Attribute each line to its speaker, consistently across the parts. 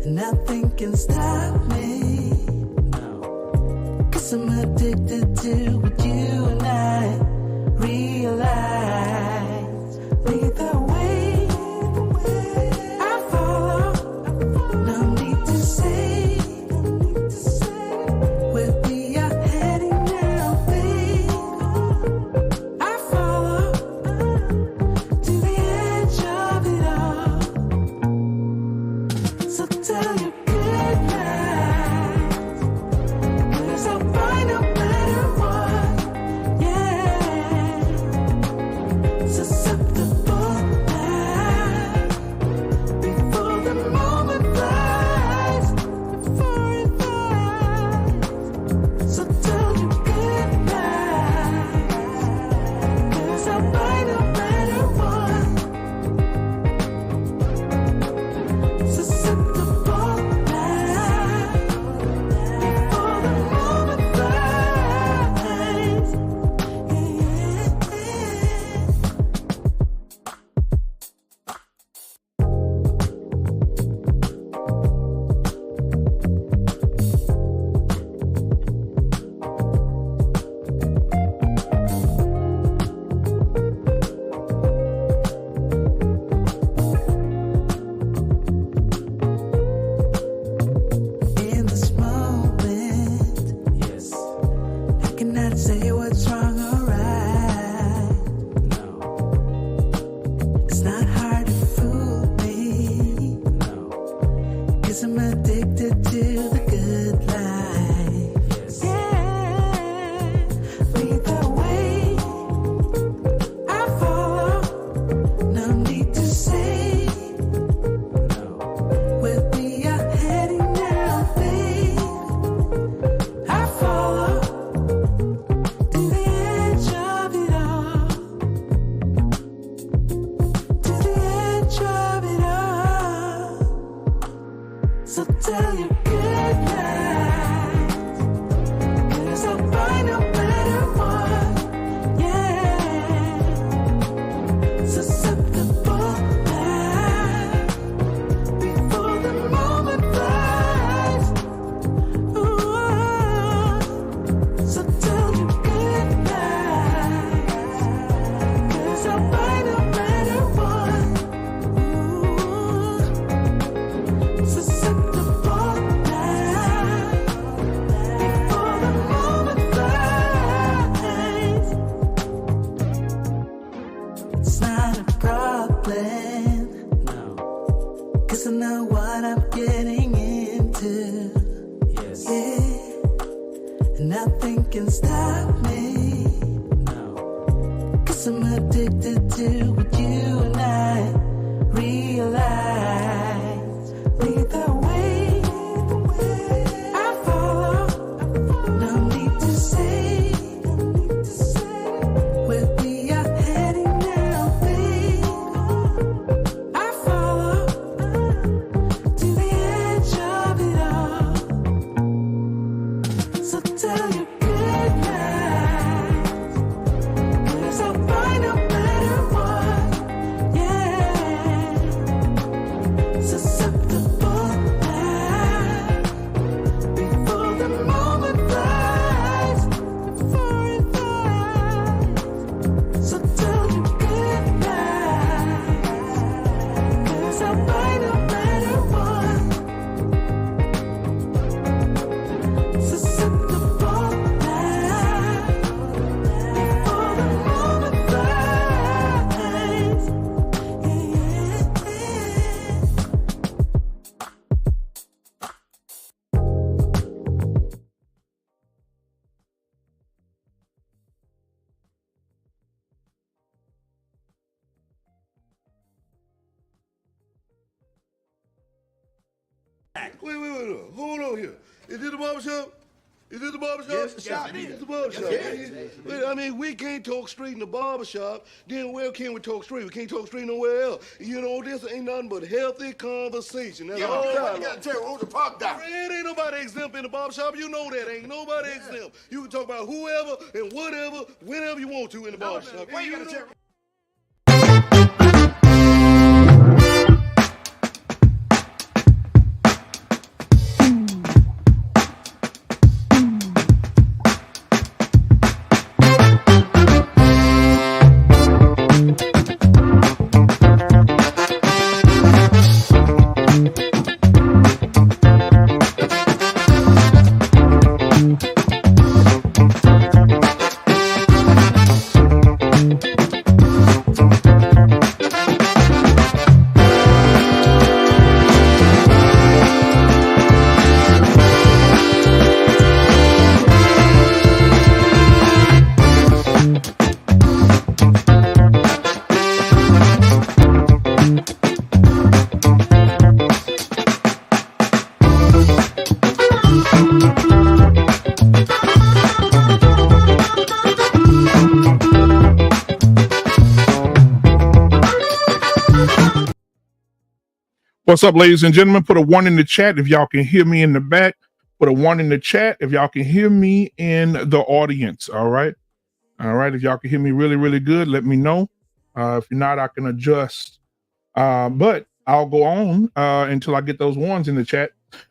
Speaker 1: Nothing can stop me. No. 'Cause I'm addicted to what you and I realize. Lead the way, I follow. No need to say where we are heading now, babe. I follow to the edge of it all. So tell your good night, 'cause I'll find no matter what, yeah. Susceptible now, before the moment flies, before it flies. So tell your good night, 'cause I'll find no matter what. Susceptible now, before the moment flies. In this moment, yes, I cannot say what's wrong or right. No, it's not hard to fool me. No, 'cause I'm addicted to the good life. Yes, yeah. Lead the way, I follow. No need to say where we are heading now, babe. I follow to the edge of it all. To the edge of it all. So tell your good night, 'cause I'll find no matter what, yeah. Susceptible now, before the moment flies. Ooh, so tell your good night, 'cause I'll find no matter what. Ooh, susceptible now, before the moment flies. It's not a problem, no, 'cause I know what I'm getting into. Yes, yeah, nothing can stop me. No, 'cause I'm addicted to what you and I realize. Lead the way, I follow. No need to say where we are heading now, babe. I follow to the edge of it all. So tell your good night, 'cause I'll find no matter what, yeah. Susceptible now, before the moment flies, before it flies. So tell your good night, 'cause I'll find no matter what. Susceptible now, before the moment flies.
Speaker 2: Wait. Hold on here. Is this the barbershop? Is this the barbershop?
Speaker 3: Yes, it is.
Speaker 2: It's the barbershop.
Speaker 3: Yes.
Speaker 2: Wait, I mean, we can't talk straight in the barbershop. Then where can we talk straight? We can't talk straight nowhere else. You know, this ain't nothing but healthy conversation. That's all
Speaker 3: You
Speaker 2: I
Speaker 3: gotta tell who's the park down.
Speaker 2: It ain't nobody exempt in the barbershop. You know that. Ain't nobody exempt. You can talk about whoever and whatever, whenever you want to in the barbershop.
Speaker 3: Why you gotta tell? What's up, ladies and gentlemen? Put a 1 in the chat if y'all can hear me in the back. Put a 1 in the chat if y'all can hear me in the audience. All right. If y'all can hear me really, really good, let me know. If you're not, I can adjust. But I'll go on until I get those 1s in the chat.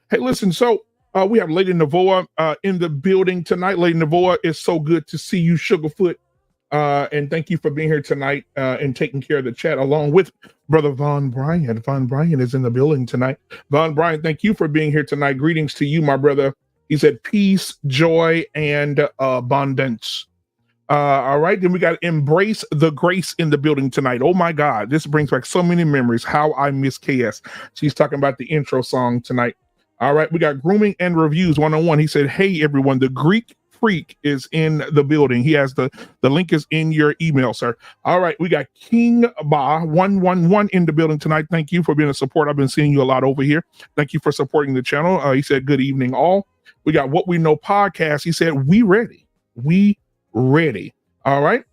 Speaker 3: Hey, listen. So we have Lady Navoa in the building tonight. Lady Navoa, it's so good to see you, Sugarfoot. And thank you for being here tonight and taking care of the chat along with Brother Von Bryant. Von Bryant is in the building tonight. Von Bryant, thank you for being here tonight. Greetings to you, my brother. He said peace, joy, and abundance. All right, then we got Embrace the Grace in the building tonight. Oh my God, this brings back so many memories. How I miss KS. She's talking about the intro song tonight. All right, we got Grooming and Reviews 101. He said, hey, everyone, the Greek Freak is in the building. He has the link is in your email, sir. All right, we got King Ba 111 in the building tonight. Thank you for being a support. I've been seeing you a lot over here. Thank you for supporting the channel. He said, good evening, all. We got What We Know podcast. He said, we ready. All right.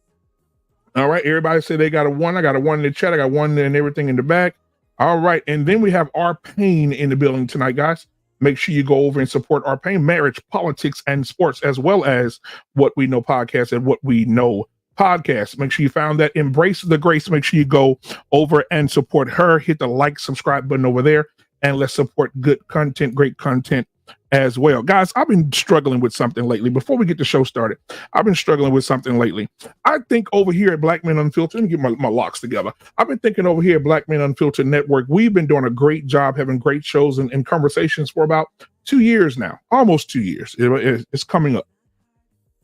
Speaker 3: Everybody said they got a 1. I got a 1 in the chat. I got 1 and everything in the back. All right. And then we have Our Pain in the building tonight, guys. Make sure you go over and support Our Pain, marriage, politics, and sports, as well as What We Know podcast and What We Know podcast. Make sure you found that. Embrace the Grace. Make sure you go over and support her. Hit the like, subscribe button over there, and let's support good content, great content as well. Guys, I've been struggling with something lately. Before we get the show started, I've been struggling with something lately. I think over here at Black Men Unfiltered, let me get my locks together. I've been thinking over here at Black Men Unfiltered Network, we've been doing a great job having great shows and conversations for about 2 years now, almost 2 years. It's coming up.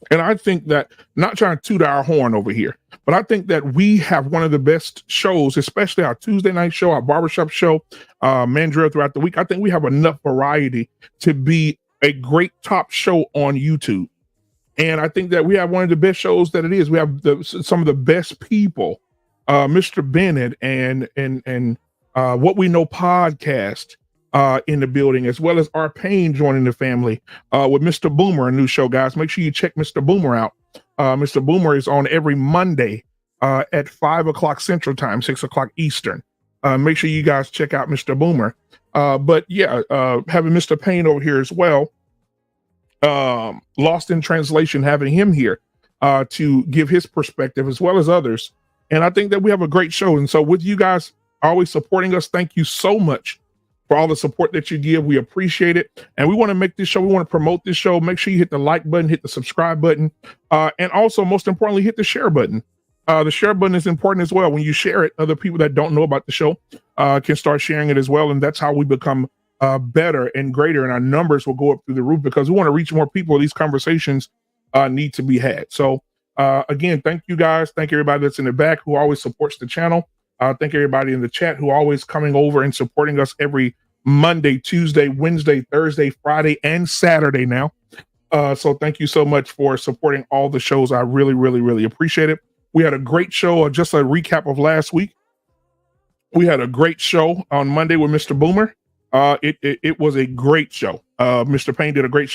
Speaker 3: And I think that, not trying to toot our horn over here, but I think that we have one of the best shows, especially our Tuesday night show, our Barbershop show, Mandrill throughout the week. I think we have enough variety to be a great top show on YouTube. And I think that we have one of the best shows that it is. We have some of the best people, Mr. Bennett and What We Know podcast in the building, as well as Our Pain joining the family with Mr. Boomer, a new show, guys. Make sure you check Mr. Boomer out. Mr. Boomer is on every Monday at 5 o'clock Central Time, 6 o'clock Eastern. Make sure you guys check out Mr. Boomer. But yeah, having Mr. Pain over here as well, Lost in Translation, having him here to give his perspective as well as others. And I think that we have a great show. And so with you guys always supporting us, thank you so much for all the support that you give. We appreciate it. And we want to make this show, we want to promote this show. Make sure you hit the like button, hit the subscribe button, and also, most importantly, hit the share button. The share button is important as well. When you share it, other people that don't know about the show can start sharing it as well. And that's how we become better and greater. And our numbers will go up through the roof because we want to reach more people. These conversations need to be had. So again, thank you guys. Thank everybody that's in the back who always supports the channel. Thank everybody in the chat who always coming over and supporting us every Monday, Tuesday, Wednesday, Thursday, Friday, and Saturday now. So thank you so much for supporting all the shows. I really, really, really appreciate it. We had a great show. Just a recap of last week. We had a great show on Monday with Mr. Boomer. It was a great show. Mr. Payne did a great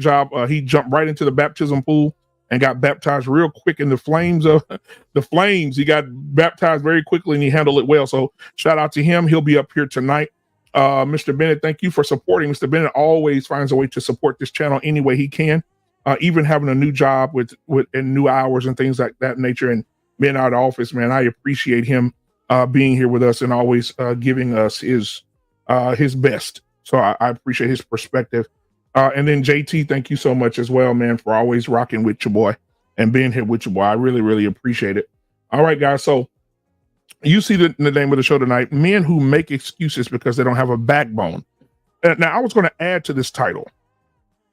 Speaker 3: job. He jumped right into the baptism pool and got baptized real quick in the flames of the flames. He got baptized very quickly and he handled it well. So shout out to him. He'll be up here tonight. Mr. Bennett, thank you for supporting. Mr. Bennett always finds a way to support this channel any way he can. Even having a new job with and new hours and things like that nature and being out of office, man, I appreciate him being here with us and always giving us his best. So I appreciate his perspective. And then JT, thank you so much as well, man, for always rocking with your boy and being here with your boy. I really, really appreciate it. All right, guys. So You see the name of the show tonight, Men Who Make Excuses Because They Don't Have a Backbone. Now, I was going to add to this title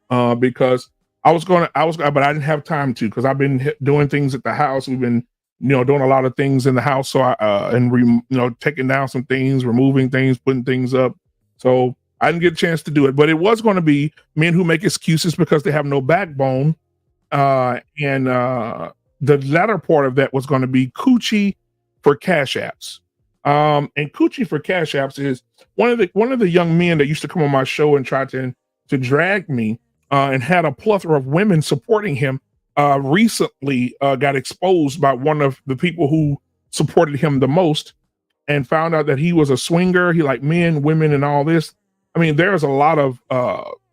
Speaker 3: because but I didn't have time to, because I've been doing things at the house. We've been, doing a lot of things in the house. So taking down some things, removing things, putting things up. So I didn't get a chance to do it, but it was going to be Men Who Make Excuses Because They Have No Backbone. And the latter part of that was going to be Coochie for Cash Apps. And Coochie for Cash Apps is one of the young men that used to come on my show and try to drag me, and had a plethora of women supporting him. Recently got exposed by one of the people who supported him the most, and found out that he was a swinger. He liked men, women, and all this. I mean, there's a lot of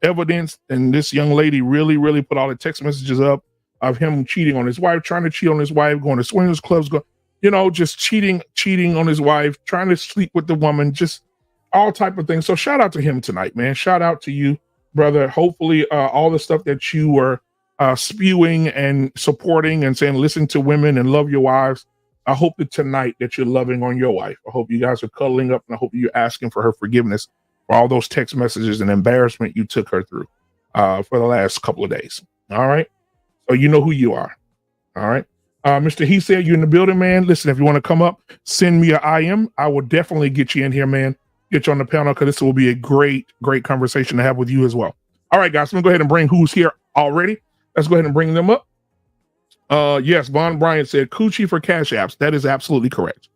Speaker 3: evidence, and this young lady really, really put all the text messages up of him cheating on his wife, trying to cheat on his wife, going to swingers clubs, just cheating on his wife, trying to sleep with the woman, just all type of things. So shout out to him tonight, man. Shout out to you, brother. Hopefully all the stuff that you were spewing and supporting and saying, listen to women and love your wives. I hope that tonight that you're loving on your wife. I hope you guys are cuddling up, and I hope you're asking for her forgiveness for all those text messages and embarrassment you took her through for the last couple of days. All right. So you know who you are. All right. Mr. He said, you're in the building, man. Listen, if you want to come up, send me an IM. I will definitely get you in here, man. Get you on the panel, because this will be a great, great conversation to have with you as well. All right, guys, I'm going to go ahead and bring who's here already. Let's go ahead and bring them up. Yes, Von Bryant said Coochie for Cash Apps. That is absolutely correct.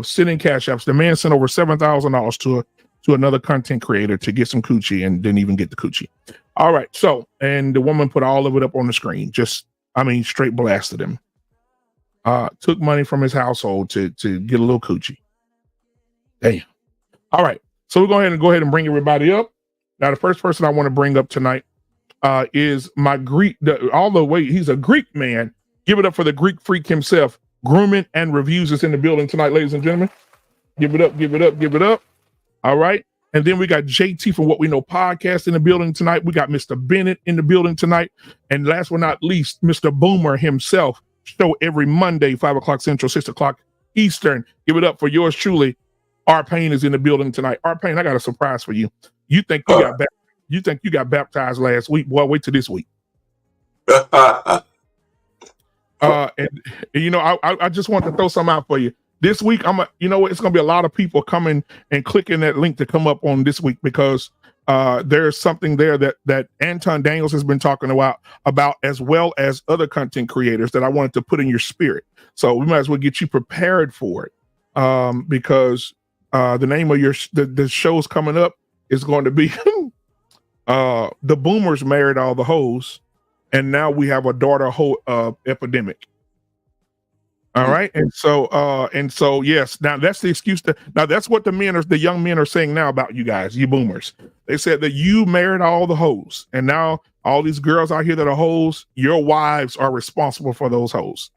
Speaker 3: Sending Cash Apps. The man sent over $7,000 to another content creator to get some Coochie and didn't even get the Coochie. All right. So, and the woman put all of it up on the screen. Straight blasted him. Took money from his household to get a little Coochie. Damn. All right. So we're going to go ahead and bring everybody up. Now, the first person I want to bring up tonight is my Greek, he's a Greek man. Give it up for the Greek freak himself. Grooming and Reviews is in the building tonight, ladies and gentlemen. Give it up, give it up, give it up. All right. And then we got JT from What We Know Podcast in the building tonight. We got Mr. Bennett in the building tonight. And last but not least, Mr. Boomer himself. Show every Monday, 5 o'clock Central, 6 o'clock Eastern. Give it up for yours truly. R Payne is in the building tonight. R Payne, I got a surprise for you. You think you got baptized last week? Boy, wait till this week. I just want to throw something out for you. This week, it's going to be a lot of people coming and clicking that link to come up on this week, because there's something there that Anton Daniels has been talking about, as well as other content creators, that I wanted to put in your spirit. So we might as well get you prepared for it, because the name of the show's coming up is going to be The Boomers Married All the Hoes, and now we have a daughter epidemic. All right. And so, yes, now that's the excuse now that's what the young men are saying now about you guys, you boomers. They said that you married all the hoes, and now all these girls out here that are hoes, your wives are responsible for those hoes.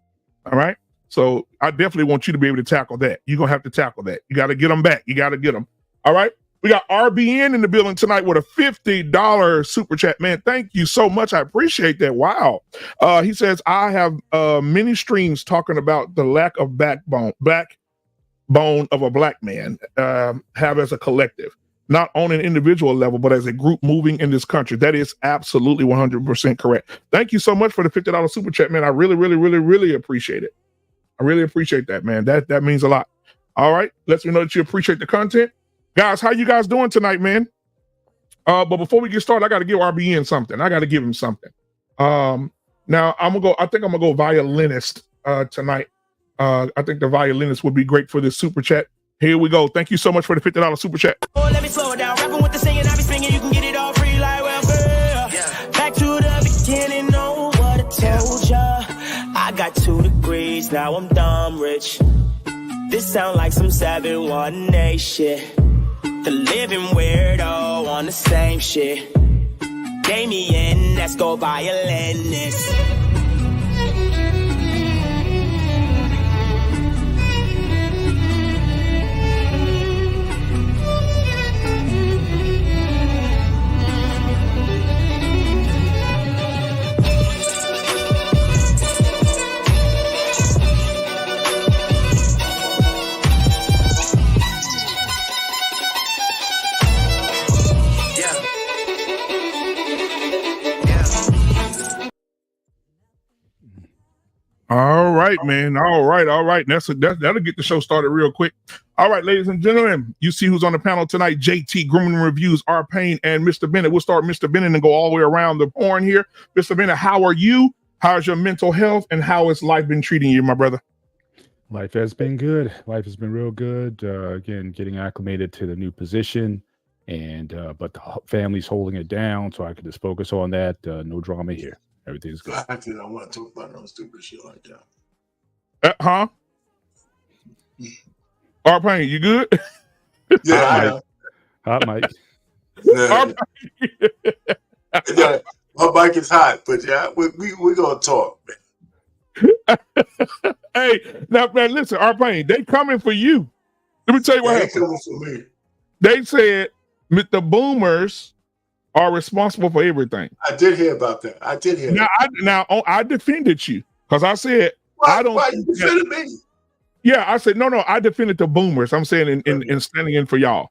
Speaker 3: All right. So I definitely want you to be able to tackle that. You're going to have to tackle that. You got to get them back. You got to get them. All right. We got RBN in the building tonight with a $50 super chat. Man, thank you so much. I appreciate that. Wow. He says, I have many streams talking about the lack of backbone of a black man have as a collective, not on an individual level, but as a group moving in this country. That is absolutely 100% correct. Thank you so much for the $50 super chat, man. I really, really, really, really appreciate it. I really appreciate that, man. That means a lot. All right. Lets me know that you appreciate the content. Guys, how you guys doing tonight, man? But before we get started, I got to give RBN something. I got to give him something. Now I think I'm gonna go violinist tonight. I think the violinist would be great for this super chat. Here we go. Thank you so much for the $50 super chat.
Speaker 4: Oh, let me slow it down. Rapping with the singing, I be singing. You can get it all free like welfare. Yeah. Back to the beginning, know what I told ya. I got 2 degrees, now I'm dumb rich. This sound like some 718 shit. The living weirdo on the same shit. Gave me in, let's go violinist.
Speaker 3: right, man. All right. That'll get the show started real quick. All right, ladies and gentlemen, you see who's on the panel tonight. JT, Grooming Reviews, R. Payne, and Mr. Bennett. We'll start with Mr. Bennett and go all the way around the horn here. Mr. Bennett, how are you? How's your mental health? And how has life been treating you, my brother?
Speaker 5: Life has been good. Life has been real good. Again, getting acclimated to the new position, and but the family's holding it down, so I can just focus on that. No drama here. Everything's good.
Speaker 2: I did not want to talk about no stupid shit like that.
Speaker 3: Huh? R. Payne, you good?
Speaker 2: Yeah,
Speaker 5: Hot mic.
Speaker 2: Yeah, my mic is hot, but yeah, we're gonna talk, man.
Speaker 3: Hey, now, man, listen, R. Payne, they coming for you. Let me tell you what happened.
Speaker 2: Coming for me.
Speaker 3: They said the boomers are responsible for everything.
Speaker 2: I did hear about that. I did hear.
Speaker 3: I defended you because I said
Speaker 2: why,
Speaker 3: I don't.
Speaker 2: Why you defended me?
Speaker 3: Yeah, I said no. I defended the boomers. I'm saying in standing in for y'all.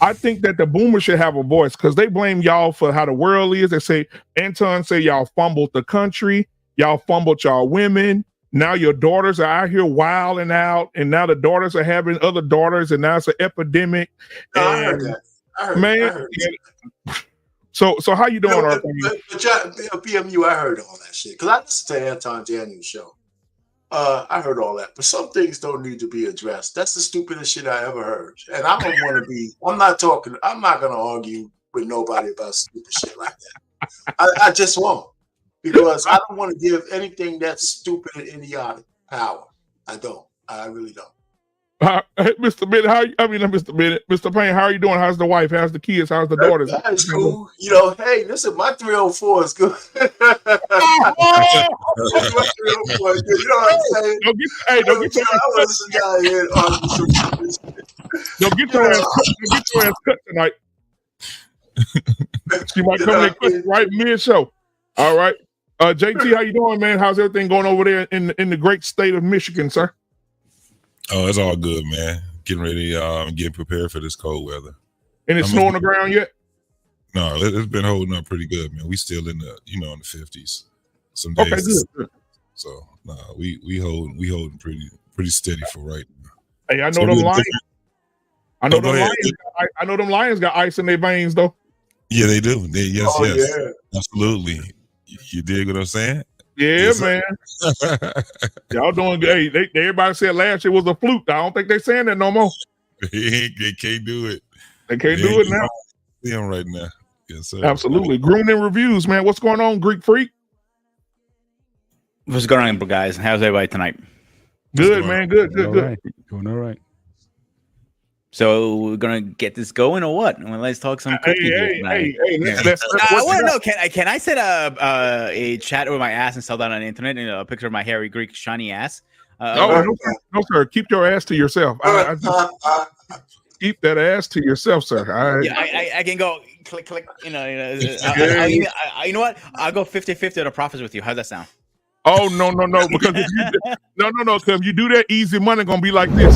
Speaker 3: I think that the boomers should have a voice because they blame y'all for how the world is. They say Anton say y'all fumbled the country, y'all fumbled y'all women. Now your daughters are out here wilding out, and now the daughters are having other daughters, and now it's an epidemic.
Speaker 2: No, I heard that. I heard that.
Speaker 3: So how you doing, Arthur?
Speaker 2: But PMU, I heard all that shit because I listened to Anton's annual show. I heard all that, but some things don't need to be addressed. That's the stupidest shit I ever heard, and I don't want to be. I'm not going to argue with nobody about stupid shit like that. I just won't, because I don't want to give anything that's stupid and idiotic power. I don't. I really don't.
Speaker 3: Mr. Bennett, Mr. Bennett, Mr. Payne, how are you doing? How's the wife? How's the kids? How's the daughters?
Speaker 2: That's cool. Hey, listen, my 304 is good. My 304 is good. You know what I'm saying?
Speaker 3: Don't get your ass cut tonight. She might come in quick right mid-show. All right. JT, how you doing, man? How's everything going over there in the great state of Michigan, sir?
Speaker 6: Oh, it's all good, man. Getting ready, getting prepared for this cold weather.
Speaker 3: And it's snow on the ground yet?
Speaker 6: No, it's been holding up pretty good, man. We still in the, in the 50s. Some days.
Speaker 3: Okay, good.
Speaker 6: So we holding pretty steady for right now.
Speaker 3: Hey, I know them lions. I know them lions got ice in their veins, though.
Speaker 6: Yeah, they do. Yes.
Speaker 2: Yeah.
Speaker 6: Absolutely. You dig what I'm saying?
Speaker 3: Yeah, man. Y'all doing good. Hey, everybody said last year was a fluke. I don't think they're saying that no more.
Speaker 6: They can't do it.
Speaker 3: They can't do it now.
Speaker 6: See them right now. Yes, sir.
Speaker 3: Absolutely. Grooming Reviews, man. What's going on, Greek Freak?
Speaker 7: What's going on, guys? How's everybody tonight?
Speaker 3: Good, man. Good.
Speaker 5: Right. Doing all right.
Speaker 7: So we're gonna get this going or what? Well, let's talk some cookies.
Speaker 3: Hey.
Speaker 7: I want to know. Can I set a chat with my ass and sell that on the internet? And a picture of my hairy Greek shiny ass.
Speaker 3: No, sir. Keep your ass to yourself. Keep that ass to yourself, sir.
Speaker 7: I can go click. You know what? I'll go 50-50 of the profits with you. How's that sound?
Speaker 3: Oh no! Because because if you do that, easy money gonna be like this.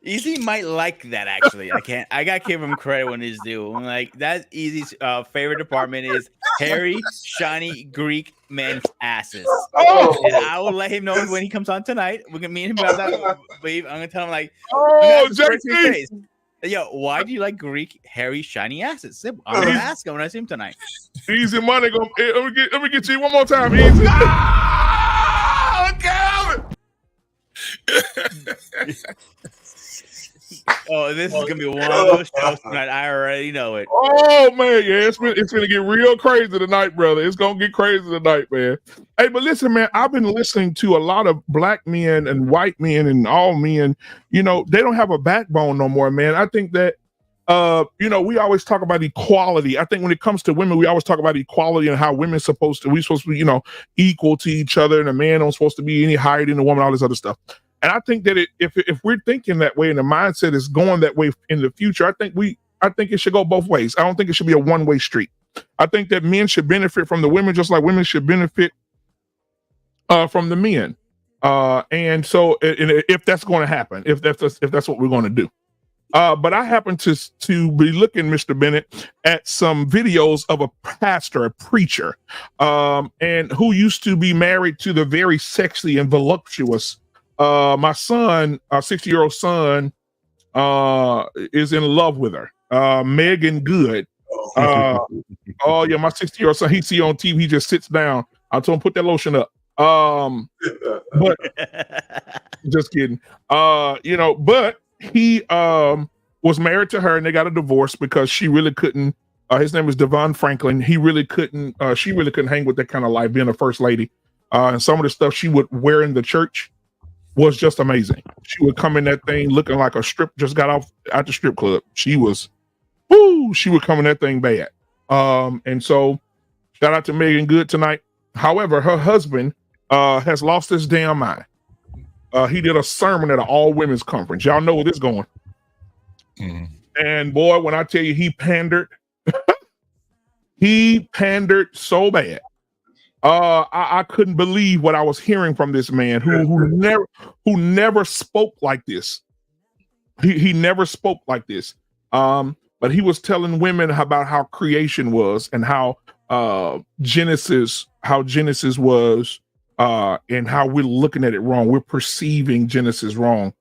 Speaker 7: Easy might like that, actually. I gotta give him credit when he's due. Like, that's Easy's favorite department is hairy, shiny Greek men's asses. And I will let him know when he comes on tonight. We're gonna meet him about that. I'm gonna tell him like,
Speaker 3: JT.
Speaker 7: Yo, why do you like Greek hairy shiny asses? I'm gonna ask him when I see him tonight.
Speaker 3: Easy money gonna let me get you one more time, Easy.
Speaker 7: Oh, this is gonna be one of those shows tonight. I already know it.
Speaker 3: Oh man, yeah, it's gonna get real crazy tonight, brother. It's gonna get crazy tonight, man. Hey, but listen, man, I've been listening to a lot of black men and white men and all men. They don't have a backbone no more, man. I think that we always talk about equality. I think when it comes to women, we always talk about equality and how we're supposed to be, equal to each other, and a man don't supposed to be any higher than a woman, all this other stuff. And I think that if we're thinking that way and the mindset is going that way in the future, I think it should go both ways. I don't think it should be a one-way street. I think that men should benefit from the women just like women should benefit from the men. And so if that's going to happen, if that's what we're going to do. But I happened to be looking, Mr. Bennett, at some videos of a pastor, a preacher, and who used to be married to the very sexy and voluptuous. My son, our 60-year-old son, is in love with her, Megan Good. Oh yeah, my 60-year-old son. He see on TV, he just sits down. I told him put that lotion up. But just kidding. But he was married to her, and they got a divorce because she really couldn't. His name is Devon Franklin. He really couldn't. She really couldn't hang with that kind of life, being a first lady. And some of the stuff she would wear in the church was just amazing. She would come in that thing looking like a just got off at the strip club. She was, she would come in that thing bad. And so shout out to Megan Good tonight. However, her husband has lost his damn mind. He did a sermon at an all women's conference. Y'all know where this is going. Mm-hmm. And boy, when I tell you he pandered, he pandered so bad. I couldn't believe what I was hearing from this man who never spoke like this. He never spoke like this. But he was telling women about how creation was and how Genesis was, and how we're looking at it wrong. We're perceiving Genesis wrong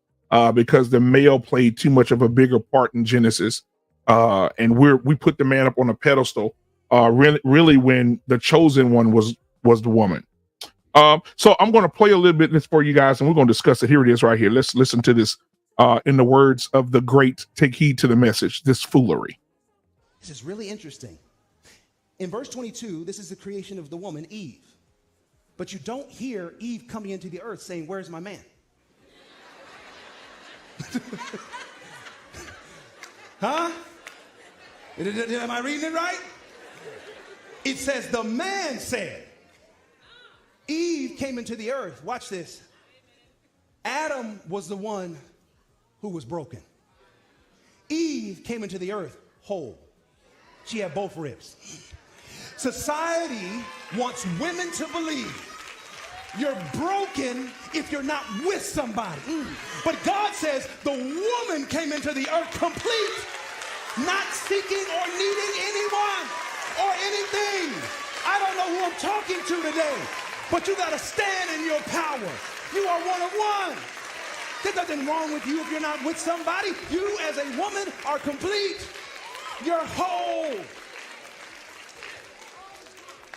Speaker 3: because the male played too much of a bigger part in Genesis, and we put the man up on a pedestal. Really, when the chosen one was the woman. So I'm going to play a little bit this for you guys, and we're going to discuss it. Here it is, right here. Let's listen to this. In the words of the great, take heed to the message. This foolery.
Speaker 8: This is really interesting. In verse 22, this is the creation of the woman, Eve. But you don't hear Eve coming into the earth saying, "Where's my man?" Huh? Am I reading it right? It says the man said. Eve came into the earth. Watch this. Adam was the one who was broken. Eve came into the earth whole. She had both ribs. Society wants women to believe you're broken if you're not with somebody. But God says the woman came into the earth complete, not seeking or needing anyone or anything. I don't know who I'm talking to today, but you got to stand in your power. You are one of one. There's nothing wrong with you if you're not with somebody. You as a woman are complete. You're whole.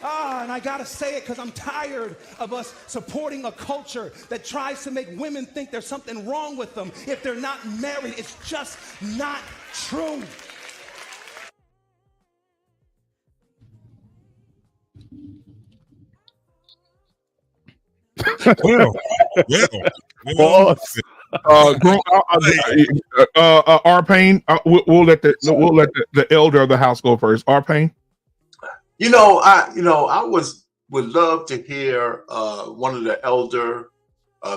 Speaker 8: And I gotta say it because I'm tired of us supporting a culture that tries to make women think there's something wrong with them if they're not married. It's just not true.
Speaker 3: R-Pain, we'll let the elder of the house go first. R-Pain.
Speaker 2: I would love to hear one of the elder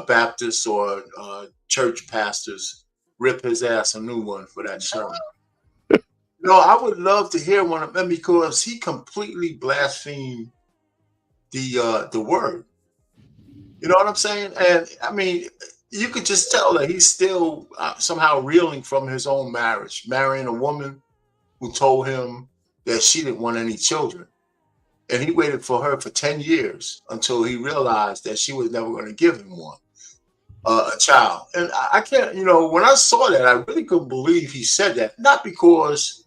Speaker 2: Baptists or church pastors rip his ass a new one for that sermon. I would love to hear one of them because he completely blasphemed the word. You know what I'm saying? And I mean, you could just tell that he's still somehow reeling from his own marriage, marrying a woman who told him that she didn't want any children. And he waited for her for 10 years until he realized that she was never going to give him one, a child. And I can't, when I saw that, I really couldn't believe he said that. Not because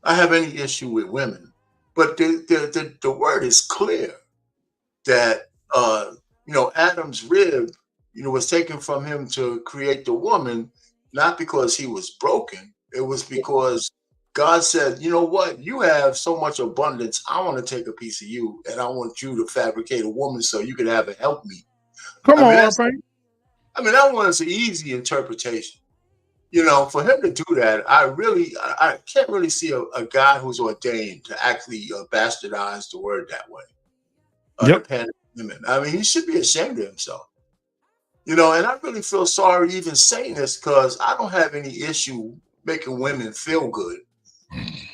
Speaker 2: I have any issue with women, but the word is clear that, Adam's rib, was taken from him to create the woman, not because he was broken. It was because God said, you know what? You have so much abundance. I want to take a piece of you, and I want you to fabricate a woman so you could have a helpmeet.
Speaker 3: Come on, Frank.
Speaker 2: That one is an easy interpretation. For him to do that, I can't really see a God who's ordained to actually bastardize the word that way. Yep. He should be ashamed of himself. And I really feel sorry even saying this because I don't have any issue making women feel good.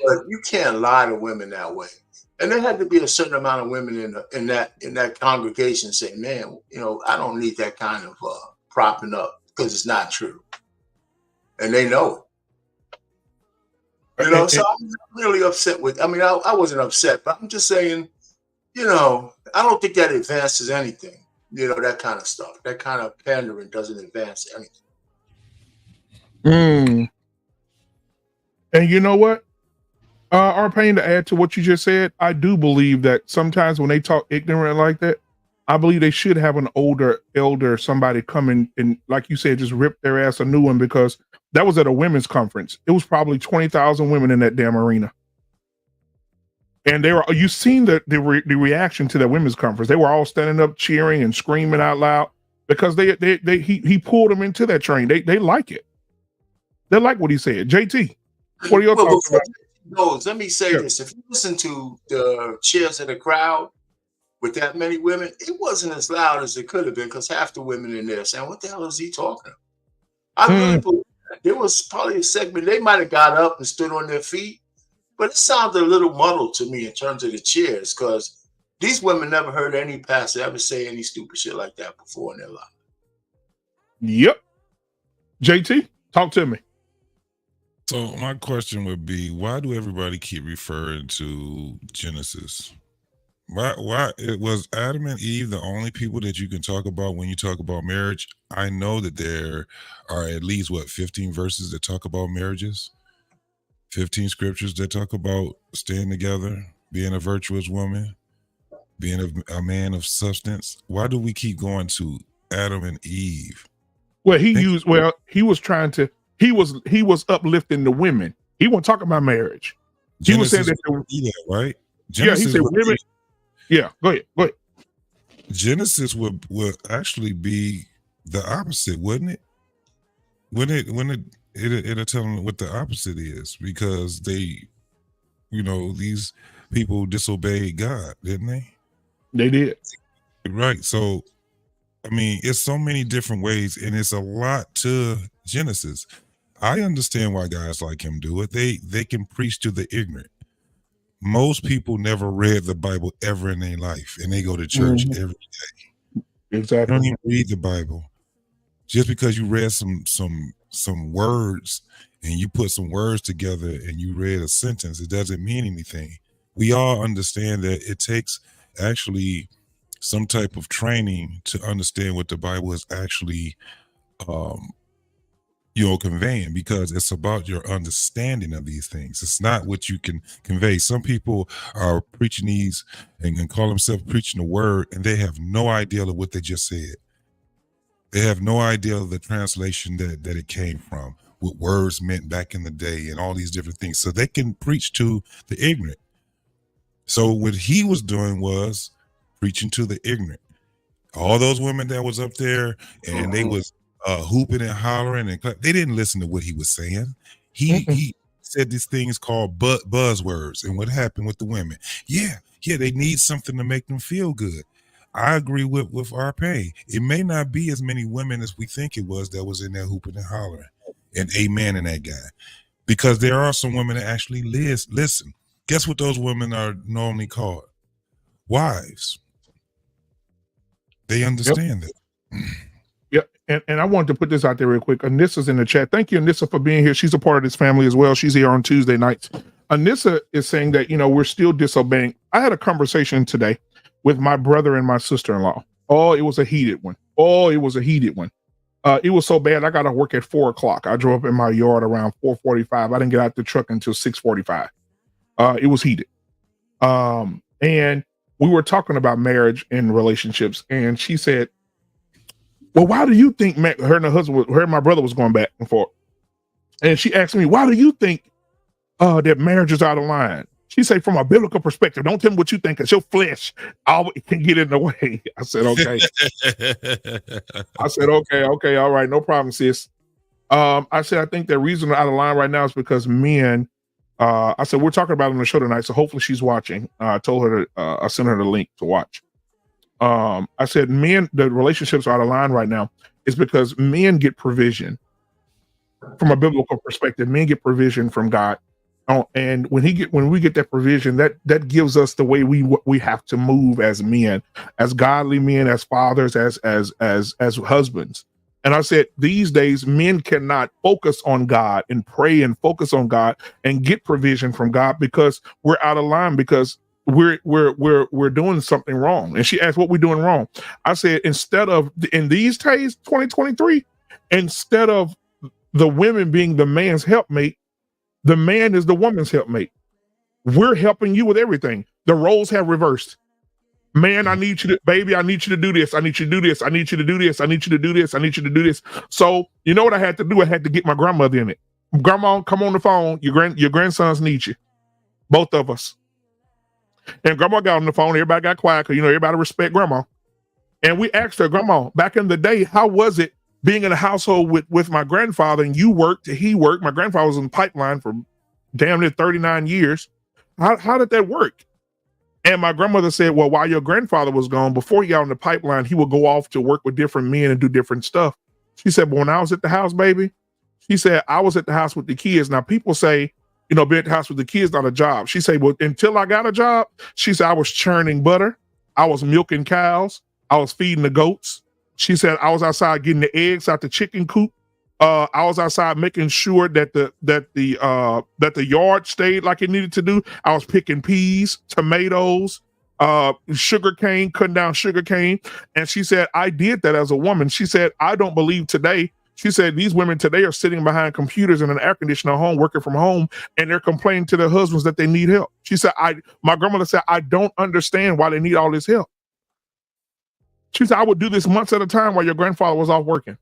Speaker 2: But you can't lie to women that way. And there had to be a certain amount of women in that congregation saying, man, I don't need that kind of propping up because it's not true. And they know it. You know, so I'm really upset with. I mean, I wasn't upset, but I'm just saying, you know, I don't think that advances anything. You know, that kind of stuff, that kind of pandering doesn't advance anything.
Speaker 3: And you know what? Our pain, to add to what you just said, I do believe that sometimes when they talk ignorant like that, I believe they should have an elder, somebody come in and, like you said, just rip their ass a new one, because that was at a women's conference. It was probably 20,000 women in that damn arena. And you seen the reaction to that women's conference. They were all standing up, cheering and screaming out loud because he pulled them into that train. They like it. They like what he said. JT, what are your thoughts about it?
Speaker 2: Let me say this. If you listen to the cheers of the crowd with that many women, it wasn't as loud as it could have been, because half the women in there saying, what the hell is he talking about? I really believe that. There was probably a segment, they might have got up and stood on their feet, but it sounded a little muddled to me in terms of the cheers, because these women never heard any pastor ever say any stupid shit like that before in their life.
Speaker 3: Yep. JT, talk to me.
Speaker 6: So my question would be, why do everybody keep referring to Genesis? Why it was Adam and Eve the only people that you can talk about when you talk about marriage? I know that there are at least 15 verses that talk about marriages, 15 scriptures that talk about staying together, being a virtuous woman, being a man of substance. Why do we keep going to Adam and Eve?
Speaker 3: Well, he was uplifting the women. He wasn't talking about marriage. He was saying that,
Speaker 6: right?
Speaker 3: Genesis, he said women. Yeah, go ahead.
Speaker 6: Genesis would actually be the opposite, wouldn't it? It'll tell them what the opposite is, because they, these people disobeyed God, didn't they?
Speaker 3: They did.
Speaker 6: Right. So, I mean, it's so many different ways, and it's a lot to Genesis. I understand why guys like him do it. They can preach to the ignorant. Most people never read the Bible ever in their life, and they go to church every day.
Speaker 3: Exactly.
Speaker 6: You don't even read the Bible. Just because you read some words and you put some words together and you read a sentence, it doesn't mean anything. We all understand that it takes actually some type of training to understand what the Bible is actually conveying, because it's about your understanding of these things. It's not what you can convey. Some people are preaching these and call themselves preaching the word, and they have no idea of what they just said. They have no idea of the translation that it came from, what words meant back in the day, and all these different things. So they can preach to the ignorant. So what he was doing was preaching to the ignorant. All those women that was up there and they was hooping and hollering and they didn't listen to what he was saying. He said these things called buzzwords. And what happened with the women? Yeah, they need something to make them feel good. I agree with our pay. It may not be as many women as we think it was that was in there hooping and hollering and amen in that guy, because there are some women that actually listen. Guess what those women are normally called? Wives. They understand that.
Speaker 3: Yep. And I wanted to put this out there real quick. Anissa's in the chat. Thank you, Anissa, for being here. She's a part of this family as well. She's here on Tuesday nights. Anissa is saying that, we're still disobeying. I had a conversation today with my brother and my sister-in-law. Oh, it was a heated one. It was so bad. I got to work at 4:00. I drove up in my yard around 4:45. I didn't get out the truck until 6:45. It was heated. And we were talking about marriage and relationships. And she said, well, why do you think her and my brother was going back and forth? And she asked me, why do you think that marriage is out of line? She said, from a biblical perspective, don't tell me what you think, because your flesh always can get in the way. I said, okay. Okay, all right, no problem, sis. I said, I think the reason they're out of line right now is because men, I said, we're talking about it on the show tonight, so hopefully she's watching. I told her I sent her the link to watch. I said, men, the relationships are out of line right now is because men get provision from a biblical perspective. Men get provision from God. And when we get that provision, that gives us the way we have to move as men, as godly men, as fathers, as husbands. And I said, these days, men cannot focus on God and pray and focus on God and get provision from God because we're out of line, because we're doing something wrong. And she asked, what we doing wrong? I said, instead of, in these days, 2023, instead of the women being the man's helpmate, the man is the woman's helpmate. We're helping you with everything. The roles have reversed. Man, I need you to, baby, I need you to do this. I need you to do this. I need you to do this. I need you to do this. I need you to do this. So you know what I had to do? I had to get my grandmother in it. Grandma, come on the phone. Your grandsons need you. Both of us. And grandma got on the phone. Everybody got quiet because, everybody respect grandma. And we asked her, Grandma, back in the day, how was it being in a household with my grandfather, and you worked, he worked. My grandfather was in the pipeline for damn near 39 years. How did that work? And my grandmother said, well, while your grandfather was gone, before he got on the pipeline, he would go off to work with different men and do different stuff. She said, but when I was at the house, baby, she said, I was at the house with the kids. Now, people say, being at the house with the kids, not a job. She said, well, until I got a job, she said, I was churning butter. I was milking cows. I was feeding the goats. She said, I was outside getting the eggs out the chicken coop. I was outside making sure that the yard stayed like it needed to do. I was picking peas, tomatoes, sugar cane, cutting down sugar cane. And she said, I did that as a woman. She said, I don't believe today. She said, these women today are sitting behind computers in an air conditioner home, working from home, and they're complaining to their husbands that they need help. She said, my grandmother said, I don't understand why they need all this help. She said, I would do this months at a time while your grandfather was off working.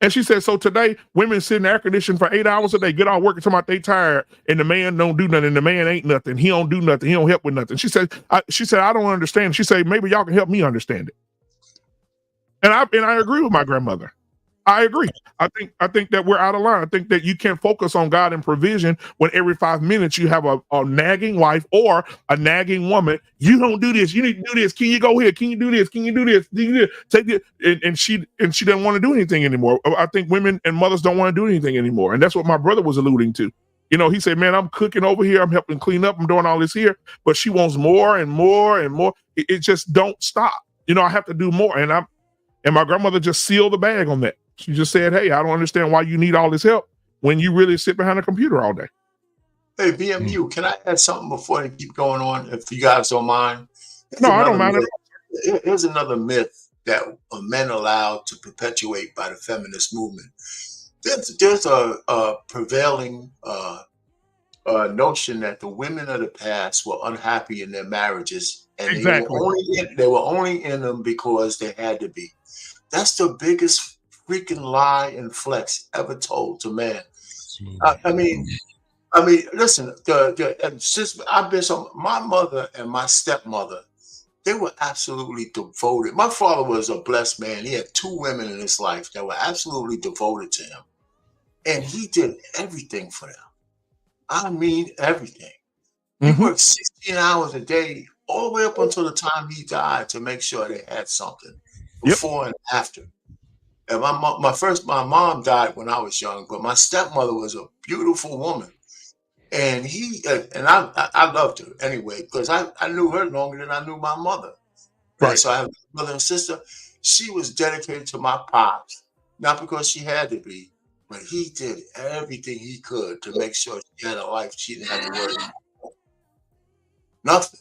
Speaker 3: And she said, so today, women sit in the air conditioning for 8 hours a day, get out working till they tired, and the man don't do nothing, and the man ain't nothing. He don't do nothing. He don't help with nothing. She said, I don't understand. She said, maybe y'all can help me understand it. And I agree with my grandmother. I agree. I think that we're out of line. I think that you can't focus on God and provision when every 5 minutes you have a nagging wife or a nagging woman. You don't do this. You need to do this. Can you go here? Can you do this? Can you do this? Take it. And she doesn't want to do anything anymore. I think women and mothers don't want to do anything anymore. And that's what my brother was alluding to. He said, man, I'm cooking over here. I'm helping clean up. I'm doing all this here. But she wants more and more and more. It just don't stop. I have to do more. And my grandmother just sealed the bag on that. She just said, hey, I don't understand why you need all this help when you really sit behind a computer all day.
Speaker 2: Hey, BMU, can I add something before they keep going on, if you guys don't mind?
Speaker 3: No, I don't mind.
Speaker 2: Here's another myth that men allowed to perpetuate by the feminist movement. There's a prevailing notion that the women of the past were unhappy in their marriages, and
Speaker 3: exactly.
Speaker 2: they were only in them because they had to be. That's the biggest freaking lie and flex ever told to man. I mean, listen. Since I've been my mother and my stepmother, they were absolutely devoted. My father was a blessed man. He had 2 women in his life that were absolutely devoted to him, and he did everything for them. I mean, everything. He worked 16 hours a day, all the way up until the time he died, to make sure they had something before and after. And my mom died when I was young, but my stepmother was a beautiful woman, and I loved her anyway because I knew her longer than I knew my mother. Right. And so I have a brother and sister. She was dedicated to my pops, not because she had to be, but he did everything he could to make sure she had a life she didn't have to worry about. Nothing.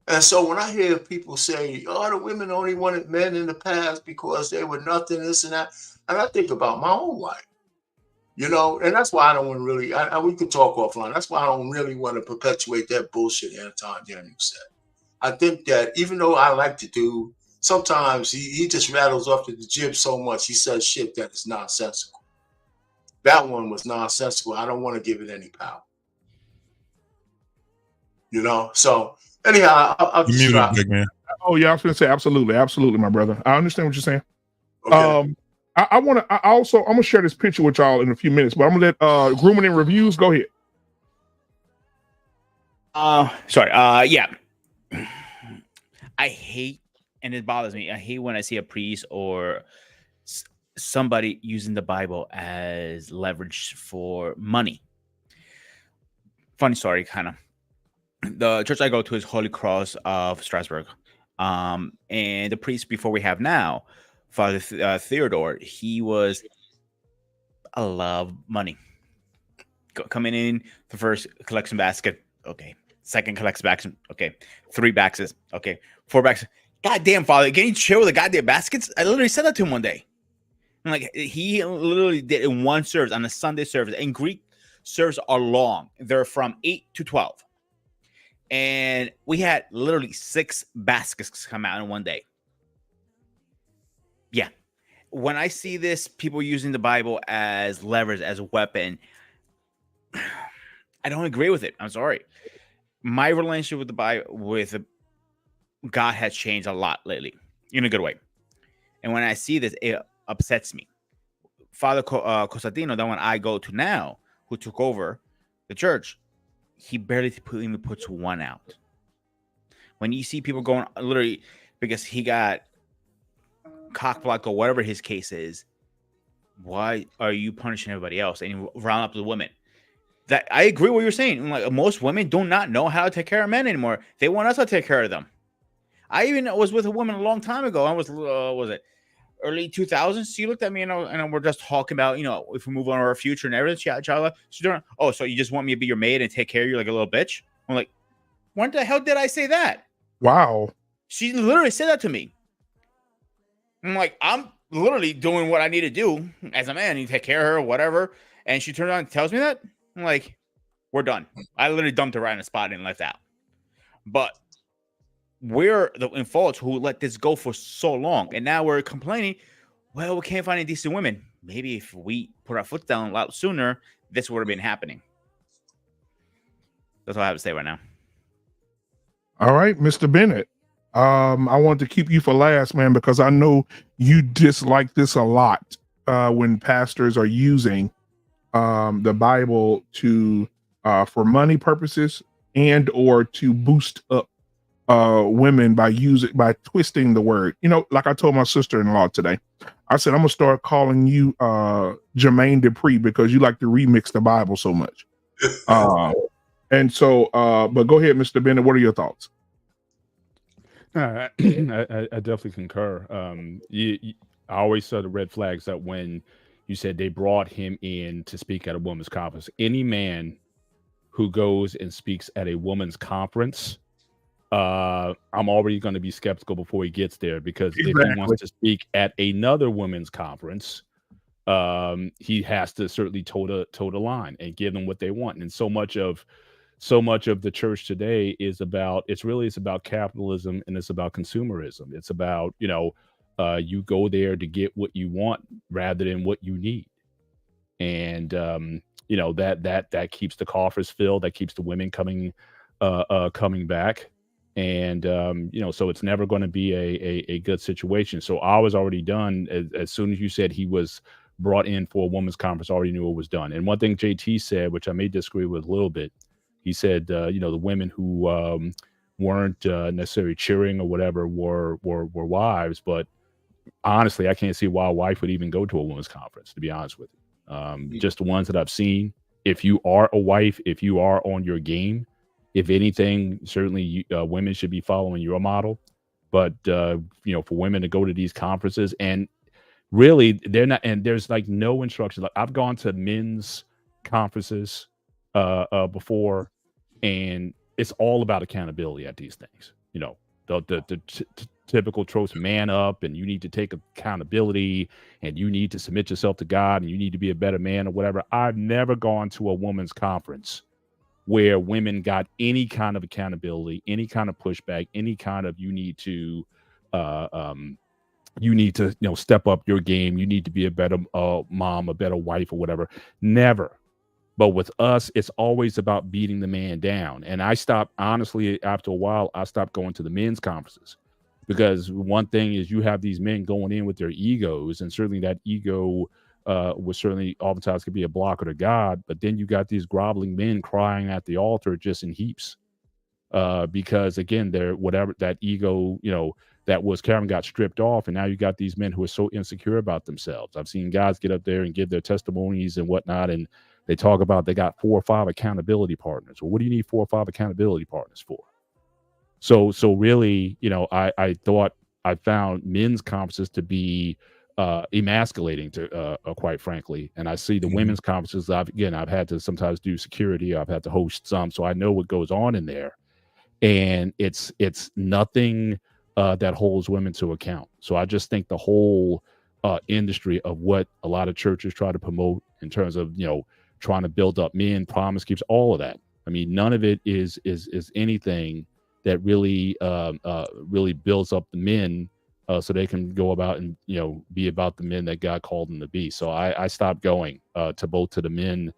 Speaker 2: And so when I hear people say, oh, the women only wanted men in the past because they were nothing, this and that, and I think about my own life, and that's why I don't want to really, we could talk offline. That's why I don't really want to perpetuate that bullshit Anton Daniel said. I think that even though I like to do, sometimes he just rattles off to the jib so much, he says shit that is nonsensical. That one was nonsensical. I don't want to give it any power. So anyhow, I'll just drop it.
Speaker 6: Man.
Speaker 3: Oh yeah, I was going to say absolutely, my brother. I understand what you're saying. Okay. I'm gonna share this picture with y'all in a few minutes, but I'm gonna let Grooming and Reviews go ahead.
Speaker 7: Yeah. I hate, and it bothers me. I hate when I see a priest or somebody using the Bible as leverage for money. Funny story, kind of. The church I go to is Holy Cross of Strasbourg. And the priest before we have now Father Theodore, he was a lot of money. Coming in the first collection basket, okay. Second collection basket, okay. 3 baskets, okay. 4 baskets. Goddamn, Father, can you chill with the goddamn baskets? I literally said that to him one day. I'm like, he literally did it in one service on a Sunday service. And Greek services are long; they're from 8 to 12. And we had literally 6 baskets come out in one day. Yeah. When I see this, people using the Bible as leverage, as a weapon, I don't agree with it. I'm sorry. My relationship with the Bible, with God, has changed a lot lately, in a good way. And when I see this, it upsets me. Father Costantino, the one I go to now, who took over the church, he barely even puts one out. When you see people going literally because he got cockblocked or whatever his case is, why are you punishing everybody else and you round up the women? That I agree with what you're saying. Like, most women do not know how to take care of men anymore. They want us to take care of them. I even was with a woman a long time ago. I was it early 2000s? She looked at me and we're just talking about, if we move on our future and everything. She's doing, oh, so you just want me to be your maid and take care of you like a little bitch? I'm like, when the hell did I say that?
Speaker 3: Wow.
Speaker 7: She literally said that to me. I'm like, I'm literally doing what I need to do as a man. You take care of her or whatever. And she turns around and tells me that. I'm like, we're done. I literally dumped her right in the spot and left out. But we're the in fault who let this go for so long. And now we're complaining, well, we can't find any decent women. Maybe if we put our foot down a lot sooner, this would have been happening. That's all I have to say right now.
Speaker 3: All right, Mr. Bennett. I want to keep you for last, man, because I know you dislike this a lot when pastors are using the Bible to for money purposes and or to boost up women by twisting the word. Like I told my sister-in-law today, I said, I'm gonna start calling you Jermaine Dupri because you like to remix the Bible so much. And so, but go ahead, Mr. Bennett. What are your thoughts?
Speaker 5: I definitely concur. I always saw the red flags that when you said they brought him in to speak at a women's conference. Any man who goes and speaks at a women's conference, I'm already going to be skeptical before he gets there, because if he wants to speak at another women's conference, he has to certainly toe the line and give them what they want. And so much of the church today is about capitalism, and it's about consumerism. It's about, you go there to get what you want rather than what you need. And, that keeps the coffers filled, that keeps the women coming back. And, so it's never going to be a good situation. So I was already done. As soon as you said he was brought in for a women's conference, I already knew it was done. And one thing JT said, which I may disagree with a little bit, he said, the women who weren't necessarily cheering or whatever were wives. But honestly, I can't see why a wife would even go to a women's conference, to be honest with you. Just the ones that I've seen. If you are a wife, if you are on your game, if anything, certainly women should be following your model. But, for women to go to these conferences, and really they're not, and there's like no instruction. Like, I've gone to men's conferences before, and it's all about accountability at these things. The typical tropes, man up, and you need to take accountability, and you need to submit yourself to God, and you need to be a better man or whatever. I've never gone to a women's conference where women got any kind of accountability, any kind of pushback, any kind of you need to step up your game. You need to be a better mom, a better wife, or whatever. Never. But with us, it's always about beating the man down. And I stopped, honestly, after a while, I stopped going to the men's conferences, because one thing is you have these men going in with their egos, and certainly that ego was certainly oftentimes could be a blocker to God. But then you got these groveling men crying at the altar just in heaps, because again, they're whatever that ego, that was Karen got stripped off, and now you got these men who are so insecure about themselves. I've seen guys get up there and give their testimonies and whatnot, and they talk about they got 4 or 5 accountability partners. Well, what do you need 4 or 5 accountability partners for? So really, I thought I found men's conferences to be emasculating, to quite frankly. And I see the women's conferences. I've had to sometimes do security. I've had to host some, so I know what goes on in there. And it's nothing that holds women to account. So I just think the whole industry of what a lot of churches try to promote in terms of, trying to build up men, promise keeps, all of that. I mean, none of it is anything that really really builds up the men so they can go about and be about the men that God called them to be. So I stopped going to both to the men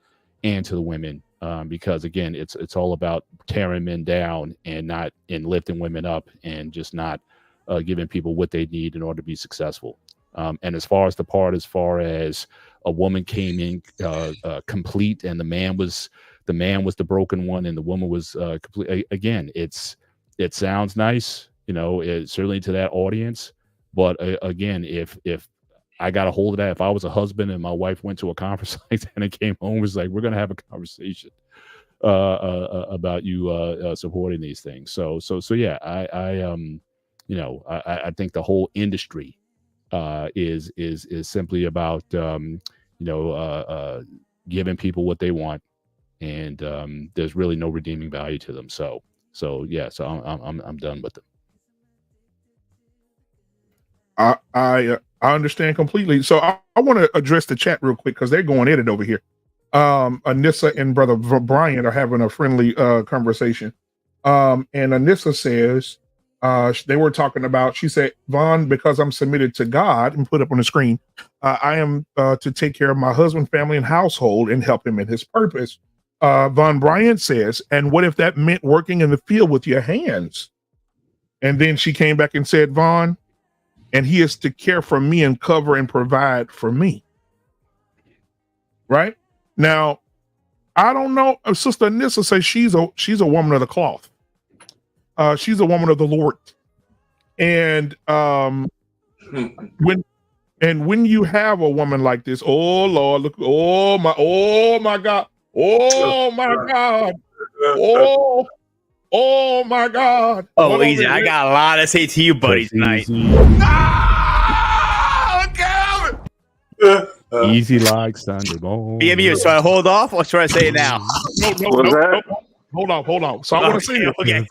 Speaker 5: and to the women because again, it's all about tearing men down and not in lifting women up and just not giving people what they need in order to be successful. And as far as a woman came in complete and the man was the broken one and the woman was complete. Again, it sounds nice, certainly to that audience. But again, if I got a hold of that, if I was a husband and my wife went to a conference like that and it came home, was like, we're going to have a conversation about you supporting these things. So yeah, I think the whole industry is simply about giving people what they want, and there's really no redeeming value to them. So I'm done with them.
Speaker 3: I understand completely. So I want to address the chat real quick because they're going at it over here. Anissa and Brother Brian are having a friendly conversation. And Anissa says they were talking about, she said, Vaughn, because I'm submitted to God, and put up on the screen, I am to take care of my husband, family, and household and help him in his purpose. Von Bryant says, and what if that meant working in the field with your hands? And then she came back and said, Vaughn, and he is to care for me and cover and provide for me. Right? Now, I don't know. Sister Anissa says she's a woman of the cloth. She's a woman of the Lord. And when you have a woman like this, oh Lord, look, oh my God. Oh my God. Oh my God.
Speaker 7: Oh, easy. I got a lot to say to you, buddy, tonight.
Speaker 5: Easy like Sunday morning.
Speaker 7: BMU, should I hold off or should I say it now?
Speaker 3: No. Hold on. So I want to say this.
Speaker 7: Okay.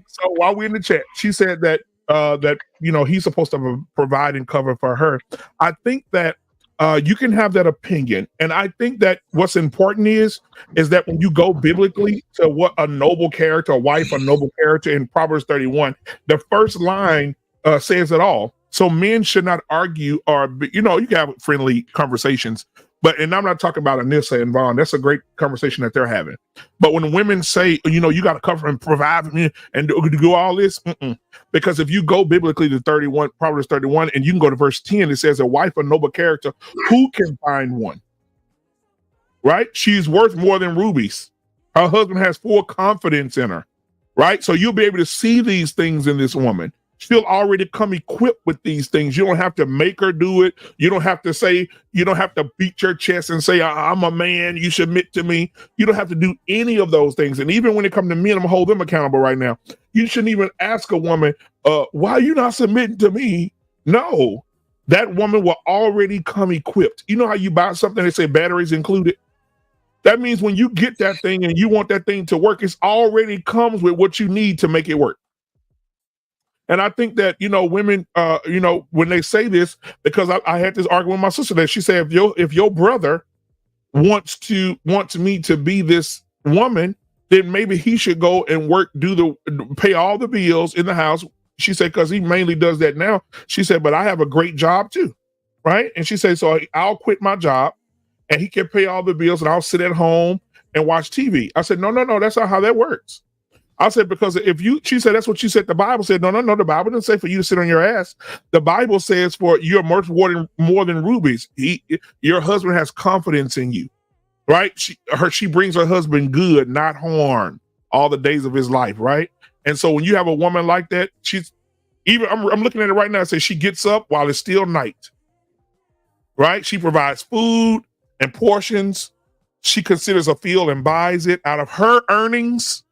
Speaker 3: So while we're in the chat, she said that he's supposed to provide and cover for her. I think that you can have that opinion, and I think that what's important is that when you go biblically to what a noble character, a wife, a noble character in Proverbs 31, the first line says it all. So men should not argue, or you can have friendly conversations. And I'm not talking about Anissa and Vaughn. That's a great conversation that they're having. But when women say, you got to cover and provide for me and do all this, because if you go biblically to Proverbs 31, and you can go to verse 10, it says, a wife of noble character, who can find one? Right? She's worth more than rubies. Her husband has full confidence in her. Right? So you'll be able to see these things in this woman. She'll already come equipped with these things. You don't have to make her do it. You don't have to beat your chest and say, I'm a man, you submit to me. You don't have to do any of those things. And even when it comes to men, I'm gonna hold them accountable right now. You shouldn't even ask a woman, why are you not submitting to me? No, that woman will already come equipped. You know how you buy something, they say batteries included? That means when you get that thing and you want that thing to work, it's already comes with what you need to make it work. And I think that, women, when they say this, because I had this argument with my sister that she said, if your brother wants me to be this woman, then maybe he should go and work, pay all the bills in the house. She said, because he mainly does that now. She said, but I have a great job too. Right. And she said, so I'll quit my job and he can pay all the bills and I'll sit at home and watch TV. I said, no, that's not how that works. I said, because she said, that's what she said. The Bible said, no, the Bible didn't say for you to sit on your ass. The Bible says for you're worth more than rubies. Your husband has confidence in you, right? She brings her husband good, not harm, all the days of his life, right? And so when you have a woman like that, I'm looking at it right now. It says she gets up while it's still night, right? She provides food and portions. She considers a field and buys it out of her earnings.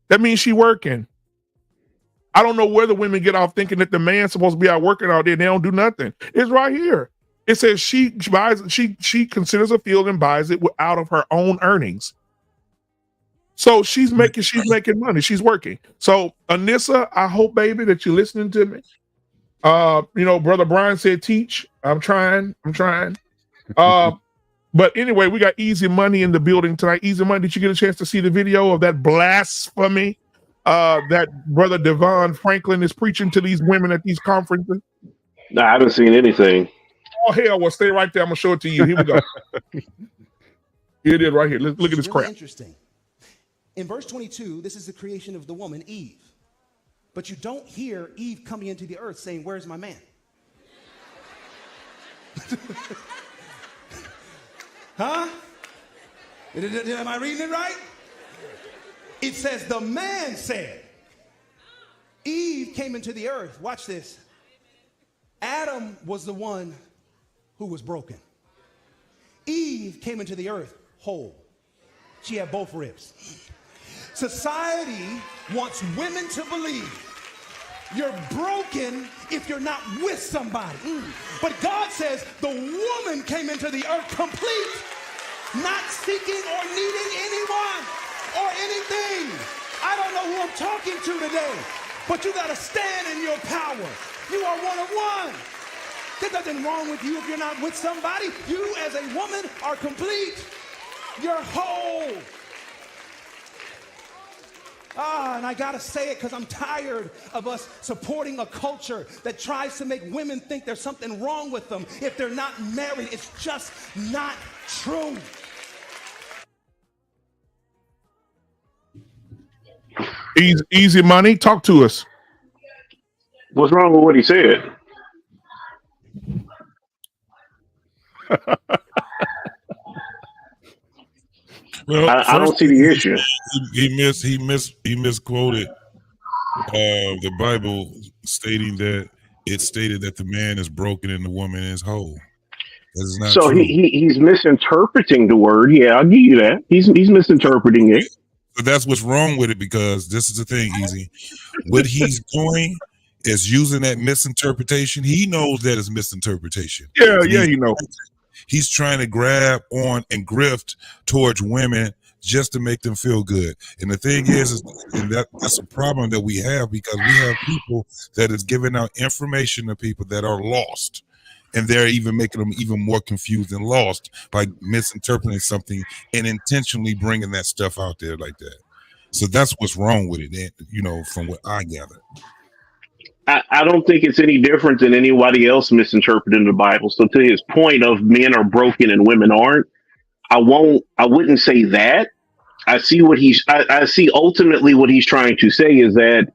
Speaker 3: That means she working. I don't know where the women get off thinking that the man's supposed to be out working all day and they don't do nothing. It's right here. It says she considers a field and buys it out of her own earnings. So she's making money. She's working. So Anissa, I hope, baby, that you're listening to me. Brother Brian said, teach. I'm trying. But anyway, we got Easy Money in the building tonight. Easy Money, did you get a chance to see the video of that blasphemy that Brother Devon Franklin is preaching to these women at these conferences?
Speaker 9: No, I haven't seen anything.
Speaker 3: Oh, hell, well, stay right there. I'm going to show it to you. Here we go. Here it is right here. Look at this crap.
Speaker 8: Interesting. In verse 22, this is the creation of the woman, Eve. But you don't hear Eve coming into the earth saying, where's my man? Huh? Am I reading it right? It says the man said. Eve came into the earth. Watch this. Adam was the one who was broken. Eve came into the earth whole. She had both ribs. Society wants women to believe you're broken if you're not with somebody. But God says the woman came into the earth complete, not seeking or needing anyone or anything. I don't know who I'm talking to today, but you got to stand in your power. You are one of one. There's nothing wrong with you if you're not with somebody. You as a woman are complete. You're whole. And I gotta say it because I'm tired of us supporting a culture that tries to make women think there's something wrong with them if they're not married. It's just not true.
Speaker 3: Easy Money, talk to us.
Speaker 9: What's wrong with what he said?
Speaker 6: Well,
Speaker 9: I don't see the issue.
Speaker 6: He misquoted the Bible, stating that it stated that the man is broken and the woman is whole. That is not
Speaker 9: so
Speaker 6: true.
Speaker 9: He's misinterpreting the word. Yeah, I'll give you that. He's misinterpreting it.
Speaker 6: So that's what's wrong with it, because this is the thing, Easy. What he's doing is using that misinterpretation. He knows that it's misinterpretation.
Speaker 3: Yeah, he knows.
Speaker 6: He's trying to grab on and grift towards women just to make them feel good. And the thing is and that's a problem that we have, because we have people that is giving out information to people that are lost. And they're even making them even more confused and lost by misinterpreting something and intentionally bringing that stuff out there like that. So that's what's wrong with it, from what I gather.
Speaker 9: I don't think it's any different than anybody else misinterpreting the Bible. So to his point of men are broken and women aren't, I wouldn't say that. I see ultimately what he's trying to say is that,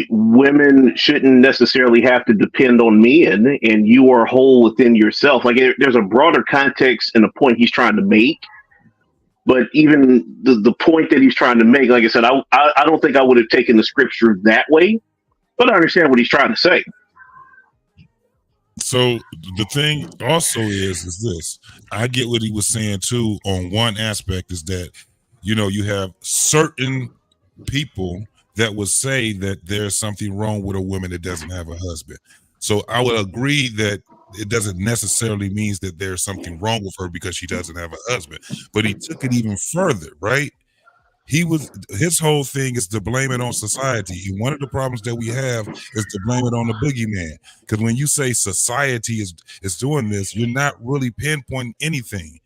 Speaker 9: women shouldn't necessarily have to depend on men, and you are whole within yourself. Like there's a broader context in the point he's trying to make. But even the point that he's trying to make, like I said, I don't think I would have taken the scripture that way. But I understand what he's trying to say.
Speaker 6: So the thing also is this. I get what he was saying too. On one aspect is that, you have certain people that would say that there's something wrong with a woman that doesn't have a husband. So I would agree that it doesn't necessarily mean that there's something wrong with her because she doesn't have a husband. But he took it even further, right? His whole thing is to blame it on society. And one of the problems that we have is to blame it on the boogeyman. Because when you say society is doing this, you're not really pinpointing anything.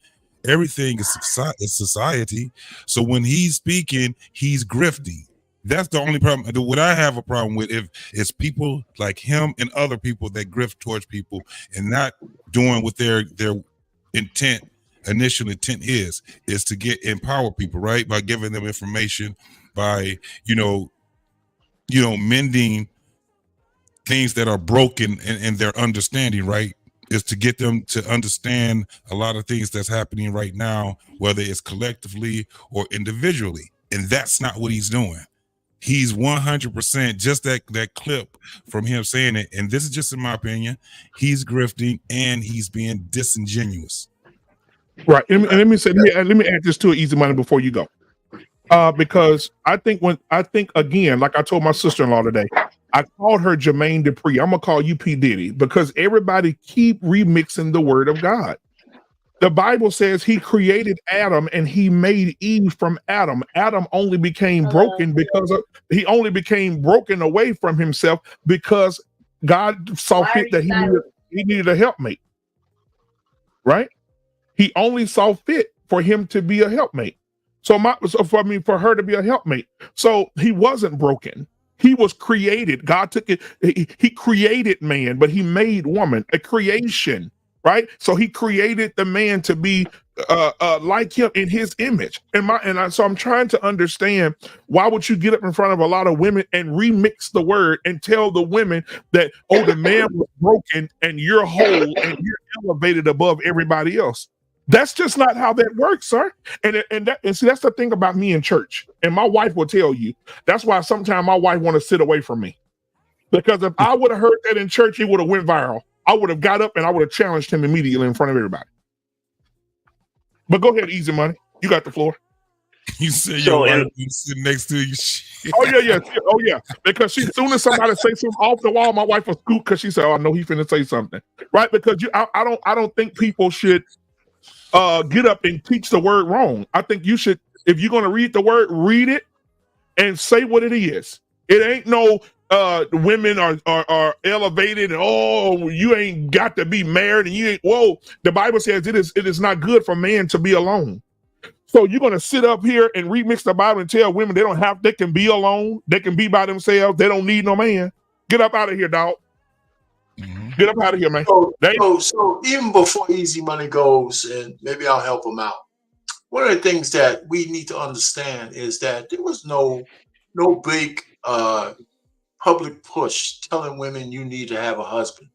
Speaker 6: Everything is society. So when he's speaking, he's grifting. That's the only problem. What I have a problem with is people like him and other people that grift towards people and not doing what their initial intent is to empower people, right? By giving them information, by mending things that are broken in their understanding, right? Is to get them to understand a lot of things that's happening right now, whether it's collectively or individually. And that's not what he's doing. He's 100% just that clip from him saying it. And this is just in my opinion, he's grifting and he's being disingenuous.
Speaker 3: Right. Let me add this to it, Easy Money, before you go. Because I think again, like I told my sister-in-law today, I called her Jermaine Dupri. I'm gonna call you P. Diddy because everybody keep remixing the word of God. The Bible says he created Adam and he made Eve from Adam. Adam only became broken he only became broken away from himself because God saw fit that he needed a helpmate. Right? He only saw fit for him to be a helpmate. So for her to be a helpmate. So he wasn't broken. He was created. God took it. He created man, but he made woman, a creation, right? So he created the man to be like him in his image. So I'm trying to understand, why would you get up in front of a lot of women and remix the word and tell the women that, oh, the man was broken and you're whole and you're elevated above everybody else? That's just not how that works, sir. And see, that's the thing about me in church. And my wife will tell you. That's why sometimes my wife want to sit away from me. Because if I would have heard that in church, it would have went viral. I would have got up and I would have challenged him immediately in front of everybody. But go ahead, Easy Money. You got the floor.
Speaker 6: You said your wife was sitting next to you.
Speaker 3: Oh yeah. Because as soon as somebody say something off the wall, my wife will scoot because she said, "Oh, I know he finna say something." Right? Because I don't think people should get up and teach the word wrong. I think you should, if you're going to read the word, read it and say what it is. It ain't no women are elevated and you ain't got to be married and you ain't. Whoa, the Bible says it is not good for man to be alone. So you're going to sit up here and remix the Bible and tell women they can be alone, they can be by themselves, they don't need no man. Get up out of here, dog. Mm-hmm. Get up out of here, man.
Speaker 2: So even before Easy Money goes, and maybe I'll help him out. One of the things that we need to understand is that there was no big public push telling women you need to have a husband.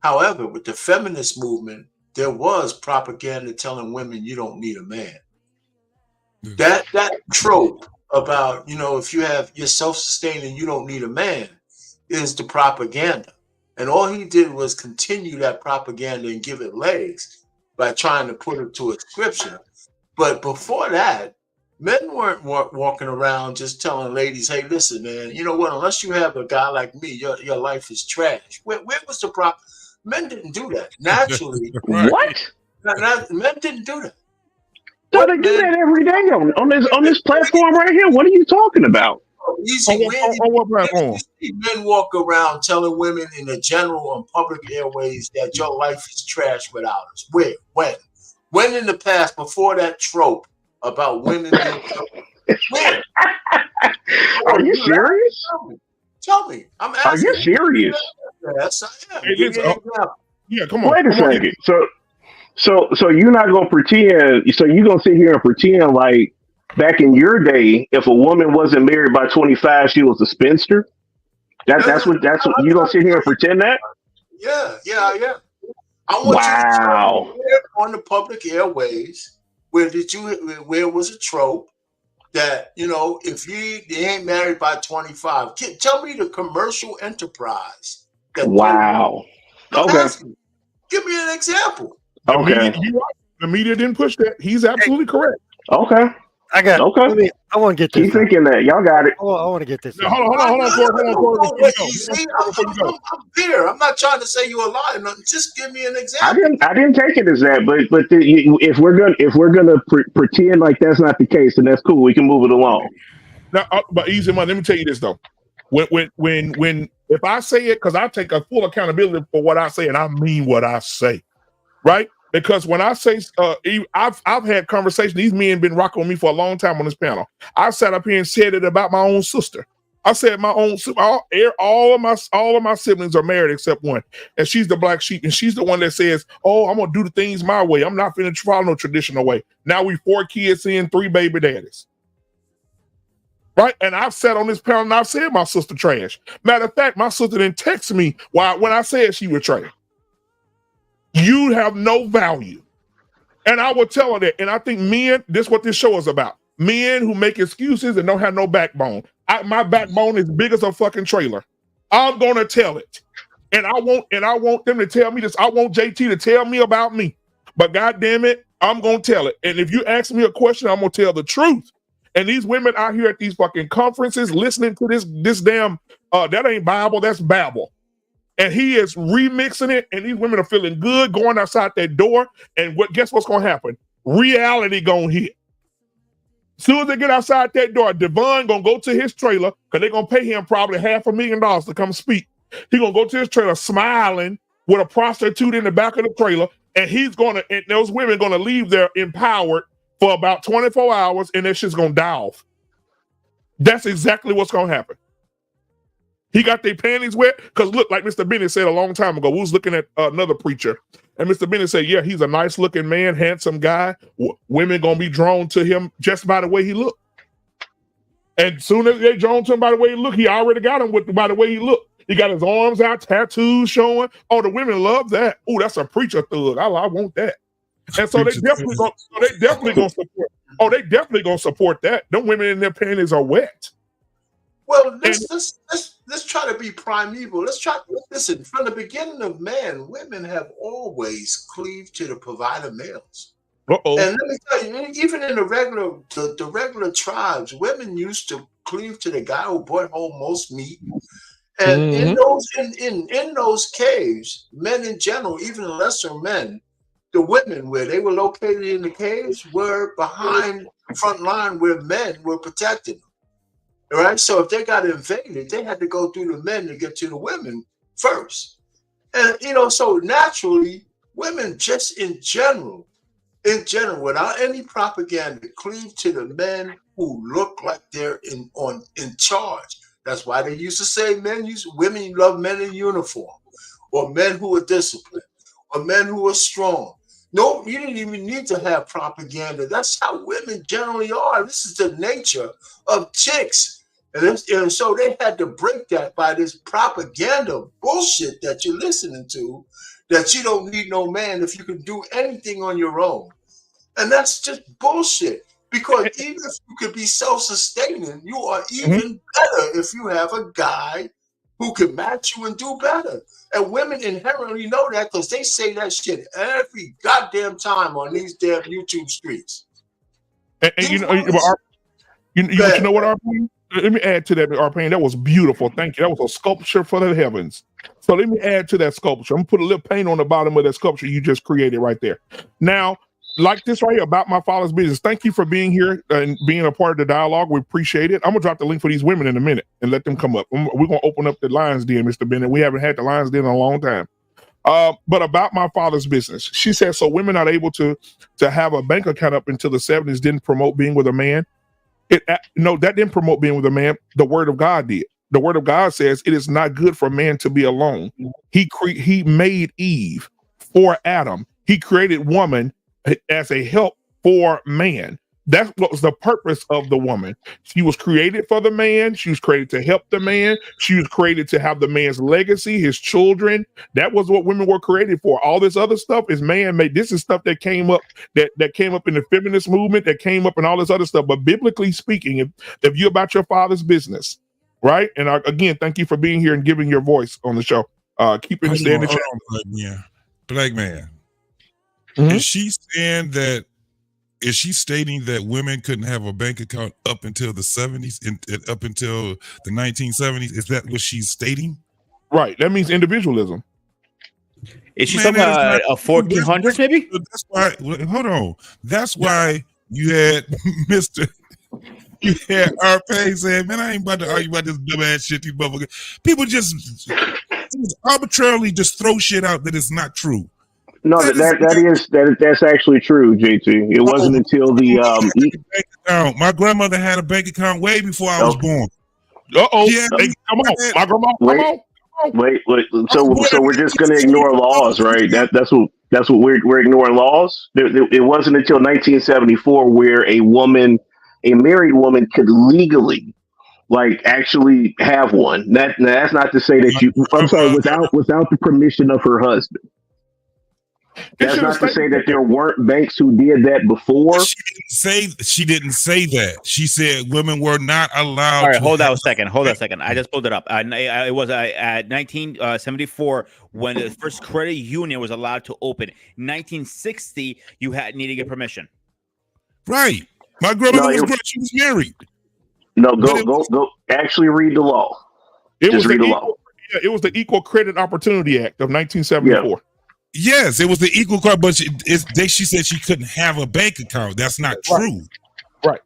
Speaker 2: However, with the feminist movement, there was propaganda telling women you don't need a man. That trope about, if you're self-sustaining, you don't need a man is the propaganda. And all he did was continue that propaganda and give it legs by trying to put it to a scripture. But before that, men weren't walking around just telling ladies, hey, listen, man, you know what? Unless you have a guy like me, your life is trash. Where was the problem? Men didn't do that. Naturally.
Speaker 9: What?
Speaker 2: Men didn't do that.
Speaker 9: So they do that every day on this platform right here. What are you talking about?
Speaker 2: On what platform? Men walk around telling women in the general and public airways that your life is trash without us. When in the past, before that trope about women being when?
Speaker 9: Are you serious?
Speaker 2: Tell me. I'm asking.
Speaker 9: Are you serious?
Speaker 2: Yes, I am.
Speaker 3: Yeah, come on.
Speaker 9: Wait a second. So you're not gonna pretend. So you're gonna sit here and pretend like back in your day, if a woman wasn't married by 25, she was a spinster. That's what you gonna sit here and pretend that?
Speaker 2: Yeah. I want you to tell on the public airways where it was a trope that if you ain't married by 25, tell me the commercial enterprise. Okay. Give me an example.
Speaker 9: Okay.
Speaker 3: The media didn't push that. He's absolutely correct.
Speaker 9: Okay.
Speaker 10: I want to get this.
Speaker 9: Keep thinking that. Y'all got it.
Speaker 10: I want to get this.
Speaker 3: No, hold on.
Speaker 2: I'm here. I'm not trying to say you're a liar. Just give me an example.
Speaker 9: I didn't take it as that, but if we're gonna pretend like that's not the case, then that's cool. We can move it along.
Speaker 3: Now, but Easy Money, let me tell you this though. When if I say it, because I take a full accountability for what I say, and I mean what I say, right? Because when I say, I've had conversations. These men been rocking with me for a long time on this panel. I sat up here and said it about my own sister. I said my own all of my siblings are married except one, and she's the black sheep, and she's the one that says, "Oh, I'm gonna do the things my way. I'm not finna follow no traditional way." Now we 4 kids in, 3 baby daddies. Right, and I've sat on this panel and I've said my sister trash. Matter of fact, my sister didn't text me when I said she was trash. You have no value, and I will tell her that. And I think men, this is what this show is about: men who make excuses and don't have no backbone. My backbone is big as a fucking trailer. I'm gonna tell it, and I want them to tell me this. I want JT to tell me about me, but God damn it, I'm gonna tell it. And if you ask me a question, I'm gonna tell the truth. And these women out here at these fucking conferences listening to this damn that ain't Bible, that's Babel. And he is remixing it, and these women are feeling good going outside that door. And guess what's gonna happen? Reality gonna hit. As soon as they get outside that door, Devon gonna go to his trailer because they're gonna pay him probably $500,000 to come speak. He gonna go to his trailer smiling with a prostitute in the back of the trailer, and and those women gonna leave there empowered for about 24 hours, and that shit's gonna die off. That's exactly what's gonna happen. He got their panties wet because look, like Mr. Bennett said a long time ago, we was looking at another preacher, and Mr. Bennett said, yeah, he's a nice looking man, handsome guy. Women gonna be drawn to him just by the way he look. And soon as they drawn to him by the way he look, he already got him by the way he look. He got his arms out, tattoos showing. Oh, the women love that. Oh, that's a preacher thug. I want that. And so they definitely gonna support. Oh, they definitely gonna support that. Them women in their panties are wet.
Speaker 2: Well, let's try to be primeval. Listen, from the beginning of man, women have always cleaved to the provider males.
Speaker 3: Uh-oh.
Speaker 2: And let me tell you, even in the regular tribes, women used to cleave to the guy who brought home most meat. And in those caves, men in general, even lesser men, the women where they were located in the caves were behind the front line where men were protecting them. All right, so if they got invaded, they had to go through the men to get to the women first. And so naturally, women just in general, without any propaganda, cleave to the men who look like they're in charge. That's why they used to say women love men in uniform, or men who are disciplined, or men who are strong. No, you didn't even need to have propaganda. That's how women generally are. This is the nature of chicks. And so they had to break that by this propaganda bullshit that you're listening to, that you don't need no man if you can do anything on your own. And that's just bullshit. Because even if you could be self-sustaining, you are even better if you have a guy who can match you and do better. And women inherently know that because they say that shit every goddamn time on these damn YouTube streets.
Speaker 3: And you know what, RP? Let me add to that, RP. That was beautiful. Thank you. That was a sculpture for the heavens. So let me add to that sculpture. I'm gonna put a little paint on the bottom of that sculpture you just created right there. Now, like this right here about my father's business. Thank you for being here and being a part of the dialogue. We appreciate it. I'm gonna drop the link for these women in a minute and let them come up. We're gonna open up the Lions Den, Mr. Bennett. We haven't had the Lions Den in a long time. But about my father's business, she said, so women not able to have a bank account up until the 70s didn't promote being with a man. No, that didn't promote being with a man. The word of God did. The word of God says it is not good for man to be alone. He made Eve for Adam. He created woman as a help for man. That's what was the purpose of the woman. She was created for the man. She was created to help the man. She was created to have the man's legacy, his children. That was what women were created for. All this other stuff is man-made. This is stuff that came up that came up in the feminist movement, that came up in all this other stuff. But biblically speaking, if you're about your father's business, right? And again, thank you for being here and giving your voice on the show. Keep it in the chat.
Speaker 6: Black man.
Speaker 3: Mm-hmm.
Speaker 6: Is she saying that? Is she stating that women couldn't have a bank account up until the 70s and up until the 1970s? Is that what she's stating?
Speaker 3: Right. That means individualism.
Speaker 7: Is she talking about a 1400s maybe?
Speaker 6: That's why. Hold on. That's why you had you had RP saying, "Man, I ain't about to argue about this dumbass shit." These motherfuckers. People just arbitrarily just throw shit out that is not true.
Speaker 9: No, that's actually true, JT. It wasn't until the
Speaker 6: my grandmother had a bank account way before I was born.
Speaker 3: Yeah, come on, my grandma.
Speaker 9: Wait. So we're just gonna ignore laws, right? That's what we're ignoring laws. It wasn't until 1974 where a married woman, could legally, actually have one. That's not to say that I'm sorry, without the permission of her husband. That's not to say that there weren't banks who did that before.
Speaker 6: She didn't say that. She said women were not allowed.
Speaker 7: All right, hold on a second. I just pulled it up. It was at 1974 when the first credit union was allowed to open. 1960, you need to get permission.
Speaker 6: Right. My grandmother was great. She was married.
Speaker 9: No, go. Actually, read the law.
Speaker 3: It was the Equal Credit Opportunity Act of 1974.
Speaker 9: Yeah.
Speaker 6: Yes, it was the equal card, but she said she couldn't have a bank account. That's not true.
Speaker 3: Right.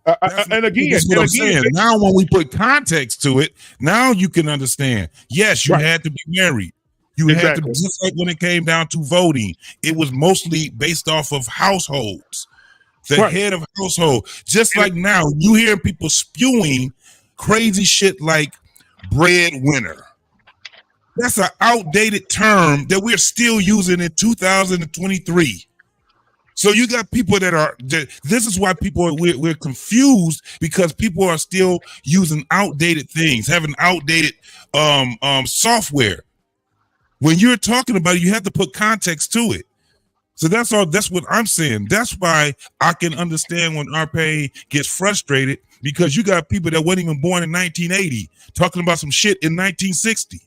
Speaker 3: And again,
Speaker 6: that's what I'm saying. Now, when we put context to it, now you can understand. Yes, you had to be married. You had to, just like when it came down to voting, it was mostly based off of households. The head of household. Just like now, you hear people spewing crazy shit like breadwinner. That's an outdated term that we're still using in 2023. So you got people this is why we're confused, because people are still using outdated things, having outdated software. When you're talking about it, you have to put context to it. So that's all. That's what I'm saying. That's why I can understand when RP gets frustrated, because you got people that weren't even born in 1980 talking about some shit in 1960.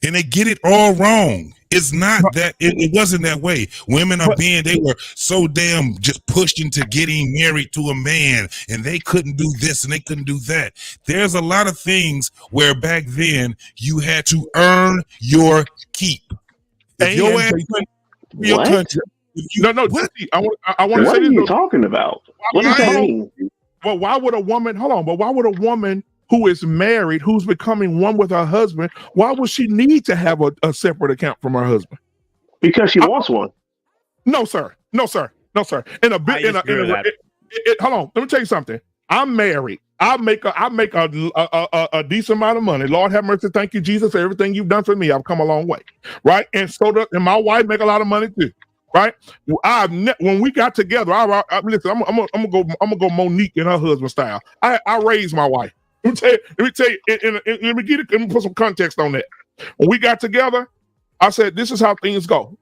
Speaker 6: And they get it all wrong. It's not that it wasn't that way. Women they were so damn just pushed into getting married to a man, and they couldn't do this and they couldn't do that. There's a lot of things where back then you had to earn your keep. If your ass your country,
Speaker 3: I want to say this.
Speaker 9: What are you talking about? What does that mean?
Speaker 3: Well, why would a woman who is married, who's becoming one with her husband, why would she need to have a separate account from her husband?
Speaker 9: Because she wants one.
Speaker 3: No, sir. Hold on. Let me tell you something. I'm married. I make a decent amount of money. Lord have mercy. Thank you, Jesus, for everything you've done for me. I've come a long way, right? And and my wife make a lot of money too, right? When we got together, listen. I'm gonna go Monique and her husband style. I raised my wife. Let me tell you. Let me put some context on that. When we got together, I said, "This is how things go."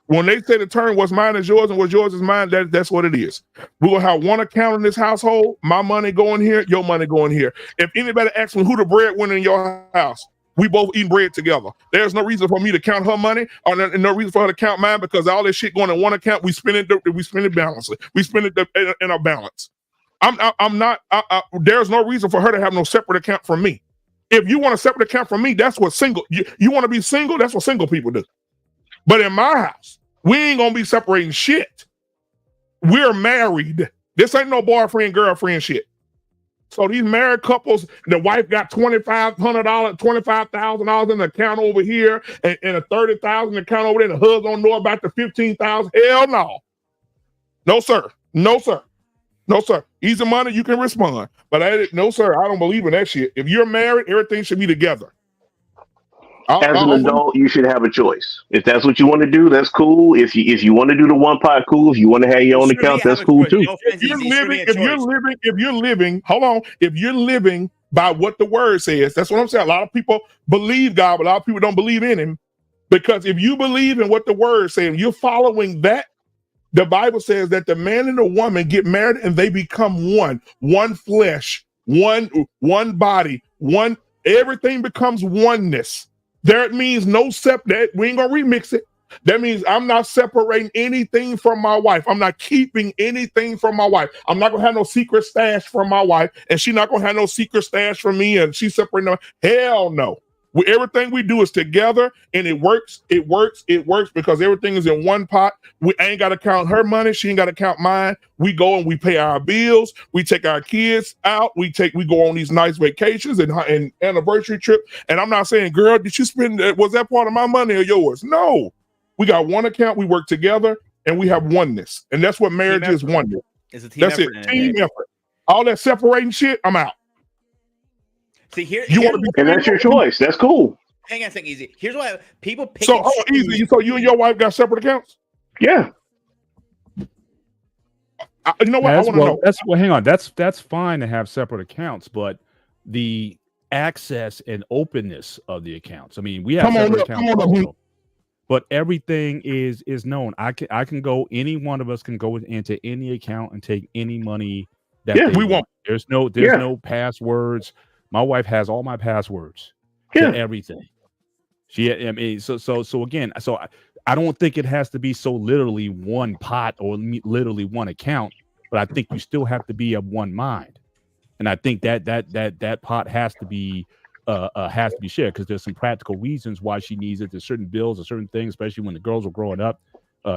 Speaker 3: When they say the term "what's mine is yours" and "what's yours is mine," that's what it is. We're gonna have one account in this household. My money going here, your money going here. If anybody asks me who the breadwinner in your house, we both eating bread together. There's no reason for me to count her money, or no reason for her to count mine, because all this shit going in one account. We spend it balanced. We spend it in a balance. There's no reason for her to have no separate account from me. If you want a separate account from me, that's what you want to be single. That's what single people do. But in my house, we ain't gonna be separating shit. We're married. This ain't no boyfriend, girlfriend shit. So these married couples, the wife got $25,000 in the account over here, and a $30,000 account over there, and the husband don't know about the $15,000. Hell no. No, sir. No, sir. No, sir. Easy money, you can respond. But no, sir, I don't believe in that shit. If you're married, everything should be together.
Speaker 9: As an adult, you should have a choice. If that's what you want to do, that's cool. If you want to do the one pot, cool. If you want to have your own account, that's cool too.
Speaker 3: If you're living by what the word says, that's what I'm saying. A lot of people believe God, but a lot of people don't believe in him. Because if you believe in what the word says, you're following that. The Bible says that the man and the woman get married and they become one flesh, one body, everything becomes oneness. There means no that we ain't gonna remix it. That means I'm not separating anything from my wife. I'm not keeping anything from my wife. I'm not gonna have no secret stash from my wife, and she's not gonna have no secret stash from me, and she's separating them. Hell no. Everything we do is together, and it works. It works because everything is in one pot. We ain't got to count her money. She ain't got to count mine. We go and we pay our bills. We take our kids out. We go on these nice vacations and anniversary trip. And I'm not saying, girl, did you spend? Was that part of my money or yours? No, we got one account. We work together, and we have oneness. And that's what marriage is. Oneness.
Speaker 7: It's a team
Speaker 3: that's
Speaker 7: effort.
Speaker 3: It. Team effort. All that separating shit, I'm out.
Speaker 7: See here,
Speaker 9: and that's your choice. That's cool.
Speaker 7: Hang on a second, Easy. Here's why people pick.
Speaker 3: So Easy. So you and your wife got separate accounts?
Speaker 9: Yeah.
Speaker 3: You know what? I want to know.
Speaker 5: Hang on. That's fine to have separate accounts, but the access and openness of the accounts. I mean, we have separate accounts also, but everything is known. I can go. Any one of us can go into any account and take any money that we want. There's no passwords. My wife has all my passwords to everything. So again, I don't think it has to be so literally one pot or literally one account, but but I think you still have to be of one mind. And I think that pot has to be shared, because there's some practical reasons why she needs it. There's certain bills or certain things, especially when the girls were growing up,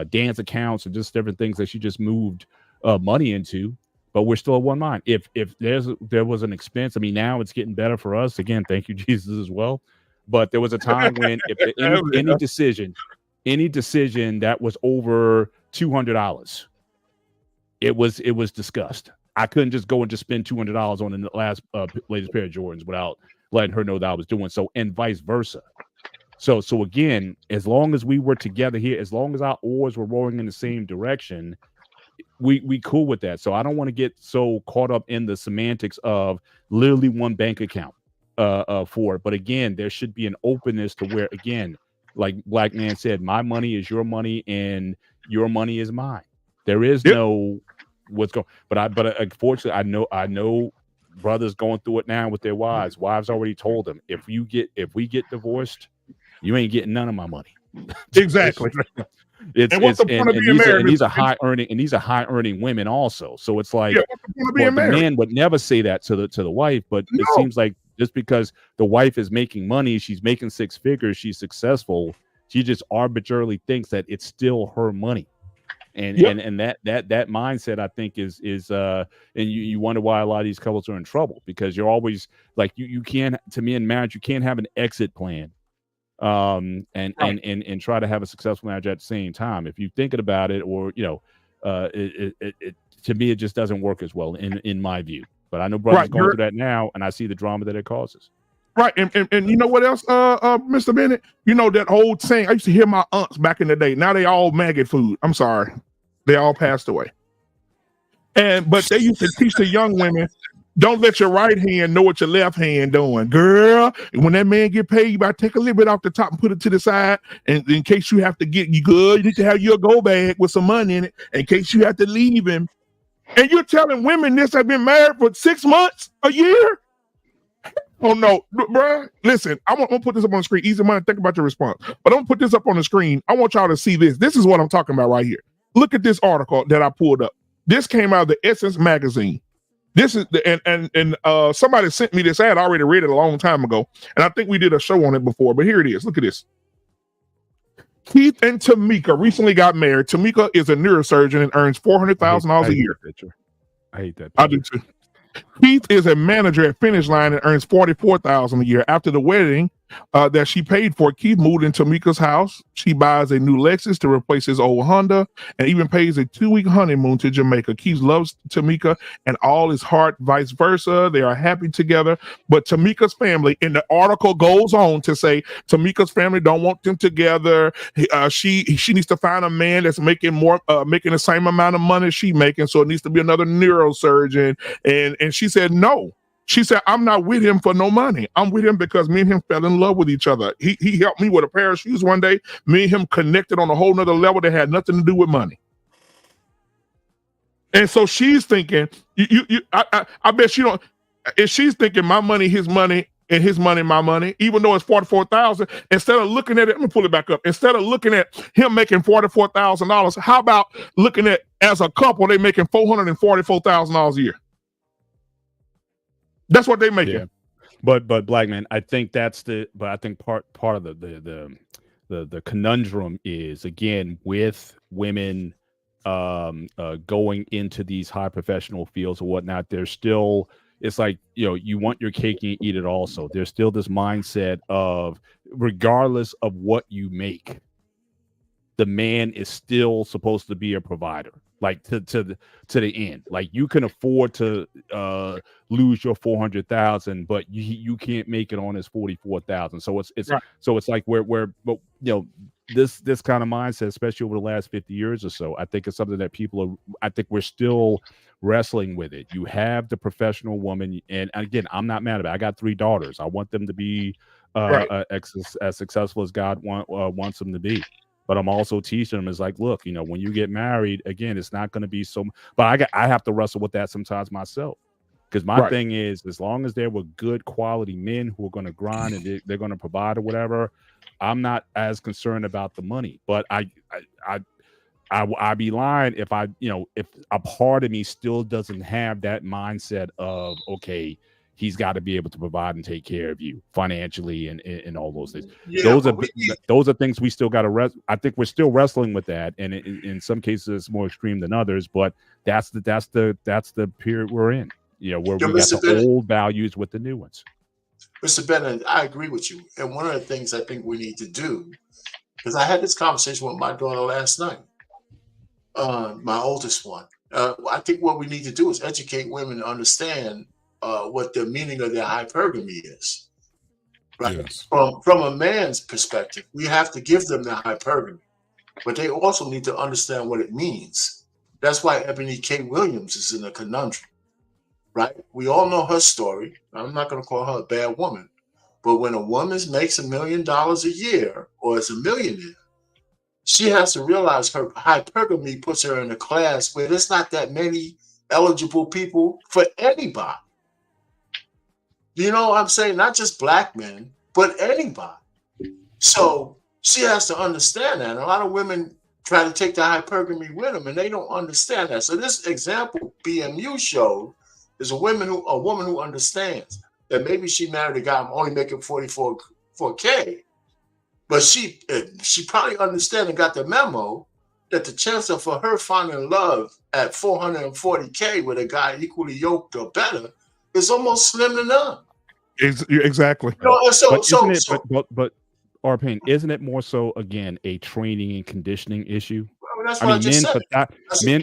Speaker 5: dance accounts and just different things that she just moved money into. But we're still of one mind. If there was an expense, I mean, now it's getting better for us. Again, thank you, Jesus, as well. But there was a time when if any decision that was over $200, it was discussed. I couldn't just go and just spend $200 on the latest pair of Jordans without letting her know that I was doing so, and vice versa. So again, as long as we were together here, as long as our oars were rowing in the same direction, we cool with that. So I don't want to get so caught up in the semantics of literally one bank account for it. But again, there should be an openness to where, again, like Black Man said, my money is your money and your money is mine. There is no what's going. But unfortunately, I know brothers going through it now with their wives. Wives already told them, if we get divorced, you ain't getting none of my money.
Speaker 3: Exactly.
Speaker 5: These are high earning women also. So it's like, the man would never say that to the wife, but it seems like just because the wife is making money, she's making six figures, she's successful, she just arbitrarily thinks that it's still her money. And that mindset, I think, is and you wonder why a lot of these couples are in trouble, because you're always like, you can't, to me, in marriage, you can't have an exit plan and try to have a successful marriage at the same time. If you're thinking about it, or it to me, it just doesn't work as well in my view. But I know brothers going through that now, and I see the drama that it causes.
Speaker 3: Right, and you know what else, Mr. Bennett? You know that old saying, I used to hear my aunts back in the day. Now they all maggot food. I'm sorry, they all passed away. But they used to teach the young women, don't let your right hand know what your left hand doing, girl. And when that man get paid, you better take a little bit off the top and put it to the side, and in case you have to get you good, you need to have your go bag with some money in it in case you have to leave him. And you're telling women this have been married for 6 months, a year? Oh no, bro! Listen, I'm gonna put this up on the screen. Easy money. Think about your response, but I'm gonna put this up on the screen. I want y'all to see this. This is what I'm talking about right here. Look at this article that I pulled up. This came out of the Essence magazine. This is and somebody sent me this ad. I already read it a long time ago, and I think we did a show on it before. But here it is. Look at this. Keith and Tamika recently got married. Tamika is a neurosurgeon and earns $400,000 a year.
Speaker 5: I hate that picture.
Speaker 3: I do too. Keith is a manager at Finish Line and earns $44,000 a year. After the wedding that she paid for, Keith moved into Tamika's house. She buys a new Lexus to replace his old Honda and even pays a 2-week honeymoon to Jamaica. Keith loves Tamika and all his heart, vice versa. They are happy together. But Tamika's family, in the article goes on to say, Tamika's family don't want them together. She needs to find a man that's making the same amount of money she making. So it needs to be another neurosurgeon. And she said no. She said, I'm not with him for no money. I'm with him because me and him fell in love with each other. He helped me with a pair of shoes one day. Me and him connected on a whole nother level that had nothing to do with money. And so she's thinking, I bet she don't. If she's thinking my money, his money, and his money, my money, even though it's $44,000, instead of looking at it, let me pull it back up. Instead of looking at him making $44,000, how about looking at, as a couple, they making $444,000 a year? That's what they making. Yeah.
Speaker 5: But Black Man, I think part of the conundrum is, again, with women going into these high professional fields or whatnot, there's still, it's like, you want your cake and you eat it also. There's still this mindset of, regardless of what you make, the man is still supposed to be a provider. Like to the end, like you can afford to lose your 400,000, but you can't make it on his 44,000. So it's right. So it's like we're this kind of mindset, especially over the last 50 years or so, I think it's something that I think we're still wrestling with it. You have the professional woman, and again, I'm not mad about it. I got 3 daughters. I want them to be as successful as God wants them to be. But I'm also teaching them, is like, look, when you get married, again, it's not going to be so. But I have to wrestle with that sometimes myself, because my thing is, as long as there were good quality men who are going to grind and they're going to provide or whatever, I'm not as concerned about the money. But I'd be lying if if a part of me still doesn't have that mindset of, okay, he's got to be able to provide and take care of you financially and all those things.
Speaker 2: Yeah,
Speaker 5: those are things we still got to I think we're still wrestling with that, and in some cases it's more extreme than others. But that's the period we're in. Where we got the old values with the new ones.
Speaker 2: Mr. Bennett, I agree with you. And one of the things I think we need to do, because I had this conversation with my daughter last night, my oldest one. I think what we need to do is educate women to understand what the meaning of their hypergamy is. Right?
Speaker 6: Yes.
Speaker 2: From a man's perspective, we have to give them the hypergamy, but they also need to understand what it means. That's why Ebony K. Williams is in a conundrum. Right? We all know her story. I'm not going to call her a bad woman, but when a woman makes $1 million a year or is a millionaire, she has to realize her hypergamy puts her in a class where there's not that many eligible people for anybody. You know what I'm saying? Not just black men, but anybody. So she has to understand that. And a lot of women try to take the hypergamy with them, and they don't understand that. So this example BMU showed is a woman who understands that maybe she married a guy only making $44K, but she probably understood and got the memo that the chance of for her finding love at $440K with a guy equally yoked or better is almost slim to none.
Speaker 3: Exactly.
Speaker 5: But Arpain, isn't it more so again a training and conditioning issue?
Speaker 2: Well, that's what I just said.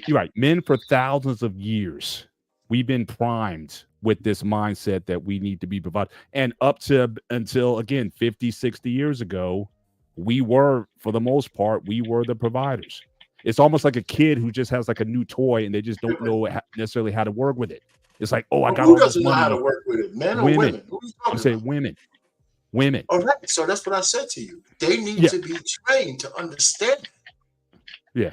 Speaker 5: You're right. Men for thousands of years, we've been primed with this mindset that we need to be provided. And until again, 50, 60 years ago, we were, for the most part, we were the providers. It's almost like a kid who just has like a new toy and they just don't know necessarily how to work with it. It's like, I got all this money.
Speaker 2: Who doesn't know how to work with it? Men or women? Who are you talking
Speaker 5: I'm saying women. Women.
Speaker 2: All right. So that's what I said to you. They need to be trained to understand.
Speaker 5: Yeah.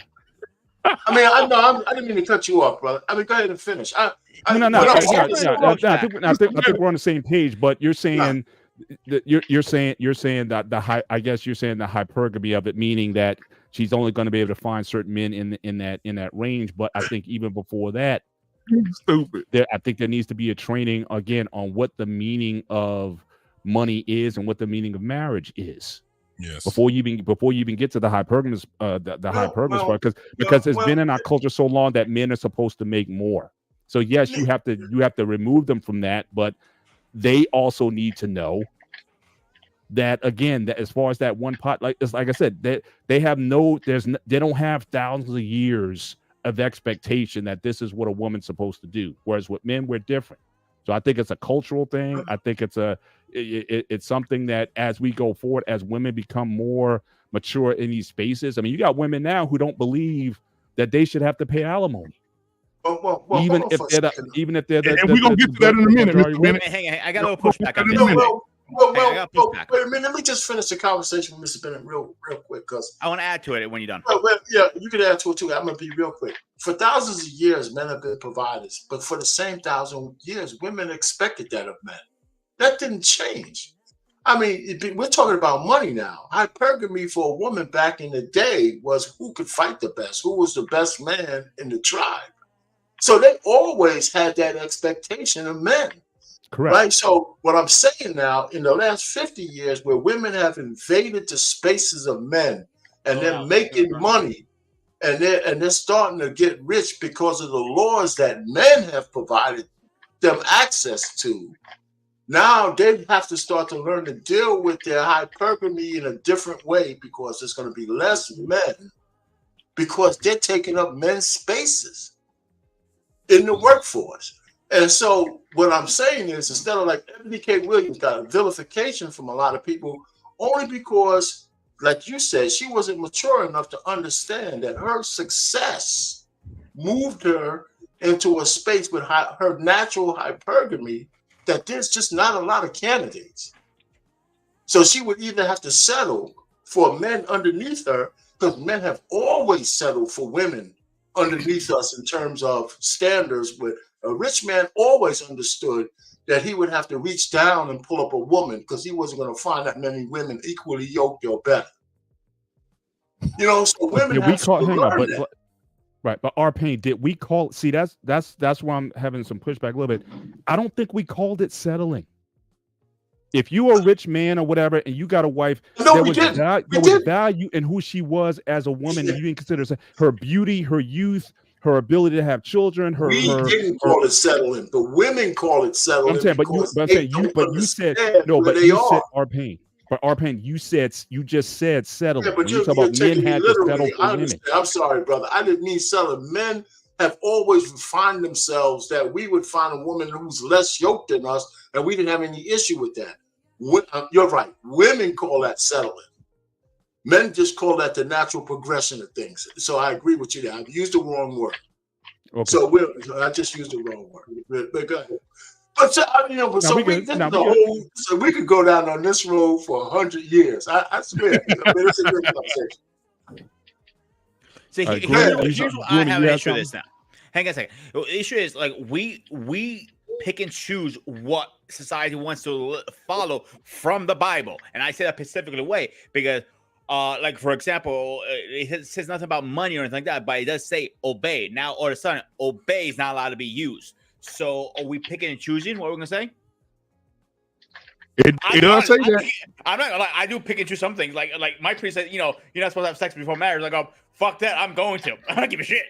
Speaker 2: I mean, I didn't mean to cut you off, brother. I mean, go ahead and finish.
Speaker 5: I think we're on the same page. But you're saying that you're saying that the hypergamy of it, meaning that she's only going to be able to find certain men in that range. But I think even before that, I think there needs to be a training again on what the meaning of money is and what the meaning of marriage is.
Speaker 6: Yes.
Speaker 5: Before you even get to the hypergamous part, because it's been in our culture so long that men are supposed to make more. So yes, you have to remove them from that, but they also need to know that again, that as far as that one pot, like I said, they don't have thousands of years of expectation that this is what a woman's supposed to do. Whereas with men, we're different. So I think it's a cultural thing. I think it's something that as we go forward, as women become more mature in these spaces. I mean, you got women now who don't believe that they should have to pay alimony. Even if they're
Speaker 3: and we're gonna get to that in a minute.
Speaker 7: Hang on, I got a little pushback on this.
Speaker 2: Wait a minute. Let me just finish the conversation with Mr. Bennett real quick, because
Speaker 7: I want to add to it when you're done.
Speaker 2: Yeah, you can add to it too. I'm gonna be real quick. For thousands of years, men have been providers, but for the same 1,000 years, women expected that of men. That didn't change. I mean, we're talking about money now. Hypergamy for a woman back in the day was who could fight the best, who was the best man in the tribe. So they always had that expectation of men.
Speaker 5: Correct.
Speaker 2: Right. So what I'm saying now, in the last 50 years, where women have invaded the spaces of men and they're making money and they're starting to get rich because of the laws that men have provided them access to. Now they have to start to learn to deal with their hypergamy in a different way, because there's going to be less men, because they're taking up men's spaces in the workforce. And so what I'm saying is, instead of like Ebony K. Williams got a vilification from a lot of people, only because, like you said, she wasn't mature enough to understand that her success moved her into a space with her natural hypergamy, that there's just not a lot of candidates. So she would either have to settle for men underneath her, because men have always settled for women underneath us in terms of standards. But a rich man always understood that he would have to reach down and pull up a woman, because he wasn't going to find that many women equally yoked or better. You know, so women have to learn that.
Speaker 5: Right, but our pain, did we call? See, that's why I'm having some pushback a little bit. I don't think we called it settling. If you're a rich man or whatever, and you got a wife, there was value in who she was as a woman, and you didn't consider her beauty, her youth, her ability to have children.
Speaker 2: We didn't call it settling, but women call it settling.
Speaker 5: I'm saying, but you said our pain. But our pain, you just said settling.
Speaker 2: Yeah, but
Speaker 5: you talk about men had to settle for women.
Speaker 2: I'm sorry, brother. I didn't mean settling. Men have always refined themselves that we would find a woman who's less yoked than us, and we didn't have any issue with that. You're right. Women call that settling. Men just call that the natural progression of things. So I agree with you there. I've used the wrong word. Okay. So I just used the wrong word. But go ahead. But so, we could go down on this road for 100 years. I swear. It's a great conversation.
Speaker 7: See, here's what I have an issue with this now. Hang on a second. The issue is like we pick and choose what society wants to follow from the Bible, and I say that specifically way because, like for example, it says nothing about money or anything like that, but it does say obey. Now, all of a sudden, obey is not allowed to be used. So are we picking and choosing what we're gonna say?
Speaker 3: It does say that.
Speaker 7: I'm not like I do pick and choose some things. Like my priest said, you're not supposed to have sex before marriage. Like, oh, fuck that, I'm going to. I don't give a shit.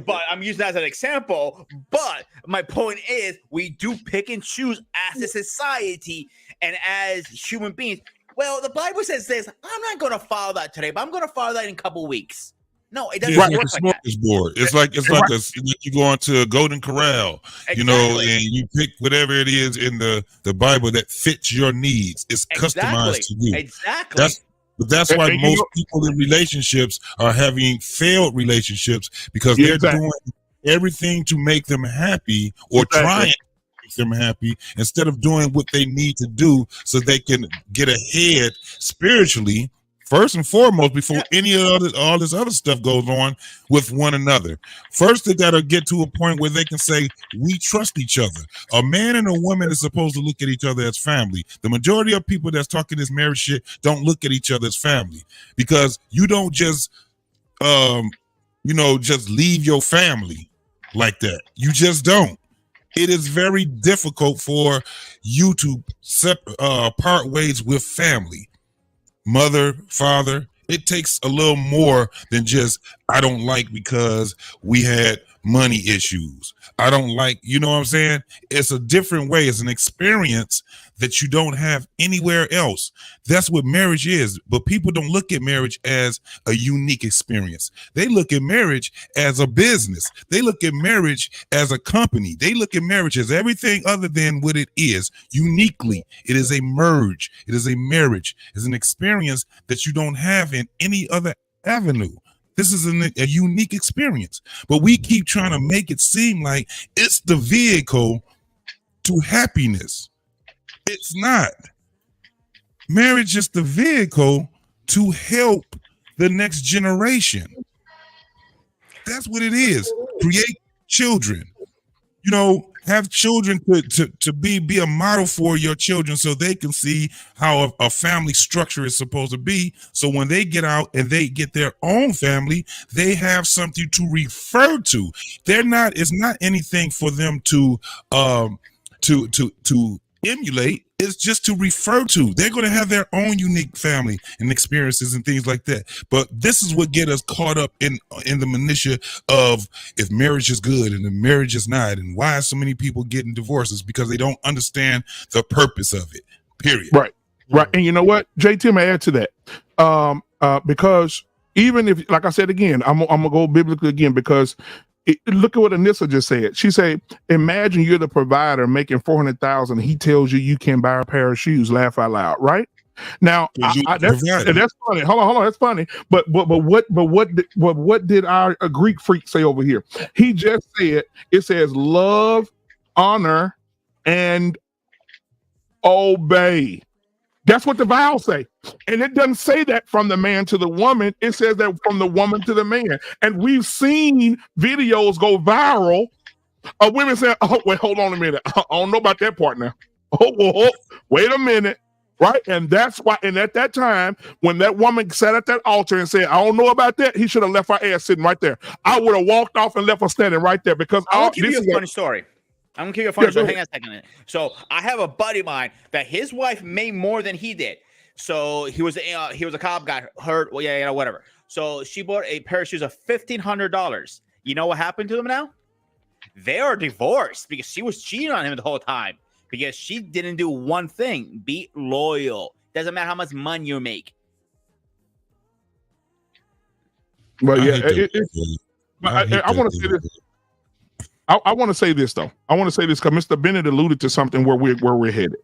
Speaker 7: But I'm using that as an example. But my point is, we do pick and choose as a society and as human beings. Well, the Bible says this. I'm not going to follow that today, but I'm going to follow that in a couple weeks. No, it doesn't work like that.
Speaker 6: Board. It's like you go into a golden corral, exactly. And you pick whatever it is in the Bible that fits your needs. It's customized to you.
Speaker 7: Exactly.
Speaker 6: That's why most people in relationships are having failed relationships because they're doing everything to make them happy or trying to make them happy instead of doing what they need to do so they can get ahead spiritually. First and foremost, before all this other stuff goes on with one another. First, they got to get to a point where they can say, we trust each other. A man and a woman is supposed to look at each other as family. The majority of people that's talking this marriage shit don't look at each other as family because you don't just, just leave your family like that. You just don't. It is very difficult for you to part ways with family. Mother, father, it takes a little more than just, I don't like because we had money issues. I don't like, you know what I'm saying? It's a different way. It's an experience that you don't have anywhere else. That's what marriage is. But people don't look at marriage as a unique experience. They look at marriage as a business. They look at marriage as a company. They look at marriage as everything other than what it is. Uniquely, it is a merge. It is a marriage. It's an experience that you don't have in any other avenue. This is a unique experience, but we keep trying to make it seem like it's the vehicle to happiness. It's not. Marriage is the vehicle to help the next generation. That's what it is. Create children. Have children to be a model for your children so they can see how a family structure is supposed to be. So when they get out and they get their own family, they have something to refer to. It's not anything for them to emulate. It's just to refer to. They're going to have their own unique family and experiences and things like that. But this is what get us caught up in the minutia of if marriage is good and if marriage is not, and why so many people getting divorces because they don't understand the purpose of it. Period.
Speaker 3: Right. And you know what, JT, may add to that because even if, like I said again, I'm gonna go biblically again because. Look at what Anissa just said. She said, imagine you're the provider making $400,000. He tells you can't buy a pair of shoes. Laugh out loud, right? Now, that's funny. Hold on, that's funny. But what did our Greek freak say over here? He just said, it says love, honor, and obey. That's what the vows say. And it doesn't say that from the man to the woman. It says that from the woman to the man. And we've seen videos go viral of women saying, oh, wait, hold on a minute. I don't know about that part now. Oh, wait a minute. Right. And that's why. And at that time, when that woman sat at that altar and said, I don't know about that, he should have left her ass sitting right there. I would have walked off and left her standing right there because
Speaker 7: I'm gonna give you a funny story. I'm gonna give you a funny story. Hang on a second. So I have a buddy of mine that his wife made more than he did. So he was a cop, got hurt. Well, yeah, whatever. So she bought a pair of shoes of $1,500. You know what happened to them now? They are divorced because she was cheating on him the whole time because she didn't do one thing: be loyal. Doesn't matter how much money you make.
Speaker 3: Well, yeah, I want to say this. I want to say this though. I want to say this because Mr. Bennett alluded to something where we're headed.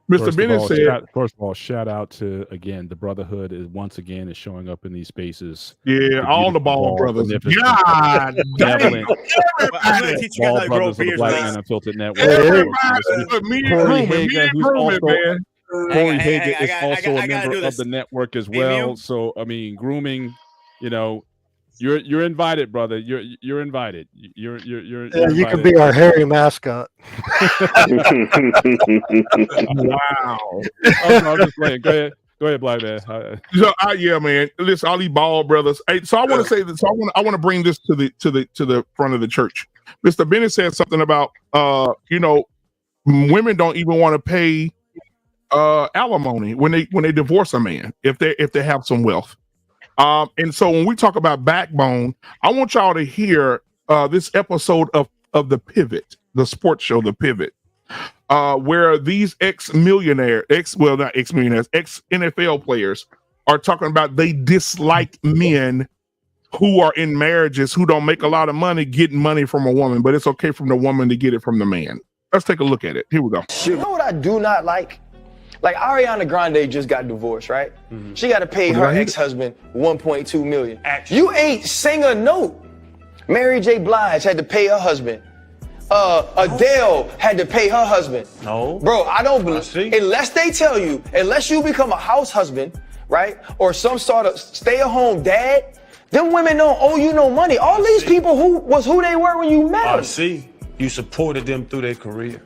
Speaker 3: Mr. Bennett said,
Speaker 5: first of all, shout out to, again, the Brotherhood is once again is showing up in these spaces.
Speaker 3: Yeah, all the Ball Brothers. God damn.
Speaker 7: I'm going to teach you guys how to grow beards.
Speaker 5: Black Man Unfiltered Network.
Speaker 3: Corey Hager, who's also
Speaker 5: Corey Hager is also a member of the network as well. So, I mean, grooming, you know, you're invited, brother. You're invited. You're invited.
Speaker 10: You can be our hairy mascot.
Speaker 3: Wow.
Speaker 5: I'm just playing. Go ahead, Black Man.
Speaker 3: So, yeah, man. Listen, all these Ball brothers. Hey, so I want to say this. So I want to bring this to the front of the church. Mr. Bennett said something about women don't even want to pay alimony when they divorce a man if they have some wealth. And so when we talk about backbone, I want y'all to hear this episode of The Pivot, the sports show, The Pivot, where these ex-NFL players are talking about they dislike men who are in marriages who don't make a lot of money getting money from a woman, but it's okay from the woman to get it from the man. Let's take a look at it. Here we go.
Speaker 11: You know what I do not like? Like Ariana Grande just got divorced, right? Mm-hmm. She got to pay her ex-husband $1.2 million. You ain't sing a note. Mary J. Blige had to pay her husband. Adele had to pay her husband. No. Bro, I don't believe. Unless they tell you, unless you become a house husband, right? Or some sort of stay-at-home dad, them women don't owe you no money. All these people who they were when you met them.
Speaker 12: See, you supported them through their career.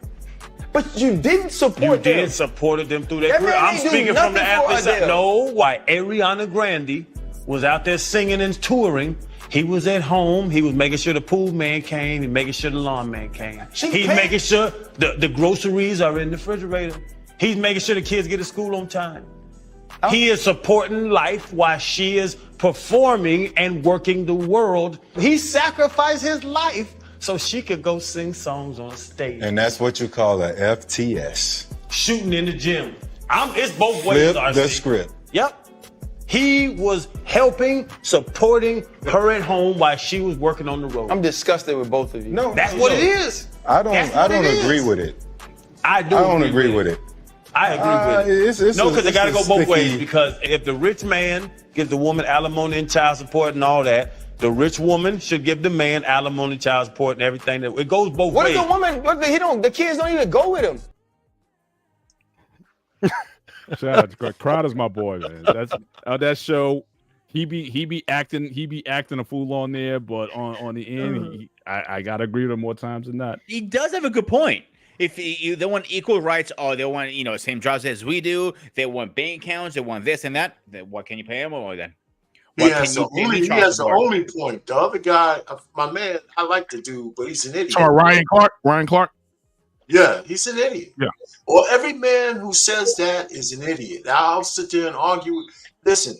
Speaker 11: But you didn't support them.
Speaker 12: You did supported them through their career. I'm speaking from the athletes. No, why Ariana Grande was out there singing and touring. He was at home. He was making sure the pool man came. He making sure the lawn man came. He's making sure the groceries are in the refrigerator. He's making sure the kids get to school on time. Oh. He is supporting life while she is performing and working the world. He sacrificed his life so she could go sing songs on stage.
Speaker 13: And that's what you call a FTS.
Speaker 12: Shooting in the gym. It's both ways.
Speaker 13: Flip the script.
Speaker 12: Yep. He was helping, supporting her at home while she was working on the road.
Speaker 11: I'm disgusted with both of you.
Speaker 12: No, that's what it is.
Speaker 13: I don't agree with it.
Speaker 12: I don't agree with it. I agree with it. No, because it got to go both ways. Because if the rich man gives the woman alimony and child support and all that, the rich woman should give the man alimony, child support, and everything. It goes both ways.
Speaker 11: What if the woman? The kids don't even go with him.
Speaker 5: Shout out, Crowder's my boy, man. That's that show. He be acting a fool on there, but on the end, I gotta agree with him more times than not.
Speaker 7: He does have a good point. If they want equal rights, or they want same jobs as we do, they want bank accounts, they want this and that. Then what can you pay him or then?
Speaker 2: He has the only point. The other guy, my man, I like the dude, but he's an idiot.
Speaker 3: Sorry, Ryan Clark.
Speaker 2: Yeah, he's an idiot.
Speaker 3: Yeah.
Speaker 2: Or every man who says that is an idiot. I'll sit there and argue. Listen,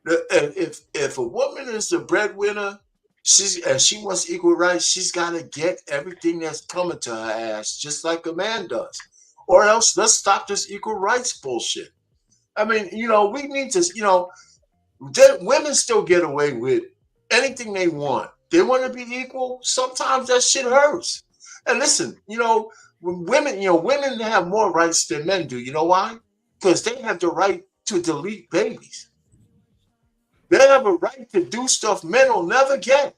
Speaker 2: if a woman is the breadwinner, she wants equal rights, she's got to get everything that's coming to her ass, just like a man does. Or else let's stop this equal rights bullshit. I mean, we need to, women still get away with anything they want. They want to be equal. Sometimes that shit hurts. And listen, women have more rights than men do. You know why? Because they have the right to delete babies. They have a right to do stuff men will never get.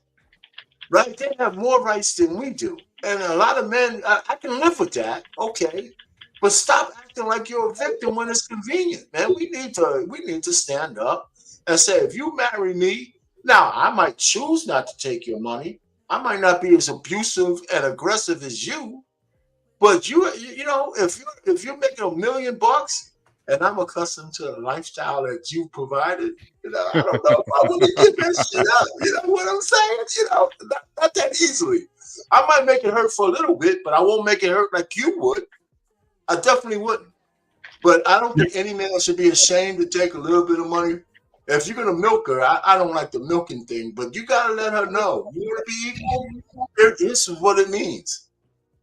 Speaker 2: Right? They have more rights than we do. And a lot of men, I can live with that. Okay. But stop acting like you're a victim when it's convenient, man. We need to stand up and say, if you marry me, now I might choose not to take your money. I might not be as abusive and aggressive as you, but if you're making $1 million and I'm accustomed to the lifestyle that you provided, I don't know if I want to give that shit up. You know what I'm saying? Not that easily. I might make it hurt for a little bit, but I won't make it hurt like you would. I definitely wouldn't. But I don't think any man should be ashamed to take a little bit of money. If you're gonna milk her, I don't like the milking thing, but you gotta let her know. You want to be equal? This is what it means.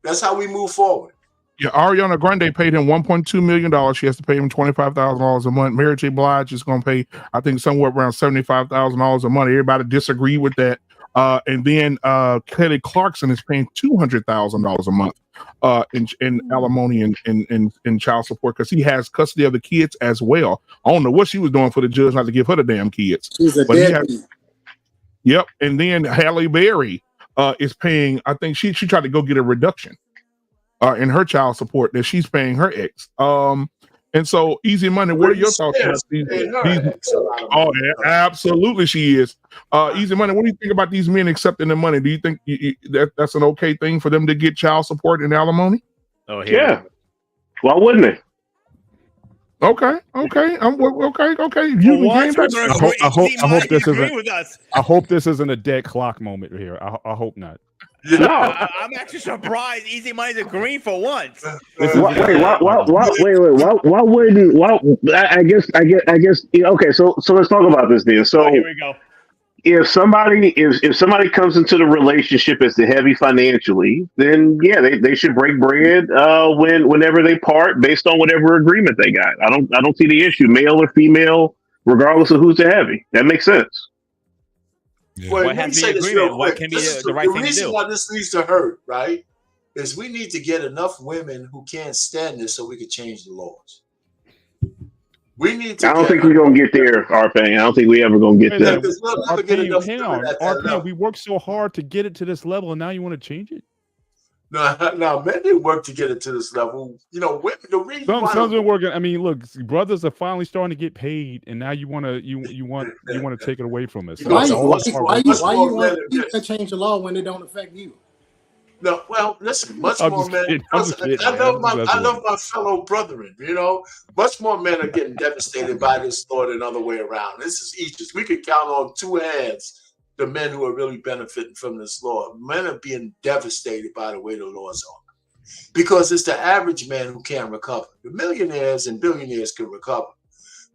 Speaker 2: That's how we move forward.
Speaker 3: Yeah, Ariana Grande paid him $1.2 million. She has to pay him $25,000 a month. Mary J. Blige is going to pay, I think, somewhere around $75,000 a month. Everybody disagree with that. And then Kelly Clarkson is paying $200,000 a month in alimony and child support because he has custody of the kids as well. I don't know what she was doing for the judge not to give her the damn kids.
Speaker 14: She's a deadbeat.
Speaker 3: Yep. And then Halle Berry is paying, I think she tried to go get a reduction in her child support that she's paying her ex. And so Easy Money, what are your thoughts about these? Oh, yeah, absolutely she is. Easy Money, what do you think about these men accepting the money? Do you think that's an okay thing for them to get child support and alimony?
Speaker 9: Oh, yeah. Why wouldn't they?
Speaker 3: Okay. Okay.
Speaker 5: I hope this isn't a dead clock moment here. I hope not.
Speaker 7: No, I'm actually surprised Easy Money's agreeing for once.
Speaker 9: Wait, why wouldn't? I guess. Okay, so let's talk about this then. So
Speaker 7: here we go.
Speaker 9: If somebody comes into the relationship as the heavy financially, then yeah, they should break bread whenever they part based on whatever agreement they got. I don't see the issue, male or female, regardless of who's the heavy. That makes sense.
Speaker 2: Yeah. Well, let me say this real quick. The reason why this needs to hurt, right, is we need to get enough women who can't stand this so we can change the laws. We need to.
Speaker 9: I don't think we're gonna get there, Arpang. I don't think we ever gonna get there.
Speaker 5: Hang on, Arpang. We worked so hard to get it to this level, and now you want to change it?
Speaker 2: No, men didn't work to get it to this level. You know, women. The reason
Speaker 5: some been working. I mean, look, brothers are finally starting to get paid, and now you want to take it away from us.
Speaker 14: Why you want to change the law when it don't affect you?
Speaker 2: No, well, listen, much more men. I love my fellow brethren. You know, much more men are getting devastated by this law than other way around. This is Egypt. We could count on two hands the men who are really benefiting from this law. Men are being devastated by the way the laws are, because it's the average man who can't recover. The millionaires and billionaires can recover,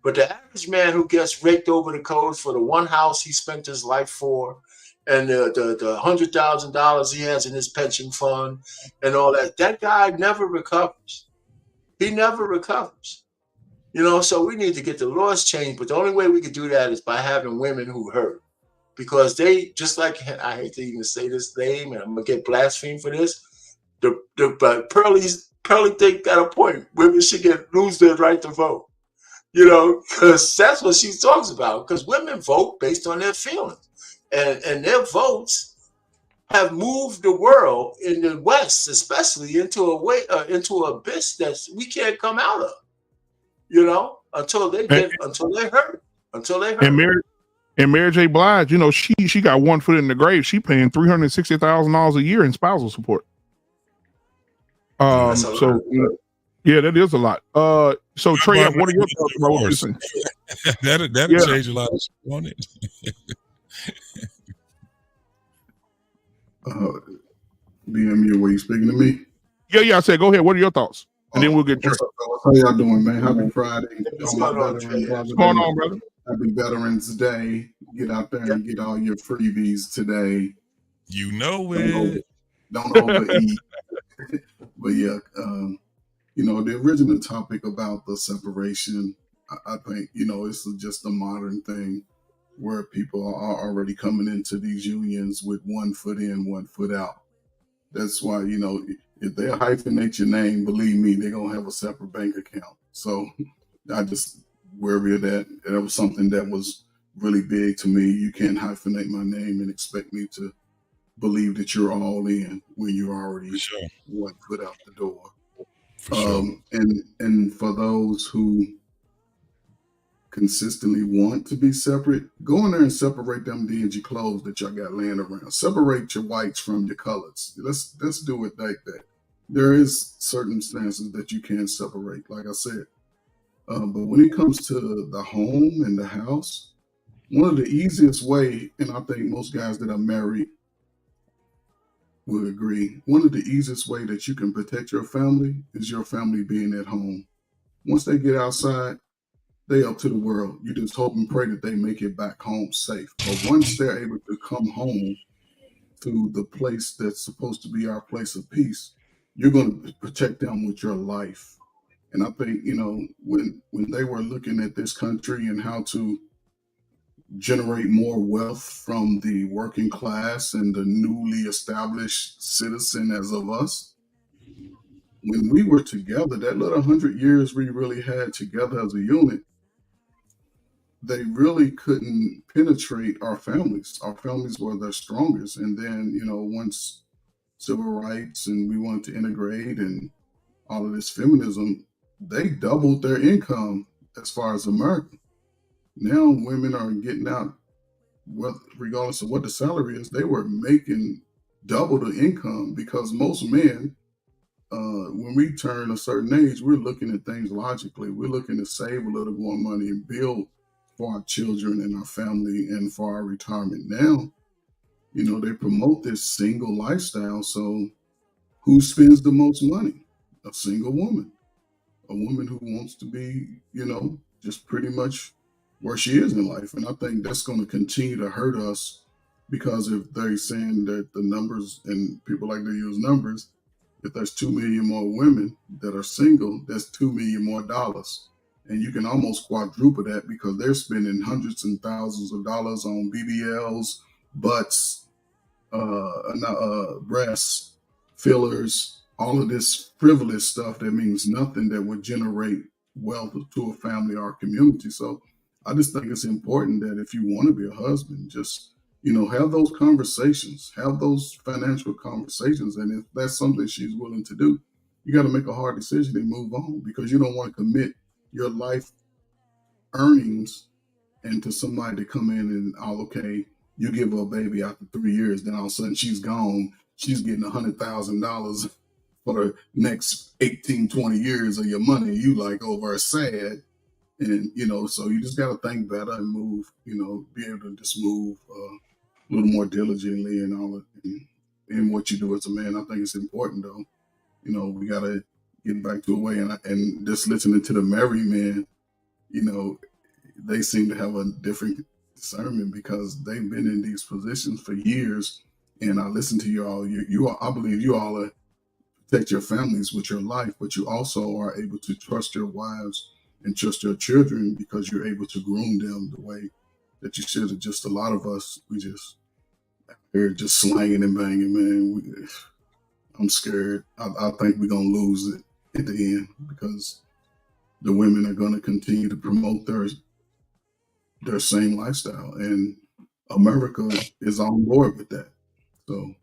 Speaker 2: but the average man who gets raked over the coals for the one house he spent his life for, and the $100,000 he has in his pension fund and all that guy never recovers. He never recovers. You know, so we need to get the laws changed, but the only way we could do that is by having women who hurt. Because they, just like, I hate to even say this name, and I'm gonna get blasphemed for this. But Pearly thing got a point. Women should lose their right to vote. You know, because that's what she talks about. Because women vote based on their feelings, and their votes have moved the world in the West, especially into an abyss that we can't come out of. You know, until they hurt.
Speaker 3: And Mary J. Blige, you know, she got one foot in the grave. She paying $360,000 a year in spousal support. So yeah, that is a lot. So Trey, what are your thoughts about what you're saying?
Speaker 6: That'll change a lot of shit on it.
Speaker 15: BMU, were you speaking to me?
Speaker 3: Yeah. I said, go ahead. What are your thoughts? And then we'll get Trey.
Speaker 15: How y'all doing, man? Happy Friday.
Speaker 2: What's going
Speaker 3: on, brother?
Speaker 15: Happy Veterans Day. Get out there and get all your freebies today.
Speaker 6: You know it.
Speaker 15: Don't overeat. But yeah, you know, the original topic about the separation, I think, you know, it's just a modern thing where people are already coming into these unions with 1 foot in, 1 foot out. That's why, you know, if they hyphenate your name, believe me, they're going to have a separate bank account. So I just worry that was something that was really big to me. You can't hyphenate my name and expect me to believe that you're all in when you're already 1 foot out the door. And for those who consistently want to be separate, go in there and separate them dingy clothes that y'all got laying around. Separate your whites from your colors. Let's do it like that. There is circumstances that you can separate. Like I said, But when it comes to the home and the house, one of the easiest way, and I think most guys that are married will agree, one of the easiest way that you can protect your family is your family being at home. Once they get outside, they up to the world. You just hope and pray that they make it back home safe. But once they're able to come home to the place that's supposed to be our place of peace, you're going to protect them with your life. And I think, you know, when they were looking at this country and how to generate more wealth from the working class and the newly established citizen as of us, when we were together, that little 100 years we really had together as a unit, they really couldn't penetrate our families. Our families were their strongest. And then, you know, once civil rights and we wanted to integrate and all of this feminism, they doubled their income as far as America. Now women are getting out, regardless of what the salary is, they were making double the income, because most men, when we turn a certain age, we're looking at things logically. We're looking to save a little more money and build for our children and our family and for our retirement. Now, you know, they promote this single lifestyle. So who spends the most money? A single woman. A woman who wants to be, you know, just pretty much where she is in life. And I think that's going to continue to hurt us, because if they're saying that the numbers, and people like to use numbers, if there's 2 million more women that are single, that's $2 million more dollars. And you can almost quadruple that, because they're spending hundreds and thousands of dollars on BBLs, butts, breasts, fillers, all of this frivolous stuff that means nothing, that would generate wealth to a family or a community. So I just think it's important that if you want to be a husband, just, you know, have those conversations, have those financial conversations. And if that's something she's willing to do, you got to make a hard decision and move on, because you don't want to commit your life earnings into somebody to come in and, okay, you give her a baby after 3 years, then all of a sudden she's gone. She's getting $100,000 for the next 18, 20 years of your money. You like over sad. And, you know, so you just got to think better and move, you know, be able to just move a little more diligently and all of in what you do as a man. I think it's important, though. You know, we got to get back to a way. And just listening to the married men, you know, they seem to have a different discernment, because they've been in these positions for years. And I listen to you all. I believe you all are protect your families with your life, but you also are able to trust your wives and trust your children, because you're able to groom them the way that you should. Just a lot of us, they're just slanging and banging, man. I'm scared. I think we're going to lose it at the end, because the women are going to continue to promote their same lifestyle, and America is on board with that. So,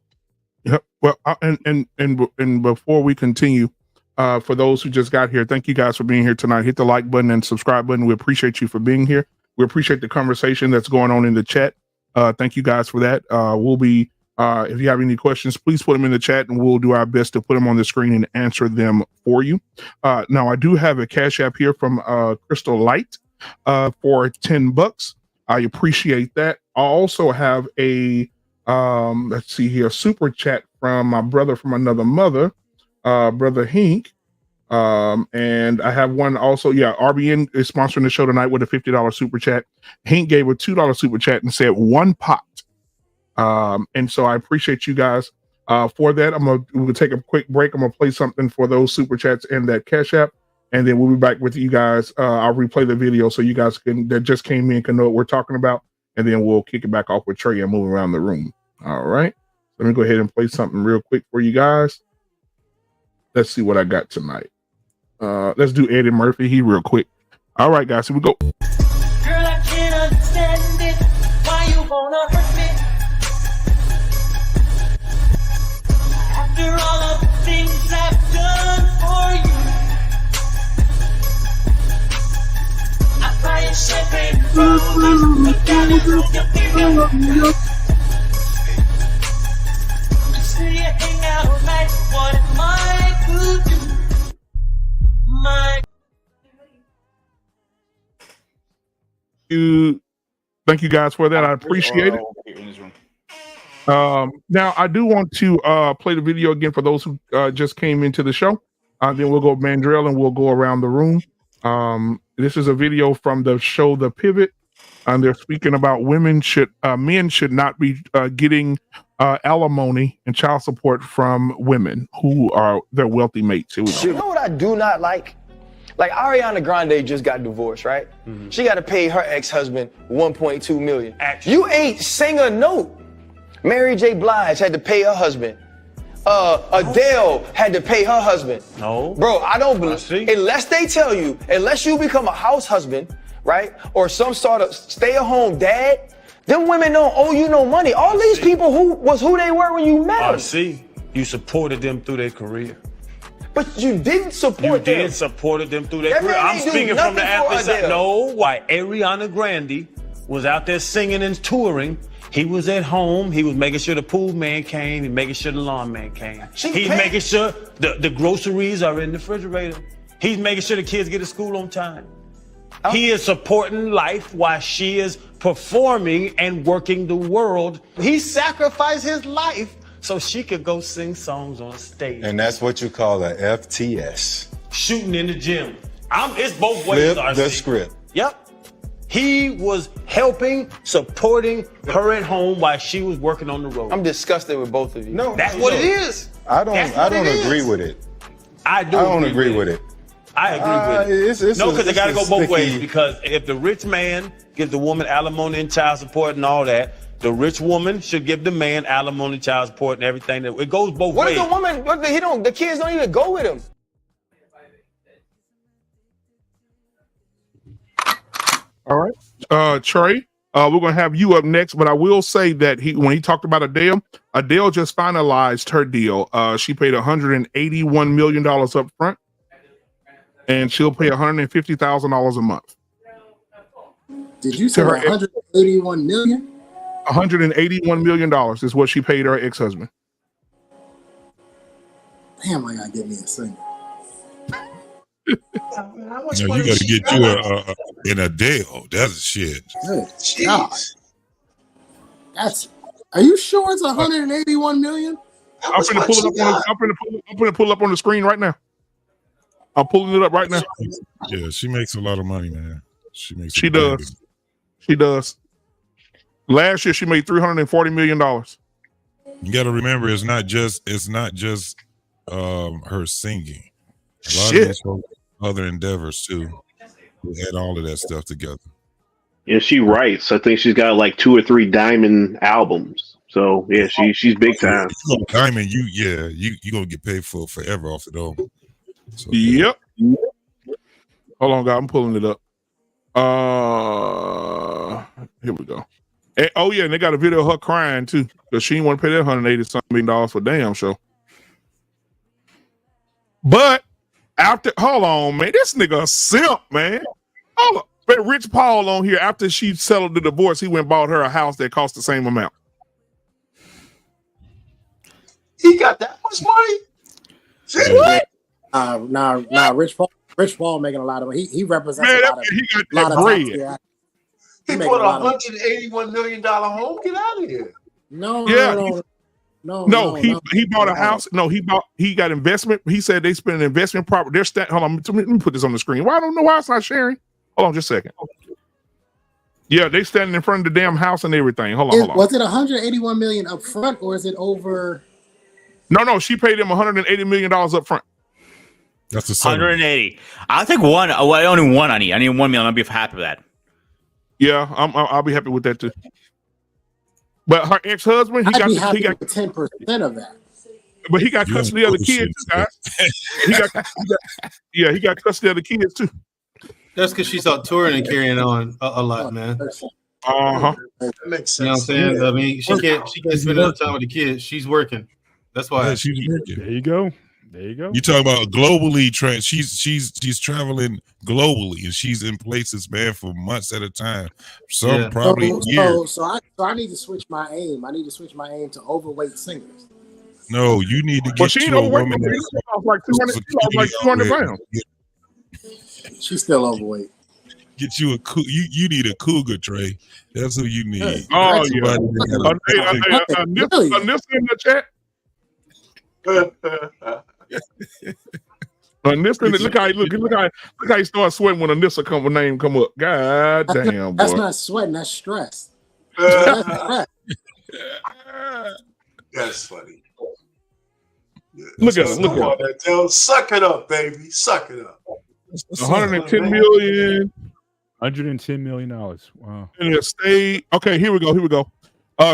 Speaker 3: yep. Well, and before we continue, for those who just got here, thank you guys for being here tonight. Hit the like button and subscribe button. We appreciate you for being here. We appreciate the conversation that's going on in the chat. Thank you guys for that. We'll be, if you have any questions, please put them in the chat, and we'll do our best to put them on the screen and answer them for you. Now, I do have a Cash App here from Crystal Light for $10. I appreciate that. I also have a let's see here, super chat from my brother from another mother, brother Hink. And I have one also. Yeah, RBN is sponsoring the show tonight with a $50 super chat. Hink gave a $2 super chat and said one pot. And so I appreciate you guys for that. We'll take a quick break. I'm gonna play something for those super chats and that Cash App, and then we'll be back with you guys. I'll replay the video so you guys that just came in can know what we're talking about, and then we'll kick it back off with Trey and move around the room. All right. Let me go ahead and play something real quick for you guys. Let's see what I got tonight. Let's do Eddie Murphy. He real quick. All right, guys, here we go.
Speaker 4: Girl, I can't understand it. Why you wanna hurt me? After all of the things I've done for you, I buy a champagne roses, look at it from your finger. You say you hang out all night. What am I to do?
Speaker 3: Thank you guys for that. I appreciate it. Now I do want to play the video again for those who just came into the show. Then we'll go Mandrell and we'll go around the room. This is a video from the show The Pivot, and they're speaking about men should not be getting alimony and child support from women who are their wealthy mates. Here we go.
Speaker 11: You know what I do not like? Like Ariana Grande just got divorced, right? She got to pay her ex-husband $1.2 million. You ain't sing a note. Mary J. Blige had to pay her husband. Adele had to pay her husband.
Speaker 12: No.
Speaker 11: Bro, I don't believe, unless they tell you, unless you become a house husband, right? Or some sort of stay-at-home dad, them women don't owe you no money. All these people who they were when you met them.
Speaker 12: I see. You supported them through their career.
Speaker 11: But you didn't support them.
Speaker 12: You did supported them through their career. I'm speaking from the episode. No, why Ariana Grande was out there singing and touring. He was at home. He was making sure the pool man came. He making sure the lawn man came. He's making sure the groceries are in the refrigerator. He's making sure the kids get to school on time. He is supporting life while she is performing and working the world. He sacrificed his life so she could go sing songs on stage.
Speaker 13: And that's what you call a FTS.
Speaker 12: Shooting in the gym. It's both ways.
Speaker 13: Flip the script.
Speaker 12: Yep. He was helping, supporting her at home while she was working on the road.
Speaker 11: I'm disgusted with both of you.
Speaker 13: No,
Speaker 12: that's what it is.
Speaker 13: I don't agree with it.
Speaker 12: I don't agree with it. I agree with it. No, because it got to go both ways. Because if the rich man gives the woman alimony and child support and all that, the rich woman should give the man alimony, child support, and everything. It goes both ways.
Speaker 11: What if the woman? The kids don't even go with him.
Speaker 3: All right, Trey. We're gonna have you up next, but I will say that when he talked about Adele just finalized her deal. She paid $181 million up front, and she'll pay $150,000 a month.
Speaker 14: Did you say 181 million?
Speaker 3: $181 million is what she paid her ex-husband.
Speaker 14: Damn, I gotta get me a single.
Speaker 6: You gotta get you an Adele. That's shit.
Speaker 14: Jeez. That's. Are you sure it's 181 million?
Speaker 3: I'm gonna pull it up. I'm gonna pull it up on the screen right now. I'm pulling it up right now.
Speaker 6: Yeah, she makes a lot of money, man.
Speaker 3: She does. She does. Last year she made $340 million.
Speaker 6: You got to remember, it's not just her singing. A lot
Speaker 3: Shit.
Speaker 6: of other endeavors too. We had all of that stuff together.
Speaker 9: Yeah, she writes. I think she's got like 2 or 3 diamond albums. So yeah, she's big time.
Speaker 6: Diamond, you gonna get paid for forever off it all. So,
Speaker 3: yep. Hold on, guys. I'm pulling it up. Here we go. And, and they got a video of her crying too, because she didn't want to pay that $180 million for damn show. But hold on, man, this nigga a simp, man. Hold on. But Rich Paul on here, after she settled the divorce, he went and bought her a house that cost the same amount.
Speaker 2: He got that much money?
Speaker 14: What? Nah, Rich Paul making a lot of money. He represents a lot of bread.
Speaker 2: He bought a $181 million home. Get out of here.
Speaker 14: No.
Speaker 3: He bought a house. No, he got investment. He said they spent an investment property. Hold on, let me put this on the screen. Well, I don't know why it's not sharing. Hold on just a second. Yeah, they standing in front of the damn house and everything. Hold on.
Speaker 14: Was it 181 million up front or is it over?
Speaker 3: No, she paid him $180 million up front.
Speaker 6: That's the
Speaker 7: 180. I'll take one. Only one I need. I need $1 million. I'll be happy with that.
Speaker 3: Yeah, I'll be happy with that too. But her ex-husband, he got
Speaker 14: 10% of that.
Speaker 3: But he got custody of the kids, guys. He got custody of the kids too.
Speaker 16: That's because she's out touring and carrying on a lot, man.
Speaker 3: That
Speaker 2: makes sense.
Speaker 16: You know what I'm saying? I mean, she can't spend enough time with the kids. She's working. That's why.
Speaker 6: Yeah, she's working.
Speaker 5: There you go.
Speaker 6: You talk about globally. She's traveling globally, and she's in places, man, for months at a time. Probably years.
Speaker 14: So I need to switch my aim. I need to switch my aim to overweight singers.
Speaker 6: No, you need to get to a woman
Speaker 3: that's like 200 pounds.
Speaker 14: She's still overweight.
Speaker 6: Get you you need a cougar, Trey. That's who you need.
Speaker 3: Oh
Speaker 6: Somebody that got a-
Speaker 3: Nissa in the chat. Nissa, look how he starts sweating when a Nissa name come up. God damn, boy.
Speaker 14: That's not sweating. That's stress. That's stress.
Speaker 2: That's funny. Yeah,
Speaker 3: Look at him. Look at him.
Speaker 2: Suck it up, baby. Suck it up.
Speaker 3: 110 million.
Speaker 5: $110 million. Wow.
Speaker 3: In the state. Okay, here we go.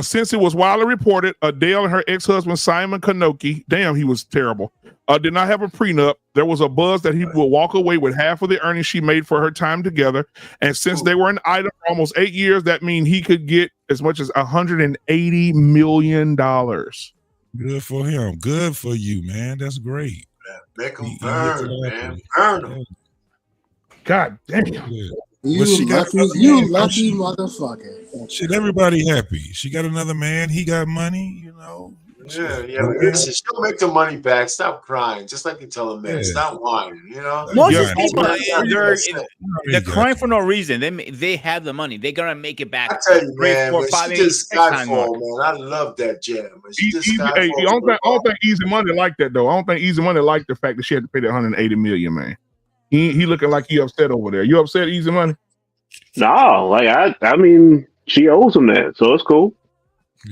Speaker 3: Since it was widely reported, Adele and her ex-husband Simon Kanoki, damn, he was terrible, did not have a prenup. There was a buzz that he would walk away with half of the earnings she made for her time together. And since they were an item for almost 8 years, that means he could get as much as $180 million.
Speaker 6: Good for him. Good for you, man. That's great.
Speaker 2: Make him burn, man. Burn him.
Speaker 3: God damn.
Speaker 14: You lucky motherfucker.
Speaker 6: Shit, everybody happy. She got another man. He got money, you know.
Speaker 2: Yeah. Listen, she'll make the money back. Stop crying. Just like you tell a man. Stop whining, you know?
Speaker 7: Most of these people, they're crying for no reason. They have the money. They're going to make it back.
Speaker 2: I tell you, man, she just Skyfall, man. I love that jam.
Speaker 3: I don't think Easy Money like that, though. I don't think Easy Money like the fact that she had to pay that $180 million, man. He looking like he upset over there. You upset, Easy Money?
Speaker 9: No, like I mean, she owes him that, so it's cool.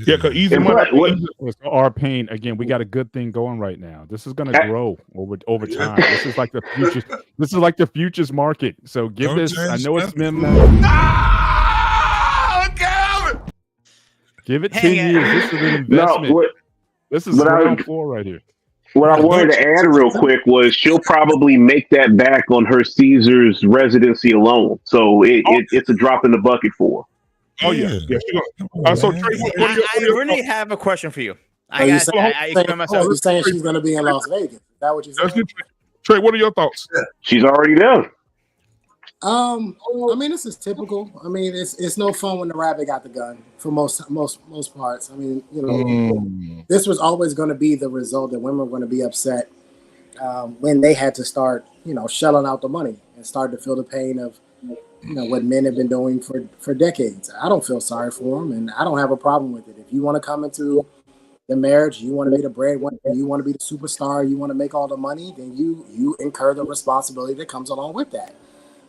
Speaker 3: Yeah, because Easy Money.
Speaker 5: Our pain again. We got a good thing going right now. This is going to grow over time. This is like the future. This is like the futures market. So give this. I know it's been. Give it 10 years. This is an investment. This is ground floor right here.
Speaker 9: What I wanted to add real quick was she'll probably make that back on her Caesars residency alone. So it's a drop in the bucket for her.
Speaker 3: Oh yeah. So Trey,
Speaker 7: I really have a question for you.
Speaker 14: You're saying she's going to be in Las Vegas? Is that what you're saying?
Speaker 3: Trey, what are your thoughts?
Speaker 9: She's already there.
Speaker 14: I mean, this is typical. I mean, it's no fun when the rabbit got the gun for most parts. I mean, you know, this was always going to be the result that women were going to be upset when they had to start, you know, shelling out the money and start to feel the pain of, you know, what men have been doing for decades. I don't feel sorry for them, and I don't have a problem with it. If you want to come into the marriage, you want to be the breadwinner, you want to be the superstar, you want to make all the money, then you incur the responsibility that comes along with that.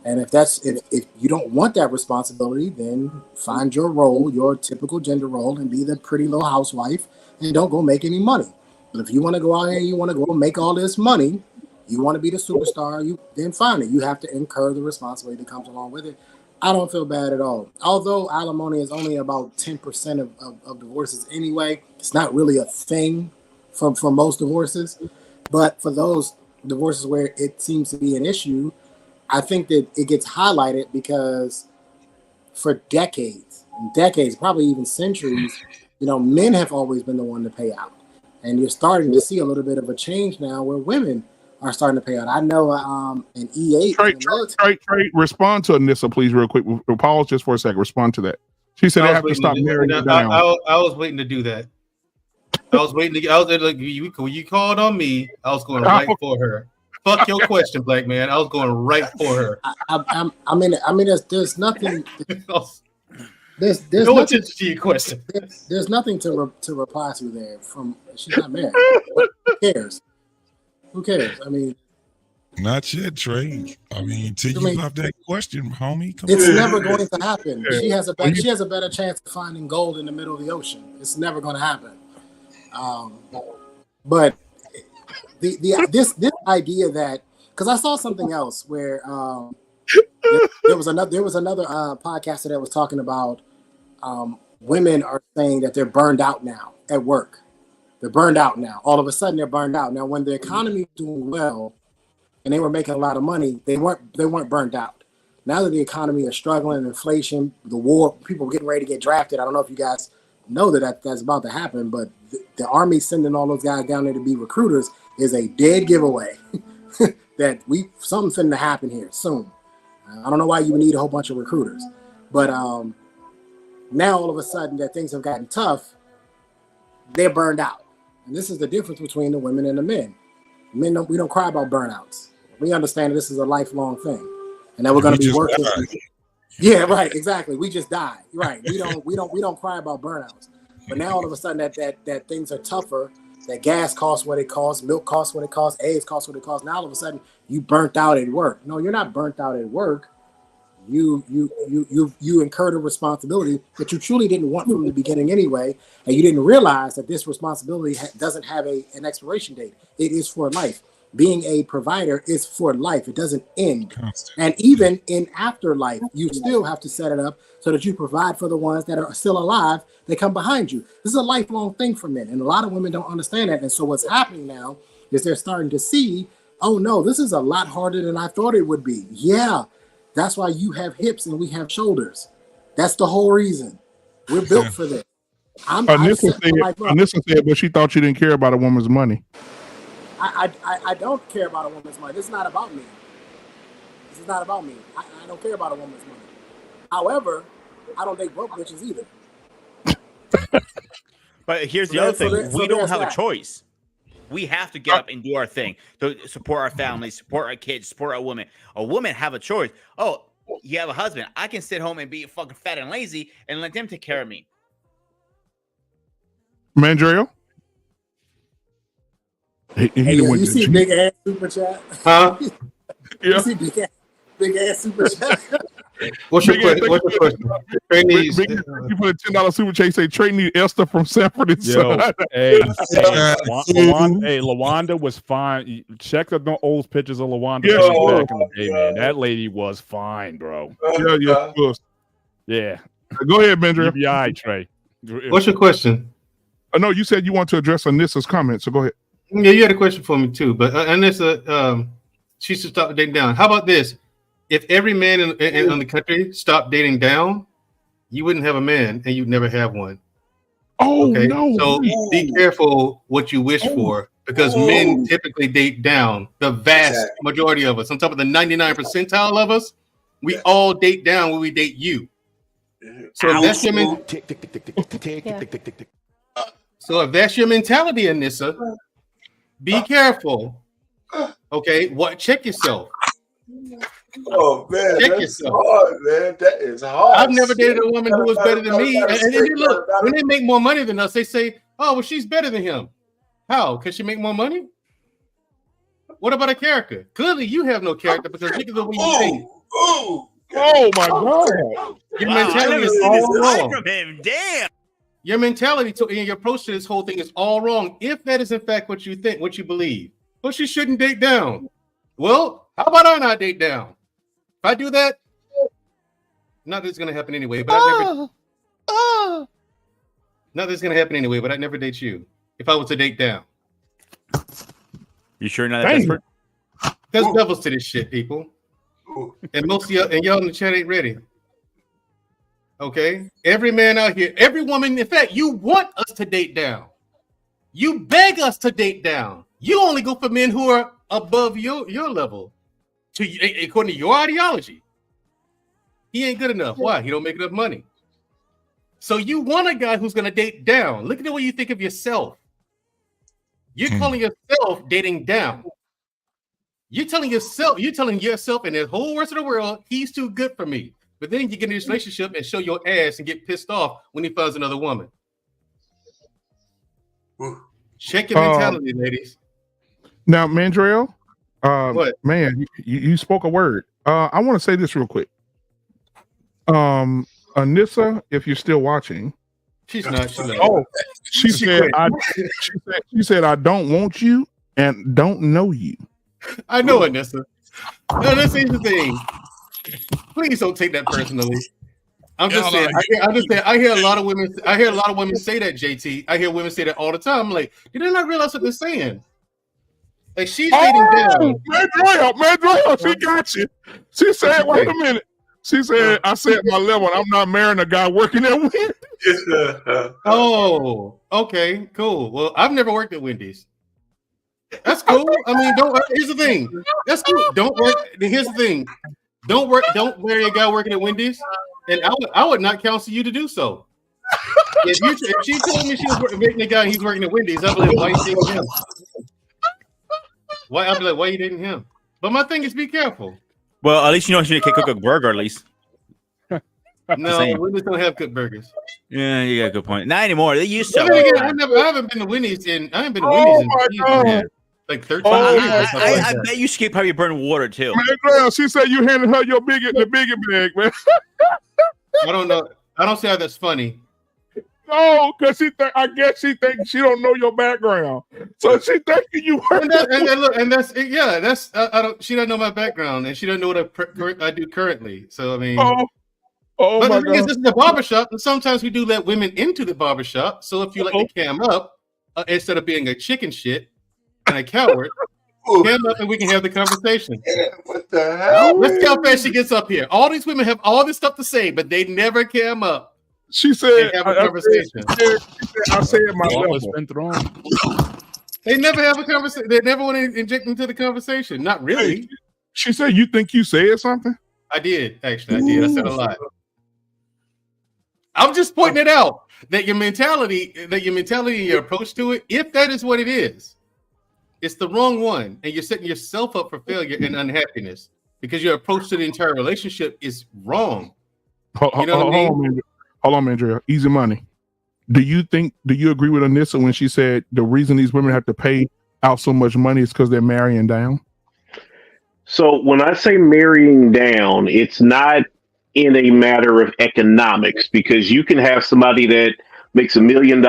Speaker 14: And if you don't want that responsibility, then find your role, your typical gender role, and be the pretty little housewife, and don't go make any money. But if you want to go out here and you want to go make all this money, you want to be the superstar, then fine it. You have to incur the responsibility that comes along with it. I don't feel bad at all. Although alimony is only about 10% of divorces anyway, it's not really a thing for most divorces. But for those divorces where it seems to be an issue, I think that it gets highlighted because for decades, probably even centuries, you know, men have always been the one to pay out. And you're starting to see a little bit of a change now where women are starting to pay out. I know an E8.
Speaker 3: Trey, respond to Anissa, please, real quick. We'll pause just for a second. Respond to that. She said they have to stop marrying you down.
Speaker 16: I was waiting to do that. I was like, when you called on me, I was going right for her. Fuck your question, black man. I was going right for her.
Speaker 14: I mean, there's nothing. There's
Speaker 16: no
Speaker 14: nothing
Speaker 16: attention to your question.
Speaker 14: There's nothing to reply to there. She's not married. Who cares? Who cares? I mean,
Speaker 6: not yet, Trey. I mean, till you pop that question, homie.
Speaker 14: It's never going to happen. She has a better chance of finding gold in the middle of the ocean. It's never going to happen. But this idea that, because I saw something else where there was another podcaster that was talking about women are saying that they're burned out now at work. They're burned out now. All of a sudden, they're burned out. Now, when the economy is doing well and they were making a lot of money, they weren't burned out. Now that the economy is struggling, inflation, the war, people are getting ready to get drafted. I don't know if you guys know that's about to happen, but the Army sending all those guys down there to be recruiters is a dead giveaway that something's finna happen here soon. I don't know why you would need a whole bunch of recruiters, but now all of a sudden that things have gotten tough, they're burned out. And this is the difference between the women and the men. Men we don't cry about burnouts. We understand that this is a lifelong thing, and that we're going to be working. Yeah, right, exactly. We just die. Right. We don't cry about burnouts. But now all of a sudden that things are tougher, that gas costs what it costs, milk costs what it costs, eggs cost what it costs. Now all of a sudden you burnt out at work. No, you're not burnt out at work. You incurred a responsibility that you truly didn't want from the beginning anyway, and you didn't realize that this responsibility doesn't have an expiration date. It is for life. Being a provider is for life. It doesn't end. And even in afterlife, you still have to set it up so that you provide for the ones that are still alive that come behind you. This is a lifelong thing for men, and a lot of women don't understand that. And so what's happening now is they're starting to see, oh no, this is a lot harder than I thought it would be. Yeah, that's why you have hips and we have shoulders. That's the whole reason. We're built for this.
Speaker 3: Anissa said, but she thought you didn't care about a woman's money.
Speaker 14: I don't care about a woman's money. This is not about me. This is not about me. I don't care about a woman's money. However, I don't date broke bitches either.
Speaker 7: But here's the other thing. We don't have a choice. We have to get up and do our thing to support our family, support our kids, support our women. A woman have a choice. Oh, you have a husband. I can sit home and be fucking fat and lazy and let them take care of me.
Speaker 3: Mandriel?
Speaker 14: You see big ass super chat?
Speaker 16: Huh?
Speaker 14: You see big ass super chat?
Speaker 16: What's your question?
Speaker 3: You put a $10 super chat. Say Trey need Esther from Sanford and Son.
Speaker 5: LaWanda was fine. Check the old pictures of LaWanda back in the day, man. That lady was fine, bro. Yeah.
Speaker 3: Go ahead, Bendra.
Speaker 5: TBI, Trey.
Speaker 16: What's your question?
Speaker 3: I know you said you want to address Anissa's comment, so go ahead.
Speaker 16: Yeah, you had a question for me too, but Anissa, she should stop dating down. How about this? If every man in the country stopped dating down, you wouldn't have a man, and you'd never have one.
Speaker 3: Oh, okay? No.
Speaker 16: So be careful what you wish for, because men typically date down. The vast majority of us, on top of the 99 percentile of us, we all date down when we date you. So if that's your mentality, Anissa, be careful. Okay, check yourself.
Speaker 2: Oh man,
Speaker 16: check
Speaker 2: that's
Speaker 16: yourself.
Speaker 2: hard, man. That is hard.
Speaker 16: I've never dated a woman who was better than me. And then look, when they make more money than us, they say, "Oh, well, she's better than him." How? Because she make more money? What about a character? Clearly, you have no character because look at the way you think.
Speaker 3: Oh my God!
Speaker 16: Your mentality is all wrong.
Speaker 7: From him. Damn.
Speaker 16: Your mentality and your approach to this whole thing is all wrong. If that is in fact what you think, what you believe, well, she shouldn't date down. Well, how about I not date down? If I do that, not that it's gonna happen anyway. But not that it's gonna happen anyway. But I'd never date you if I was to date down.
Speaker 7: You sure not that desperate?
Speaker 16: There's levels to this shit, people. And most of y'all in the chat ain't ready. Okay, every man out here, every woman, in fact, you want us to date down. You beg us to date down. You only go for men who are above your level, according to your ideology. He ain't good enough. Why? He don't make enough money. So you want a guy who's going to date down. Look at the way you think of yourself. You're calling yourself dating down. You're telling yourself and the whole rest of the world, he's too good for me. But then you get in this relationship and show your ass and get pissed off when he finds another woman. Check your mentality, ladies.
Speaker 3: Now, Mandriel,
Speaker 16: what?
Speaker 3: Man, you spoke a word. I want to say this real quick. Anissa, if you're still watching,
Speaker 16: she's not.
Speaker 3: She said, I don't want you and don't know you.
Speaker 16: I know, Anissa. No, this is the thing. Please don't take that personally. I'm just saying. I hear a lot of women. I hear a lot of women say that. JT. I hear women say that all the time. I'm like, did they not realize what they're saying? Like she's dating down.
Speaker 3: Mandriel, she got you. She said, "Wait a minute." She said, "I said my level. I'm not marrying a guy working at Wendy's."
Speaker 16: Oh, okay, cool. Well, I've never worked at Wendy's. That's cool. I mean, here's the thing. That's cool. Don't work. Here's the thing. Don't marry a guy working at Wendy's, and I would not counsel you to do so. If she told me she was making a guy and he's working at Wendy's, I'd be like, why are you dating him? I'd be like, why are you dating him? But my thing is, be careful.
Speaker 7: Well, at least you know she can cook a burger. At least
Speaker 16: No, Wendy's don't have good burgers.
Speaker 7: Yeah, you got a good point. Not anymore. They used to.
Speaker 16: I haven't been to Wendy's in. I haven't been to Wendy's in like 13 years.
Speaker 7: I bet you skip probably burn water too.
Speaker 3: Man, girl, she said you handed her your the bigger bag, man.
Speaker 16: I don't know. I don't see how that's funny.
Speaker 3: No, because I guess she thinks she don't know your background, so she thinking you.
Speaker 16: She doesn't know my background, and she doesn't know what I do currently. So I mean,
Speaker 3: but
Speaker 16: the thing is, this is the barbershop, and sometimes we do let women into the barbershop. So if you let the cam up, instead of being a chicken shit and a coward, cam up, and we can have the conversation.
Speaker 2: What the hell?
Speaker 16: Let's see how fast she gets up here. All these women have all this stuff to say, but they never cam up.
Speaker 3: She said,
Speaker 16: have a conversation.
Speaker 3: I said my level.
Speaker 16: They never have a conversation. They never want to inject into the conversation. Not really.
Speaker 3: She said, "You think you said something?"
Speaker 16: I did. Actually, I did. I said a lot. I'm just pointing it out that your mentality and your approach to it, if that is what it is, it's the wrong one, and you're setting yourself up for failure and unhappiness because your approach to the entire relationship is wrong. You know what I mean?
Speaker 3: Hold on, Andrea. Easy money. Do you agree with Anissa when she said the reason these women have to pay out so much money is because they're marrying down?
Speaker 9: So when I say marrying down, it's not in a matter of economics, because you can have somebody that makes $1 million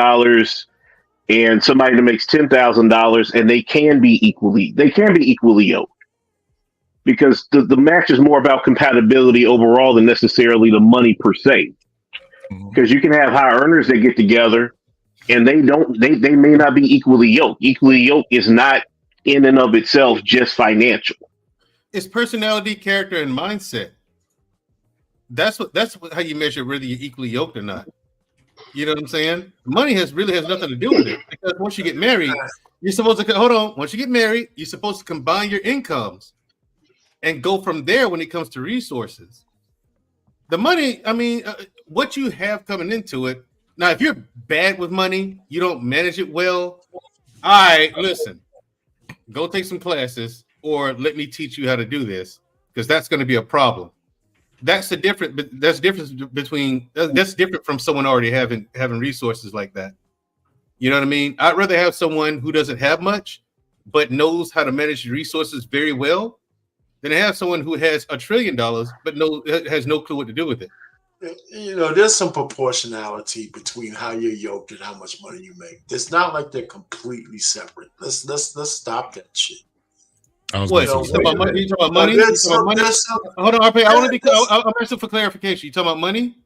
Speaker 9: and somebody that makes $10,000, and they can be equally yoked. Because the match is more about compatibility overall than necessarily the money per se. Because you can have high earners that get together and they may not be equally yoked. Equally yoked is not in and of itself just financial.
Speaker 16: It's personality, character, and mindset. That's how you measure whether you're equally yoked or not. You know what I'm saying? Money really has nothing to do with it, because once you get married, you're supposed to once you get married, you're supposed to combine your incomes and go from there when it comes to resources. The money, I mean, what you have coming into it. Now, if you're bad with money, you don't manage it well. All right, listen, go take some classes, or let me teach you how to do this, because that's going to be a problem. That's different from someone already having resources like that. You know what I mean? I'd rather have someone who doesn't have much, but knows how to manage resources very well, than have someone who has $1 trillion, but has no clue what to do with it.
Speaker 2: You know, there's some proportionality between how you're yoked and how much money you make. It's not like they're completely separate. Let's stop that shit.
Speaker 16: What? You talking about money? You talking about money? Hold on, RP. I'm asking for clarification. You talking about money?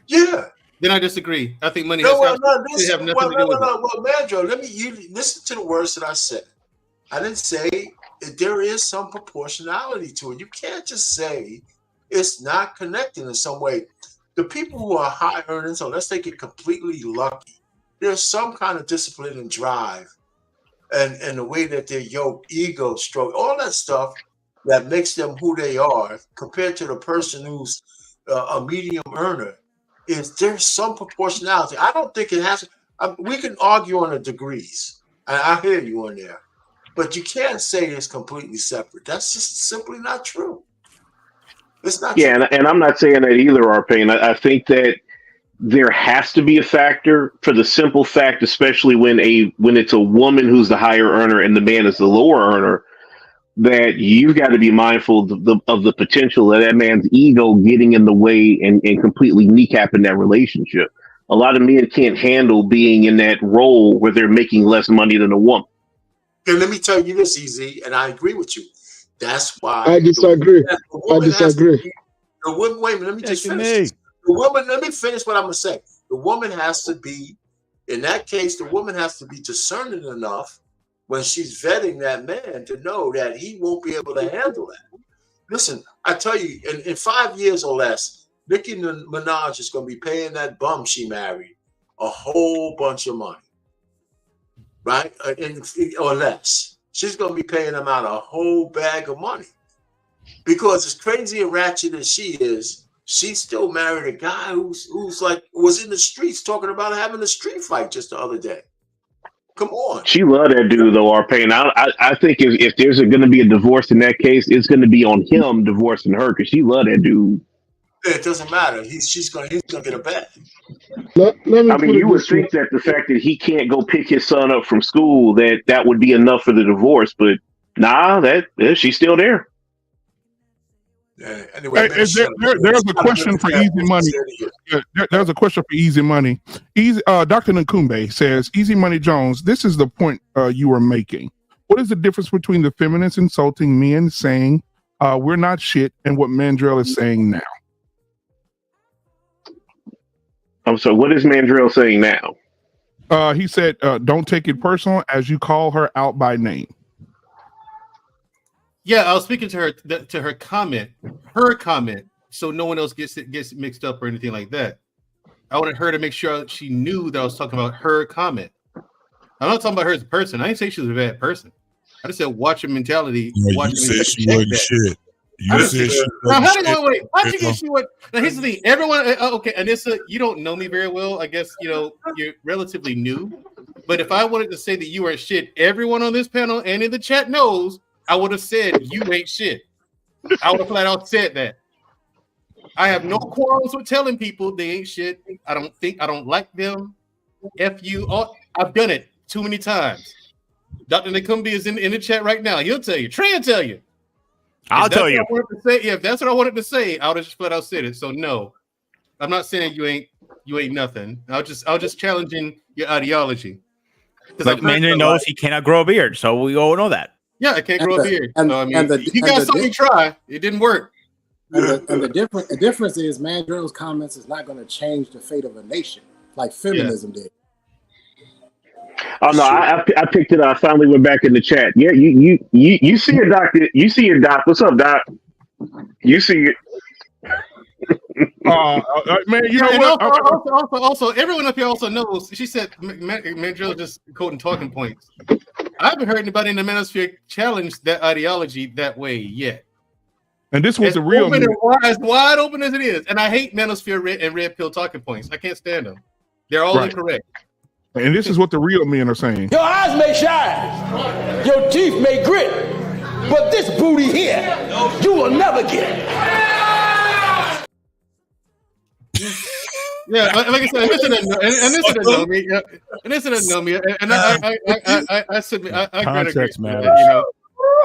Speaker 2: Yeah.
Speaker 16: Then I disagree. I think money have nothing to do with it.
Speaker 2: Well, Mandro, you listen to the words that I said. I didn't say there is some proportionality to it. You can't just say it's not connected in some way. The people who are high earning, so let's take it completely lucky, there's some kind of discipline and drive and the way that they're yoked, ego, stroke, all that stuff that makes them who they are compared to the person who's a medium earner. There's some proportionality. I don't think it has. We can argue on the degrees. I hear you on there. But you can't say it's completely separate. That's just simply not true. It's not true.
Speaker 9: And I'm not saying that either, Arpain. I think that there has to be a factor, for the simple fact, especially when it's a woman who's the higher earner and the man is the lower earner, that you've got to be mindful of the potential of that man's ego getting in the way and completely kneecapping that relationship. A lot of men can't handle being in that role where they're making less money than a woman.
Speaker 2: And let me tell you this, EZ, and I agree with you. That's why
Speaker 17: I disagree.
Speaker 2: The woman, wait a minute, let me just finish. Let me finish what I'm going to say. The woman has to be, in that case, the woman has to be discerning enough when she's vetting that man to know that he won't be able to handle that. Listen, I tell you, in 5 years or less, Nicki Minaj is going to be paying that bum she married a whole bunch of money. Right? Or less. She's going to be paying him out a whole bag of money. Because as crazy and ratchet as she is, she still married a guy who's like, was in the streets talking about having a street fight just the other day. Come on.
Speaker 9: She loved that dude, though, Arpain. I think if there's going to be a divorce in that case, it's going to be on him divorcing her, because she loved that dude.
Speaker 2: It doesn't matter. He's gonna get a bag.
Speaker 9: I mean, you would think that the fact that he can't go pick his son up from school, that would be enough for the divorce, but nah, she's still there.
Speaker 2: Anyway,
Speaker 3: there's a question for Easy Money. There's a question for Easy Money. Dr. Nkumbe says, Easy Money Jones, this is the point you are making. What is the difference between the feminists insulting men saying we're not shit and what Mandrell is saying now?
Speaker 9: I'm sorry, what is Mandrell saying now?
Speaker 3: He said, don't take it personal as you call her out by name.
Speaker 16: Yeah, I was speaking to her comment, so no one else gets mixed up or anything like that. I wanted her to make sure she knew that I was talking about her comment. I'm not talking about her as a person. I didn't say she was a bad person. I just said watch her mentality.
Speaker 6: You said she wasn't shit. You said she wasn't shit.
Speaker 16: Wait. How'd you get she was? Now here's the thing. Everyone, okay, Anissa, you don't know me very well. I guess you're relatively new. But if I wanted to say that you are shit, everyone on this panel and in the chat knows. I would have said you ain't shit. I would have flat out said that. I have no quarrels with telling people they ain't shit. I don't like them. F you. I've done it too many times. Dr. Nkumbi is in the chat right now. He'll tell you. Trey will tell you.
Speaker 7: I'll tell you.
Speaker 16: If that's what I wanted to say, I would have just flat out said it. So no, I'm not saying you ain't nothing. I was just challenging your ideology.
Speaker 7: Like Mandrell knows he cannot grow a beard, so we all know that.
Speaker 16: Yeah, I can't grow a beard. You got something to try. It didn't work.
Speaker 14: And the difference is Mandrell's comments is not going to change the fate of a nation like feminism did.
Speaker 9: Oh no, I picked it up. I finally went back in the chat. Yeah, you see it, Doctor. You see it, Doc. What's up, Doc? You see it.
Speaker 3: Man, you know what?
Speaker 16: Also, everyone up here also knows. She said Mandrell just quoting talking points. I haven't heard anybody in the Manosphere challenge that ideology that way yet.
Speaker 3: And this was the real
Speaker 16: as wide open as it is. And I hate Manosphere and red pill talking points. I can't stand them. They're all incorrect.
Speaker 3: And this is what the real men are saying.
Speaker 17: Your eyes may shine, your teeth may grit, but this booty here, you will never get.
Speaker 16: Yeah, like I said, this is know me, and I submit, I
Speaker 5: context matters.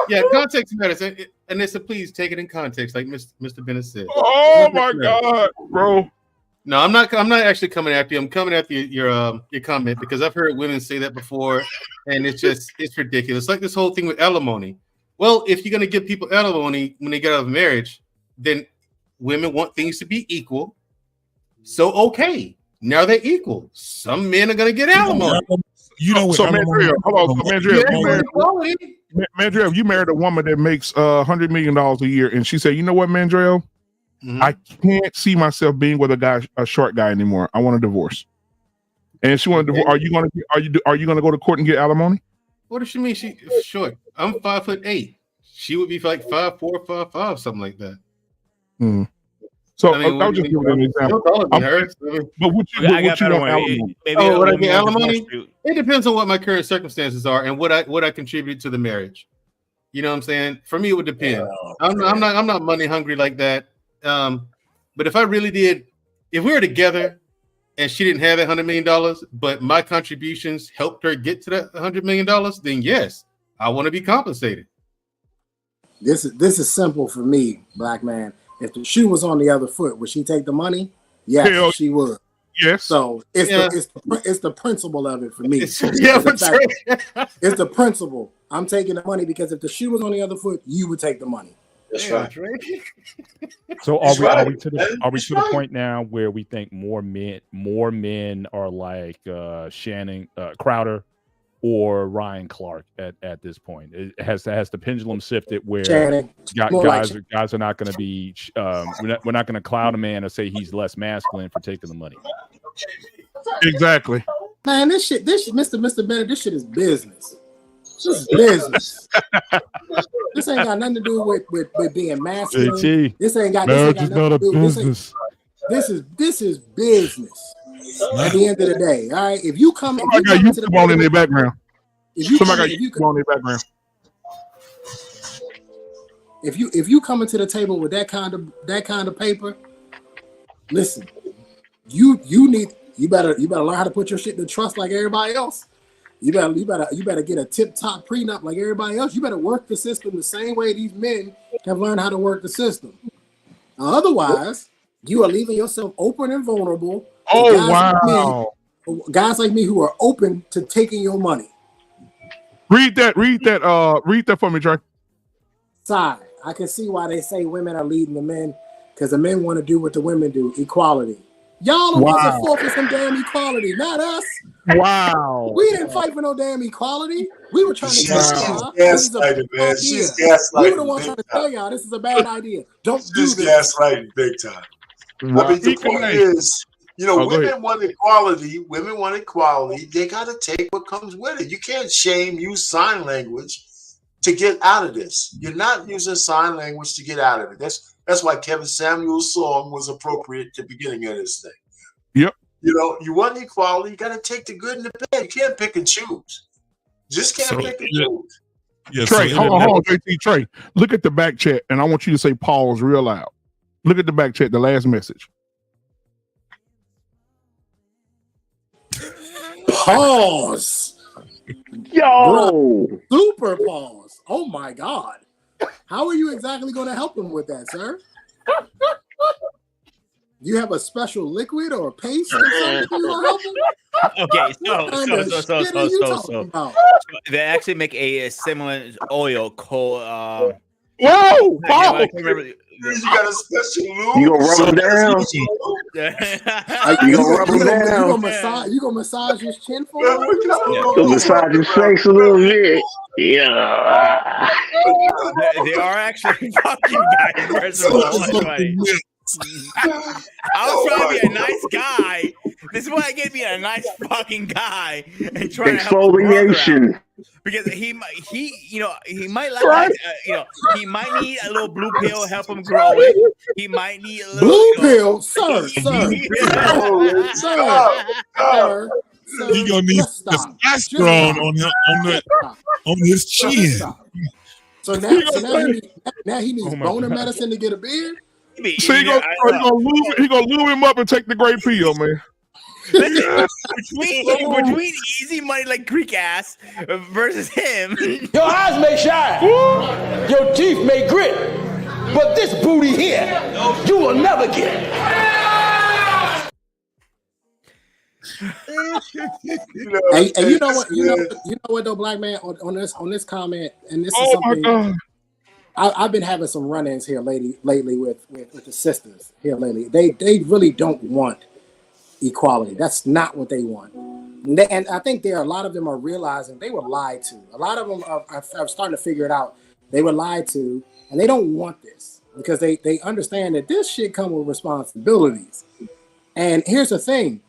Speaker 16: Yeah, context matters, and it's please take it in context, like Mr. Bennett said.
Speaker 3: Oh my God, bro!
Speaker 16: No, I'm not actually coming after you. I'm coming after your comment because I've heard women say that before, and it's ridiculous. Like this whole thing with alimony. Well, if you're gonna give people alimony when they get out of marriage, then women want things to be equal. So okay, now they're equal. Some men are gonna get alimony.
Speaker 6: You know what?
Speaker 3: So Mandrell, Mandrell, you married a woman that makes $100 million a year, and she said, "You know what, Mandrell? I can't see myself being with a short guy anymore. I want a divorce." And she wanted to divorce. Are you gonna go to court and get alimony?
Speaker 16: What does she mean? She short. I'm 5'8". She would be like 5'4", 5'5", something like that.
Speaker 3: So I'll just give an example. But what you want alimony?
Speaker 16: Would I get alimony? It depends on what my current circumstances are and what I contribute to the marriage. You know what I'm saying? For me, it would depend. I'm not money hungry like that. But if I really did, if we were together and she didn't have that $100 million, but my contributions helped her get to that $100 million, then yes, I want to be compensated.
Speaker 14: This is simple for me, black man. If the shoe was on the other foot, would she take the money? Yes, she would.
Speaker 3: Yes.
Speaker 14: So it's the principle of it for me. It's the principle. I'm taking the money because if the shoe was on the other foot, you would take the money.
Speaker 2: That's right.
Speaker 5: So are we to the point now where we think more men are like Shannon Crowder or Ryan Clark at this point? It has the pendulum shifted where guys are not going to be we're not going to cloud a man or say he's less masculine for taking the money.
Speaker 3: Exactly.
Speaker 14: Man, this Mr. Bennett, this shit is business. This is business. This ain't got nothing to do with being masculine.
Speaker 5: JT,
Speaker 14: This ain't got
Speaker 5: marriage
Speaker 14: nothing
Speaker 5: is not a
Speaker 14: to do.
Speaker 5: business.
Speaker 14: This is business. At the end of the day, all right. If you come,
Speaker 3: somebody got YouTube on in their background. If you come into the table with that kind of paper,
Speaker 14: listen, you better learn how to put your shit in trust like everybody else. You better get a tip-top prenup like everybody else. You better work the system the same way these men have learned how to work the system. Otherwise, you are leaving yourself open and vulnerable to guys like me who are open to taking your money.
Speaker 3: Read that for me, Trey.
Speaker 14: Side, I can see why they say women are leading the men, because the men want to do what the women do, equality. Y'all wasn't fought for some damn equality, not us.
Speaker 3: Wow.
Speaker 14: We didn't fight for no damn equality. We were trying to tell y'all
Speaker 2: this is a bad idea. She's gaslighting.
Speaker 14: We were the ones trying to tell y'all this is a bad idea. Don't do this.
Speaker 2: She's gaslighting big time.
Speaker 3: Wow.
Speaker 2: I mean, the point is, women want equality. Women want equality. They got to take what comes with it. You can't use sign language to get out of this. You're not using sign language to get out of it. That's why Kevin Samuel's song was appropriate at the beginning of this thing.
Speaker 3: Yep.
Speaker 2: You want equality, you got to take the good and the bad. You can't pick and choose. Just can't pick and choose.
Speaker 3: Yeah, Trey, hold on, JT. Trey, look at the back chat, and I want you to say pause real loud. Look at the back chat, the last message.
Speaker 14: Pause.
Speaker 9: Yo.
Speaker 14: Bruh, super pause. Oh my God. How are you exactly going to help him with that, sir? You have a special liquid or a paste or something you want to help him?
Speaker 7: Okay, so they actually make a similar oil called
Speaker 3: whoa, Paul!
Speaker 2: You got a special lube.
Speaker 9: You gonna rub him down? You gonna rub him down?
Speaker 14: You gonna massage his chin for him?
Speaker 9: You gonna massage his face a little bit? Yeah.
Speaker 7: They are actually fucking guys. First of all, I was trying to be a nice guy. This is why I get to be a nice fucking guy and try to help his brother out. Because he might he might need a little blue pill, help him grow it. He might need a little
Speaker 14: blue pill, sir.
Speaker 6: He gonna need testosterone on his chin.
Speaker 14: So now he needs boner medicine to get a beard.
Speaker 3: So he gonna lube him up and take the great pill, man.
Speaker 7: between easy money like Greek ass versus him.
Speaker 17: Your eyes may shine, your teeth may grit, but this booty here, you will never get.
Speaker 14: And you know what though, black man, on this comment, and this is something. I've been having some run-ins here lately with the sisters here lately. They really don't want equality. That's not what they want. And I think a lot of them are realizing they were lied to. A lot of them are starting to figure it out. They were lied to, and they don't want this because they understand that this shit comes with responsibilities. And here's the thing.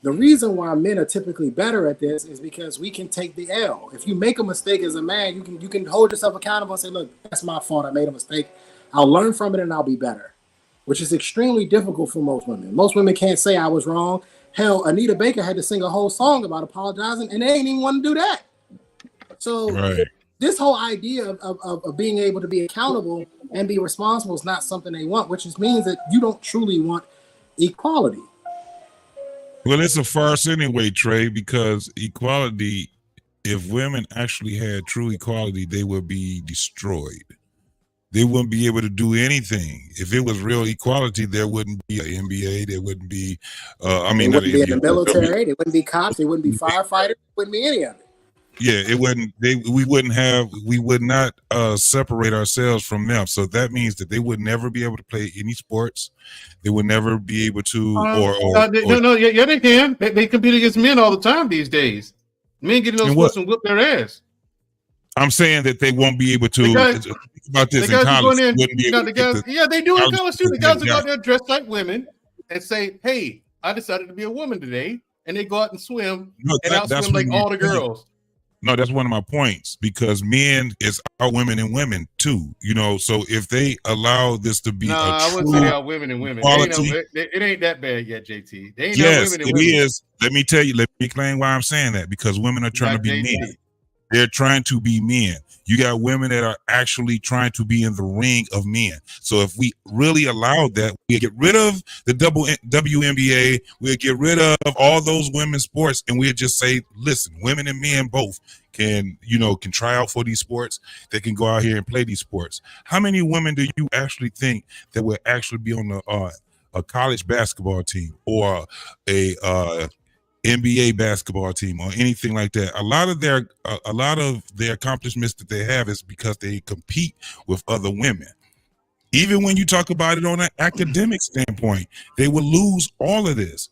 Speaker 14: The reason why men are typically better at this is because we can take the L. If you make a mistake as a man, you can hold yourself accountable and say, look, that's my fault. I made a mistake. I'll learn from it and I'll be better, which is extremely difficult for most women. Most women can't say I was wrong. Hell, Anita Baker had to sing a whole song about apologizing, and they ain't even want to do that. So this whole idea of being able to be accountable and be responsible is not something they want, which means that you don't truly want equality.
Speaker 6: Well, it's a farce anyway, Trey, because equality, if women actually had true equality, they would be destroyed. They wouldn't be able to do anything. If it was real equality, there wouldn't be an NBA. There wouldn't be,
Speaker 14: they wouldn't be in the military. They wouldn't be cops. They wouldn't be firefighters. There wouldn't be any of it.
Speaker 6: Yeah, it wouldn't. We would not separate ourselves from them. So that means that they would never be able to play any sports. They would never be able to.
Speaker 16: They can. They compete against men all the time these days. Men get in those sports and whip their ass.
Speaker 6: I'm saying that they won't be able to. Think about this in college.
Speaker 16: They do in college too. The guys will go out there dressed like women and say, "Hey, I decided to be a woman today," and they go out and swim and outswim like all the girls.
Speaker 6: No, that's one of my points, because men is out women and women too. So if they allow this to be,
Speaker 16: I wouldn't say they are women and women. It ain't that bad yet, JT. They ain't
Speaker 6: yes,
Speaker 16: women and
Speaker 6: it
Speaker 16: women.
Speaker 6: Is. Let me tell you. Let me explain why I'm saying that, because women are trying to be men. they're trying to be men. You got women that are actually trying to be in the ring of men. So if we really allowed that, we get rid of the WNBA, we'll get rid of all those women's sports, and we'll just say, listen, women and men both can try out for these sports. They can go out here and play these sports. How many women do you actually think that will actually be on a college basketball team or a NBA basketball team or anything like that? A lot of their accomplishments that they have is because they compete with other women. Even when you talk about it on an academic standpoint, they will lose all of this.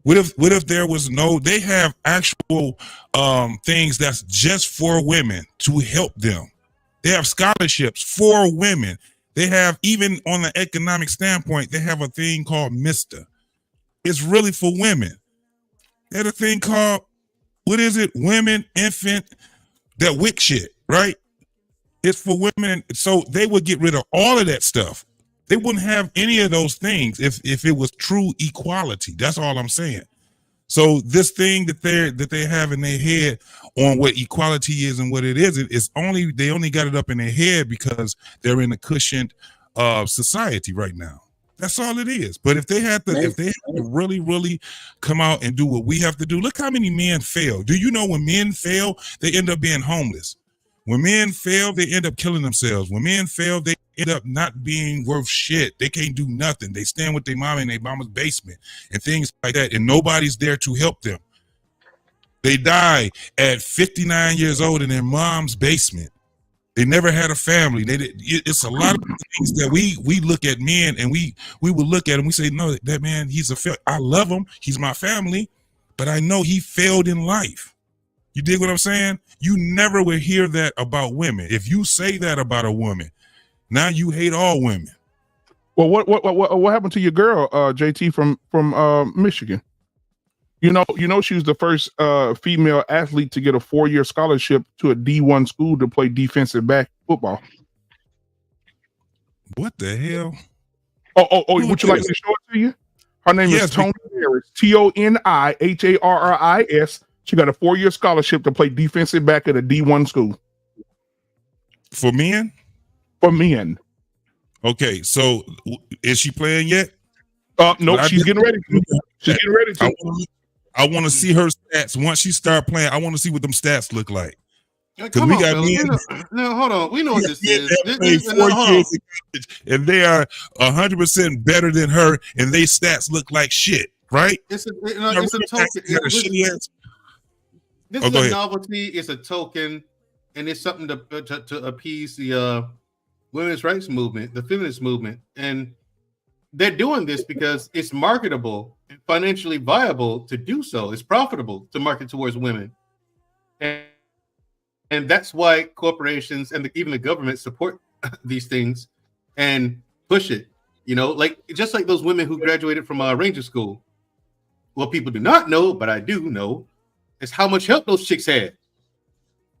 Speaker 6: What if there was they have actual things that's just for women to help them. They have scholarships for women. They have, even on an economic standpoint, they have a thing called Mr. It's really for women. They had a thing called, what is it? Women, infant, that WIC shit, right? It's for women. So they would get rid of all of that stuff. They wouldn't have any of those things if it was true equality. That's all I'm saying. So this thing that they have in their head on what equality is and what it isn't, they only got it up in their head because they're in a cushioned society right now. That's all it is. But if they had to really, really come out and do what we have to do, look how many men fail. Do you know when men fail, they end up being homeless? When men fail, they end up killing themselves. When men fail, they end up not being worth shit. They can't do nothing. They stand with their mama in their mama's basement and things like that, and nobody's there to help them. They die at 59 years old in their mom's basement. They never had a family. It's a lot of things that we look at men, and we will look at him. We say, no, that man, he's a failure. I love him. He's my family, but I know he failed in life. You dig what I'm saying? You never will hear that about women. If you say that about a woman, now you hate all women.
Speaker 3: Well, what happened to your girl, JT from Michigan? You know, she was the first female athlete to get a 4-year scholarship to a D1 school to play defensive back football.
Speaker 6: What the hell?
Speaker 3: Oh! Would you like me to show it to you? Her name is Toni Harris. ToniHarris. She got a 4-year scholarship to play defensive back at a D1 school.
Speaker 6: For men?
Speaker 3: For men.
Speaker 6: Okay, so is she playing yet?
Speaker 3: No, she's getting ready to. She's getting ready to.
Speaker 6: I want to see her stats. Once she start playing, I want to see what them stats look like.
Speaker 16: Because we got men. No, hold on. We know what this is.
Speaker 6: This 4 years in college, and they are 100% better than her, and they stats look like shit, right?
Speaker 16: It's a token. This is a novelty. It's a token, and it's something to appease the women's rights movement, the feminist movement, and they're doing this because it's marketable and financially viable to do so. It's profitable to market towards women, and that's why corporations and even the government support these things and push it. You know, just like those women who graduated from Ranger School. What people do not know, but I do know, is how much help those chicks had.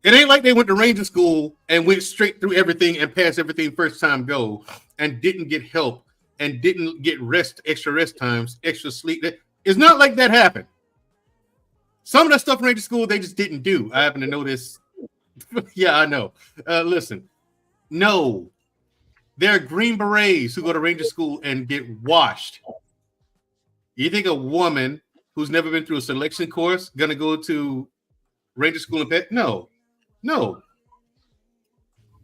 Speaker 16: It ain't like they went to Ranger School and went straight through everything and passed everything first time go and didn't get help and didn't get extra rest times, extra sleep. It's not like that happened. Some of that stuff in Ranger School, they just didn't do. I happen to know this. Yeah, I know. Listen, no. There are Green Berets who go to Ranger School and get washed. You think a woman who's never been through a selection course gonna go to Ranger School and pay? No.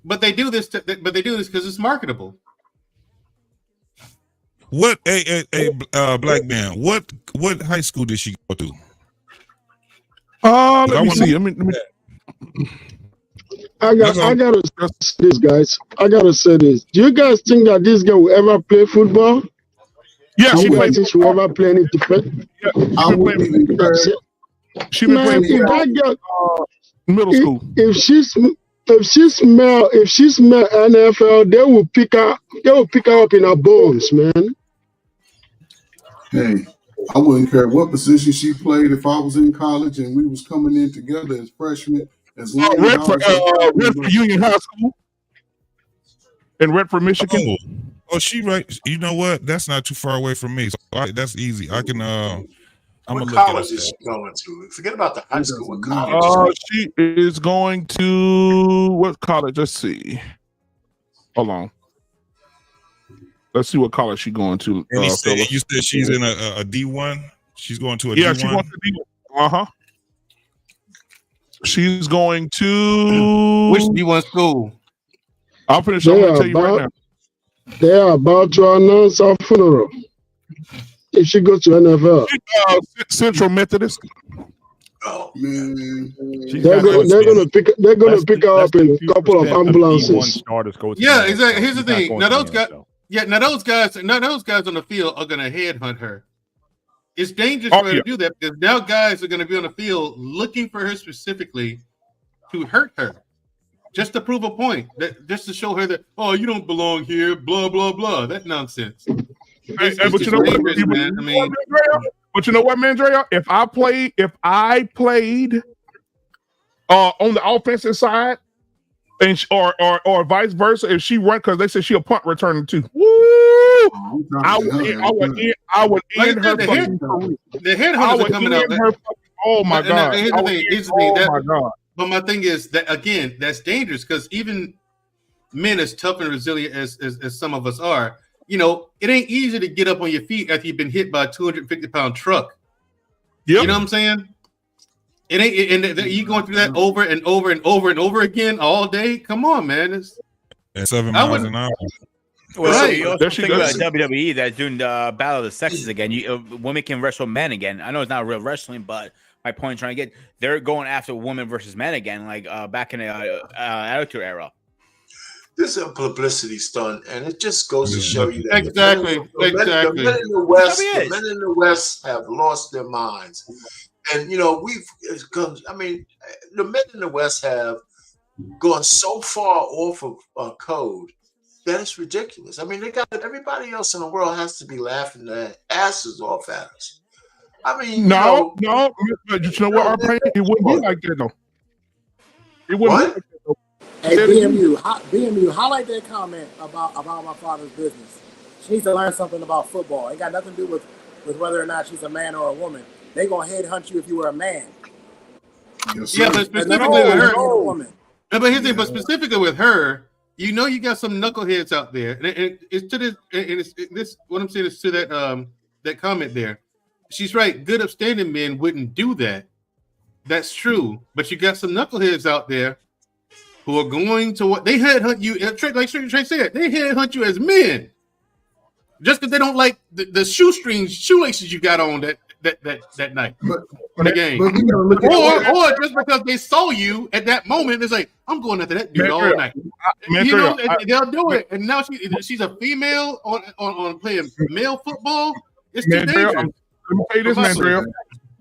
Speaker 16: But they do this. But they do this because it's marketable.
Speaker 6: What a black man? What high school did she go to?
Speaker 3: Let me see.
Speaker 18: I gotta say this, guys. I gotta say this. Do you guys think that this girl will ever play football?
Speaker 3: Yeah, she played.
Speaker 18: She will ever play any defense.
Speaker 3: She been playing middle school.
Speaker 18: If she smell NFL, they will pick her up in her bones, man.
Speaker 15: Hey, I wouldn't care what position she played if I was in college and we was coming in together as freshmen. As long as
Speaker 3: Redford Union High School in Redford, Michigan.
Speaker 6: Oh, she right. You know what? That's not too far away from me. So that's easy. I
Speaker 2: What college is she going to? Forget about the high school. What college?
Speaker 3: She is going to what college? Let's see. Hold on. Let's see what college she's going to.
Speaker 6: And you said she's in a D1. She's going to a D1.
Speaker 3: Yeah, she's going to D1. She's going to
Speaker 16: which D1 school?
Speaker 3: I'll finish. I'm going to tell you right now.
Speaker 18: They are about to announce her funeral. If she goes to NFL,
Speaker 3: Central Methodist.
Speaker 2: Oh
Speaker 15: man,
Speaker 18: they're gonna pick her up in a couple of ambulances.
Speaker 16: Yeah, exactly. Here's the thing. Now those guys on the field are gonna headhunt her. It's dangerous for her to do that because now guys are gonna be on the field looking for her specifically to hurt her, just to prove a point, just to show her that you don't belong here, blah blah blah. That nonsense.
Speaker 3: But you know what, man? I mean, but you know what, Mandrea? If I played on the offensive side, and or vice versa, if she run, because they said she a punt returner too. Woo! I would end her fucking career.
Speaker 16: The headhunters are coming out.
Speaker 3: Oh my god!
Speaker 16: Here's the thing. But my thing is that again, that's dangerous because even men as tough and resilient as some of us are. You know, it ain't easy to get up on your feet after you've been hit by a 250-pound truck. Yep. You know what I'm saying? It ain't, and you going through that over and over and over and over again all day. Come on, man. It's
Speaker 6: 7 miles an hour.
Speaker 7: Well, right. You also think about WWE that's doing the battle of the sexes again. Women can wrestle men again. I know it's not real wrestling, but my point is trying to get they're going after women versus men again, like back in the Attitude Era.
Speaker 2: This is a publicity stunt, and it just goes to show you that
Speaker 16: exactly.
Speaker 2: The men in the West have lost their minds, and you know I mean, the men in the West have gone so far off of code that it's ridiculous. I mean, they got everybody else in the world has to be laughing their asses off at us. I mean,
Speaker 3: no, but you know what? It wouldn't be like that though. It wouldn't. Be like that, though.
Speaker 14: Hey, BMU, highlight that comment about my father's business. She needs to learn something about football. It got nothing to do with whether or not she's a man or a woman. They gonna headhunt you if you were a man.
Speaker 16: But specifically with her, but here's the thing. But specifically with her, you know, you got some knuckleheads out there, and it's to this. And it's this. What I'm saying is to that comment there. She's right. Good, upstanding men wouldn't do that. That's true. But you got some knuckleheads out there who are going to what they headhunt you, like Trey said, they headhunt you as men, just because they don't like the shoelaces you got on that night for the game, or just because they saw you at that moment. It's like I'm going after that dude all night. They'll do it. And now she's a female on playing male football. It's too dangerous.
Speaker 3: Let me tell you this, Mandrea.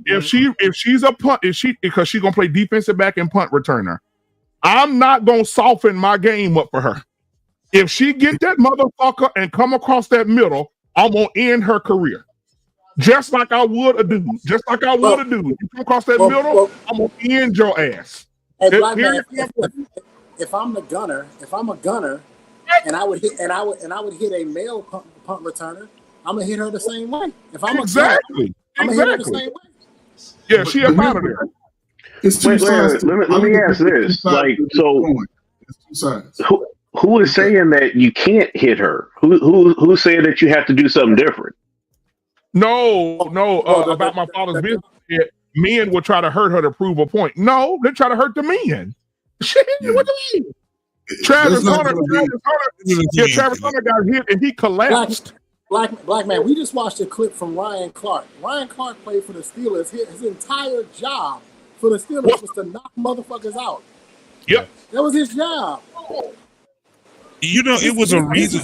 Speaker 3: If she's a punt, because she's gonna play defensive back and punt returner. I'm not gonna soften my game up for her. If she get that motherfucker and come across that middle, I'm gonna end her career. Just like I would a dude. If you come across that middle, I'm gonna end your ass.
Speaker 14: Hey, Black man, if I'm a gunner, and I would hit a male punt returner, I'm gonna hit her the same way. If I'm a gunner, I'm gonna hit her the same way.
Speaker 3: Yeah, she a out of there.
Speaker 9: Let me ask this: like, so who is saying that you can't hit her? Who's saying that you have to do something different?
Speaker 3: No. About my father's business, men will try to hurt her to prove a point. No, they try to hurt the men. Shit, what do you mean? Travis Hunter got hit and he collapsed.
Speaker 14: Black man, we just watched a clip from Ryan Clark. Ryan Clark played for the Steelers. His entire job for the Steelers was to knock motherfuckers out.
Speaker 3: Yep.
Speaker 14: That was his job.
Speaker 6: You know, it was a reason.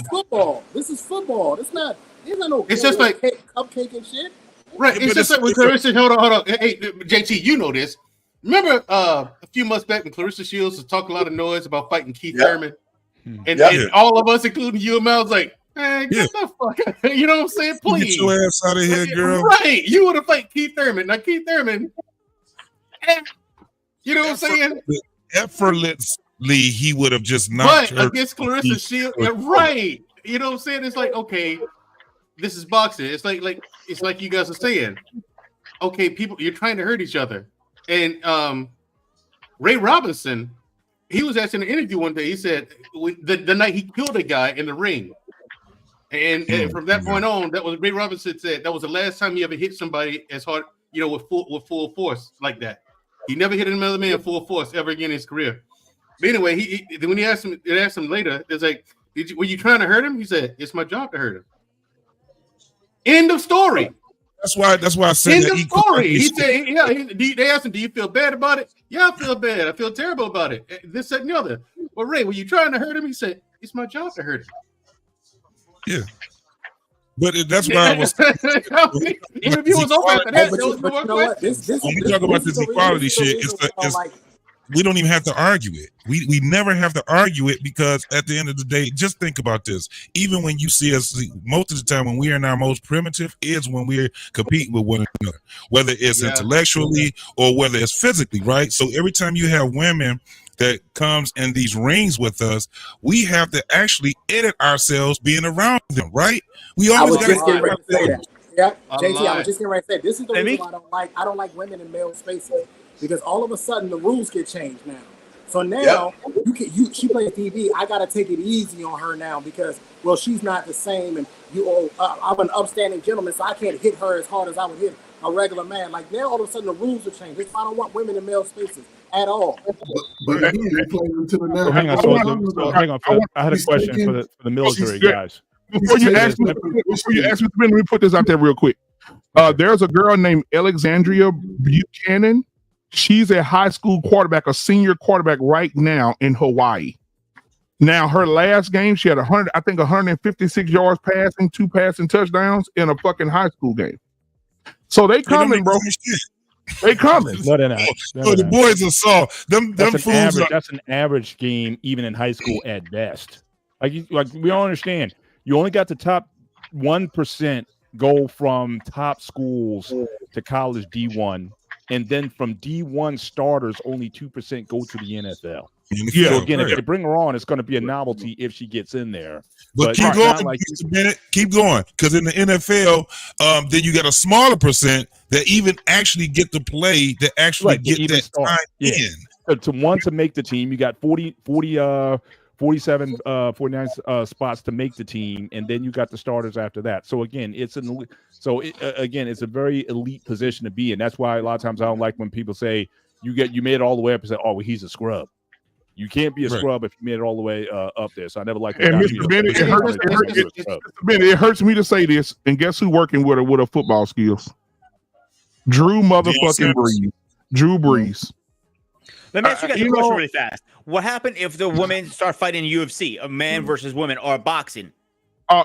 Speaker 14: This is football. It's not no
Speaker 16: it's just like
Speaker 14: cupcake and shit.
Speaker 16: Right. It's just like when Clarissa, hold on. Hey, JT, you know this. Remember a few months back when Clarissa Shields was talking a lot of noise about fighting Keith Thurman? And all of us, including you and Mel, was like, hey, get the fuck out. You know what I'm saying? Please.
Speaker 6: Get your ass out of here, girl.
Speaker 16: Right. You would have fight Keith Thurman. Now, Keith Thurman, you know what I'm saying?
Speaker 6: Effortlessly, he would have just knocked her.
Speaker 16: But against Clarissa Shields, right. You know what I'm saying? It's like, okay, this is boxing. It's like you guys are saying. okay, people, you're trying to hurt each other. And Ray Robinson, he was asked in an interview one day, he said the night he killed a guy in the ring. And from that point on, that was Ray Robinson said that was the last time he ever hit somebody as hard, with full force like that. He never hit another man full force ever again in his career. But anyway, when he asked him later, it's like, were you trying to hurt him? He said, it's my job to hurt him. End of story.
Speaker 6: That's why I said
Speaker 16: End
Speaker 6: that
Speaker 16: of story. He said, yeah. They asked him, do you feel bad about it? Yeah, I feel bad. I feel terrible about it. This, that, and the other. Well, Ray, were you trying to hurt him? He said, it's my job to hurt him.
Speaker 6: Yeah. But that's why I was.
Speaker 16: Interview was over after that.
Speaker 6: When we talk about this equality shit, we don't even have to argue it. We never have to argue it because at the end of the day, just think about this. Even when you see us, most of the time when we are in our most primitive is when we're competing with one another, whether it's intellectually or whether it's physically, right? So every time you have women that comes in these rings with us, we have to actually edit ourselves being around them, right? We always got to
Speaker 14: ready to say that. Yeah, JT, I was just getting ready to say this is the reason why I don't like women in male spaces, because all of a sudden the rules get changed now. So now she plays TV. I gotta take it easy on her now because she's not the same, and I'm an upstanding gentleman, so I can't hit her as hard as I would hit a regular man. Like now, all of a sudden the rules are changed. I don't want women in male spaces at all.
Speaker 15: But again, they play into the narrative.
Speaker 5: Hang on. I had a question for the military guys.
Speaker 3: Before you ask me, let me put this out there real quick. There's a girl named Alexandria Buchanan. She's a high school quarterback, a senior quarterback right now in Hawaii. Now, her last game, she had 156 yards passing, 2 passing touchdowns in a fucking high school game. So they coming, bro. They coming.
Speaker 5: No, they're not.
Speaker 6: The boys are soft.
Speaker 5: That's an average game, even in high school at best. Like we all understand. You only got the top 1% go from top schools to college D1, and then from D1 starters, only 2% go to the NFL.
Speaker 6: Yeah,
Speaker 5: so again, if they bring her on, it's going to be a novelty if she gets in there.
Speaker 6: But keep going, keep going, because in the NFL, then you got a smaller percent that even actually get to play, that actually get that time in.
Speaker 5: To make the team, you got 47, 49 spots to make the team, and then you got the starters after that. So again, it's it's a very elite position to be in. That's why a lot of times I don't like when people say you made it all the way up and say, "Oh, well, he's a scrub." You can't be a scrub if you made it all the way up there. So I never like.
Speaker 3: And Mr. Bennett, it hurts me to say this, and guess who working with her with her football skills? Drew motherfucking Brees. Drew Brees.
Speaker 7: Let me ask you guys a question really fast. What happened if the women start fighting in UFC, a man versus women, or boxing?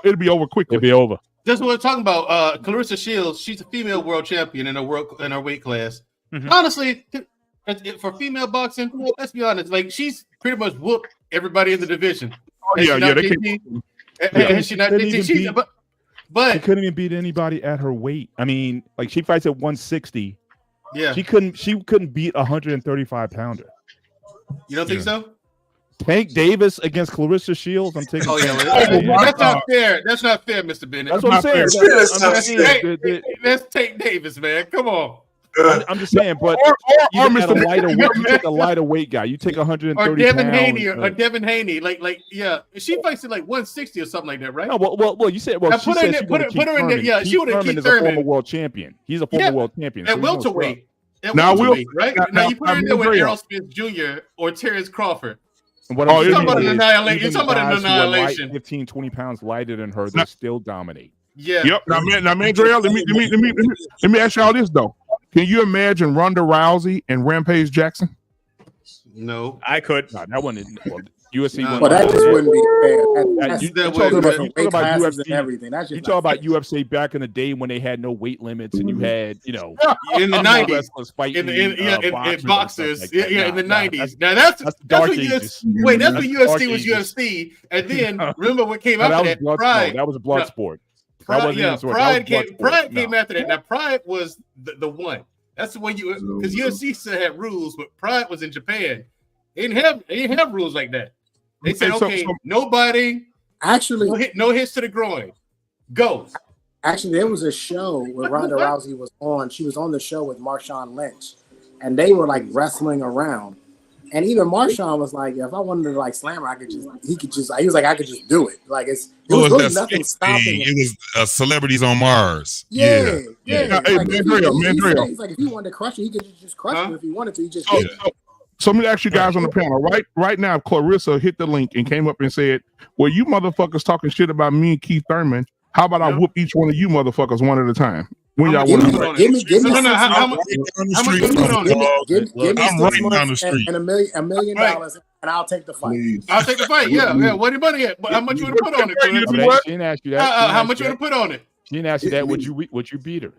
Speaker 3: It'll be over quickly.
Speaker 5: It'll be over.
Speaker 16: That's what we're talking about. Clarissa Shields, she's a female world champion in her weight class.
Speaker 7: Mm-hmm.
Speaker 16: Honestly, for female boxing, let's be honest, like she's pretty much whooped everybody in the division.
Speaker 5: She
Speaker 16: not
Speaker 5: but she couldn't even beat anybody at her weight. I mean, like she fights at 160.
Speaker 16: Yeah,
Speaker 5: she couldn't beat a 135-pounder.
Speaker 16: You don't think so?
Speaker 5: Tank Davis against Clarissa Shields. I'm taking.
Speaker 16: That's not fair. That's not fair, Mr. Bennett.
Speaker 5: That's what I'm saying.
Speaker 16: Let's take Davis, man. Come on.
Speaker 5: I'm just saying, but you take a lighter weight guy. You take 130
Speaker 16: or Devin
Speaker 5: pounds,
Speaker 16: Haney or Devin Haney, like she fights at like 160 or something like that, right?
Speaker 5: No, well, you said now
Speaker 16: put her in there. Yeah, she would have Keith Thurman.
Speaker 5: A former world champion. He's a former world champion.
Speaker 16: At welterweight.
Speaker 3: Now
Speaker 16: right? Now you put her in there with Errol Smith Jr. or Terrence Crawford.
Speaker 5: You're talking about an annihilation. 15, 20 pounds lighter than her, they still dominate.
Speaker 16: Yeah.
Speaker 3: Yep. Now, Mandrell, let me ask y'all this though. Can you imagine Ronda Rousey and Rampage Jackson?
Speaker 16: No,
Speaker 7: I could.
Speaker 5: No, that one isn't. UFC.
Speaker 14: Well, that just wouldn't be fair.
Speaker 5: You talk about UFC
Speaker 14: and everything. That's just
Speaker 5: you talk about UFC back in the day when they had no weight limits and you had,
Speaker 16: in the 90s, in boxers, in the 90s. Now that's what UFC was UFC, and then remember what came after that? Pride.
Speaker 5: That was a blood sport.
Speaker 16: Pride came after that. Now Pride was the one. That's the one because UFC still had rules, but Pride was in Japan. They didn't have rules like that. They said, nobody
Speaker 14: actually
Speaker 16: no hits to the groin. Go.
Speaker 14: Actually, there was a show where Ronda Rousey was on. She was on the show with Marshawn Lynch, and they were like wrestling around. And even Marshawn was like, if I wanted to like slam her, he was like, I could just do it. Like it was really nothing stopping it.
Speaker 6: It was celebrities on Mars.
Speaker 14: Yeah.
Speaker 3: Hey,
Speaker 14: Like,
Speaker 3: Mandrill.
Speaker 14: he's like, if he wanted to crush it, he could just crush it if he wanted to. He just
Speaker 3: So let me ask you guys on the panel, right now, if Clarissa hit the link and came up and said, well, you motherfuckers talking shit about me and Keith Thurman. How about I whoop each one of you motherfuckers one at a time? When y'all want to
Speaker 14: give me
Speaker 16: how much you put on it?
Speaker 14: Give me
Speaker 6: I'm
Speaker 14: 6
Speaker 6: right down the
Speaker 14: months
Speaker 6: street.
Speaker 14: and $1 million, and I'll take the fight.
Speaker 16: I'll take the fight. Yeah. What your money at? How much you want to put on it?
Speaker 5: She didn't ask you that.
Speaker 16: How much you want to put on it?
Speaker 5: She didn't ask you that. Would you beat her?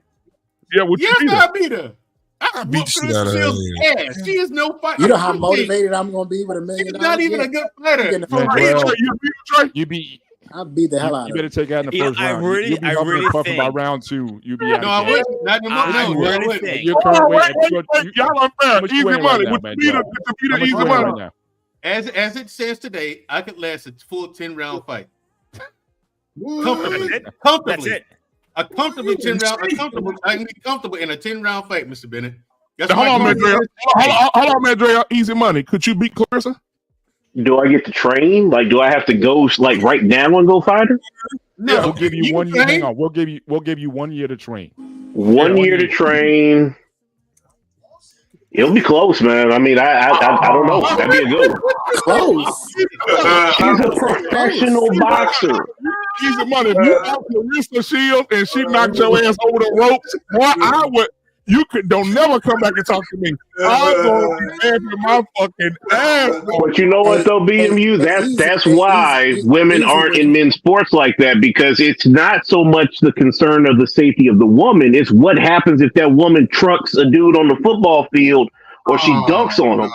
Speaker 3: Yeah, would you beat her?
Speaker 16: I beat her.
Speaker 6: I beat shit out of her.
Speaker 16: She is no fighter.
Speaker 14: You know how motivated I'm going to be with $1 million?
Speaker 16: She's not even a good fighter.
Speaker 14: I beat the hell out of
Speaker 5: You better take out in the first round.
Speaker 7: I really think
Speaker 5: by round 2, you'll be out.
Speaker 16: No, I wouldn't. Not anymore.
Speaker 5: Your current weight.
Speaker 3: Y'all unfair. Easy money. Would you beat her easy money?
Speaker 16: As it stands today, I could last a full 10-round fight. Comfortably.
Speaker 7: That's it.
Speaker 16: A comfortable 10-round. I can be comfortable in a 10-round fight, Mr. Bennett.
Speaker 3: Hold on, Mandrill. Easy money. Could you beat Clarissa?
Speaker 9: Do I get to train? Like, do I have to go like right now and go fight her?
Speaker 16: No,
Speaker 5: we'll give you 1 year. Hang on, we'll give you 1 year to train.
Speaker 9: 1 year to train. It'll be close, man. I mean, I don't know. That'd be a good one.
Speaker 14: Close.
Speaker 9: She's a professional boxer.
Speaker 3: Easy money. If you out Clarissa Shields and she knocked your ass over the ropes, boy, don't never come back and talk to me. I'm going to be after my fucking ass.
Speaker 9: But you know what though, BMU? That's why women aren't in men's sports like that, because it's not so much the concern of the safety of the woman. It's what happens if that woman trucks a dude on the football field or she dunks on him.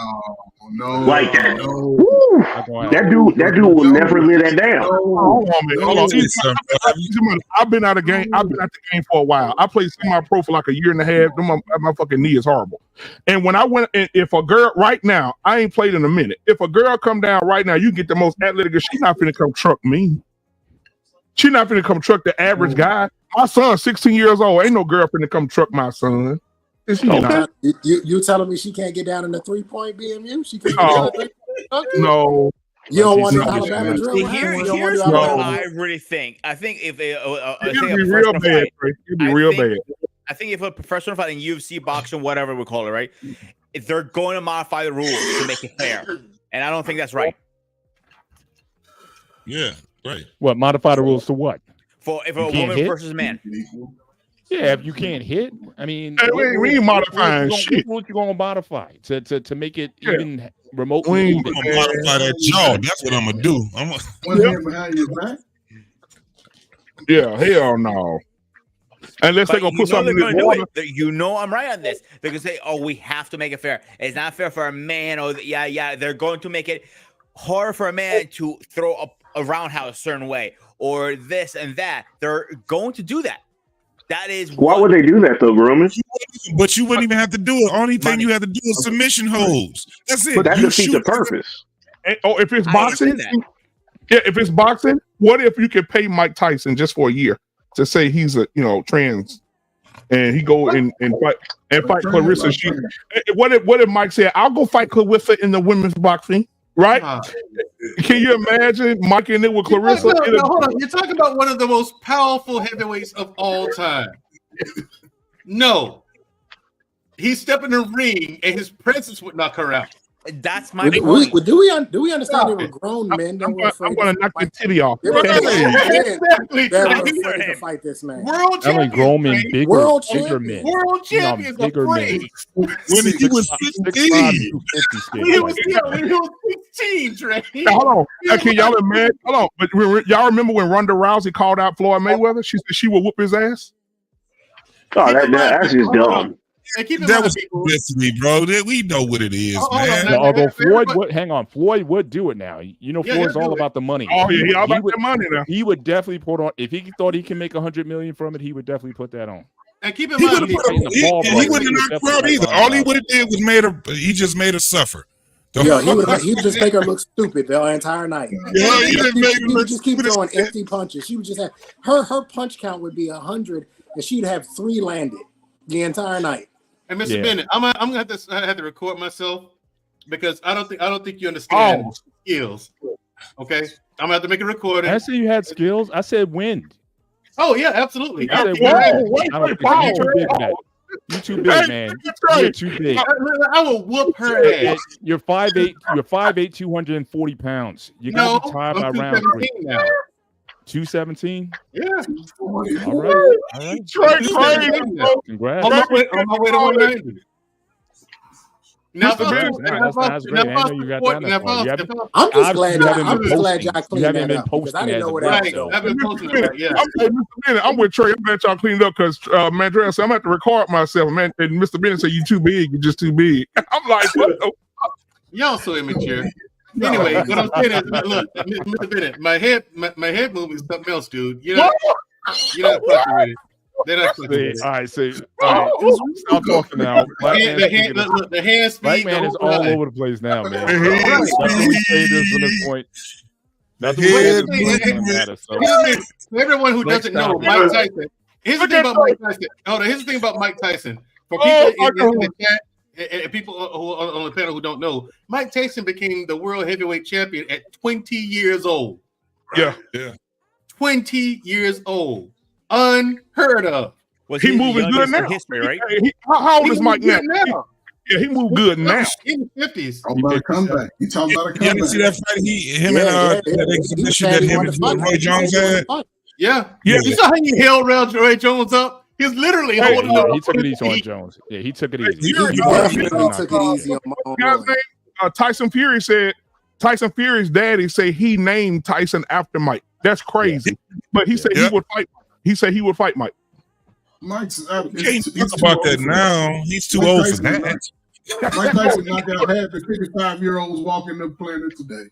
Speaker 9: Like that. Woo, that dude will never live that down.
Speaker 3: Hold on. I've been out of game. I've been out the game for a while. I played semi-pro for like a year and a half. My fucking knee is horrible. And when I went, if a girl right now, I ain't played in a minute. If a girl come down right now, you get the most athletic. She's not finna come truck me. She's not finna come truck the average guy. My son's 16 years old. Ain't no girl finna come truck my son.
Speaker 14: You telling me she can't get down in the 3-point BMU? She can't get down in the 3-point?
Speaker 3: No.
Speaker 14: You don't want the Alabama drill?
Speaker 7: Here's what I really think. I think if
Speaker 3: it'd be real bad. It'd be real bad.
Speaker 7: I think if a professional fight in UFC, boxing, whatever we call it, right? If they're going to modify the rules to make it fair, and I don't think that's right.
Speaker 6: Yeah, right.
Speaker 5: What, modify the rules to what?
Speaker 7: For if a woman versus a man.
Speaker 5: Yeah, if you can't hit, I mean,
Speaker 3: we ain't modifying shit.
Speaker 5: What you gonna modify to make it even remotely?
Speaker 6: We ain't gonna modify that jaw. That's what I'm gonna do.
Speaker 3: Yeah, hell no. Unless they're gonna put something in the water.
Speaker 7: You know I'm right on this. They're gonna say, "Oh, we have to make it fair. It's not fair for a man." Or they're going to make it hard for a man to throw a roundhouse a certain way, or this and that. They're going to do that. That is
Speaker 9: why would they do that though, Roman?
Speaker 6: But you wouldn't even have to do it. Only thing you have to do is submission holds. That's it.
Speaker 9: But that defeats the purpose.
Speaker 3: If it's boxing, if it's boxing, what if you could pay Mike Tyson just for a year to say he's a trans, and he go and fight Clarissa? What if Mike said, "I'll go fight Clarissa in the women's boxing"? Right? Can you imagine Mike in it with Clarissa?
Speaker 16: Hold on. You're talking about one of the most powerful heavyweights of all time. No. He stepped in the ring and his presence would knock her out.
Speaker 7: That's my
Speaker 14: point. Do we understand they were grown men?
Speaker 3: I'm going to knock your titty off.
Speaker 14: They were afraid to fight this man.
Speaker 16: World
Speaker 5: champions. Grown men, bigger men.
Speaker 16: World champions
Speaker 5: bigger men.
Speaker 6: When he was 15.
Speaker 16: When he was 16, Trey.
Speaker 3: Hold on. Can y'all imagine? Hold on. But y'all remember when Ronda Rousey called out Floyd Mayweather? She said she would whoop his ass?
Speaker 9: Oh, that's just dumb.
Speaker 6: That was publicity, bro. We know what it is, man.
Speaker 5: Although Floyd would do it now. You know, Floyd's all about the money.
Speaker 3: Oh yeah, he all about the money now.
Speaker 5: He would definitely put on. If he thought he can make $100 million from it, he would definitely put that on.
Speaker 16: And keep in mind,
Speaker 6: he wouldn't have knocked her out either. All he would have did was he just made her suffer.
Speaker 14: Yo, he would just make her look stupid the entire night.
Speaker 6: Yeah,
Speaker 14: he would just keep throwing empty punches. She would just have her punch count would be 100, and she'd have 3 landed the entire night.
Speaker 16: And Mr. Bennett, I'm gonna have to record myself because I don't think you understand skills. Okay, I'm gonna have to make a recording.
Speaker 5: I said you had skills. I said wind.
Speaker 16: Oh yeah, absolutely.
Speaker 5: I said you're too big, man. You're too big.
Speaker 16: I will whoop her ass.
Speaker 5: You're 5'8". You're 5'8", 240 pounds. You're gonna be tied by round 3. 217.
Speaker 16: Yeah.
Speaker 5: All right. Congrats.
Speaker 16: On my way to 190. Now,
Speaker 5: I'm
Speaker 14: just glad y'all cleaned that up because I didn't know what that was.
Speaker 16: I've been posting that. Yeah.
Speaker 3: I'm with Trey. I'm glad y'all cleaned up because Mandrell said I'm gonna have to record myself. Man, and Mr. Bennett said you too big. You're just too big. I'm like, what the fuck?
Speaker 16: Y'all so immature. Anyway, what I'm saying is, look, Mr. Bennett, my head movement is something else, dude. You're not fucking with it. They're not fucking with it.
Speaker 5: All right, stop talking now.
Speaker 16: The hand speed.
Speaker 5: Black man is all over the place now, man. Nothing we say this from this point. Nothing we say this doesn't matter. So.
Speaker 16: Everyone who doesn't know Mike Tyson. Here's the thing about Mike Tyson. Hold on. Here's the thing about Mike Tyson. For people in the chat. And people who are on the panel who don't know, Mike Tyson became the world heavyweight champion at 20 years old.
Speaker 3: Yeah.
Speaker 16: 20 years old. Unheard of.
Speaker 3: He moving good now.
Speaker 7: History, right?
Speaker 3: How old is Mike now? Yeah, he moved good now.
Speaker 16: In the 50s.
Speaker 15: About a comeback. You talking about a comeback.
Speaker 6: You see that fight that exhibition that him and Roy Jones had?
Speaker 16: Yeah. You saw how he held Roy Jones up? He's literally holding up.
Speaker 5: He took it easy on Jones. Yeah, he took it easy.
Speaker 14: He took it easy on my own.
Speaker 3: Tyson Fury said Tyson Fury's daddy say he named Tyson after Mike. That's crazy. But he said he would fight. He said he would fight Mike.
Speaker 15: Mike's
Speaker 6: can't talk about that now. He's too old for that.
Speaker 15: Mike Tyson knocked out half the 55-year-olds walking the planet today.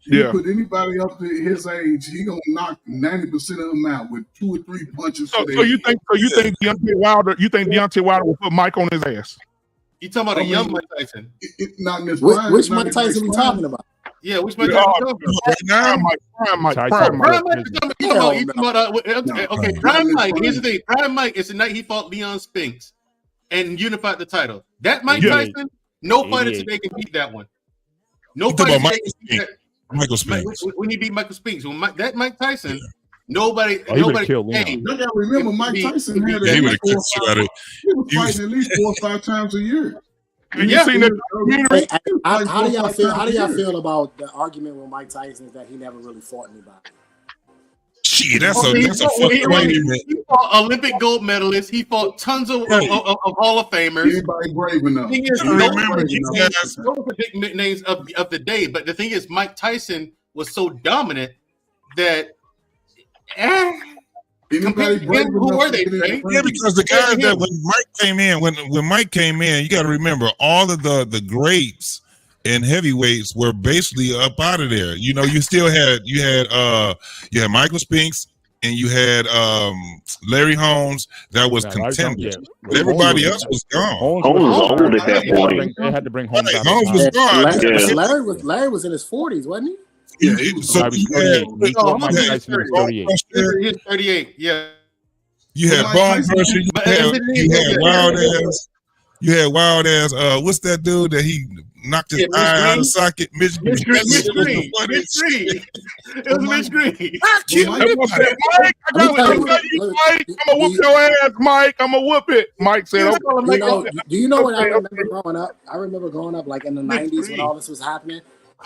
Speaker 15: You put anybody up to his age, he gonna knock 90% of them out with 2 or 3 punches.
Speaker 3: So you think Deontay Wilder? You think Deontay Wilder will put Mike on his ass?
Speaker 16: You talking about a young Mike Tyson?
Speaker 15: Not in this
Speaker 14: which Mike Tyson we talking about?
Speaker 16: Yeah, which Mike Tyson we talking about?
Speaker 3: Prime Mike.
Speaker 16: Okay, Prime Mike. Here's the thing. Prime Mike is the night he fought Leon Spinks and unified the title. That Mike Tyson, no fighter today can beat that one. No fighter today can beat that.
Speaker 6: Michael Spinks.
Speaker 16: When he beat Michael Spinks, that Mike Tyson, nobody.
Speaker 15: You gotta remember, Mike Tyson had he was fighting at least 4 or 5 times a year.
Speaker 14: How do y'all feel about the argument with Mike Tyson is that he never really fought anybody?
Speaker 6: Shit, that's a fucking argument.
Speaker 16: He fought Olympic gold medalists. He fought tons of Hall of Famers.
Speaker 15: Anybody brave enough?
Speaker 16: Those are big nicknames of the day. But the thing is, Mike Tyson was so dominant that.
Speaker 6: Who were they? Yeah, because the guys that when Mike came in, you got to remember all of the greats and heavyweights were basically up out of there. You know, you had Michael Spinks and you had Larry Holmes that was contenders. But everybody else was gone.
Speaker 9: Holmes was old at that point.
Speaker 5: They had to bring Holmes out.
Speaker 6: Holmes was gone.
Speaker 14: Larry was in his 40s, wasn't he?
Speaker 6: Yeah, he was
Speaker 16: 38. Yeah.
Speaker 6: You had Bone Crusher. You had Wild Ass. You had Wild Ass. What's that dude that he knocked his eye out of socket? Mitch Green.
Speaker 16: It was Mitch Green.
Speaker 3: I'm gonna whoop your ass, Mike. I'm gonna whoop it. Mike said,
Speaker 14: do you know what I remember growing up? I remember growing up like in the 90s when all this was happening.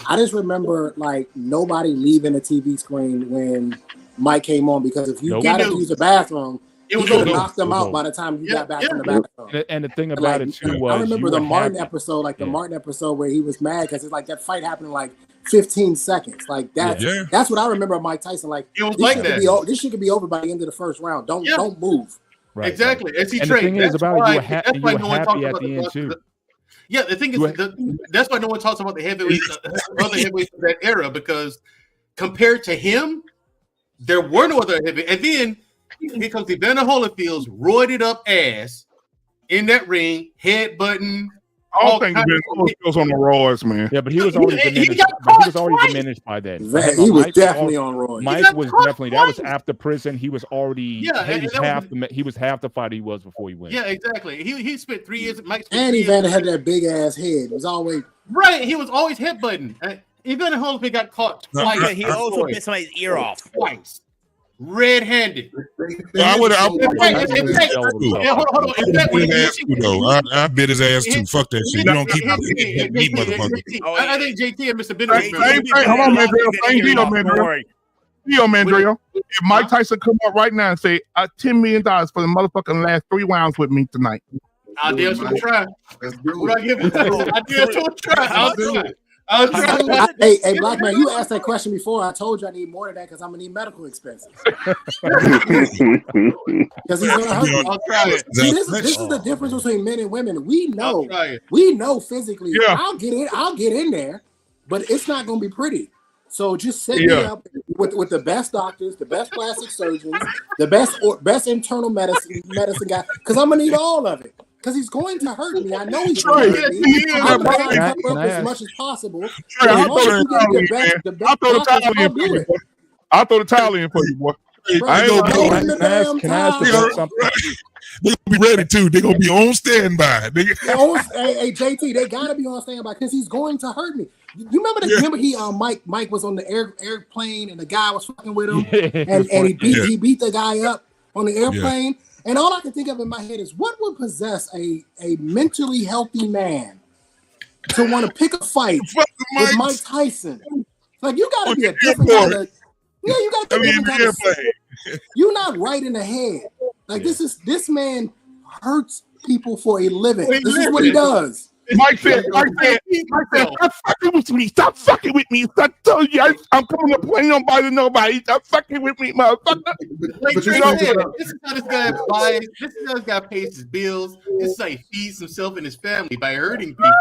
Speaker 14: I just remember like nobody leaving the TV screen when Mike came on because if you got to use the bathroom, you could have knocked them out by the time you got back in the bathroom.
Speaker 5: And the thing about it too was
Speaker 14: I remember the Martin episode, the Martin episode where he was mad because it's like that fight happened in like 15 seconds. Like that's what I remember of Mike Tyson. Like
Speaker 16: it was like that.
Speaker 14: This shit could be over by the end of the first round. Don't move.
Speaker 5: Right,
Speaker 16: exactly.
Speaker 5: Right. And the thing is about it, you were happy at the end too.
Speaker 16: Yeah, the thing is, that's why no one talks about the heavyweights, other heavyweights of that era, because compared to him, there were no other heavyweights. And then here comes Evander Holyfield's roided up ass in that ring, headbutting
Speaker 3: don't think Ben was on the roids, man.
Speaker 5: Yeah, but he was already diminished. By then.
Speaker 14: He was definitely on roids.
Speaker 5: Mike was definitely that was after prison. He was already he was half the fighter he was before he went.
Speaker 16: Yeah, exactly. He spent 3 years.
Speaker 14: And Evander had that big ass head. It was always
Speaker 16: right. He was always headbutting. Evander Holyfield got caught twice.
Speaker 7: He also bit somebody's ear off
Speaker 16: twice. Red-handed.
Speaker 6: I bit his ass too. Fuck that shit. You don't keep me, motherfucker.
Speaker 16: I think JT and Mr. Bennett.
Speaker 3: Hold on, Mandrill. If Mike Tyson come up right now and say $10 million for the motherfucking last 3 rounds with me tonight,
Speaker 16: I'll dare to try. What I give it? I dare to try. I'll do it.
Speaker 14: Hey, Black Man, you asked that question before. I told you I need more than that because I'm gonna need medical expenses. Because he's gonna hurt me.
Speaker 16: I'll try it.
Speaker 14: See, this is the difference between men and women. We know physically.
Speaker 3: Yeah.
Speaker 14: I'll get in there, but it's not gonna be pretty. So just set me up with the best doctors, the best plastic surgeons, the best internal medicine guy, because I'm gonna need all of it. Because he's going to hurt me. I know he's going to hurt me. I'm trying to cover up as much as possible.
Speaker 3: I'll throw the towel in for you, boy.
Speaker 6: They're gonna be ready too. They're gonna be on standby.
Speaker 14: Hey, JT, they gotta be on standby because he's going to hurt me. You remember he Mike was on the airplane and the guy was fucking with him and he beat the guy up on the airplane. Yeah. And all I can think of in my head is what would possess a mentally healthy man to want to pick a fight with Mike Tyson? Like you got to be a different kind of. Yeah, you got to be a different kind of. You're not right in the head. Like this man hurts people for a living. This is what he does.
Speaker 3: Mike said, stop fucking with me. Stop fucking with me. I told you I'm coming to play nobody. Stop fucking with me, motherfucker.
Speaker 16: This is how this guy buys. This is how this guy pays his bills. This is how he feeds himself and his family by hurting people.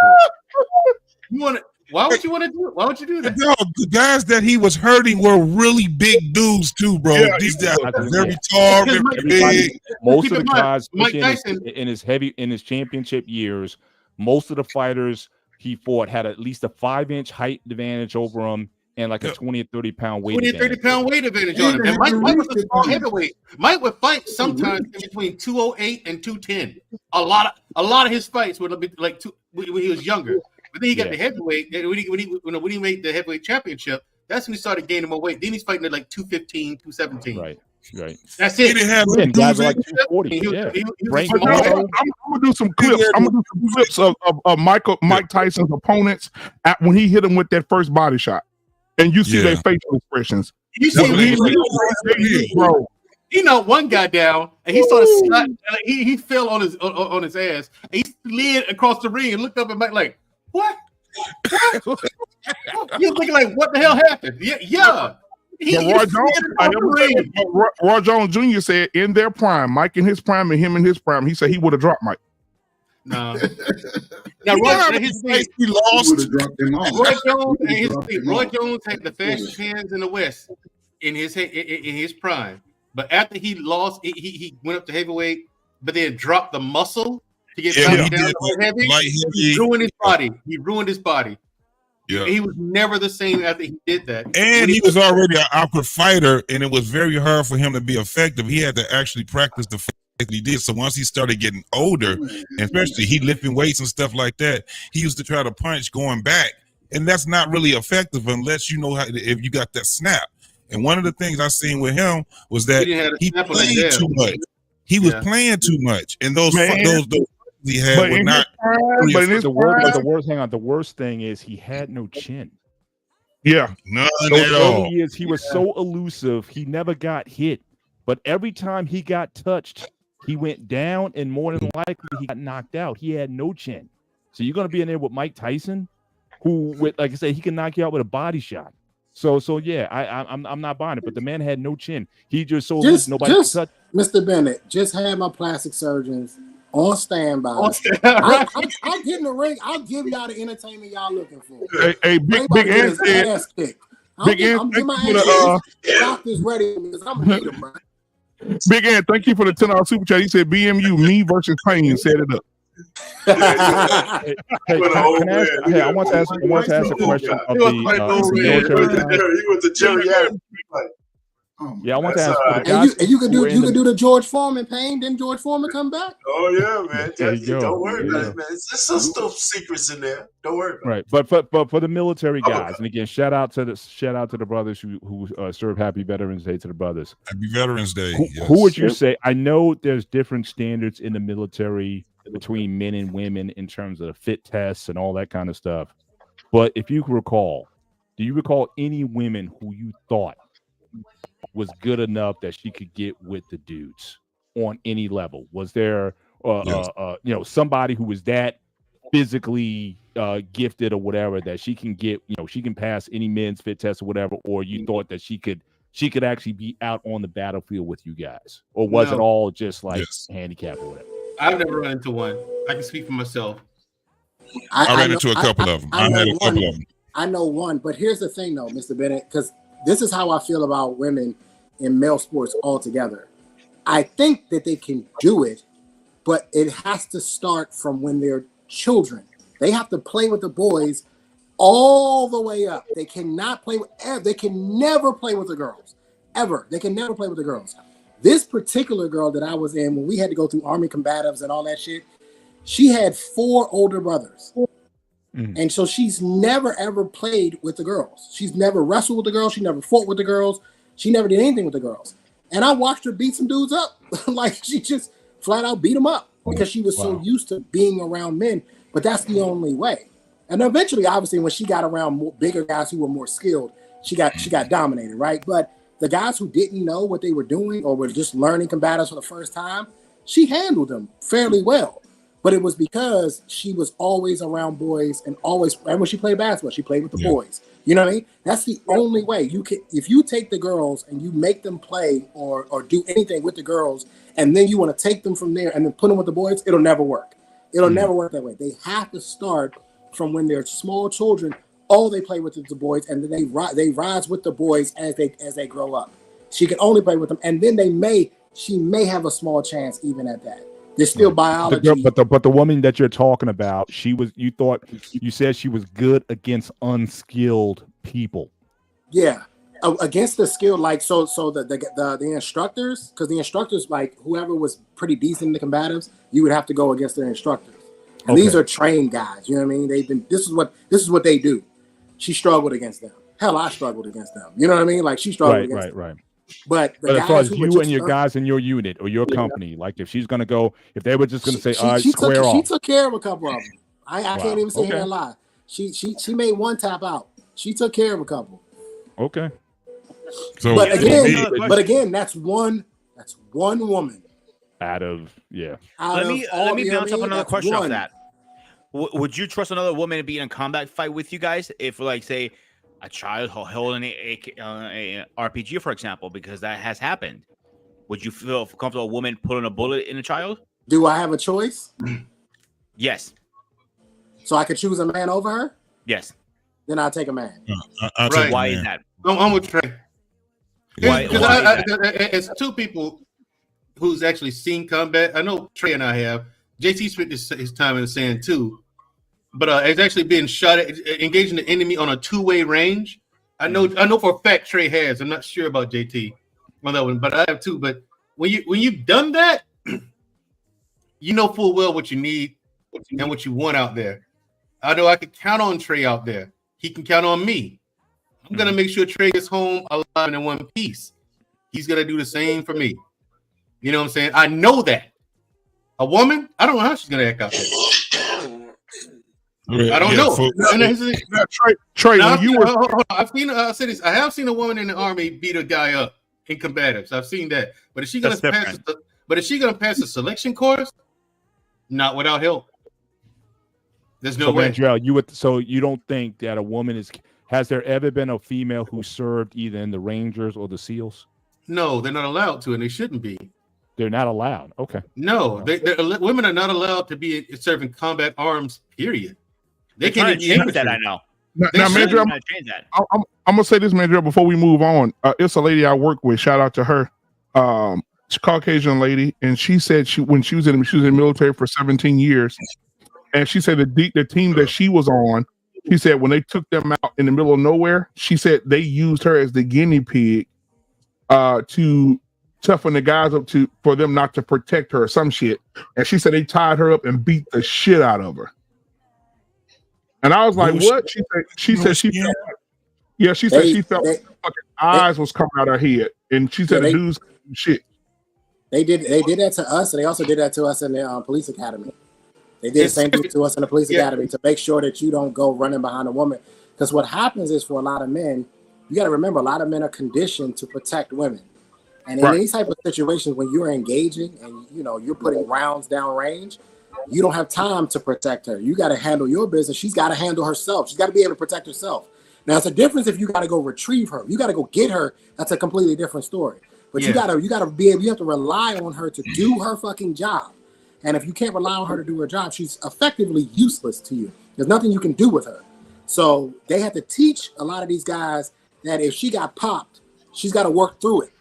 Speaker 16: Why would you want to do it? Why would you do that?
Speaker 6: No, the guys that he was hurting were really big dudes too, bro. Yeah, these guys are very tall, very big.
Speaker 5: Most of the guys in his championship years. Most of the fighters he fought had at least a 5-inch height advantage over him and like a 20 or 30 pound weight advantage.
Speaker 16: 20 or 30 pound weight advantage on him. And Mike was a small heavyweight. Mike would fight sometimes in between 208 and 210. A lot of his fights would be like when he was younger. But then he got the heavyweight. When he made the heavyweight championship, that's when he started gaining more weight. Then he's fighting at like 215, 217.
Speaker 5: Right.
Speaker 16: That's it.
Speaker 5: Guys like 240.
Speaker 3: I'm gonna do some clips. I'm gonna do some clips of Mike Tyson's opponents when he hit him with that first body shot, and you see their facial expressions.
Speaker 16: You see, bro. One guy down, and he started sliding. He fell on his ass, and he slid across the ring and looked up at Mike like, "What? You're thinking like, what the hell happened?" Yeah.
Speaker 3: Roy Jones Jr. said in their prime, Mike in his prime and him in his prime, he said he would have dropped Mike.
Speaker 16: No. Now Roy Jones had the fastest hands in the West in his prime, but after he lost, he went up to heavyweight, but then dropped the muscle to get down to heavy. He ruined his body. Yeah. He was never the same after he did that.
Speaker 6: And he was already an awkward fighter, and it was very hard for him to be effective. He had to actually practice the fight that he did. So once he started getting older, and especially he lifting weights and stuff like that, he used to try to punch going back. And that's not really effective unless you know if you got that snap. And one of the things I seen with him was that he played too much. He was playing too much. And those he had were not.
Speaker 5: The worst thing is he had no chin.
Speaker 3: Yeah,
Speaker 6: none at all.
Speaker 5: He was so elusive. He never got hit, but every time he got touched, he went down, and more than likely he got knocked out. He had no chin. So you're gonna be in there with Mike Tyson, who, like I said, he can knock you out with a body shot. So yeah, I'm not buying it. But the man had no chin. He just nobody could touch.
Speaker 14: Mr. Bennett, just had my plastic surgeons on standby. I'll get in the ring. I'll give y'all the entertainment y'all looking for.
Speaker 3: Hey, Big Ant said.
Speaker 14: I'm getting my doctors ready because I'm gonna need them, bro.
Speaker 3: Big Ant, thank you for the $10 super chat. He said BMU, me versus Payne, set it up.
Speaker 5: Hey, I want to ask a question of the military guys.
Speaker 2: He was a geriatric.
Speaker 5: Yeah, I want to ask for the
Speaker 14: And
Speaker 5: guys.
Speaker 14: you could do the George Foreman pain. Didn't George Foreman come back?
Speaker 2: Oh yeah, man.
Speaker 5: There you go.
Speaker 2: Don't worry
Speaker 5: There you
Speaker 2: about it, man. There's still secrets in there. Don't worry about
Speaker 5: Right, but for the military guys, and again, shout out to the brothers who serve. Happy Veterans Day to the brothers.
Speaker 6: Happy Veterans Day.
Speaker 5: Who would you say? I know there's different standards in the military between men and women in terms of fit tests and all that kind of stuff. But if you recall, do you recall any women who you thought was good enough that she could get with the dudes on any level? Was there somebody who was that physically gifted or whatever that she can get, she can pass any men's fit test or whatever, or you thought that she could actually be out on the battlefield with you guys? Or was it all just like handicap or whatever?
Speaker 16: I've never run into one. I can speak for myself.
Speaker 6: I ran into a couple of them. I had a couple of them.
Speaker 14: I know one, but here's the thing though, Mr. Bennett, because this is how I feel about women in male sports altogether. I think that they can do it, but it has to start from when they're children. They have to play with the boys all the way up. They cannot play with, they can never play with the girls, ever. They can never play with the girls. This particular girl that I was in, when we had to go through Army combatives and all that shit, she had 4 older brothers. And so she's never, ever played with the girls. She's never wrestled with the girls. She never fought with the girls. She never did anything with the girls. And I watched her beat some dudes up. Like she just flat out beat them up because she was so used to being around men. But that's the only way. And eventually, obviously, when she got around bigger guys who were more skilled, she got dominated, right? But the guys who didn't know what they were doing or were just learning combatives for the first time, she handled them fairly well. But it was because she was always around boys and when she played basketball, she played with the boys. You know what I mean? That's the only way you can. If you take the girls and you make them play or do anything with the girls, and then you want to take them from there and then put them with the boys, it'll never work. It'll never work that way. They have to start from when they're small children. All they play with is the boys, and then they rise with the boys as they grow up. She can only play with them, and then she may have a small chance even at that. There's still biology.
Speaker 5: But the woman that you're talking about, you said she was good against unskilled people.
Speaker 14: Yeah, against the skill, like so the instructors, because the instructors, like whoever was pretty decent in the combatives, you would have to go against their instructors. And these are trained guys. You know what I mean? This is what they do. She struggled against them. Hell, I struggled against them. You know what I mean? Like she struggled against them.
Speaker 5: Right.
Speaker 14: But
Speaker 5: as far as you and your guys in your unit or your company, like if she's gonna go, if they were just gonna say, all right, square off.
Speaker 14: She took care of a couple of them. I can't even sit here and lie. She made one tap out. She took care of a couple.
Speaker 5: Okay.
Speaker 6: So,
Speaker 14: but again, that's one woman.
Speaker 7: Let me bounce up another question off that. Would you trust another woman to be in a combat fight with you guys if, like, say, a child holding a RPG, for example, because that has happened? Would you feel comfortable a woman putting a bullet in a child?
Speaker 14: Do I have a choice?
Speaker 7: Yes.
Speaker 14: So I could choose a man over her?
Speaker 7: Yes.
Speaker 14: Then I'll take a man.
Speaker 16: Right.
Speaker 7: Why is that?
Speaker 16: I'm with Trey.
Speaker 7: Why
Speaker 16: it's two people who's actually seen combat. I know Trey and I have. JT spent his time in the sand too. But it's actually being shot at, engaging the enemy on a 2-way range. I know for a fact Trey has. I'm not sure about JT on that one, but I have too. But when you've done that, you know full well what you need and what you want out there. I know I can count on Trey out there. He can count on me. I'm gonna make sure Trey gets home alive and in one piece. He's gonna do the same for me. You know what I'm saying? I know that. A woman, I don't know how she's gonna act out there. I don't know.
Speaker 3: Trey, when you were,
Speaker 16: I've seen. I said this. I have seen a woman in the army beat a guy up in combatives. I've seen that. But is she going to pass? But is she going to pass the selection course? Not without help. There's no way.
Speaker 5: Mandrell, so you don't think that a woman is? Has there ever been a female who served either in the Rangers or the SEALs?
Speaker 16: No, they're not allowed to, and they shouldn't be.
Speaker 5: They're not allowed. Okay.
Speaker 16: No, women are not allowed to be serving combat arms. Period. They can't change
Speaker 7: that. I know.
Speaker 3: Now, Mandrell, I'm gonna say this, Mandrell, before we move on. It's a lady I work with. Shout out to her. Caucasian lady, and she said when she was in the military for 17 years, and she said the team that she was on, she said when they took them out in the middle of nowhere, she said they used her as the guinea pig to toughen the guys up for them not to protect her or some shit. And she said they tied her up and beat the shit out of her. And I was like, what? She said she felt she felt like fucking eyes was coming out of her head. And she said the dudes shit.
Speaker 14: They did that to us, and they also did that to us in the police academy. They did the same thing to us in the police academy to make sure that you don't go running behind a woman. Because what happens is for a lot of men, you got to remember, a lot of men are conditioned to protect women. And in any type of situations, when you're engaging and you're putting rounds down range, you don't have time to protect her. You got to handle your business. She's got to handle herself. She's got to be able to protect herself. Now, it's a difference if you got to go retrieve her. You got to go get her. That's a completely different story. But you gotta be able. You have to rely on her to do her fucking job. And if you can't rely on her to do her job, she's effectively useless to you. There's nothing you can do with her. So they had to teach a lot of these guys that if she got popped, she's got to work through it.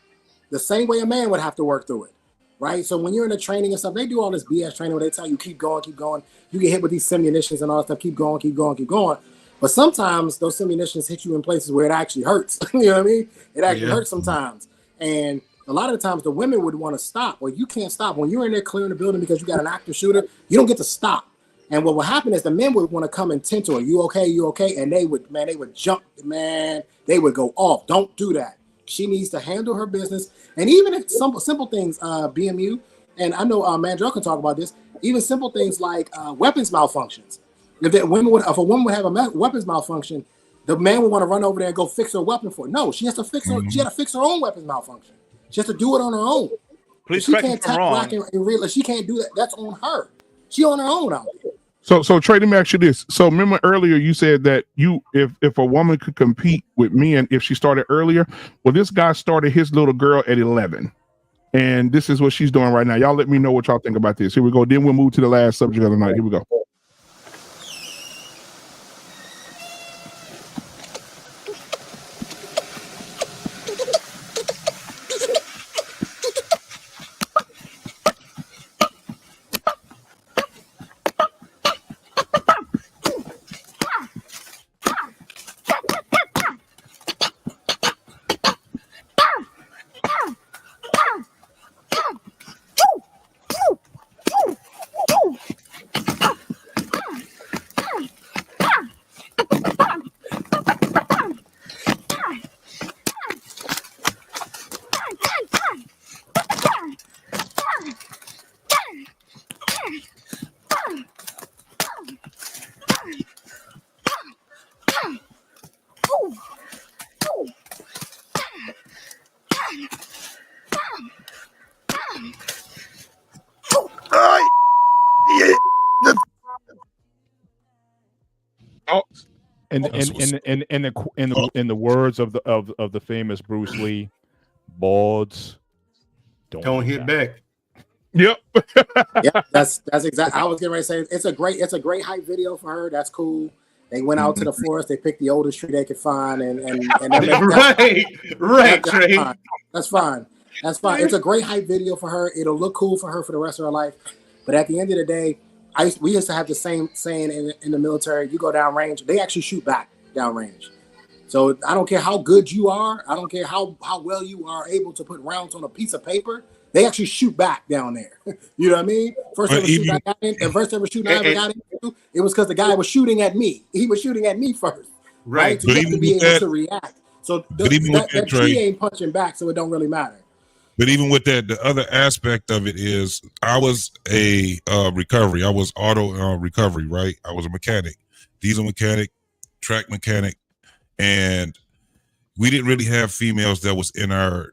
Speaker 14: The same way a man would have to work through it, right? So when you're in the training and stuff, they do all this BS training where they tell you keep going, keep going. You get hit with these simunitions and all that stuff. Keep going, keep going, keep going. But sometimes those simunitions hit you in places where it actually hurts. You know what I mean? It actually hurts sometimes. And a lot of the times the women would want to stop. Well, you can't stop. When you're in there clearing the building because you got an active shooter, you don't get to stop. And what will happen is the men would want to come and tend to her. You okay? You okay? And they would jump, they would go off. Don't do that. She needs to handle her business. And even if simple things, BMU, and I know Mandrell can talk about this, even simple things like weapons malfunctions. If a woman would have a weapons malfunction, the man would want to run over there and go fix her weapon for her. No, she has to fix her. She had to fix her own weapons malfunction. She has to do it on her own.
Speaker 7: Please correct me if I'm wrong.
Speaker 14: She can't do that. That's on her. She on her own out there.
Speaker 3: So Trey, let me ask you this. So remember earlier you said that if a woman could compete with men if she started earlier, well, this guy started his little girl at 11. And this is what she's doing right now. Y'all let me know what y'all think about this. Here we go. Then we'll move to the last subject of the night. Here we go.
Speaker 5: In the words of the famous Bruce Lee, balls don't
Speaker 16: hit back.
Speaker 3: Yep.
Speaker 14: Yeah, that's exactly. I was getting ready to say it's a great hype video for her. That's cool. They went out to the forest. They picked the oldest tree they could find, and that's fine. That's fine. It's a great hype video for her. It'll look cool for her for the rest of her life. But at the end of the day, we used to have the same saying in the military. You go down range, they actually shoot back down range. So I don't care how good you are. I don't care how well you are able to put rounds on a piece of paper. They actually shoot back down there. You know what I mean? First ever shooting I got in, and first ever shooting I ever got into, it was because the guy was shooting at me. He was shooting at me first. Right. So you have to be able to react. So that tree ain't punching back, so it don't really matter.
Speaker 6: But even with that, the other aspect of it is I was a recovery. I was auto recovery, right? I was a mechanic, diesel mechanic, track mechanic, and we didn't really have females that was in our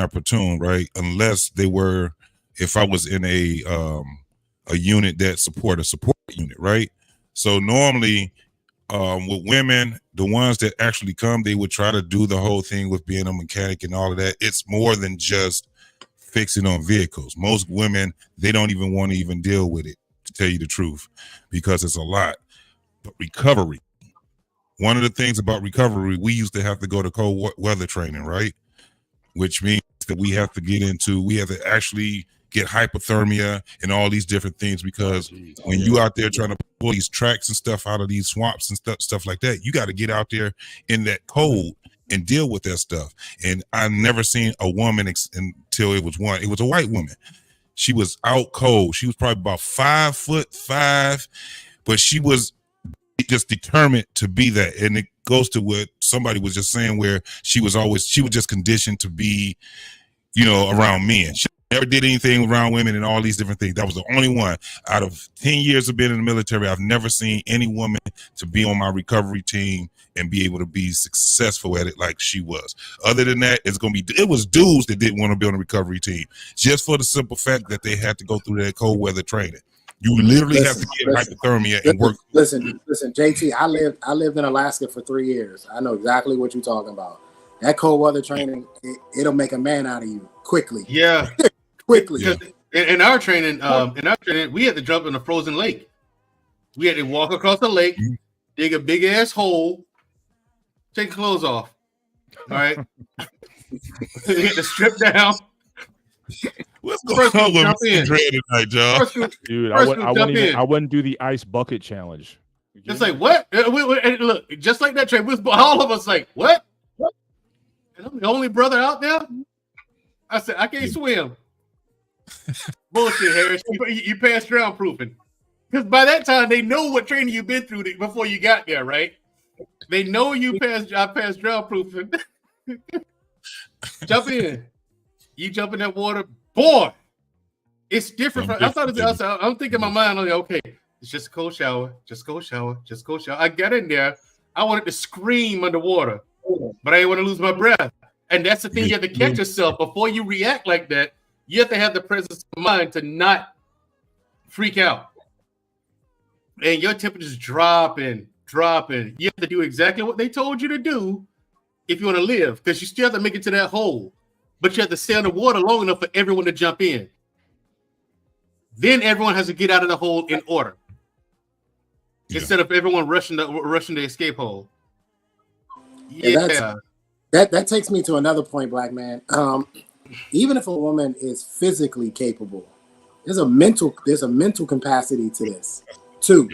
Speaker 6: platoon, right? Unless they were, if I was in a unit that support unit, right? So normally with women, the ones that actually come, they would try to do the whole thing with being a mechanic and all of that. It's more than just fixing on vehicles. Most women, they don't even want to even deal with it, to tell you the truth, because it's a lot. But recovery, one of the things about recovery, we used to have to go to cold weather training, right? Which means that we have to get into. We have to actually get hypothermia and all these different things, because when you out there trying to pull these tracks and stuff out of these swamps and stuff like that, you got to get out there in that cold and deal with that stuff. And I've never seen a woman until it was a white woman. She was out cold. She was probably about 5'5", but she was just determined to be that. And it goes to what somebody was just saying, where she was just conditioned to be, around men. She never did anything around women and all these different things. That was the only one. Out of 10 years of being in the military, I've never seen any woman to be on my recovery team and be able to be successful at it like she was. Other than that, it was dudes that didn't want to be on the recovery team, just for the simple fact that they had to go through that cold weather training. You literally have to get hypothermia and work.
Speaker 14: Listen, JT, I lived in Alaska for 3 years. I know exactly what you're talking about. That cold weather training, it'll make a man out of you quickly.
Speaker 16: Yeah.
Speaker 14: Quickly.
Speaker 16: Yeah. In our training, we had to jump in a frozen lake. We had to walk across the lake, dig a big ass hole, take your clothes off. All right. You had to strip down.
Speaker 6: What's going on with Mr. Dre tonight, y'all?
Speaker 5: Dude, I wouldn't do the ice bucket challenge.
Speaker 16: It's like, what? Look, just like that, Trey, all of us like, what? And I'm the only brother out there? I said, I can't swim. Bullshit, Harris. You passed drown proofing. Because by that time, they know what training you've been through before you got there, right? They know I passed drown proofing. Jump in. You jump in that water. Boy, it's different. I'm thinking in my mind, okay, it's just a cold shower. Just go shower. I got in there. I wanted to scream underwater, but I didn't want to lose my breath. And that's the thing, you have to catch yourself before you react like that. You have to have the presence of mind to not freak out. And your temperature's dropping. You have to do exactly what they told you to do if you want to live, because you still have to make it to that hole. But you have to stay in the water long enough for everyone to jump in. Then everyone has to get out of the hole in order. Instead of everyone rushing the escape hole. Yeah.
Speaker 14: That takes me to another point, Black man. Even if a woman is physically capable, there's a mental capacity to this too,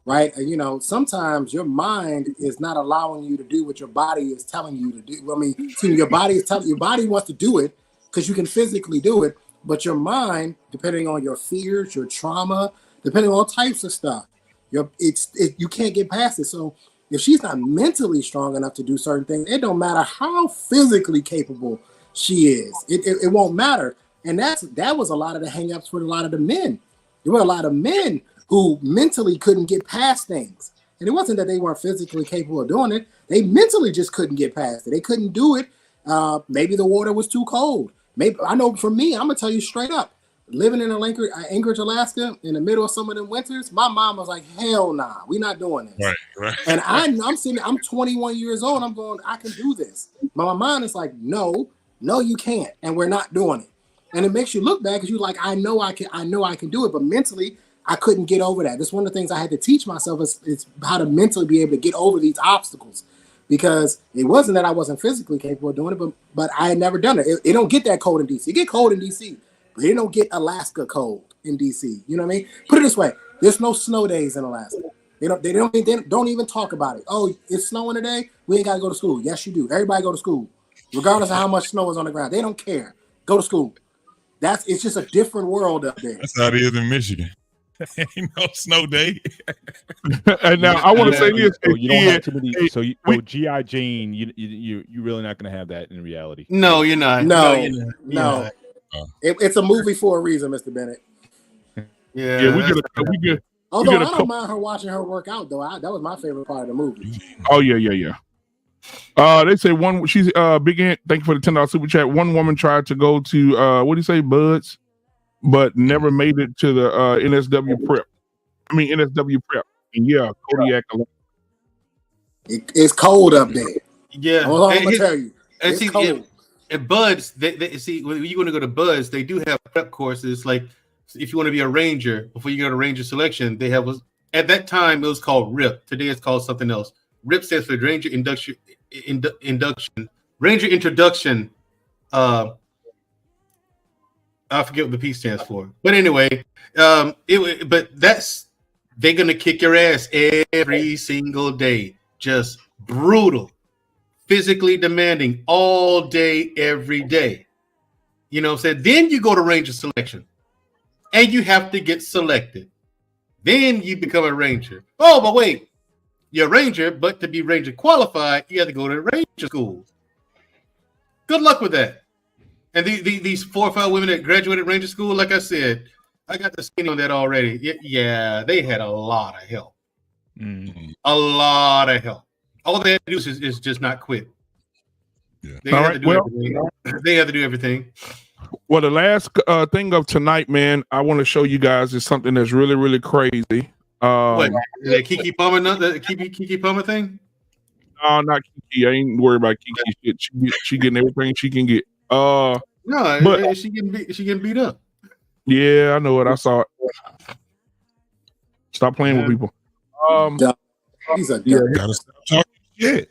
Speaker 14: right? Sometimes your mind is not allowing you to do what your body is telling you to do. I mean, your body wants to do it because you can physically do it, but your mind, depending on your fears, your trauma, depending on all types of stuff, you can't get past it. So if she's not mentally strong enough to do certain things, it don't matter how physically capable she is. It won't matter. And that was a lot of the hang-ups for a lot of the men. There were a lot of men who mentally couldn't get past things. And it wasn't that they weren't physically capable of doing it. They mentally just couldn't get past it. They couldn't do it. Maybe the water was too cold. Maybe I know for me, I'm going to tell you straight up. Living in Anchorage, Alaska, in the middle of some of them winters, my mom was like, hell nah, we're not doing this.
Speaker 6: Right.
Speaker 14: And I'm 21 years old. I'm going, I can do this. But my mind is like, no, you can't. And we're not doing it. And it makes you look bad because you're like, I know I can do it. But mentally, I couldn't get over that. That's one of the things I had to teach myself is how to mentally be able to get over these obstacles. Because it wasn't that I wasn't physically capable of doing it, but I had never done it. It don't get that cold in DC. It get cold in DC, but it don't get Alaska cold in DC. You know what I mean? Put it this way: there's no snow days in Alaska. They don't even talk about it. Oh, it's snowing today. We ain't got to go to school. Yes, you do. Everybody go to school, regardless of how much snow is on the ground. They don't care. Go to school. It's just a different world up there.
Speaker 6: That's how it is in Michigan. Ain't no snow day.
Speaker 3: And now I want to say this:
Speaker 5: so you don't have too many. So G.I. Jane, you really not going to have that in reality.
Speaker 16: No, you're not.
Speaker 14: No. It's a movie for a reason, Mr. Bennett.
Speaker 3: Yeah, we get.
Speaker 14: Although I don't mind her watching her work out, though. That was my favorite part of the movie.
Speaker 3: Oh yeah. They say she's Big Ant. Thank you for the $10 super chat. One woman tried to go to what do you say, Buds, but never made it to the NSW prep. And yeah, Kodiak.
Speaker 14: It's cold up there.
Speaker 16: Yeah,
Speaker 14: I'm gonna tell you.
Speaker 16: It's cold. At Buds, they see when you want to go to Buds, they do have prep courses. Like if you want to be a ranger before you go to ranger selection, they have at that time it was called RIP. Today it's called something else. RIP stands for Ranger Induction, Ranger Introduction I forget what the P stands for. But anyway, but they're gonna kick your ass every single day. Just brutal, physically demanding all day, every day. You know what I'm saying? Then you go to Ranger selection, and you have to get selected. Then you become a Ranger. Oh, but wait, you're a Ranger, but to be Ranger qualified, you have to go to Ranger school. Good luck with that. And these 4 or 5 women that graduated Ranger school, like I said, I got the skin on that already. Yeah, they had a lot of help. A lot of help. All they had to do is just not quit. Yeah. They had to do everything. They had to do everything.
Speaker 3: Well, the last thing of tonight, man, I want to show you guys is something that's really, really crazy.
Speaker 16: What? That Kiki Palmer thing?
Speaker 3: No, not Kiki. I ain't worried about Kiki shit. She getting everything she can get.
Speaker 16: No, but she getting beat up.
Speaker 3: Yeah, I know it. I saw it. Stop playing with people.
Speaker 14: He's a
Speaker 6: gotta stop talking shit.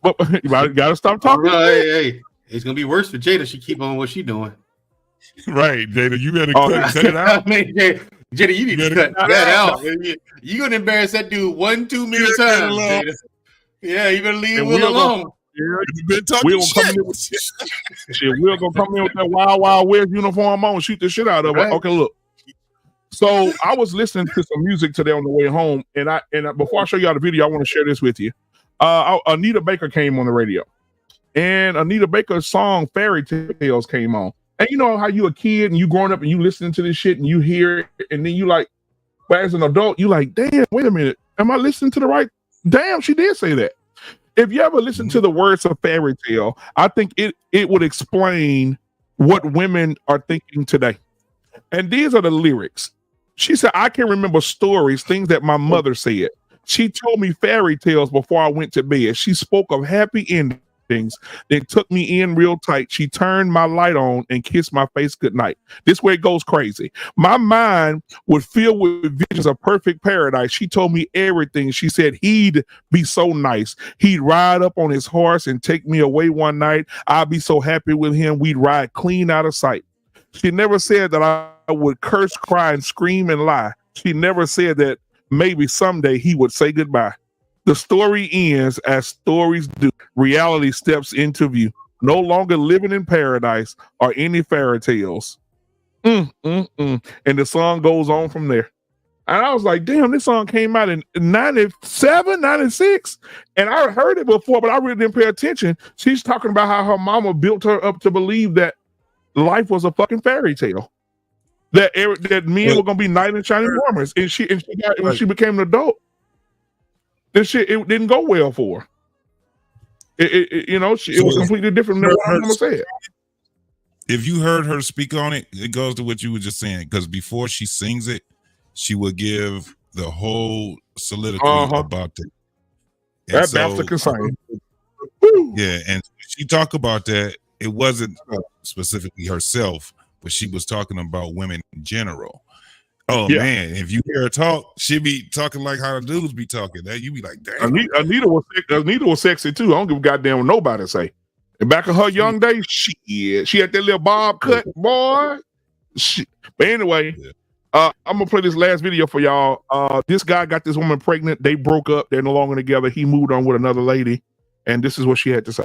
Speaker 3: But you gotta stop talking.
Speaker 16: Hey, it's gonna be worse for Jada. She keep on what she doing.
Speaker 6: Right, Jada, you better cut it out.
Speaker 16: I mean, Jada, you need to cut that out. You gonna embarrass that dude 1 too many times, Jada. Yeah, you better leave Will alone.
Speaker 6: You've been talking
Speaker 3: shit. Will gonna come in with that Wild Wild West uniform on, shoot the shit out of her. Right. Okay, look. So I was listening to some music today on the way home, and before I show y'all the video, I want to share this with you. Anita Baker came on the radio, and Anita Baker's song "Fairy Tales" came on. And you know how you a kid and you growing up and you listening to this shit and you hear it, and then you like, but as an adult, you like, damn, wait a minute, am I listening to the right? Damn, she did say that. If you ever listen to the words of Fairy Tale, I think it would explain what women are thinking today. And these are the lyrics. She said, I can remember stories, things that my mother said. She told me fairy tales before I went to bed. She spoke of happy endings, then took me in real tight. She turned my light on and kissed my face goodnight. This way it goes crazy. My mind would fill with visions of perfect paradise. She told me everything. She said he'd be so nice. He'd ride up on his horse and take me away one night. I'd be so happy with him. We'd ride clean out of sight. She never said that I would curse, cry, and scream and lie. She never said that maybe someday he would say goodbye. The story ends as stories do. Reality steps into view. No longer living in paradise or any fairy tales. And the song goes on from there. And I was like, damn, this song came out in 97, 96. And I heard it before, but I really didn't pay attention. She's talking about how her mama built her up to believe that life was a fucking fairy tale. That men were gonna be knight in shining armor, and she got, when she became an adult, this shit it didn't go well for her. It was completely different than what my mama said.
Speaker 6: If you heard her speak on it, it goes to what you were just saying. Because before she sings it, she would give the whole soliloquy about that.
Speaker 3: That bastard can sing.
Speaker 6: Yeah, and she talked about that. It wasn't specifically herself, but she was talking about women in general. Oh man, if you hear her talk, she be talking like how the dudes be talking. That you be like, damn.
Speaker 3: Anita was sexy too. I don't give a goddamn what nobody say. And back in her young days, she had that little bob cut, boy. But anyway, I'm gonna play this last video for y'all. This guy got this woman pregnant. They broke up. They're no longer together. He moved on with another lady, and this is what she had to say.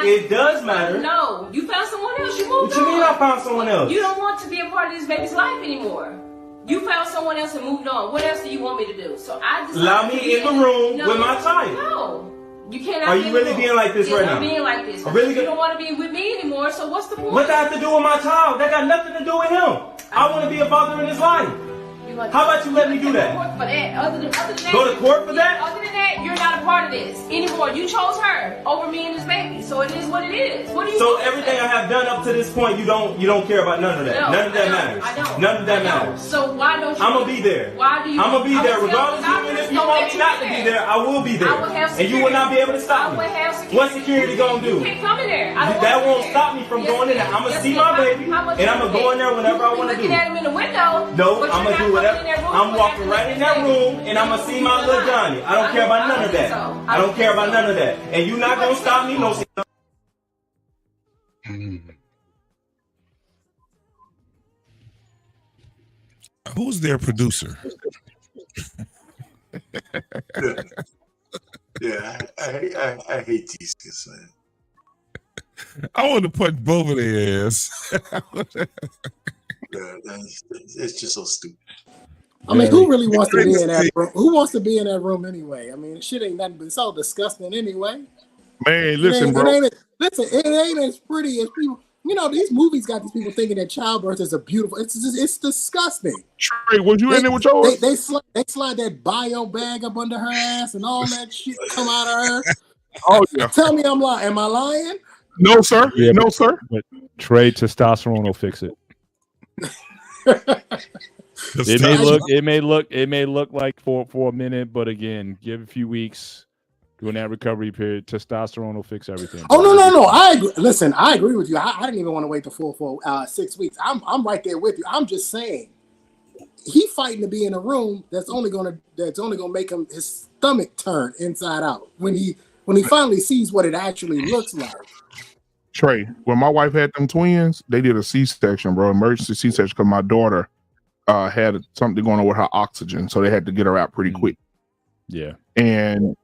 Speaker 19: It does matter.
Speaker 20: No, you found someone else. You moved on.
Speaker 19: What you mean I found someone else?
Speaker 20: You don't want to be a part of this baby's life anymore. You found someone else and moved on. What else do you want me to do? So I just
Speaker 19: allow me in the room with my child.
Speaker 20: No, you cannot.
Speaker 19: Are you really being like this right now?
Speaker 20: I'm being like this.
Speaker 19: Really
Speaker 20: you don't want to be with me anymore. So what's the point?
Speaker 19: What that have to do with my child? That got nothing to do with him. I want to be a father in his life. How about you let me do that?
Speaker 20: For that. Other than that,
Speaker 19: go to court for that?
Speaker 20: Other than that, you're not a part of this anymore. You chose her over me and this baby, so it is what it is. What do you?
Speaker 19: So everything I have done up to this point, you don't care about none of that.
Speaker 20: No,
Speaker 19: none of that matters.
Speaker 20: I don't.
Speaker 19: None of that matters.
Speaker 20: So why don't you?
Speaker 19: I'm gonna be there.
Speaker 20: Why do you?
Speaker 19: I'm gonna be there, regardless. Even if you want me not to be there, I will be there.
Speaker 20: I will have security.
Speaker 19: And you will not be able to stop me. What security gonna do?
Speaker 20: You can't come in there.
Speaker 19: That won't stop me from going in there. I'm gonna see my baby, and I'm gonna go in there whenever I want to do.
Speaker 20: Looking at him in the window.
Speaker 19: No, I'm gonna do whatever. I'm walking right in that room, and I'm gonna see my little Johnny. I don't care about none of that. I don't care about none of that. And you're not gonna stop me. No.
Speaker 6: Who's their producer?
Speaker 2: Yeah, I hate these kids, man.
Speaker 6: I want to put both of their ass.
Speaker 2: Yeah, it's just so stupid.
Speaker 14: I mean, who really wants to be in that room? Who wants to be in that room anyway? I mean, shit ain't nothing but so disgusting anyway.
Speaker 3: Man, listen, bro.
Speaker 14: It ain't as pretty as people. You know, these movies got these people thinking that childbirth is a beautiful. It's disgusting.
Speaker 3: Trey, was you in there with yours?
Speaker 14: They slide that bio bag up under her ass and all that shit come out of her.
Speaker 3: Oh yeah.
Speaker 14: Tell me I'm lying. Am I lying?
Speaker 3: No, sir.
Speaker 5: Yeah,
Speaker 3: no, sir.
Speaker 5: But Trey testosterone will fix it. It may look like for a minute, but again, give a few weeks during that recovery period, testosterone will fix everything.
Speaker 14: Oh no! I agree. Listen, I agree with you. I didn't even want to wait the full 6 weeks. I'm right there with you. I'm just saying, he fighting to be in a room that's only gonna make him his stomach turn inside out when he finally sees what it actually looks like.
Speaker 3: Trey, when my wife had them twins, they did a C-section, bro, emergency C-section, because my daughter had something going on with her oxygen, so they had to get her out pretty quick.
Speaker 5: Yeah,
Speaker 3: and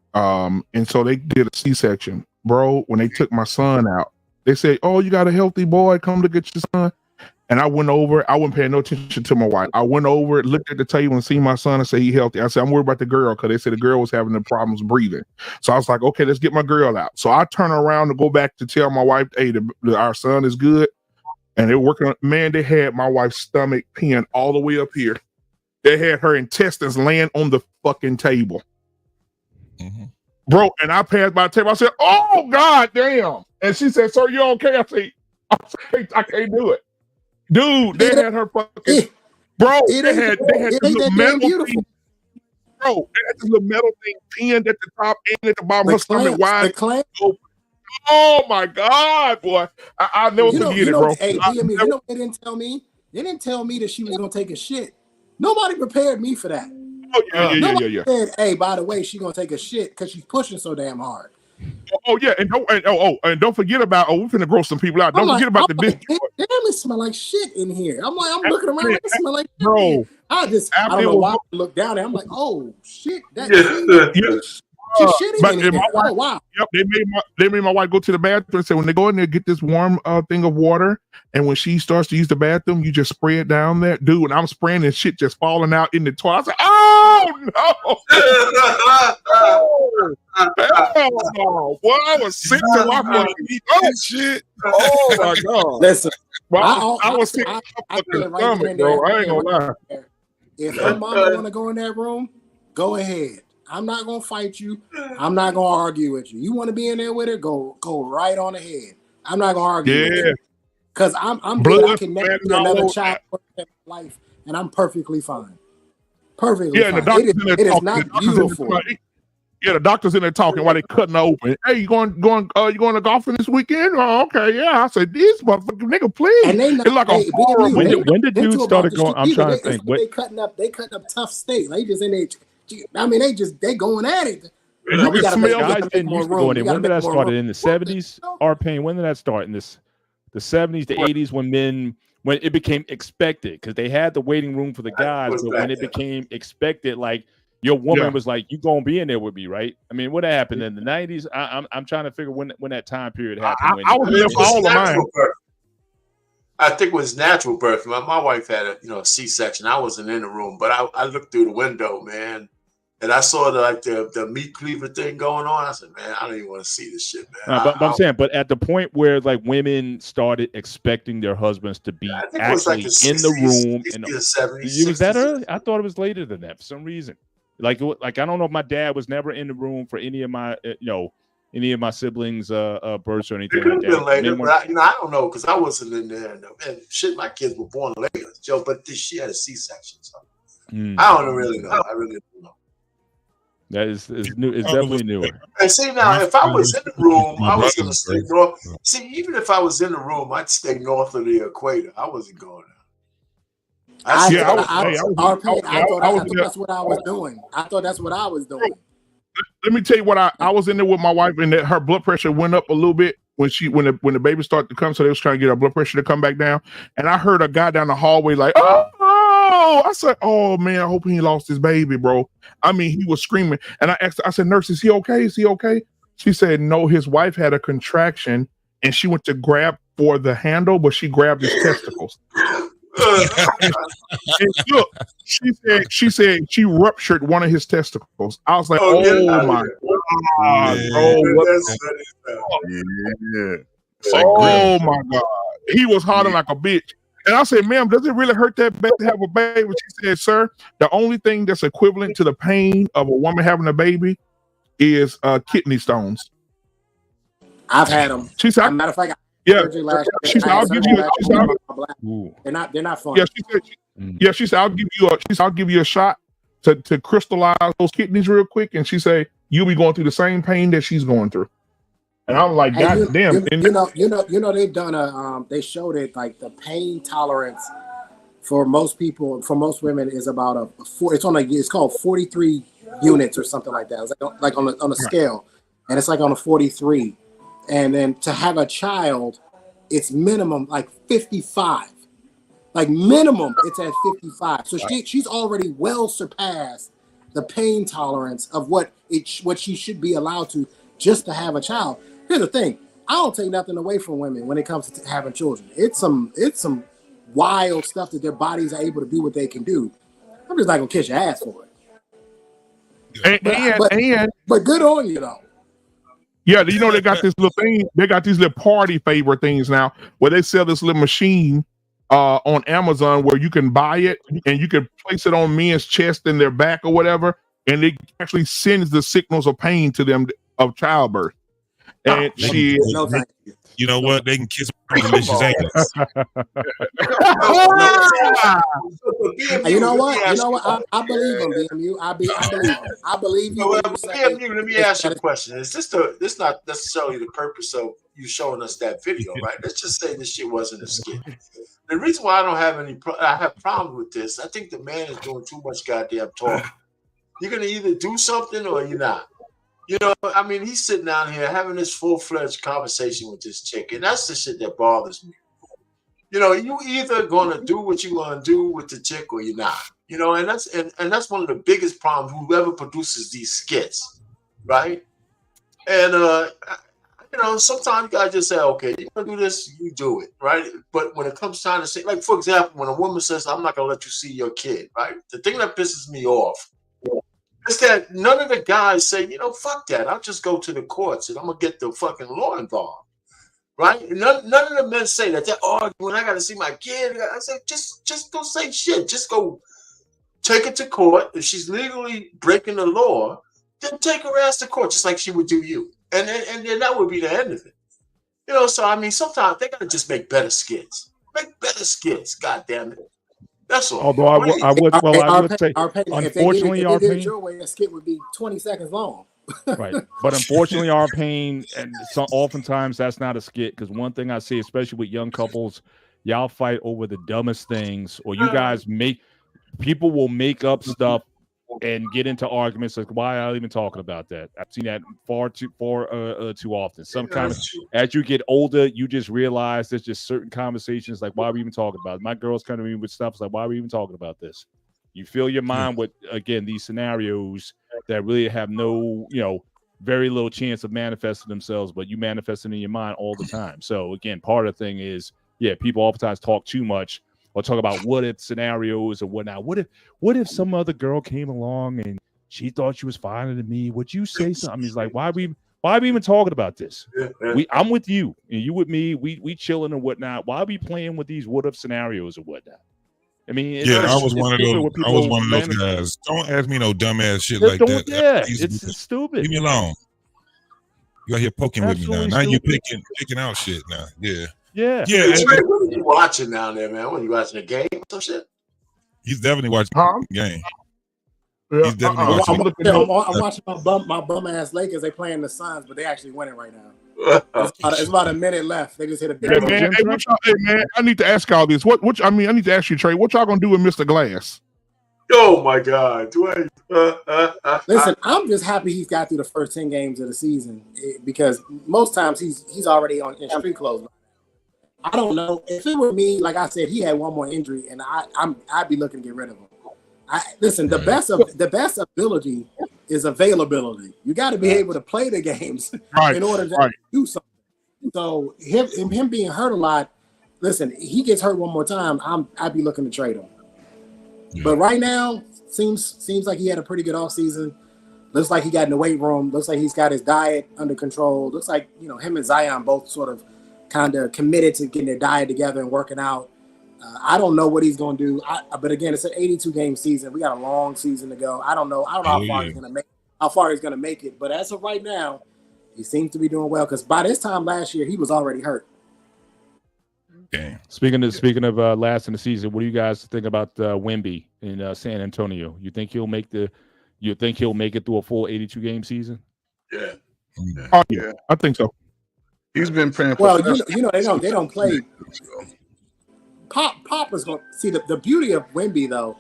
Speaker 3: so they did a C-section, bro. When they took my son out, they said, "Oh, you got a healthy boy. Come to get your son." And I went over. I wasn't paying no attention to my wife. I went over, looked at the table, and seen my son and said he healthy. I said, "I'm worried about the girl," because they said the girl was having the problems breathing. So I was like, "Okay, let's get my girl out." So I turn around to go back to tell my wife, "Hey, our son is good." And they're working on. Man, they had my wife's stomach pinned all the way up here. They had her intestines laying on the fucking table.
Speaker 6: Mm-hmm.
Speaker 3: Bro, and I passed by the table. I said, "Oh, God damn." And she said, "Sir, you okay?" I said, I can't do it. Dude, they had her fucking, bro, they had this little metal thing. Bro, they had this little metal thing pinned at the top and at the bottom. Her stomach wide open. Oh, my God, boy. I'll never forget it, bro.
Speaker 14: Hey, you know what they didn't tell me? They didn't tell me that she was going to take a shit. Nobody prepared me for that.
Speaker 3: Oh, yeah.
Speaker 14: Said, "Hey, by the way, she's gonna take a shit because she's pushing so damn hard."
Speaker 3: Oh yeah, and don't forget about we're finna grow some people out. Don't forget about the dish.
Speaker 14: Damn, it smell like shit in here. I'm looking around, it smell like shit.
Speaker 3: Bro.
Speaker 14: I don't know why I look down there. I'm like, oh shit, that she's shitting in here. Oh wow.
Speaker 3: Yep, they made my wife go to the bathroom and say, when they go in there, get this warm thing of water, and when she starts to use the bathroom, you just spray it down there. Dude, and I'm spraying and shit just falling out in the toilet. I was like, oh no. Hell no. Boy, I was sick to my fucking shit. Oh my God.
Speaker 14: Listen,
Speaker 3: well, I was sick to my fucking stomach, bro. I ain't gonna lie.
Speaker 14: If her mama wanna go in that room, go ahead. I'm not gonna fight you. I'm not gonna argue with you. You want to be in there with her? Go right on ahead. I'm not gonna argue with you because I'm good. I can never be another child in my life, and I'm perfectly fine. Perfectly fine. It is not beautiful.
Speaker 3: Yeah, the doctor's in there talking while they cutting her open. Hey, you going to golfing this weekend? Oh, okay, yeah. I said, this motherfucking nigga, please.
Speaker 14: And they
Speaker 3: it's like a horror.
Speaker 5: When did dudes started going? I'm trying to think.
Speaker 14: They cutting up tough steak. They just in there. I mean, they going at it.
Speaker 5: We got to make more room. When did that start? In the 70s? R-Pain. When did that start? In the 70s, the 80s, when it became expected, because they had the waiting room for the guys, but when it became expected, like your woman was like, "You gonna be in there with me, right?" I mean, what happened in the 90s? I'm trying to figure when that time period happened.
Speaker 3: I was there for all of mine.
Speaker 2: I think it was natural birth. My wife had a C-section. I wasn't in the room, but I looked through the window, man. And I saw the meat cleaver thing going on. I said, man, I don't even want to see this shit, man.
Speaker 5: But I'm saying, but at the point where like women started expecting their husbands to be actually in the room, and
Speaker 2: the 70s,
Speaker 5: it was that early? I thought it was later than that for some reason. Like I don't know if my dad was never in the room for any of my any of my siblings' births or anything like that.
Speaker 2: Later, but I don't know because I wasn't in there. And shit, my kids were born later, Joe. But she had a C-section, so I don't really know. I really don't know.
Speaker 5: That is new. It's definitely newer.
Speaker 2: And see now, if I was in the room, I was going to stay north. See, even if I was in the room, I'd stay north of the equator. I wasn't going there.
Speaker 14: I thought that's what I was doing. I thought that's what I was doing.
Speaker 3: Let me tell you what I was in there with my wife, and that her blood pressure went up a little bit when the baby started to come. So they was trying to get her blood pressure to come back down. And I heard a guy down the hallway like, "Oh!" no. I said, oh man, I hope he lost his baby, bro. I mean, he was screaming. And I asked, I said, nurse, is he okay? Is he okay? She said, no, his wife had a contraction and she went to grab for the handle, but she grabbed his testicles. And look, she said she ruptured one of his testicles. I was like, my God, bro. Oh my God. He was hollering like a bitch. And I said, ma'am, does it really hurt that bad to have a baby? She said, sir, the only thing that's equivalent to the pain of a woman having a baby is kidney stones.
Speaker 14: I've had them.
Speaker 3: She said,
Speaker 14: matter of fact,
Speaker 3: she said, I'll give you.
Speaker 14: They're not fun.
Speaker 3: Yeah, she said, I'll give you a shot to crystallize those kidneys real quick. And she said, you'll be going through the same pain that she's going through. And I'm like, God damn.
Speaker 14: You know, they've done they showed it, like the pain tolerance for most people, for most women, is about it's called 43 units or something like that. It's like on a scale, and it's like on a 43. And then to have a child, it's minimum like 55. Like minimum, it's at 55. So she's already well surpassed the pain tolerance of what she should be allowed to just to have a child. Here's the thing: I don't take nothing away from women when it comes to having children. It's some wild stuff that their bodies are able to do what they can do. I'm just not gonna kiss your ass for it. But good on you though.
Speaker 3: Yeah, you know, they got this little thing. They got these little party favor things now where they sell this little machine on Amazon where you can buy it and you can place it on men's chest and their back or whatever, and it actually sends the signals of pain to them of childbirth. And
Speaker 6: you know what? They can kiss delicious ass.
Speaker 14: You know what? I believe him, BMU. I believe him. I believe you.
Speaker 2: BMU, let me ask you a question. Is this not necessarily the purpose of you showing us that video, right? Let's just say this shit wasn't a skit. The reason why I don't have I have problems with this, I think the man is doing too much goddamn talking. You're gonna either do something or you're not. You know, I mean, he's sitting down here having this full-fledged conversation with this chick, and that's the shit that bothers me. You know, you either gonna do what you want to do with the chick or you're not. You know, and that's one of the biggest problems. Whoever produces these skits, right? And you know, sometimes you gotta just say, okay, you wanna do this, you do it, right? But when it comes time to say, like, for example, when a woman says, "I'm not gonna let you see your kid," right? The thing that pisses me off is that none of the guys say, you know, fuck that. I'll just go to the courts and I'm gonna get the fucking law involved, right? None of the men say that. They're arguing. I gotta see my kid. I said, just don't say shit. Just go take it to court. If she's legally breaking the law, then take her ass to court, just like she would do you, and then that would be the end of it. You know, so I mean, sometimes they gotta just make better skits. Make better skits. God damn it. That's all.
Speaker 5: Although I would say, unfortunately,
Speaker 14: our pain. Your way, a skit would be 20 seconds long.
Speaker 5: Right, but unfortunately, our pain, and oftentimes that's not a skit. Because one thing I see, especially with young couples, y'all fight over the dumbest things, or you guys people will make up stuff and get into arguments like, why are I even talking about that? I've seen that far too often. Sometimes as you get older, you just realize there's just certain conversations like, why are we even talking about it? My girl's coming to me with stuff like, why are we even talking about this? You fill your mind with, again, these scenarios that really have no, very little chance of manifesting themselves, but you manifest it in your mind all the time. So again, part of the thing is, people oftentimes talk too much or talk about what if scenarios or whatnot. What if some other girl came along and she thought she was finer than me? Would you say something? I mean, it's like, why are we even talking about this? I'm with you and you with me. We chilling and whatnot. Why are we playing with these what if scenarios or whatnot? I mean,
Speaker 6: I was one of those guys. Don't ask me no dumbass shit like that.
Speaker 5: Yeah, it's stupid.
Speaker 6: Leave me alone. You out here poking with me now. Now you picking out shit now. Yeah.
Speaker 2: What are you watching down there, man? What are you watching, a game or some shit?
Speaker 6: He's definitely watching the game.
Speaker 3: Yeah.
Speaker 6: He's definitely watching.
Speaker 14: I'm watching my bum ass Lakers. They playing the Suns, but they actually winning right now. It's about a minute left. They just hit a big
Speaker 3: man, I need to ask all this. I need to ask you, Trey, what y'all gonna do with Mr. Glass?
Speaker 2: Oh my God.
Speaker 14: Listen, I'm just happy he's got through the first 10 games of the season because most times he's already in street clothes. I don't know. If it were me, like I said, he had one more injury, and I'd be looking to get rid of him. Listen, the best ability is availability. You got to be able to play the games in order to do something. So him being hurt a lot. Listen, he gets hurt one more time, I'd be looking to trade him. Yeah. But right now, seems like he had a pretty good offseason. Looks like he got in the weight room. Looks like he's got his diet under control. Looks like, him and Zion both sort of kind of committed to getting their diet together and working out. I don't know what he's going to do. But again, it's an 82-game season. We got a long season to go. I don't know how far he's going to make it. But as of right now, he seems to be doing well because by this time last year, he was already hurt.
Speaker 5: Damn. Speaking of last in the season, what do you guys think about Wemby in San Antonio? You think he'll make it through a full 82-game season?
Speaker 2: Yeah.
Speaker 3: Oh yeah, I think so.
Speaker 15: He's been playing.
Speaker 14: Well, they don't play. Pop is going to see the beauty of Wemby though.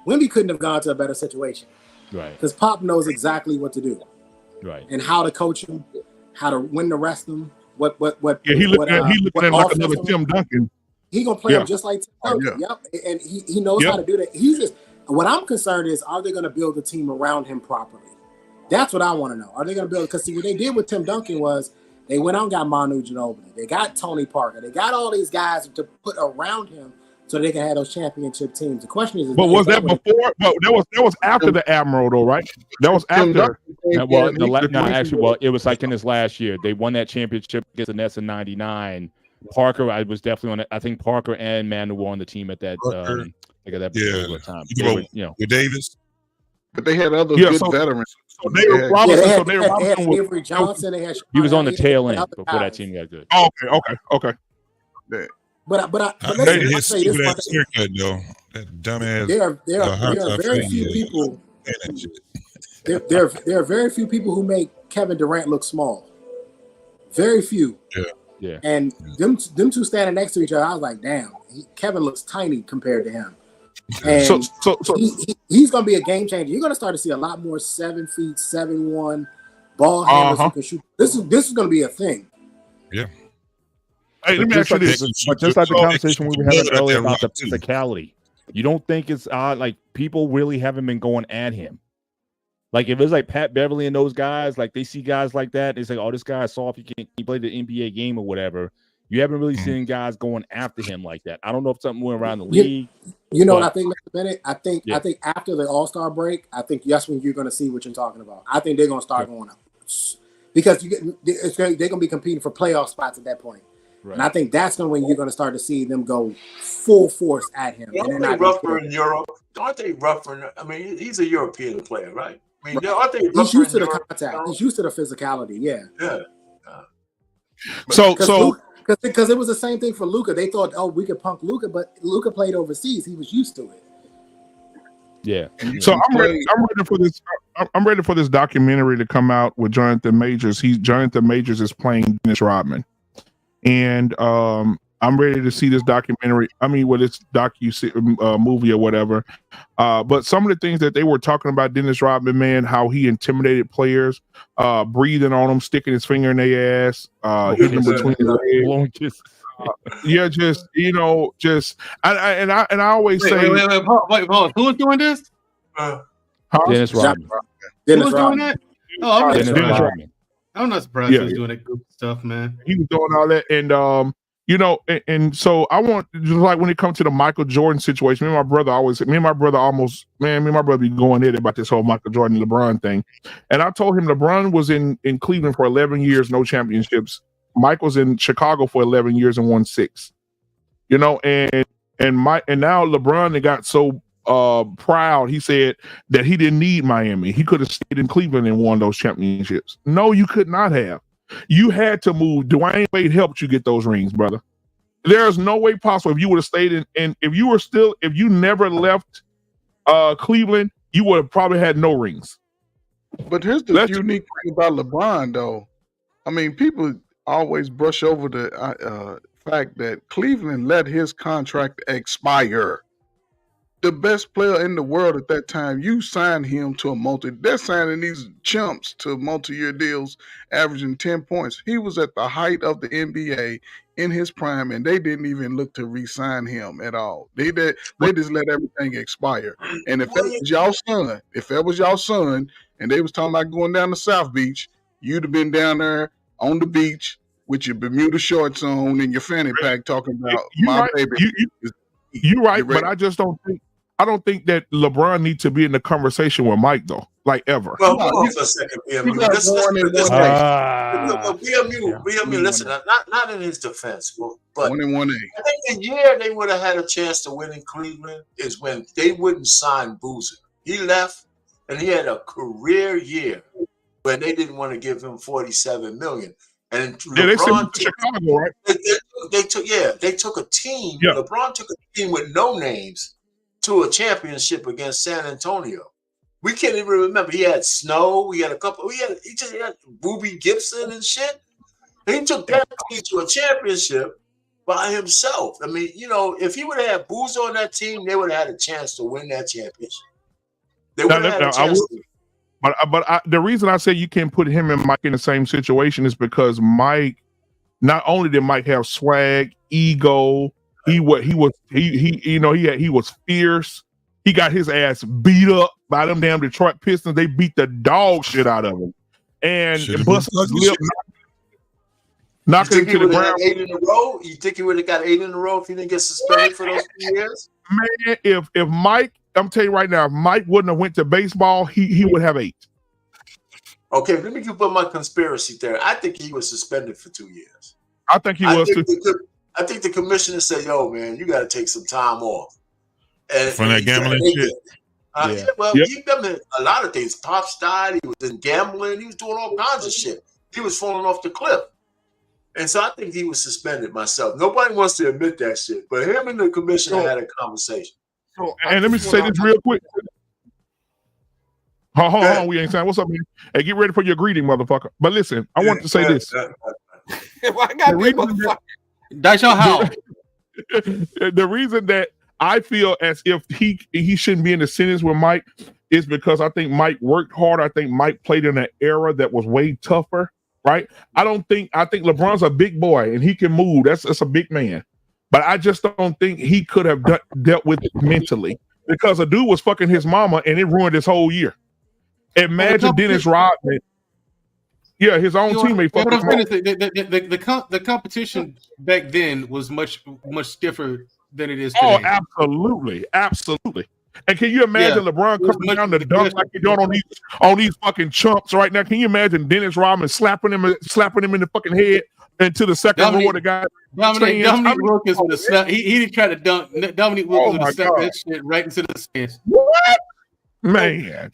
Speaker 14: Wemby couldn't have gone to a better situation,
Speaker 5: right?
Speaker 14: Because Pop knows exactly what to do,
Speaker 5: right,
Speaker 14: and how to coach him, how to win the rest of them.
Speaker 3: Yeah, he looking at him like another Tim Duncan.
Speaker 14: He gonna play him just like Tim Duncan. Yep, and he knows how to do that. He's just what I'm concerned is, are they going to build a team around him properly? That's what I want to know. Are they going to build? Because see, what they did with Tim Duncan was they went out and got Manu Ginobili. They got Tony Parker. They got all these guys to put around him so they can have those championship teams. The question is,
Speaker 3: but was that before? No, that was after the Admiral, though, right? That was after.
Speaker 5: Well, it was like in his last year. They won that championship against the Nets in '99. Parker, I was definitely on it. I think Parker and Manu were on the team at that particular time.
Speaker 6: With Davis,
Speaker 15: but they had other good veterans.
Speaker 3: So they were Robinson.
Speaker 14: They had Avery Johnson. They had
Speaker 5: he was on the tail end before that team got good.
Speaker 3: Oh, okay.
Speaker 14: Yeah. But
Speaker 6: listen, his stupid ass haircut though. That dumbass.
Speaker 14: There are very few people. There are very few people who make Kevin Durant look small. Very few.
Speaker 5: Yeah.
Speaker 14: And them two standing next to each other, I was like, damn, Kevin looks tiny compared to him. And
Speaker 3: so
Speaker 14: he's going to be a game changer. You're going to start to see a lot more 7 feet, 7'1" ball handlers who can shoot. This is going to be a thing.
Speaker 6: Yeah.
Speaker 3: Hey, let me ask you this.
Speaker 5: But just like the conversation we were having earlier about the physicality, you don't think it's odd? Like people really haven't been going at him. Like if it's like Pat Beverly and those guys, like they see guys like that, it's like, oh, this guy's soft. He played the NBA game or whatever. You haven't really seen guys going after him like that. I don't know if something went around the league.
Speaker 14: You know what I think, Mr. Bennett? I think after the All-Star break, I think that's when you're going to see what you're talking about. I think they're going to start going up because they're going to be competing for playoff spots at that point. Right. And I think that's when you're going to start to see them go full force at him.
Speaker 2: Aren't they rougher in Europe? Aren't they rougher? I mean, he's a European player, right? I mean, aren't they
Speaker 14: he's used to the contact. He's used to the physicality. Yeah. Because it was the same thing for Luka. They thought, oh, we could punk Luka, but Luka played overseas. He was used to it.
Speaker 5: Yeah.
Speaker 3: So I'm ready for this. I'm ready for this documentary to come out with Jonathan Majors. Jonathan Majors is playing Dennis Rodman, and I'm ready to see this documentary. I mean, this movie or whatever. But some of the things that they were talking about Dennis Rodman, man, how he intimidated players, breathing on them, sticking his finger in their ass, hitting them between the legs. I always say,
Speaker 16: wait, hold on. Who's doing this?
Speaker 5: Dennis Rodman.
Speaker 14: Who's
Speaker 16: doing that? Oh,
Speaker 5: Dennis Rodman.
Speaker 16: I'm not surprised he was doing that good stuff, man.
Speaker 3: He was doing all that, and and so I want, just like when it comes to the Michael Jordan situation, me and my brother be going at it about this whole Michael Jordan and LeBron thing. And I told him LeBron was in Cleveland for 11 years, no championships. Mike was in Chicago for 11 years and won 6. And now LeBron got so proud, he said that he didn't need Miami. He could have stayed in Cleveland and won those championships. No, you could not have. You had to move. Dwayne Wade helped you get those rings, brother. There's no way possible if you would have stayed in, and if you never left Cleveland, you would have probably had no rings.
Speaker 15: But here's the unique thing about LeBron, though. I mean, people always brush over the fact that Cleveland let his contract expire.
Speaker 18: the best player in the world at that time. You signed him to they're signing these chumps to multi-year deals averaging 10 points. He was at the height of the NBA in his prime, and they didn't even look to re-sign him at all. They just let everything expire. And if that was y'all son, and they was talking about going down to South Beach, you'd have been down there on the beach with your Bermuda shorts on and your fanny pack talking about my baby.
Speaker 3: You're right, but I just don't think that LeBron needs to be in the conversation with Mike though, like ever.
Speaker 2: Well, hold on for a second, BMU. BMU, listen, not in his defense, but
Speaker 18: 1-1A.
Speaker 2: I think the year they would have had a chance to win in Cleveland is when they wouldn't sign Boozer. He left, and he had a career year when they didn't want to give him $47 million. And LeBron
Speaker 3: they Chicago, right?
Speaker 2: They took a team. Yeah. LeBron took a team with no names to a championship against San Antonio. We can't even remember. He had Snow. He had a couple. He just had Booby Gibson and shit. And he took that team to a championship by himself. I mean, if he would have had Boozer on that team, they would have had a chance to win that championship. They would have had a chance.
Speaker 3: But the reason I say you can't put him and Mike in the same situation is because Mike, not only did Mike have swag, ego, he was fierce. He got his ass beat up by them damn Detroit Pistons. They beat the dog shit out of him, and busted his lip, knocking him to the ground.
Speaker 2: 8 in a row? You think he would have got 8 in a row if he didn't get suspended for those 2 years?
Speaker 3: Man, if Mike, I'm telling you right now, if Mike wouldn't have went to baseball, he would have 8.
Speaker 2: Okay, let me put my conspiracy theory. I think he was suspended for 2 years.
Speaker 3: I think he was too.
Speaker 2: I think the commissioner said, "Yo, man, you got to take some time off." And
Speaker 6: from that gambling shit.
Speaker 2: He done a lot of things. Pops died. He was in gambling. He was doing all kinds of shit. He was falling off the cliff. And so I think he was suspended myself. Nobody wants to admit that shit, but him and the commissioner had a conversation.
Speaker 3: And let me say this real quick. Hold on, we ain't saying what's up, man. Hey, get ready for your greeting, motherfucker. But listen, I want to say this.
Speaker 16: That's your house.
Speaker 3: The reason that I feel as if he shouldn't be in the sentence with Mike is because I think Mike worked hard. I think Mike played in an era that was way tougher, right? I think LeBron's a big boy and he can move. That's a big man. But I just don't think he could have dealt with it mentally because a dude was fucking his mama and it ruined his whole year. Imagine Dennis Rodman. Yeah, his own teammate.
Speaker 16: The competition back then was much stiffer than it is today.
Speaker 3: Oh, absolutely. And can you imagine LeBron coming down to dunk like he's doing on these fucking chumps right now? Can you imagine Dennis Rodman slapping him in the fucking head into the second row of the guy?
Speaker 16: Dominique Wilkins would have slapped. He didn't try to dunk. Dominique Wilkins would have slapped that shit right into the stands.
Speaker 3: What? Man.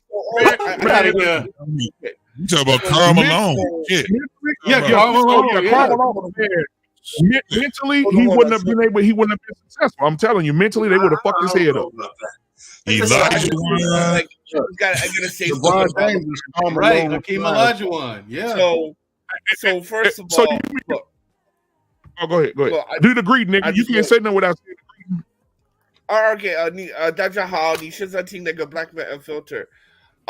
Speaker 6: You talk about Karl Malone.
Speaker 3: Karl Malone. Mentally, he wouldn't have been successful. I'm telling you, mentally, they would have fucked his head up.
Speaker 6: Elijah
Speaker 21: I gotta say
Speaker 16: right, Hakeem Olajuwon. Yeah.
Speaker 21: So first of all,
Speaker 3: go ahead. Do the greed, nigga. You can't say no without saying the greed.
Speaker 21: Okay, that's how你现在听那个 Black Man Filter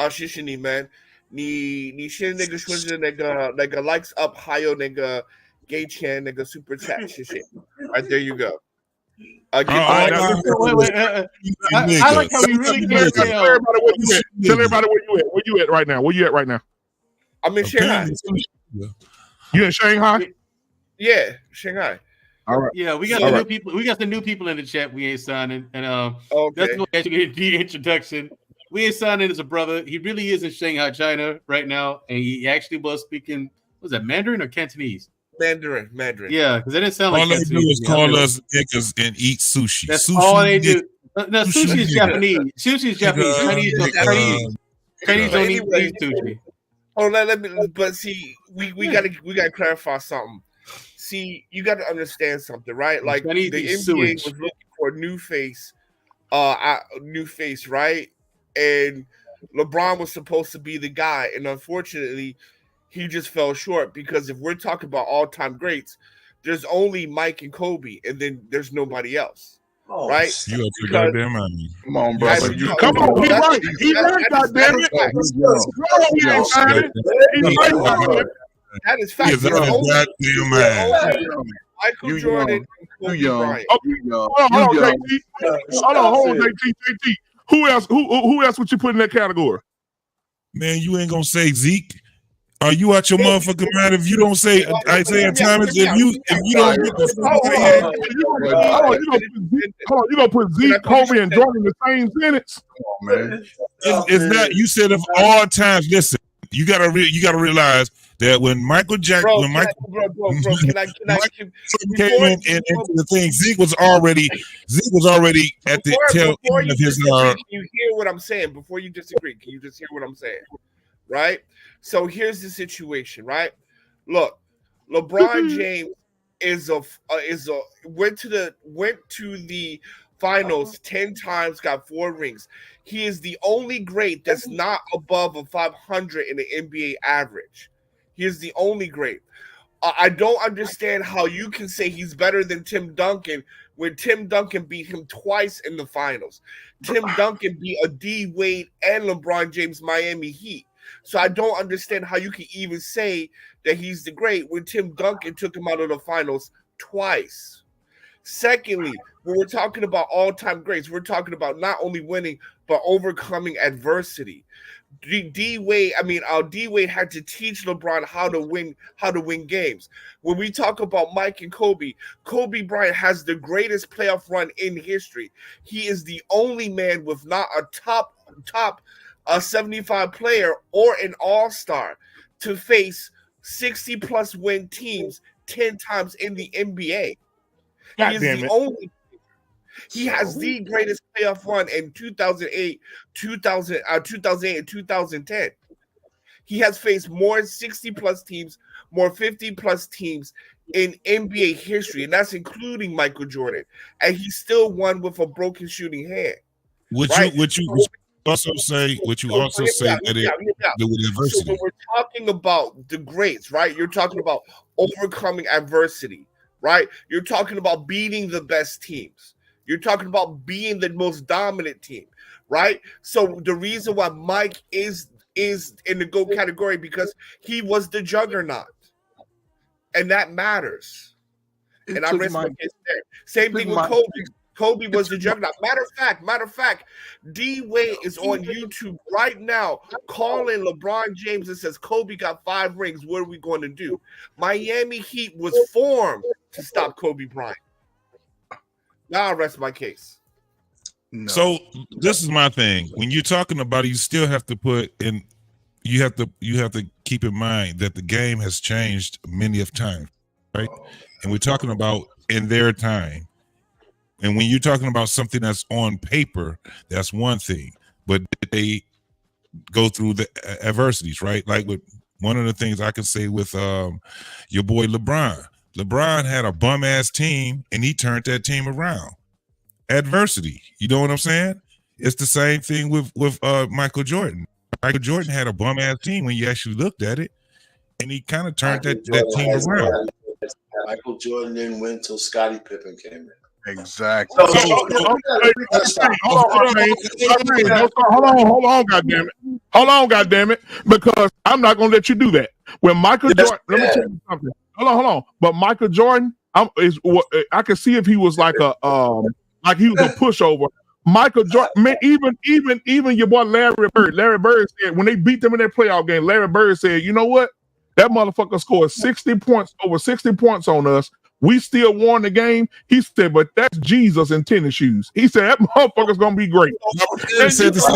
Speaker 21: 谢谢你们，你先那个顺着那个 likes up， 还有那个给钱那个 super chat， 谢谢。Right, there you go.
Speaker 16: I like how we really can't tell.
Speaker 3: Tell everybody where you at. Where you at right now? Where you at right now?
Speaker 21: I'm in Shanghai.
Speaker 3: You in Shanghai?
Speaker 21: Yeah, Shanghai.
Speaker 3: All right.
Speaker 16: Yeah, we got the new people. We got the new people in the chat. We ain't signing, and that's going to get the introduction. We ain't signing as a brother. He really is in Shanghai, China, right now, and he actually was speaking. Was that Mandarin or Cantonese?
Speaker 21: Mandarin.
Speaker 16: Yeah, because it didn't sound like
Speaker 6: all they do is call us niggas and eat sushi.
Speaker 16: That's
Speaker 6: sushi
Speaker 16: all they do. No, sushi is Japanese. Sushi is Japanese. Chinese don't eat sushi.
Speaker 21: Oh, let me. But see, we gotta clarify something. See, you got to understand something, right? Like the NBA was looking for a new face, right? And LeBron was supposed to be the guy, and unfortunately, he just fell short because if we're talking about all-time greats, there's only Mike and Kobe, and then there's nobody else. right?
Speaker 6: You up to goddamn mind.
Speaker 18: Come on, brother.
Speaker 3: Come on, he right. He right, goddammit. He ain't signing. He right, goddammit.
Speaker 21: That is fact.
Speaker 6: He is out of goddamn mind.
Speaker 21: Michael Jordan and Kobe Bryant.
Speaker 3: Hold on, JT. Hold on, JT. Who else would you put in that category?
Speaker 6: Man, you ain't gonna say Zeke. Are you out your motherfucking mind if you don't say Isaiah Thomas? If you don't get
Speaker 3: you gonna put Zeke, Kobe, and Jordan in the same sentence?
Speaker 18: Man,
Speaker 6: it's not. You said of all times. Listen, you gotta realize that when Michael Jackson,
Speaker 21: can I
Speaker 6: came in into the thing, Zeke was already at the tail end of his.
Speaker 21: Can you hear what I'm saying? Before you disagree, can you just hear what I'm saying? Right. So here's the situation. Right. Look, LeBron James went to the finals 10 times, got 4 rings. He is the only great that's not above a 500 in the NBA average. He is the only great. I don't understand how you can say he's better than Tim Duncan when Tim Duncan beat him twice in the finals. Tim Duncan beat a D-Wade and LeBron James Miami Heat. So I don't understand how you can even say that he's the great when Tim Duncan took him out of the finals twice. Secondly, when we're talking about all-time greats, we're talking about not only winning, but overcoming adversity. D-Wade had to teach LeBron how to win games. When we talk about Mike and Kobe Bryant has the greatest playoff run in history. He is the only man with not a top 75 player or an all-star to face 60-plus win teams 10 times in the NBA.
Speaker 3: God
Speaker 21: he is
Speaker 3: damn
Speaker 21: the
Speaker 3: it.
Speaker 21: only. He has the greatest playoff run in 2008, 2008, and 2010. He has faced more 60-plus teams, more 50-plus teams in NBA history, and that's including Michael Jordan. And he still won with a broken shooting hand.
Speaker 6: Would you also say that with adversity?
Speaker 21: So when we're talking about the greats, right? You're talking about overcoming adversity, right? You're talking about beating the best teams. You're talking about being the most dominant team, right? So the reason why Mike is in the GOAT category because he was the juggernaut, and that matters. And I rest my case there. Same thing with Kobe. Kobe was the juggernaut. Matter of fact, D-Wade is on YouTube right now calling LeBron James and says, Kobe got 5 rings. What are we going to do? Miami Heat was formed to stop Kobe Bryant. Now I rest my case.
Speaker 6: No. So this is my thing. When you're talking about it, you still have to put in. You have to keep in mind that the game has changed many of times, right? And we're talking about in their time. And when you're talking about something that's on paper, that's one thing. But they go through the adversities, right? Like with one of the things I can say with your boy LeBron. LeBron had a bum ass team and he turned that team around. Adversity, you know what I'm saying? It's the same thing with Michael Jordan. Michael Jordan had a bum ass team when you actually looked at it, and he kind of turned that team around.
Speaker 2: Michael Jordan didn't win until Scottie Pippen came in.
Speaker 18: Exactly.
Speaker 3: Hold on, goddammit. Because I'm not gonna let you do that. When Michael Jordan, let me tell you something. Hold on. But Michael Jordan, I can see if he was like he was a pushover. Michael Jordan, man, even your boy Larry Bird. Larry Bird said when they beat them in their playoff game, Larry Bird said, "You know what? That motherfucker scored 60 points, over 60 points on us. We still won the game." He said, "But that's Jesus in tennis shoes." He said that motherfucker's gonna be great.
Speaker 6: He said the same.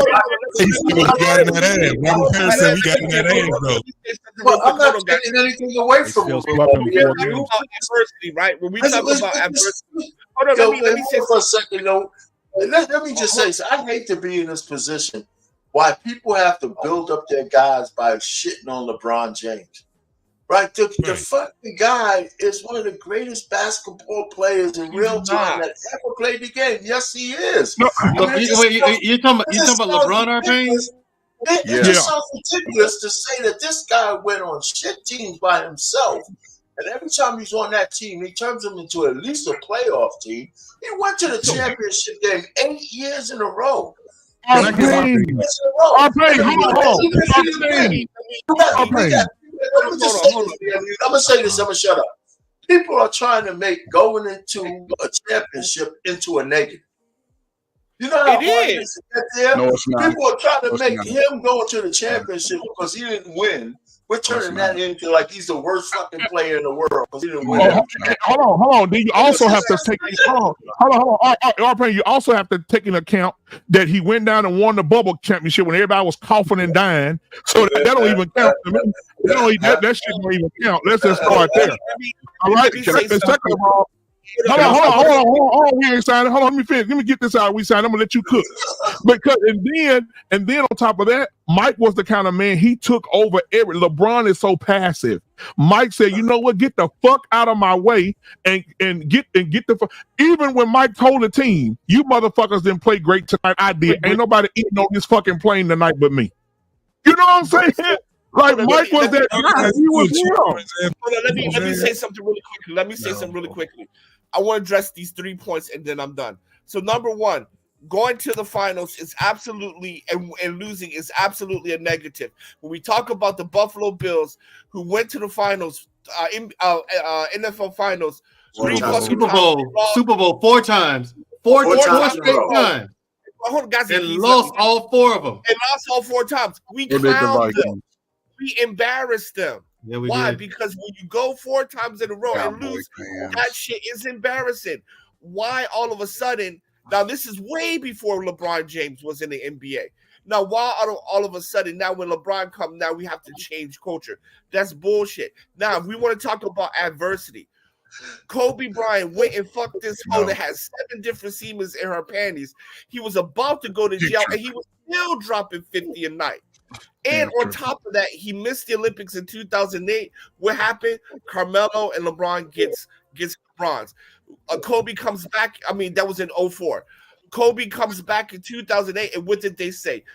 Speaker 6: He said we got in that ass. Robert Perry said we got in that ass, though.
Speaker 2: Well, I'm not taking anything away from him.
Speaker 21: Adversity, right? When we talk about adversity, hold on, let me say
Speaker 2: for a second, though. Let me just say, so I hate to be in this position. Why people have to build up their guys by shitting on LeBron James. Right, the fucking guy is one of the greatest basketball players in real time that ever played the game. Yes, he is.
Speaker 16: No, you're talking about LeBron, Arcane?
Speaker 2: It just sounds ridiculous to say that this guy went on shit teams by himself And every time he's on that team, he turns them into at least a playoff team. He went to the championship game 8 years in a row.
Speaker 3: Hold on. Let
Speaker 2: me say this. I'm gonna shut up. People are trying to make going into a championship into a negative. You know how hard it is to get there?
Speaker 18: No, it's not.
Speaker 2: People are trying to
Speaker 18: No, it's
Speaker 2: make
Speaker 18: not.
Speaker 2: him go to the championship because he didn't win. We're turning that into like he's the worst fucking player in the world because he didn't win.
Speaker 3: Hold on. Then you also have to take hold on. You also have to take into account that he went down and won the bubble championship when everybody was coughing and dying. So that don't even count to me. That shit don't even count. Let's just start there. All right. Second of all, hold on. We ain't signing. Hold on, let me finish. Let me get this out. We signed. I'm gonna let you cook. Because and then on top of that, Mike was the kind of man he took over every. LeBron is so passive. Mike said, "You know what? Get the fuck out of my way and get the even when Mike told the team, you motherfuckers didn't play great tonight. I did. Ain't nobody eating on this fucking plane tonight but me. You know what I'm saying? Like Mike was that guy. He was
Speaker 21: Let me say something really quickly. I want to address these 3 points and then I'm done. So number one, going to the finals is absolutely and losing is absolutely a negative. When we talk about the Buffalo Bills who went to the finals, NFL finals,
Speaker 16: Super Bowl 4 times, four straight times.
Speaker 21: Hold on, guys,
Speaker 16: and lost all 4 of them.
Speaker 21: And lost all 4 times. We clowned them. We embarrassed them.
Speaker 16: Yeah,
Speaker 21: why?
Speaker 16: did.
Speaker 21: Because when you go 4 times in a row and lose, that shit is embarrassing. Why all of a sudden? Now this is way before LeBron James was in the NBA. Now why all of a sudden now when LeBron comes, now we have to change culture? That's bullshit. Now if we want to talk about adversity, Kobe Bryant went and fucked this hoe that has 7 different semen in her panties. He was about to go to jail and he was still dropping 50 a night. And on top of that, he missed the Olympics in 2008. What happened? Carmelo and LeBron gets bronze. Kobe comes back. I mean, that was in 2004. Kobe comes back in 2008. And what did they say?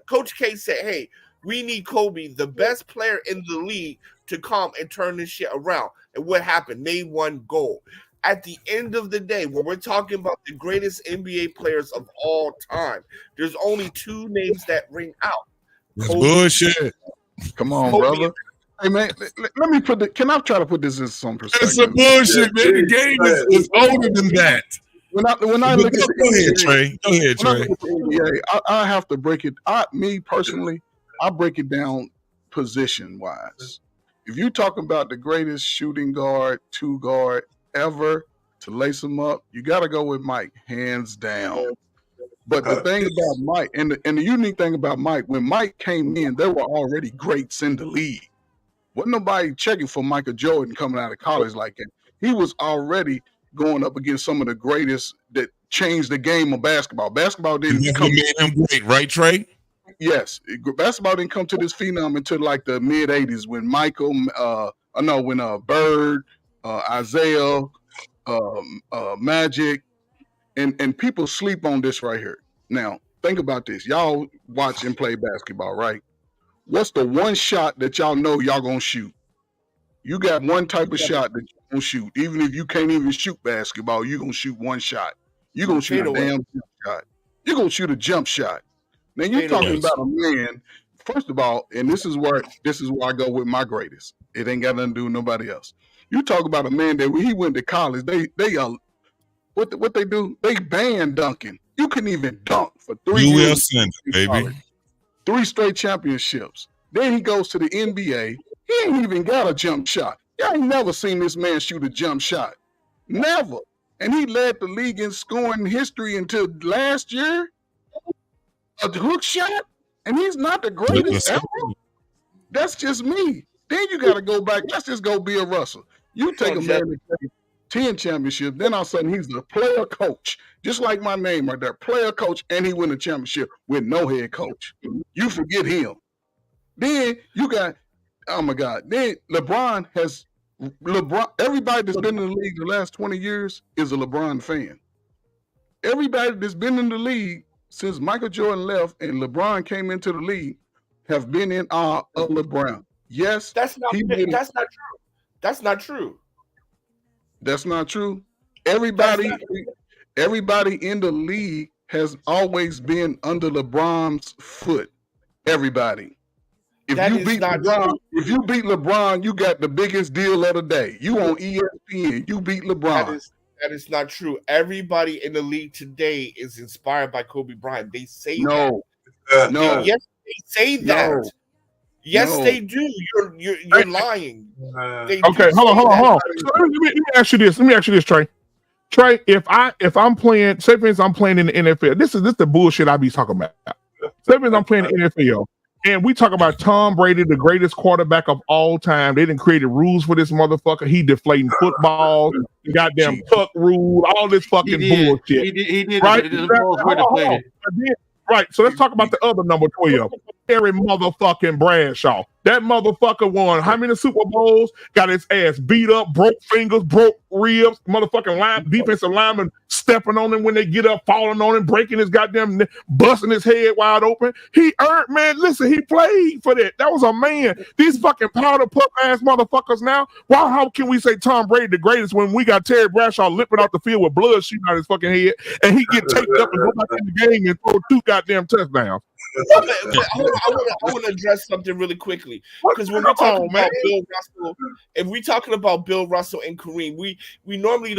Speaker 21: Coach K said, hey, we need Kobe, the best player in the league, to come and turn this shit around. And what happened? They won gold. At the end of the day, when we're talking about the greatest NBA players of all time, there's only 2 names that ring out.
Speaker 6: That's bullshit.
Speaker 18: Come on, brother. Hey man, let me can I try to put this in some perspective?
Speaker 6: It's a bullshit, man. The game is older than that.
Speaker 18: When I look at
Speaker 6: Go ahead, Trey. Go ahead, Trey.
Speaker 18: NBA, I have to break it. Me personally, I break it down position wise. If you're talking about the greatest shooting guard, 2 guard ever to lace them up, you got to go with Mike, hands down. But the thing about Mike, and the unique thing about Mike, when Mike came in, there were already greats in the league. Wasn't nobody checking for Michael Jordan coming out of college like that. He was already going up against some of the greatest that changed the game of basketball. Basketball didn't come
Speaker 6: made him great, right, Trey?
Speaker 18: Yes. Basketball didn't come to this phenom until like the mid 80s when Bird, Isaiah, Magic, and people sleep on this right here. Now, think about this. Y'all watch and play basketball, right? What's the one shot that y'all know y'all gonna shoot? You got one type of shot that you're gonna shoot. Even if you can't even shoot basketball, you're gonna shoot one shot. You're gonna shoot a damn jump shot. You're gonna shoot a jump shot. Now you're talking about a man, first of all, and this is where I go with my greatest. It ain't got nothing to do with nobody else. You talk about a man that when he went to college, they what they do? They ban dunking. You couldn't even dunk for 3 years.
Speaker 6: Baby.
Speaker 18: 3 straight championships. Then he goes to the NBA. He ain't even got a jump shot. Y'all ain't never seen this man shoot a jump shot. Never. And he led the league in scoring history until last year. A hook shot? And he's not the greatest ever. That's just me. Then you got to go back. Let's just go Bill Russell. You take a man that takes 10 championships, then all of a sudden he's the player coach. Just like my name right there, player coach, and he win a championship with no head coach. You forget him. Then you got, oh my God, then LeBron, everybody that's been in the league the last 20 years is a LeBron fan. Everybody that's been in the league since Michael Jordan left and LeBron came into the league have been in awe of LeBron. Yes,
Speaker 21: that's not true. That's not true.
Speaker 18: That's not true. Everybody in the league has always been under LeBron's foot. Everybody. If you beat LeBron, you got the biggest deal of the day. You on ESPN, you beat LeBron.
Speaker 21: That is not true. Everybody in the league today is inspired by Kobe Bryant. They say
Speaker 18: no.
Speaker 21: Yes, they say that. Yes, they do. You're lying.
Speaker 3: Okay, hold on. So let me ask you this. Trey. Trey, if I'm playing, say for instance, I'm playing in the NFL. This is the bullshit I be talking about. Say for instance, I'm playing in the NFL, and we talk about Tom Brady, the greatest quarterback of all time. They didn't create rules for this motherfucker. He deflating footballs, goddamn tuck rule, all this fucking bullshit.
Speaker 16: He did.
Speaker 3: Right?
Speaker 16: The balls were deflated.
Speaker 3: Right. So let's talk about the other number 12. Harry motherfucking Bradshaw. That motherfucker won how many Super Bowls? Got his ass beat up, broke fingers, broke ribs, motherfucking defensive lineman stepping on him when they get up, falling on him, breaking his goddamn, busting his head wide open. He earned, man, listen, he played for that. That was a man. These fucking powder puff ass motherfuckers now. Why, how can we say Tom Brady the greatest when we got Terry Bradshaw limping off the field with blood shooting out his fucking head and he get taped up and go back in the game and throw 2 goddamn touchdowns?
Speaker 21: I want to address something really quickly because when we're talking about Bill Russell, if we're talking about Bill Russell and Kareem, we normally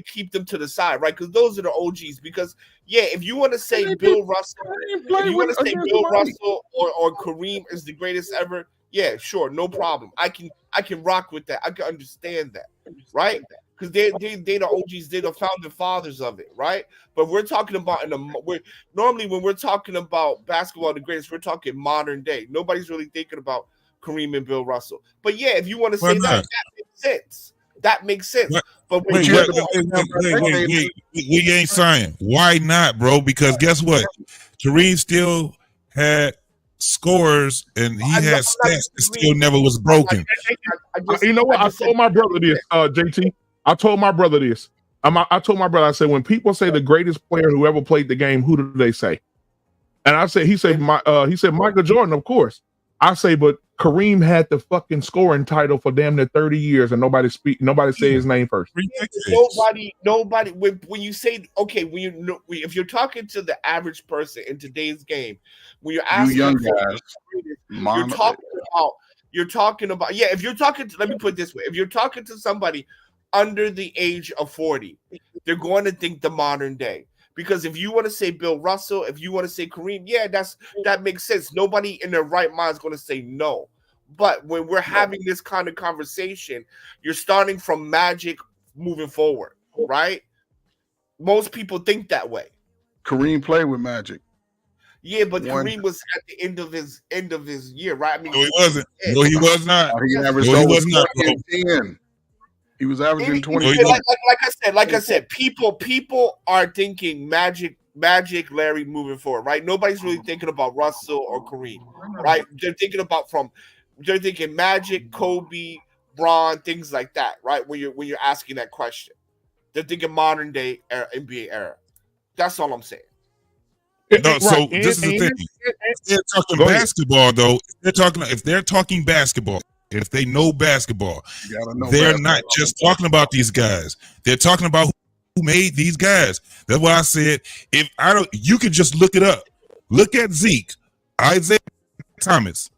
Speaker 21: keep them to the side, right? Because those are the OGs. Because if you want to say Bill Russell, or Kareem is the greatest ever, yeah, sure, no problem. I can rock with that. I can understand that, right? Because they the OGs, they're the founding fathers of it, right? But we're talking about normally when we're talking about basketball, the greatest, we're talking modern day. Nobody's really thinking about Kareem and Bill Russell. But if you want to say that makes sense. That makes sense.
Speaker 6: What?
Speaker 21: But
Speaker 6: wait, we ain't saying why not, bro? Because guess what? Kareem still had scores and he had stats that still never was broken.
Speaker 3: You know what? I told my brother this, JT. I told my brother this. I told my brother, I said, when people say the greatest player who ever played the game, who do they say? And I said, he said Michael Jordan, of course. I say, but Kareem had the fucking scoring title for damn near 30 years, and nobody say his name first.
Speaker 21: Nobody. When you say if you're talking to the average person in today's game, when you're asking
Speaker 18: young guys,
Speaker 21: you're talking about if you're talking to, let me put it this way, if you're talking to somebody under the age of 40, they're going to think the modern day. Because if you want to say Bill Russell, if you want to say Kareem, that makes sense. Nobody in their right mind is going to say no. But when we're having this kind of conversation, you're starting from Magic moving forward, right? Most people think that way.
Speaker 18: Kareem played with Magic.
Speaker 21: Yeah, but Kareem was at the end of his year, right? I mean,
Speaker 6: no, he wasn't. No, he was not.
Speaker 18: He averaged over 10. He was averaging 20.
Speaker 21: Like I said, people are thinking Magic, Larry moving forward, right? Nobody's really thinking about Russell or Kareem, right? They're thinking Magic, Kobe, Bron, things like that, right? When you're asking that question, they're thinking modern day NBA era. That's all I'm saying.
Speaker 6: No, so this is the thing. If they're talking basketball, though, if they're talking basketball. If they know basketball, they're not just talking about these guys. They're talking about who made these guys. That's why I said, you can just look it up. Look at Zeke. Isaiah Thomas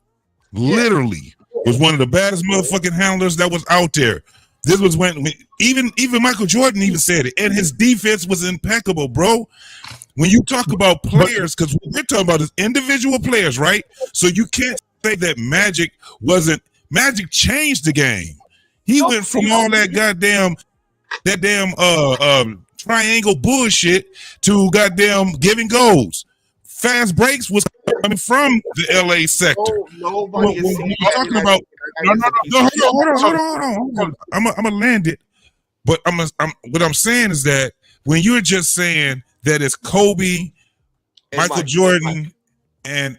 Speaker 6: literally was one of the baddest motherfucking handlers that was out there. This was when even Michael Jordan even said it, and his defense was impeccable, bro. When you talk about players, because what we're talking about is individual players, right? So you can't say that Magic changed the game. He went from all that goddamn triangle bullshit to goddamn giving goals. Fast breaks was coming from the LA sector.
Speaker 21: Nobody is
Speaker 6: talking about. Hold on. I'm gonna land it, but what I'm saying is that when you're just saying that it's Kobe, Michael Jordan, and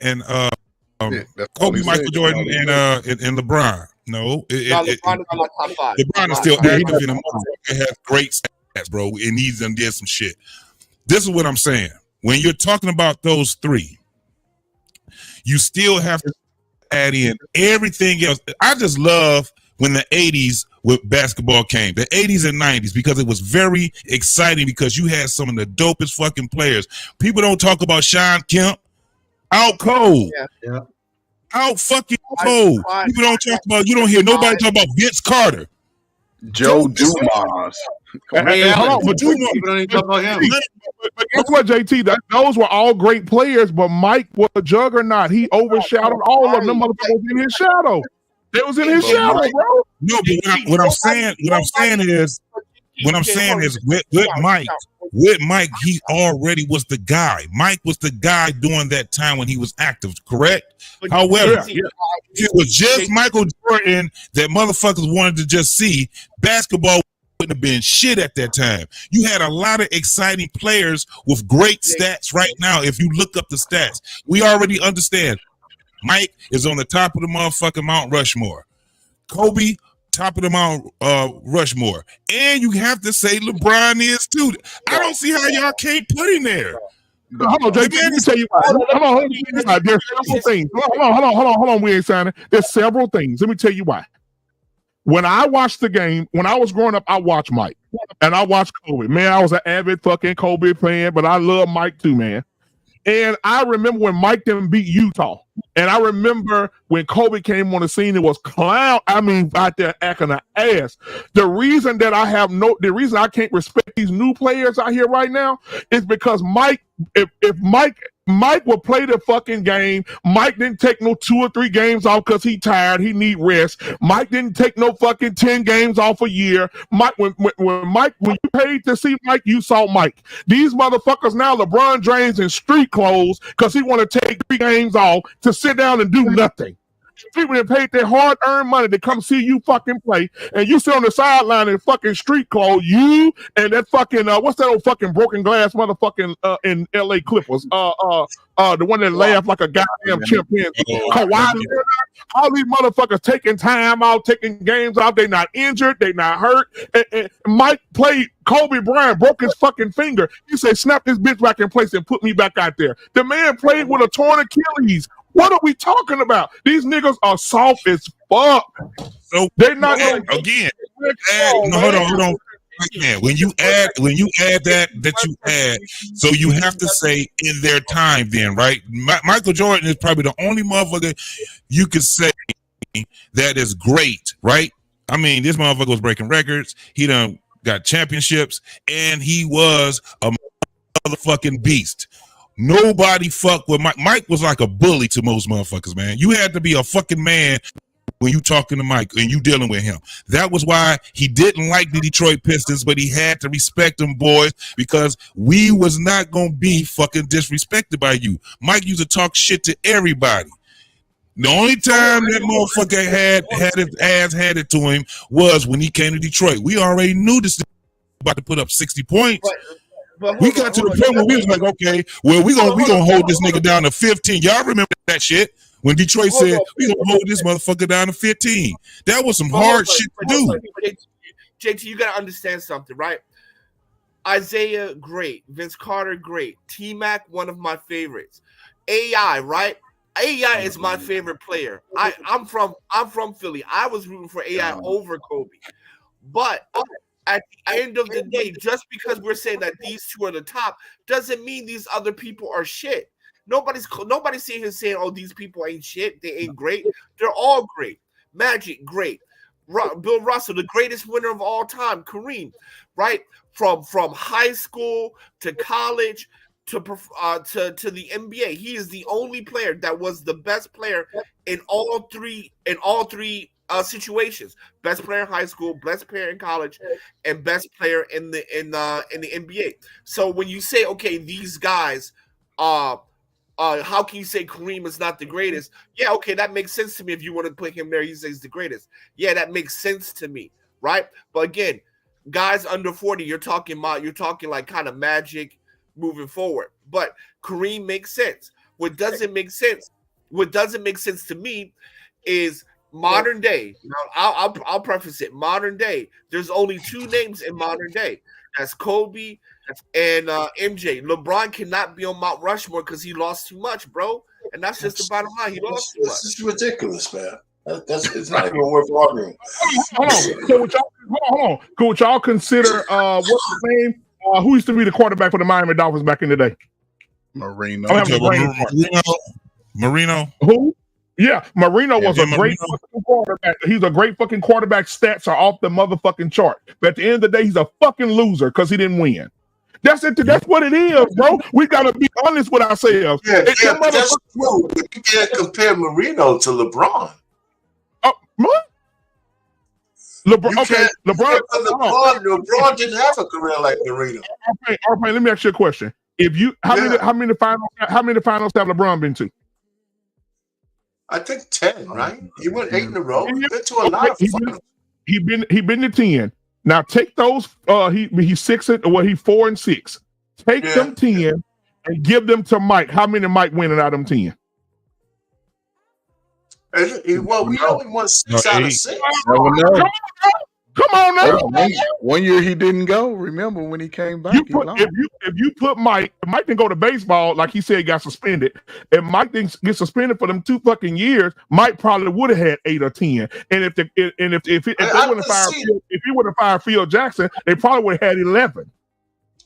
Speaker 6: Kobe, Michael Jordan, and LeBron. No, LeBron is still active in the moment. It has great stats, bro, and he's done did some shit. This is what I'm saying. When you're talking about those three, you still have to add in everything else. I just love when the 80s with basketball came, the 80s and 90s, because it was very exciting because you had some of the dopest fucking players. People don't talk about Sean Kemp. Out cold.
Speaker 21: Yeah.
Speaker 6: Out fucking cold. People don't talk about, you don't hear nobody talk about Vince Carter.
Speaker 18: Joe Dumas.
Speaker 3: Hey, hold on, but
Speaker 16: people don't even talk about him.
Speaker 3: But guess what, JT? Those were all great players, but Mike was a juggernaut. He overshadowed all of them motherfuckers in his shadow. They was in his shadow, bro.
Speaker 6: No, but what I'm saying is with Mike, he already was the guy. Mike was the guy during that time when he was active, correct? However, if it was just Michael Jordan that motherfuckers wanted to just see, basketball wouldn't have been shit at that time. You had a lot of exciting players with great stats right now. If you look up the stats, we already understand Mike is on the top of the motherfucking Mount Rushmore. Kobe, top of the Mount Rushmore. And you have to say LeBron is too. I don't see how y'all can't put him there.
Speaker 3: Hold on, JT, let me tell you why. Hold on. There's several things. Hold on. We ain't signing. There's several things. Let me tell you why. When I watched the game, when I was growing up, I watched Mike and I watched Kobe. Man, I was an avid fucking Kobe fan, but I love Mike too, man. And I remember when Mike didn't beat Utah. And I remember when Kobe came on the scene, it was out there acting an ass. The reason I can't respect these new players out here right now is because Mike, if Mike would play the fucking game. Mike didn't take no 2 or 3 games off because he tired. He need rest. Mike didn't take no fucking 10 games off a year. Mike, when you paid to see Mike, you saw Mike. These motherfuckers now, LeBron James in street clothes because he want to take 3 games off to sit down and do nothing. People that paid their hard-earned money to come see you fucking play, and you sit on the sideline in fucking street clothes. You and that fucking what's that old fucking broken glass motherfucking in L.A. Clippers? The one that laughed like a goddamn chimpanzee. Kawhi Leonard. All these motherfuckers taking time out, taking games out. They not injured. They not hurt. And Mike played. Kobe Bryant broke his fucking finger. He said, "Snap this bitch back in place and put me back out there." The man played with a torn Achilles. What are we talking about? These niggas are soft as fuck.
Speaker 6: So
Speaker 3: they're not
Speaker 6: again. Hold on. When you add that you add, so you have to say in their time, then right? Michael Jordan is probably the only motherfucker you could say that is great, right? I mean, this motherfucker was breaking records. He done got championships, and he was a motherfucking beast. Nobody fucked with Mike. Mike was like a bully to most motherfuckers, man. You had to be a fucking man when you talking to Mike and you dealing with him. That was why he didn't like the Detroit Pistons, but he had to respect them boys because we was not going to be fucking disrespected by you. Mike used to talk shit to everybody. The only time that motherfucker had his ass handed to him was when he came to Detroit. We already knew this about to put up 60 points. We got to the point where we was like, okay, well, we gonna hold this nigga down to 15. Y'all remember that shit when Detroit said we gonna hold this motherfucker down to 15? That was some hard shit to do.
Speaker 21: JT, you gotta understand something, right? Isaiah, great. Vince Carter, great. T-Mac, one of my favorites. AI, right? AI is my favorite player. I'm from Philly. I was rooting for AI over Kobe, but at the end of the day, just because we're saying that these two are the top doesn't mean these other people are shit. Nobody's sitting here saying, "Oh, these people ain't shit. They ain't great." They're all great. Magic, great. Bill Russell, the greatest winner of all time. Kareem, right? From high school to college to the NBA, he is the only player that was the best player in all three situations: best player in high school, best player in college, and best player in the NBA. So when you say, okay, these guys, how can you say Kareem is not the greatest? Yeah, okay, that makes sense to me. If you want to put him there, he says the greatest. Yeah, that makes sense to me, right? But again, guys under 40, you're talking like kind of Magic moving forward. But Kareem makes sense. What doesn't make sense to me is modern day. Now, I'll preface it. Modern day. There's only 2 names in modern day. That's Kobe and MJ. LeBron cannot be on Mount Rushmore because he lost too much, bro. And that's just the bottom line. He lost too much.
Speaker 2: This is ridiculous, man. It's not even worth arguing.
Speaker 3: Hold on. Hold on. Could y'all consider what's his name? Who used to be the quarterback for the Miami Dolphins back in the day?
Speaker 18: Marino.
Speaker 6: Marino.
Speaker 3: Who? Yeah, Marino was a great fucking quarterback. He's a great fucking quarterback. Stats are off the motherfucking chart. But at the end of the day, he's a fucking loser because he didn't win. That's it. That's what it is, bro. We gotta be honest with ourselves.
Speaker 2: Yeah, that's true. You can't compare Marino to LeBron.
Speaker 3: What?
Speaker 2: LeBron didn't have a career like Marino.
Speaker 3: Okay, let me ask you a question. If you how many finals have LeBron been to?
Speaker 2: I think 10, right? He went 8 in a row. He's been to a lot of finals.
Speaker 3: He been to 10. Now take those. He's 6 and he's 4 and 6. Take them 10 and give them to Mike. How many Mike winning out of them 10?
Speaker 2: Well, we only won 6 out of 6.
Speaker 3: Come on now.
Speaker 18: One year he didn't go. Remember when he came back?
Speaker 3: If you put Mike didn't go to baseball like he said he got suspended, and Mike didn't get suspended for them 2 fucking years, Mike probably would have had 8 or 10. And if he would have fired Phil Jackson, they probably would have had 11.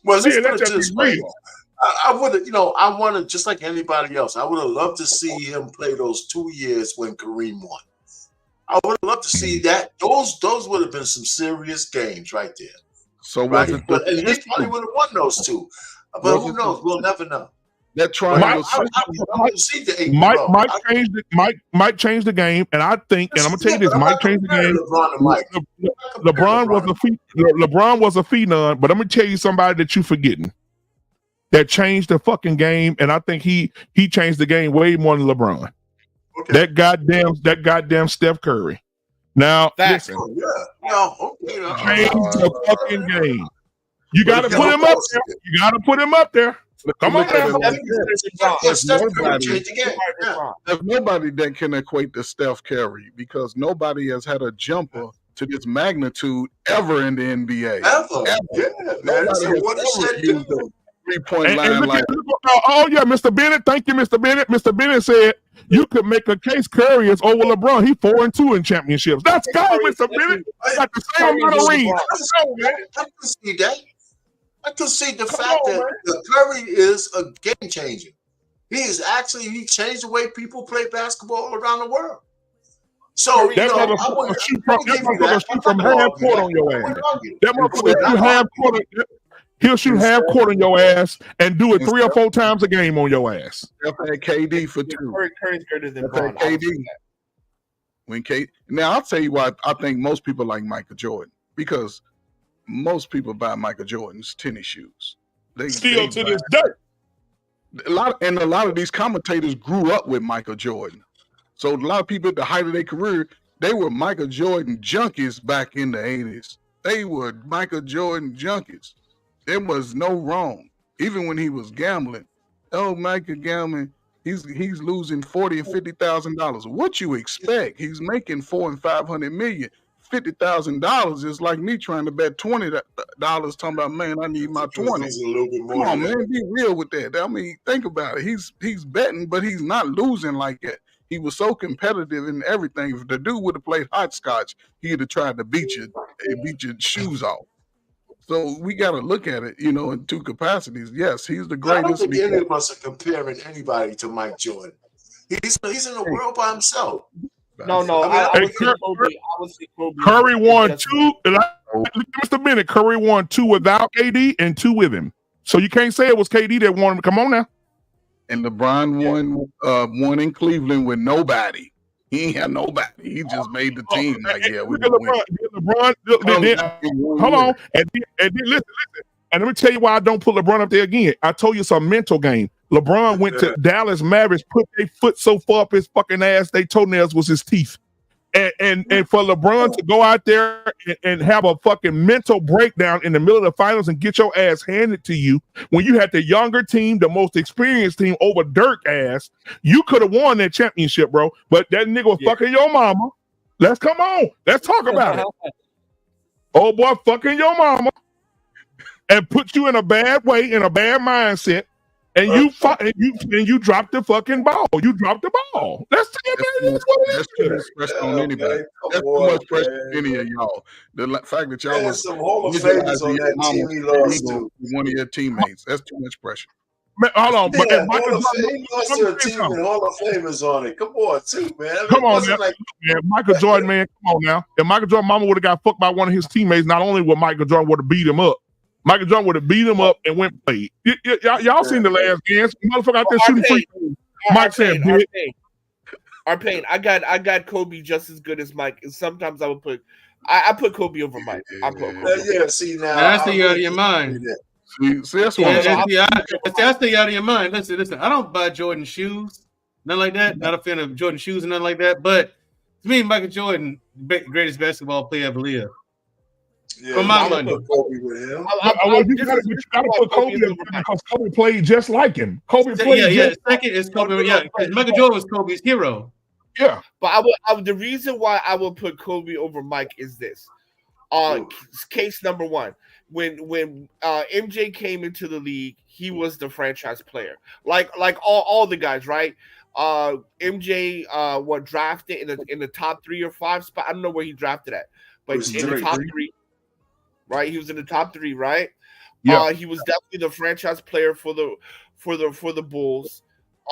Speaker 2: Well, let's put it this way. I would have, I wanted, just like anybody else, I would have loved to see him play those 2 years when Kareem won. I would have loved to see that. Those would have been some serious games right there.
Speaker 18: So
Speaker 2: right? And he probably would have won those 2. But who knows? We'll never know.
Speaker 18: That triangle.
Speaker 3: Mike changed the game, and I think, and I'm gonna tell you this: Mike changed the game. LeBron was a phenom, but I'm gonna tell you somebody that you forgetting that changed the fucking game, and I think he changed the game way more than LeBron. Okay. That goddamn Steph Curry. Now listen, change the fucking game. You got to put him up there. You got to put him up there. Come on,
Speaker 18: There's nobody that can equate to Steph Curry because nobody has had a jumper to this magnitude ever in the NBA.
Speaker 2: Ever. Yeah, man. That's what it said.
Speaker 18: 3-point line like
Speaker 3: oh yeah, Mr. Bennett. Thank you, Mr. Bennett. Mr. Bennett said you could make a case Curry is over LeBron. He's 4-2 in championships. Let's go, Mr. Bennett. Got the same amount of rings.
Speaker 2: I can see that. I can see the fact that Curry is a game changer. He changed the way people play basketball around the world. So
Speaker 3: that motherfucker shoot from half court on your ass. That motherfucker shoot half court. He'll shoot half court on your ass and do it 3 or 4 times a game on your ass.
Speaker 18: Steph had KD for 2.
Speaker 21: Curry's better than
Speaker 18: LeBron. KD. Now I'll tell you why I think most people like Michael Jordan because most people buy Michael Jordan's tennis shoes. They
Speaker 3: to this day.
Speaker 18: A lot of these commentators grew up with Michael Jordan. So a lot of people at the height of their career, they were Michael Jordan junkies back in the 80s. They were Michael Jordan junkies. There was no wrong. Even when he was gambling. Oh, Michael gambling, he's losing $40,000 and $50,000. What you expect? He's making $400 and $500 million. $50,000 is like me trying to bet $20 talking about, man, I need my 20. Come on, man, be real with that. I mean, think about it. He's betting, but he's not losing like that. He was so competitive in everything. If the dude would have played hopscotch, he'd have tried to beat your shoes off. So we got to look at it, in 2 capacities. Yes, he's the greatest.
Speaker 2: I don't think any of us are comparing anybody to Mike Jordan. He's in the world by himself.
Speaker 21: No.
Speaker 3: Curry won 2. Mr. Bennett, Curry won 2 without KD and 2 with him. So you can't say it was KD that won. Come on now.
Speaker 18: And LeBron won in Cleveland with nobody. He ain't had nobody. He just made the team.
Speaker 3: Hold on. And listen. And let me tell you why I don't put LeBron up there again. I told you it's a mental game. LeBron went to Dallas Mavericks, put their foot so far up his fucking ass, they toenails was his teeth. And for LeBron to go out there and have a fucking mental breakdown in the middle of the finals and get your ass handed to you when you had the younger team, the most experienced team over Dirk ass, you could have won that championship, bro. But that nigga was fucking your mama. Let's talk about it. Oh boy, fucking your mama and put you in a bad way, in a bad mindset. And you dropped the fucking ball. You dropped the ball. That's
Speaker 18: too much pressure on anybody. That's too much pressure on any of y'all. The fact that y'all was
Speaker 2: some Hall of Famers on that team he lost to.
Speaker 18: One of your teammates. That's too much pressure.
Speaker 3: Man, hold on, but
Speaker 2: Yeah, Hall of Fame lost to a team with Hall of Famers on it. Come on, too, man. I mean,
Speaker 3: come on, man. Michael Jordan, man. Come on now. If Michael Jordan mama would have got fucked by one of his teammates, not only would Michael Jordan would have beat him up, Michael Jordan would have beat him up and went played. Y'all seen the last dance? Motherfucker out there shooting free throws. Mike said,
Speaker 21: Arpain, I got Kobe just as good as Mike, and sometimes I would put I put Kobe over Mike. I put Kobe.
Speaker 2: See now
Speaker 16: that's the out of your mind.
Speaker 18: See, that's what
Speaker 16: that's the out of your mind. Listen. I don't buy Jordan shoes, nothing like that. Not a fan of Jordan shoes and nothing like that. But to me, Michael Jordan, greatest basketball player ever lived.
Speaker 2: Yeah,
Speaker 16: for my money.
Speaker 2: Kobe with him.
Speaker 3: You gotta put Kobe because Kobe played just like him. Kobe played.
Speaker 16: Second is Kobe. Yeah, Michael Jordan was Kobe's hero.
Speaker 3: Yeah,
Speaker 21: but I would. The reason why I would put Kobe over Mike is this. Case number one. When MJ came into the league, he was the franchise player, like all the guys, right? MJ drafted in the top 3 or 5 spot. I don't know where he drafted at, but in the top 3, right? He was in the top 3, right? Yeah. He was definitely the franchise player for the Bulls.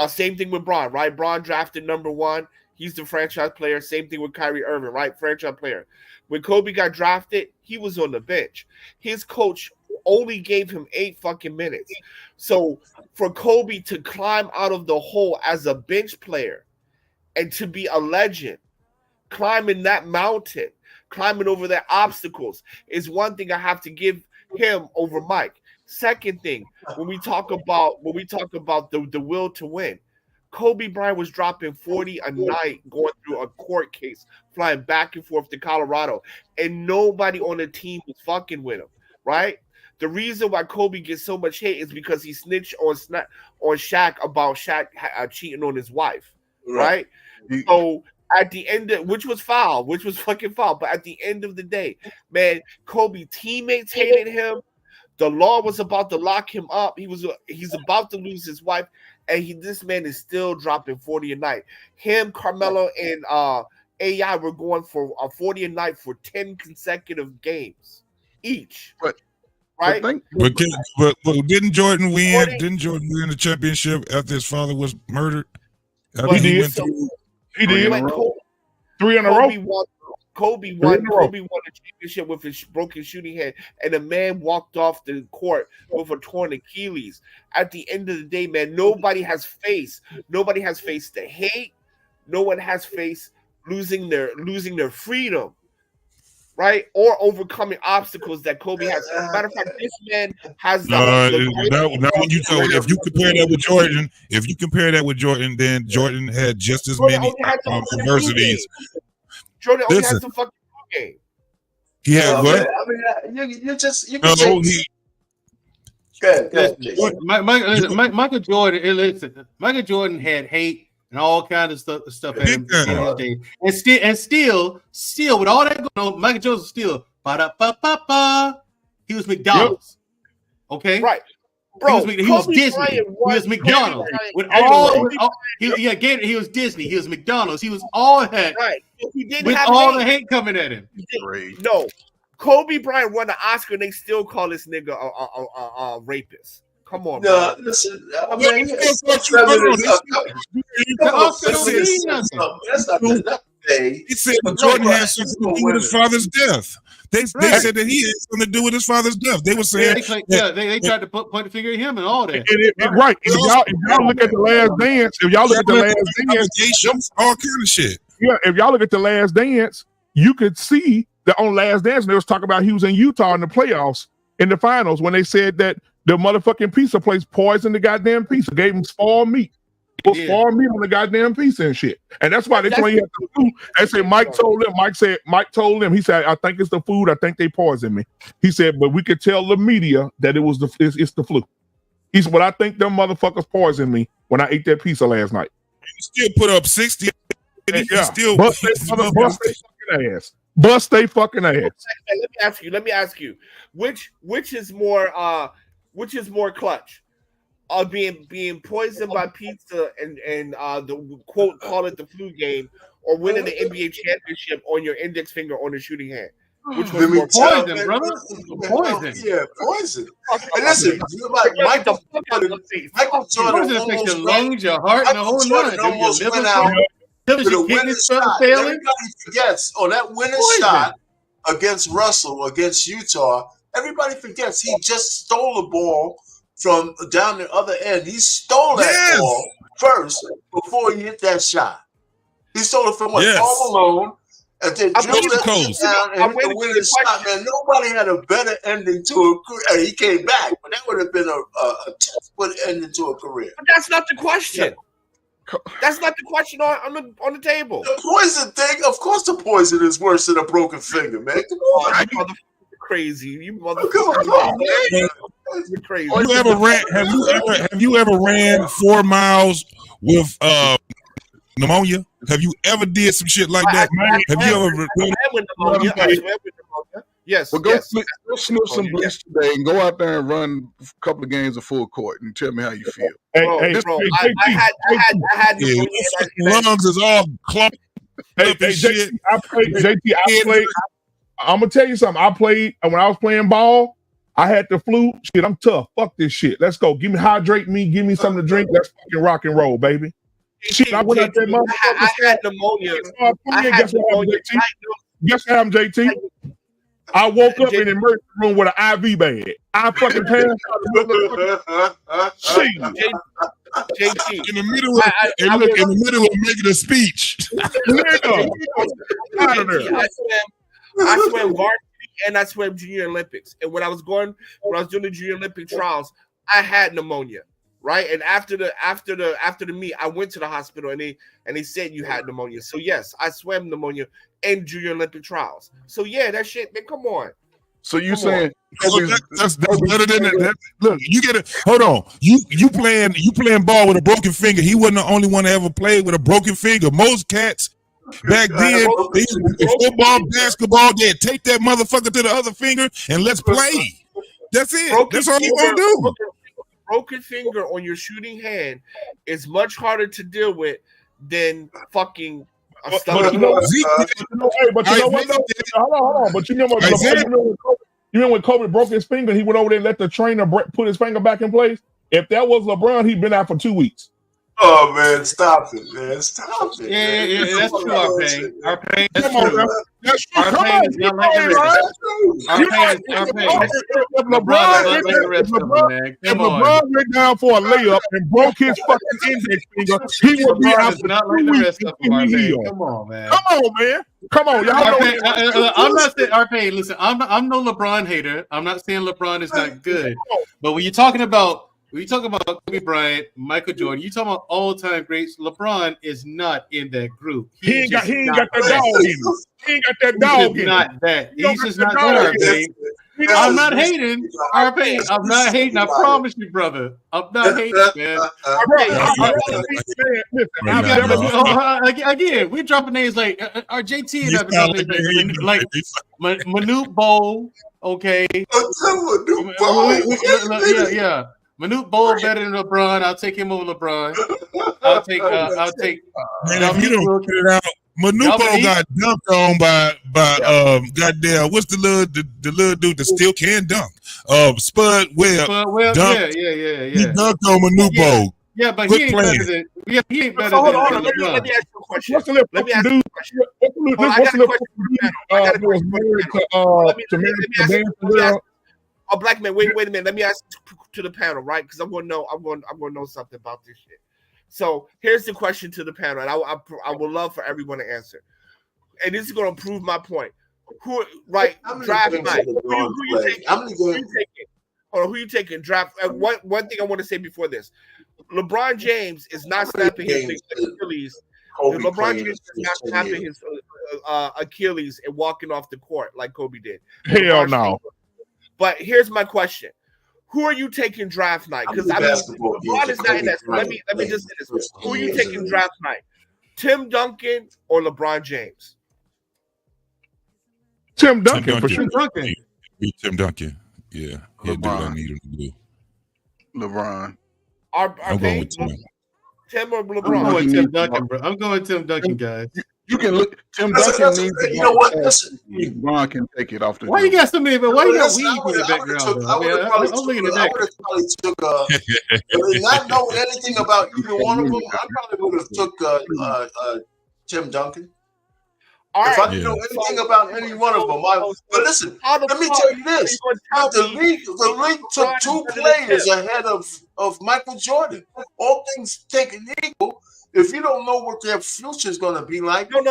Speaker 21: Same thing with Bron, right? Bron drafted number 1. He's the franchise player. Same thing with Kyrie Irving, right? Franchise player. When Kobe got drafted, he was on the bench. His coach only gave him 8 fucking minutes. So for Kobe to climb out of the hole as a bench player and to be a legend, climbing that mountain, climbing over their obstacles is one thing I have to give him over Mike. Second thing, when we talk about the will to win, Kobe Bryant was dropping 40 a night going through a court case, flying back and forth to Colorado, and nobody on the team was fucking with him, right? The reason why Kobe gets so much hate is because he snitched on Shaq about Shaq cheating on his wife, right? So at the end of, which was fucking foul, but at the end of the day, man, Kobe teammates hated him. The law was about to lock him up. He's about to lose his wife, and this man is still dropping 40 a night. Him, Carmelo, and AI were going for 40 a night for 10 consecutive games each. Right?
Speaker 6: But didn't Jordan win? Didn't Jordan win the championship after his father was murdered?
Speaker 3: He did. He did. 3 in a row.
Speaker 21: Kobe won a championship with his broken shooting hand, and a man walked off the court with a torn Achilles. At the end of the day, man, nobody has faced the hate. No one has faced losing their freedom, right? Or overcoming obstacles that Kobe has. As a matter of fact, this man has
Speaker 6: if you compare that with Jordan, then Jordan had just as many adversities.
Speaker 21: Jordan only has the fucking game.
Speaker 6: He had what?
Speaker 2: I mean, you can
Speaker 16: Michael Jordan. Listen, Michael Jordan had hate and all kinds of stuff at him in his day, and still with all that going on, Michael Jordan was still he was McDonald's, okay,
Speaker 21: right?
Speaker 16: Bro, he was Disney. He was McDonald's. He was Disney. He was McDonald's. He was all that.
Speaker 21: Right. He didn't
Speaker 16: with
Speaker 21: have
Speaker 16: all the hate coming at him.
Speaker 21: No, Kobe Bryant won an Oscar, and they still call this nigga a rapist. Come on, bro.
Speaker 2: Listen. I
Speaker 21: mean,
Speaker 2: that's not
Speaker 6: he said Jordan had something to do with his father's death. They said that he had something to do with his father's death. They were saying,
Speaker 16: they tried to point the finger at him and all that.
Speaker 3: Right. If y'all look at the Last Dance,
Speaker 6: all kind of shit.
Speaker 3: Yeah, if y'all look at the Last Dance, you could see that on Last Dance, they was talking about he was in Utah in the playoffs, in the finals, when they said that the motherfucking pizza place poisoned the goddamn pizza, gave him spoiled meat. Put spoiled meat on the goddamn pizza and shit. And that's why they told him the food. They said Mike told him. Mike told him. He said, "I think it's the food. I think they poisoned me." He said, "But we could tell the media that it's the flu." He said, "But I think them motherfuckers poisoned me when I ate that pizza last night."
Speaker 6: He still put up 60. He still
Speaker 3: bust their fucking ass. Bust they fucking ass.
Speaker 21: Let me ask you. Which is more clutch? being poisoned by pizza and the quote call it the flu game, or winning the NBA championship on your index finger on the shooting hand? Which was more
Speaker 16: poison, brother? Poison.
Speaker 2: Yeah, poison. And listen, Michael Jordan
Speaker 16: affects your lungs, your heart, and the whole nine.
Speaker 2: Almost went out with a winning shot. Everybody forgets on that winning shot against Russell, against Utah. Everybody forgets he just stole the ball from down the other end. He stole that ball first before he hit that shot. He stole it from Paul Malone. And then drilled it down and hit the winning shot, man. Nobody had a better ending to a career. He came back, but that would have been a textbook ending to a career.
Speaker 21: But that's not the question. That's not the question on the table.
Speaker 2: The poison thing, of course, the poison is worse than a broken finger, man. Come on,
Speaker 21: you motherfucker crazy. You motherfucker
Speaker 6: You're crazy. Have you ever ran 4 miles with pneumonia? Have you ever did some shit like that? Have you ever?
Speaker 21: Yes.
Speaker 18: Well, go sniff some bleach today and go out there and run a couple of games of full court and tell me how you feel.
Speaker 21: I had
Speaker 6: lungs is all clogged.
Speaker 3: Hey, JT, I played. I'm gonna tell you something. I played when I was playing ball. I had the flu. Shit, I'm tough. Fuck this shit. Let's go. Hydrate me. Give me something to drink. Let's fucking rock and roll, baby. Shit, I went out there,
Speaker 21: I had pneumonia.
Speaker 3: Guess what happened, JT? I woke up in the emergency room with an IV bag. I fucking passed out.
Speaker 21: JT,
Speaker 6: in the middle of making a speech.
Speaker 21: I swam varsity and I swam Junior Olympics. And when I was doing the Junior Olympic trials, I had pneumonia. Right, and after the meet, I went to the hospital and they said you had pneumonia. So yes, I swam pneumonia in Junior Olympic trials. So yeah, that shit, man, come on.
Speaker 18: So you saying
Speaker 6: that's better than that? Look, you get it. Hold on, you playing ball with a broken finger. He wasn't the only one to ever play with a broken finger. Most cats back then, they used to play football, basketball. They'd take that motherfucker to the other finger and let's play. That's it. That's all you gonna do.
Speaker 21: Broken finger on your shooting hand is much harder to deal with than fucking a stomach.
Speaker 3: But you know what? Hold on. But you remember when Kobe broke his finger, he went over there and let the trainer put his finger back in place? If that was LeBron, he'd been out for 2 weeks.
Speaker 2: Oh man, stop it, man! Stop it.
Speaker 16: Yeah, that's true. Our pain. That's
Speaker 3: true. That's true.
Speaker 16: Our pain is not like the rest. Our pain.
Speaker 3: If LeBron went down for a layup and broke his fucking index finger, he would be out for
Speaker 16: not like the rest of them. Come on, man.
Speaker 3: Come on, y'all.
Speaker 16: I'm not saying our pain. Listen, I'm no LeBron hater. I'm not saying LeBron is not good, but when you're talking about Kobe Bryant, Michael Jordan, you talking about all-time greats. LeBron is not in that group.
Speaker 3: He ain't got that dog in him. He ain't got that dog in him.
Speaker 16: Not that. He's just not there, man. I'm not hating. RP, I'm not hating. I promise you, brother. I'm not hating, man. Again, we're dropping names like our JT and everything, like Manute Bowl. Okay. Yeah. Manute Bowl better than LeBron. I'll take him over LeBron. I'll take.
Speaker 6: Man, if you don't get it out, Manute Bowl got dunked on by goddamn. What's the little dude that still can dunk? Spud Webb.
Speaker 16: Yeah.
Speaker 6: He dunked on Manute Bowl.
Speaker 16: Yeah, but he ain't better than. Yeah, he ain't better than.
Speaker 21: Hold on, let me ask you a question.
Speaker 3: What's the
Speaker 21: Oh, black man, wait a minute. Let me ask to the panel, right? Because I'm going to know something about this shit. So here's the question to the panel, and I would love for everyone to answer. And this is going to prove my point. Draft night. Who you taking? Draft. One thing I want to say before this: LeBron James is not snapping his Achilles. LeBron James is not snapping his Achilles and walking off the court like Kobe did.
Speaker 3: Hell no.
Speaker 21: But here's my question: who are you taking draft night? Because LeBron is not in that. So let me just say this: who are you taking draft night? Tim Duncan or LeBron James?
Speaker 3: Tim Duncan for sure.
Speaker 6: Tim Duncan. Yeah, he'll do what I need him to do.
Speaker 18: LeBron.
Speaker 6: I'm going with Tim.
Speaker 21: Tim or
Speaker 16: I'm
Speaker 21: LeBron?
Speaker 16: going Tim Duncan, bro. I'm going Tim Duncan, guys.
Speaker 18: You can look. Tim Duncan needs. You know what? LeBron can take it off the.
Speaker 16: Why you got so many? But why you got weed in the
Speaker 2: I
Speaker 16: background?
Speaker 2: would have probably took. Not knowing anything about either one of them, I probably would have took Tim Duncan. If I didn't know anything about any one of them, but listen, let me tell you this: the league took 2 players ahead of Michael Jordan. All things taken equal, if you don't know what their future is going to be like,
Speaker 21: no.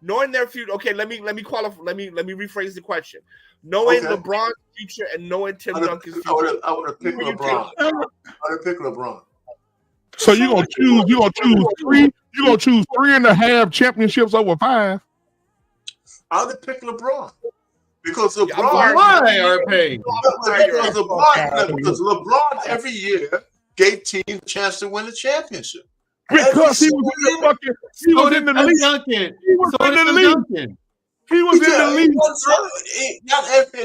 Speaker 2: Knowing
Speaker 21: their future. Okay, let me qualify. Let me rephrase the question. Knowing LeBron's future and knowing Tim Duncan's future.
Speaker 2: I would have picked LeBron. I would have picked LeBron.
Speaker 3: So you're gonna choose 3.5 championships over 5.
Speaker 2: I would have picked LeBron because LeBron. Because LeBron every year gave teams a chance to win a championship.
Speaker 3: Because he was in the fucking. He was in the league. He was in the league.
Speaker 2: Not every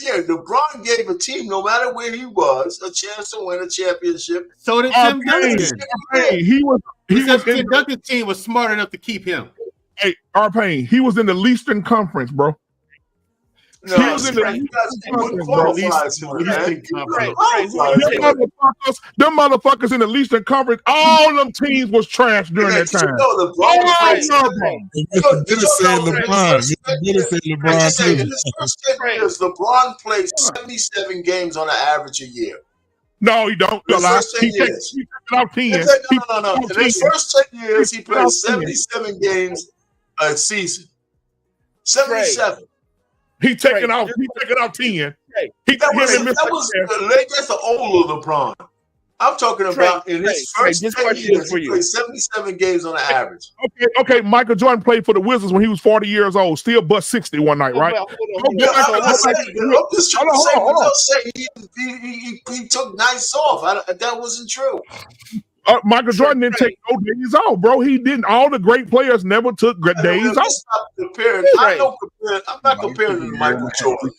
Speaker 2: year. LeBron gave a team, no matter where he was, a chance to win a championship.
Speaker 16: So did Tim Duncan.
Speaker 3: Tim
Speaker 16: Duncan's team was smart enough to keep him.
Speaker 3: Hey, R-Pain, he was in the Eastern Conference, bro.
Speaker 2: No, he was in the
Speaker 3: them motherfuckers in the Eastern Conference, all them teams was trash during that time.
Speaker 2: LeBron played 77 games on an average a year.
Speaker 3: No, he don't. He takes out 10.
Speaker 2: No. In his first 10 years, he played 77 games a season. 77.
Speaker 3: He taking out 10.
Speaker 2: That's the older LeBron. I'm talking about in his first 10 years, he played 77 games on the average.
Speaker 3: Okay. Michael Jordan played for the Wizards when he was 40 years old. Still bust 60 one night, right?
Speaker 2: I'm just trying to say he took nights off. That wasn't true.
Speaker 3: Michael Jordan didn't take no days off, bro. He didn't. All the great players never took days off.
Speaker 2: I'm not comparing him to Michael Jordan.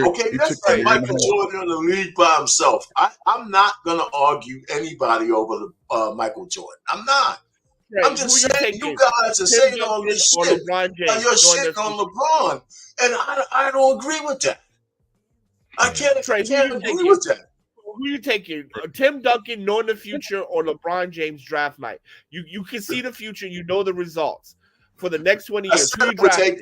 Speaker 2: Okay, that's like Michael Jordan in the league by himself. I'm not going to argue anybody over Michael Jordan. I'm not. I'm just saying you guys are saying all this shit. You're shitting on LeBron. And I don't agree with that. I can't agree with that.
Speaker 21: Who you taking? Tim Duncan, knowing the future, or LeBron James draft night? You can see the future. You know the results for the next 20 years.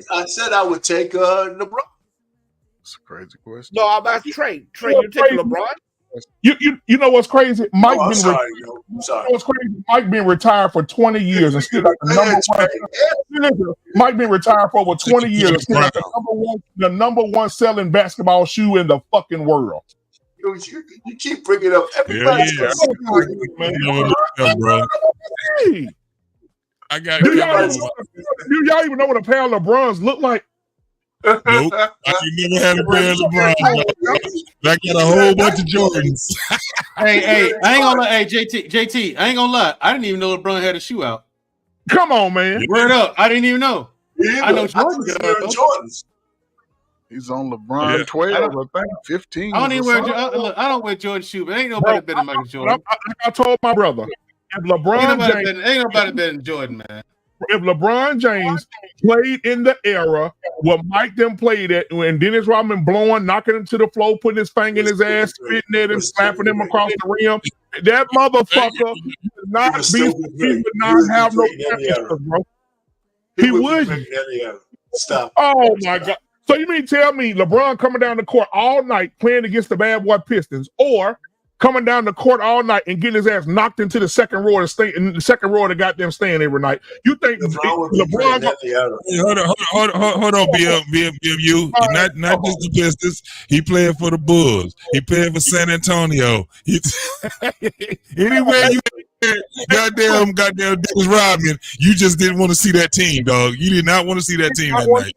Speaker 2: I said I would take LeBron.
Speaker 18: That's a crazy question.
Speaker 21: No, I'm asking Trey. Trey, you take LeBron?
Speaker 3: You know what's crazy? Mike
Speaker 2: I'm sorry.
Speaker 3: What's crazy? Mike been retired for 20 years and still like the number one. Mike been retired for over 20 years and still like the number one selling basketball shoe in the fucking world.
Speaker 2: You keep bringing up everybody.
Speaker 6: Bro.
Speaker 3: Hey.
Speaker 6: I got.
Speaker 3: Do y'all even know what a pair of LeBrons look like?
Speaker 6: Nope. I never had a pair of LeBrons. I got a whole bunch of Jordans.
Speaker 16: Hey, I ain't gonna lie. Hey, JT, I ain't gonna lie. I didn't even know LeBron had a shoe out.
Speaker 3: Come on, man.
Speaker 16: Word up. I didn't even know. I know
Speaker 2: Jordans.
Speaker 18: He's on LeBron 12, I think 15.
Speaker 16: I don't even wear. I don't wear Jordan shoe, but ain't nobody better than Michael Jordan.
Speaker 3: I told my brother, if LeBron
Speaker 16: ain't nobody better than Jordan, man.
Speaker 3: If LeBron James played in the era where Mike them played at, when Dennis Rodman blowing, knocking him to the floor, putting his finger in his ass, spitting at him, slapping him across the rim, that motherfucker would not have no championship, bro. He would.
Speaker 2: Stop.
Speaker 3: Oh my God. So you mean tell me LeBron coming down the court all night playing against the bad boy Pistons, or coming down the court all night and getting his ass knocked into the second row of the goddamn stand every night? You think LeBron?
Speaker 6: Hold on, BMU. Not just the Pistons. He playing for the Bulls. He playing for San Antonio. Anywhere you goddamn Dennis Rodman, you just didn't want to see that team, dog. You did not want to see that team that night.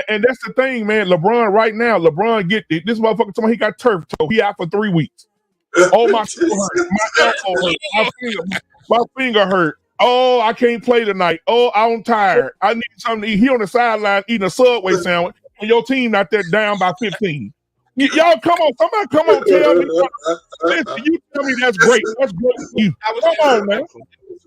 Speaker 3: And that's the thing, man. LeBron right now, get this motherfucker. He got turf toe. He out for 3 weeks. Oh, my finger hurt. My finger hurt. Oh, I can't play tonight. Oh, I'm tired. I need something to eat. He on the sideline eating a Subway sandwich, and your team out there down by 15. Y'all, come on, somebody, come on, tell me. Listen, you tell me that's great. That's great for you. Come on, man.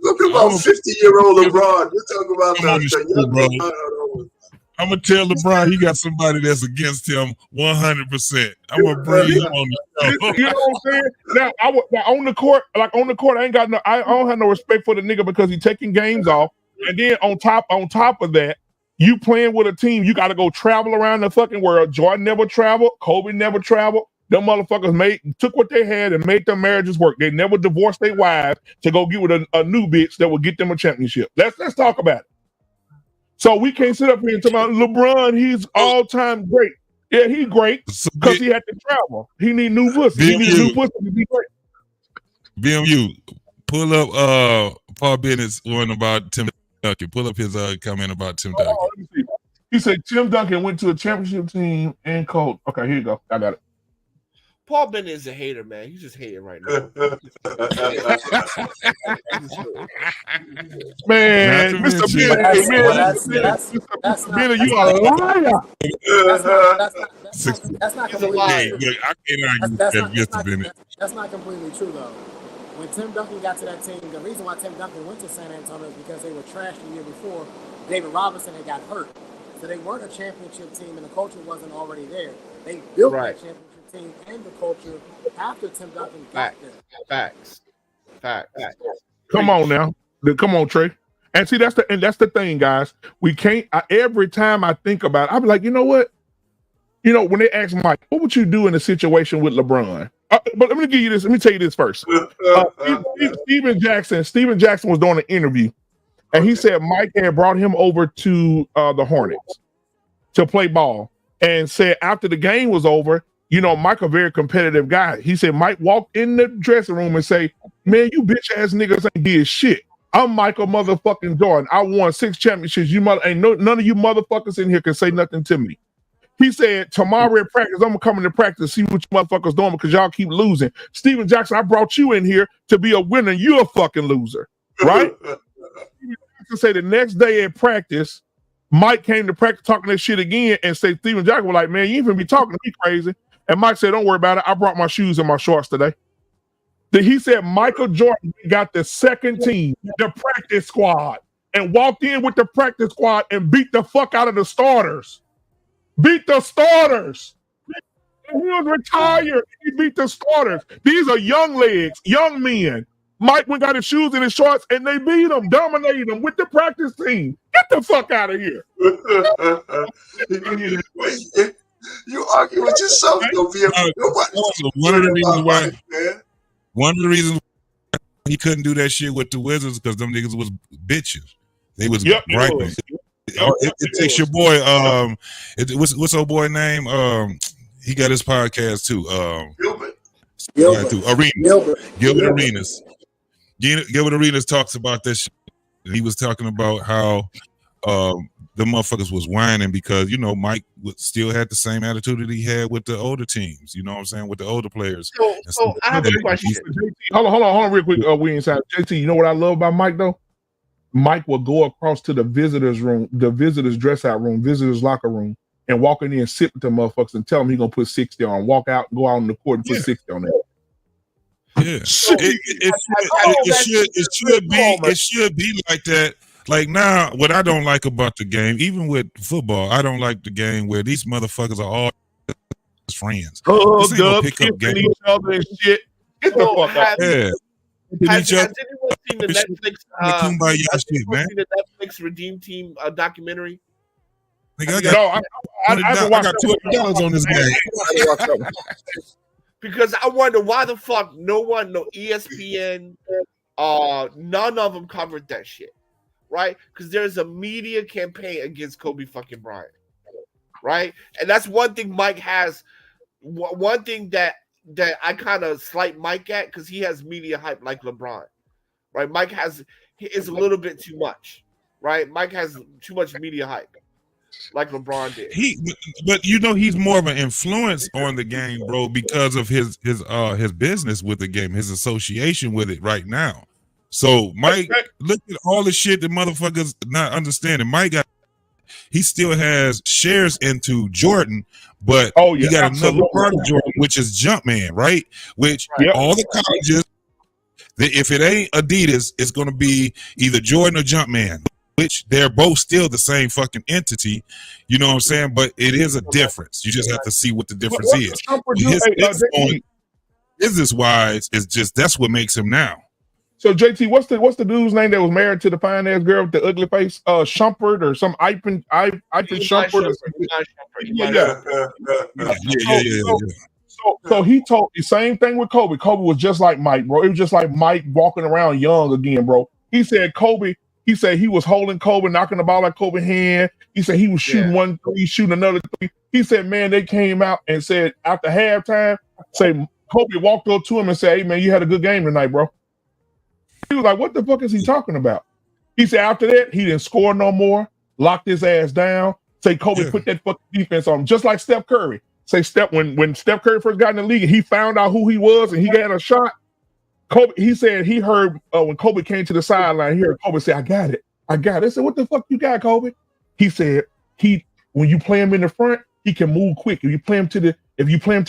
Speaker 2: Look about 50-year-old LeBron. You're talking about the young.
Speaker 6: I'm gonna tell LeBron he got somebody that's against him 100%. I'm gonna bring him on the show.
Speaker 3: You know what I'm saying? Now, on the court, I ain't got no. I don't have no respect for the nigga because he's taking games off, and then on top of that, you playing with a team. You got to go travel around the fucking world. Jordan never traveled. Kobe never traveled. Them motherfuckers took what they had and made their marriages work. They never divorced their wives to go get with a new bitch that would get them a championship. Let's talk about it. So we can't sit up here and talk about LeBron. He's all-time great. Yeah, he's great because he had to travel. He need new pussy. He need new pussy to be great.
Speaker 6: BMU, pull up Paul Bennett's one about Tim Duncan. Pull up his comment about Tim Duncan.
Speaker 3: He said Tim Duncan went to a championship team and coach. Okay, here you go. I got it.
Speaker 21: Paul Bennett is a hater, man. He's just hating right now.
Speaker 3: Man, Mr. Bennett, you are a liar.
Speaker 14: That's not completely true.
Speaker 6: I can't argue with Mr. Bennett.
Speaker 14: That's not completely true, though. When Tim Duncan got to that team, the reason why Tim Duncan went to San Antonio is because they were trashed the year before. David Robinson had got hurt. So they weren't a championship team, and the culture wasn't already there. They built that championship team and the culture after Tim Duncan got there.
Speaker 21: Facts.
Speaker 3: Come on now. Come on, Trey. And see, that's the thing, guys. We can't, every time I think about it, I'll be like, you know what? You know, when they ask Mike, what would you do in a situation with LeBron? But let me give you this. Let me tell you this first. Steven Jackson was doing an interview, and he said Mike had brought him over to the Hornets to play ball, and said after the game was over, you know, Mike a very competitive guy. He said Mike walked in the dressing room and say, "Man, you bitch ass niggas ain't did shit. I'm Michael motherfucking Jordan. I won 6 championships. None of you motherfuckers in here can say nothing to me." He said, tomorrow at practice, I'm going to come into practice, see what you motherfuckers doing because y'all keep losing. Steven Jackson, I brought you in here to be a winner. You're a fucking loser, right? Steven Jackson said the next day at practice, Mike came to practice talking that shit again and said, Steven Jackson was like, man, you ain't finna be talking to me crazy. And Mike said, don't worry about it. I brought my shoes and my shorts today. Then he said Michael Jordan got the second team, the practice squad, and walked in with the practice squad and beat the fuck out of the starters. Beat the starters. He was retired. He beat the starters. These are young legs, young men. Mike went got his shoes and his shorts, and they beat him, dominated him with the practice team. Get the fuck out of here.
Speaker 2: You argue with yourself,
Speaker 6: One of the reasons why he couldn't do that shit with the Wizards because them niggas was bitches. They was griping. It takes your boy. What's old boy name? He got his podcast too. Gilbert Arenas. Gilbert Arenas talks about this. He was talking about how the motherfuckers was whining because Mike still had the same attitude that he had with the older teams. You know what I'm saying, with the older players.
Speaker 21: So I have a question.
Speaker 3: Hold on, real quick. We inside JT. You know what I love about Mike though? Mike will go across to the visitors room, the visitors dress out room, visitors locker room, and walk in there and sit with the motherfuckers and tell them he's gonna put 60 on. Walk out, go out on the court and put 60 on there.
Speaker 6: Yeah, it should be like that. Like now, what I don't like about the game, even with football, I don't like the game where these motherfuckers are all friends.
Speaker 3: Hugged up, kissing each other and shit. Get the fuck out.
Speaker 6: Yeah.
Speaker 21: Has anyone seen the Netflix? The Netflix Redeem Team documentary?
Speaker 6: I got $200 on this game.
Speaker 21: Because I wonder why the fuck no ESPN, none of them covered that shit, right? Because there's a media campaign against Kobe fucking Bryant, right? And that's one thing Mike has. One thing that I kind of slight Mike at because he has media hype like LeBron, right? Mike is a little bit too much, right? Mike has too much media hype like LeBron did.
Speaker 6: But he's more of an influence on the game, bro, because of his business with the game, his association with it right now. So Mike, look at all the shit that motherfuckers not understanding. Mike got he still has shares into Jordan, but
Speaker 3: he
Speaker 6: got
Speaker 3: absolutely.
Speaker 6: another part of Jordan, which is Jumpman, right? Which all the colleges, if it ain't Adidas, it's going to be either Jordan or Jumpman, which they're both still the same fucking entity. You know what I'm saying? But it is a difference. You just have to see what the difference is. Business-wise, is just that's what makes him now.
Speaker 3: So JT, what's the dude's name that was married to the fine ass girl with the ugly face? Shumpert or some Ivan Shumpert. So he told the same thing with Kobe. Kobe was just like Mike, bro. It was just like Mike walking around young again, bro. He said he was holding Kobe, knocking the ball at Kobe's hand. He said he was shooting one three, shooting another three. He said, man, they came out and said after halftime, Kobe walked up to him and said, hey, man, you had a good game tonight, bro. He was like, what the fuck is he talking about? He said after that, he didn't score no more, locked his ass down, say Kobe put that fucking defense on him, just like Steph Curry. Say when Steph Curry first got in the league, he found out who he was and he got a shot. Kobe, he said he heard when Kobe came to the sideline, he heard Kobe say, I got it. I said, what the fuck you got, Kobe? He said when you play him in the front, he can move quick. If you play him to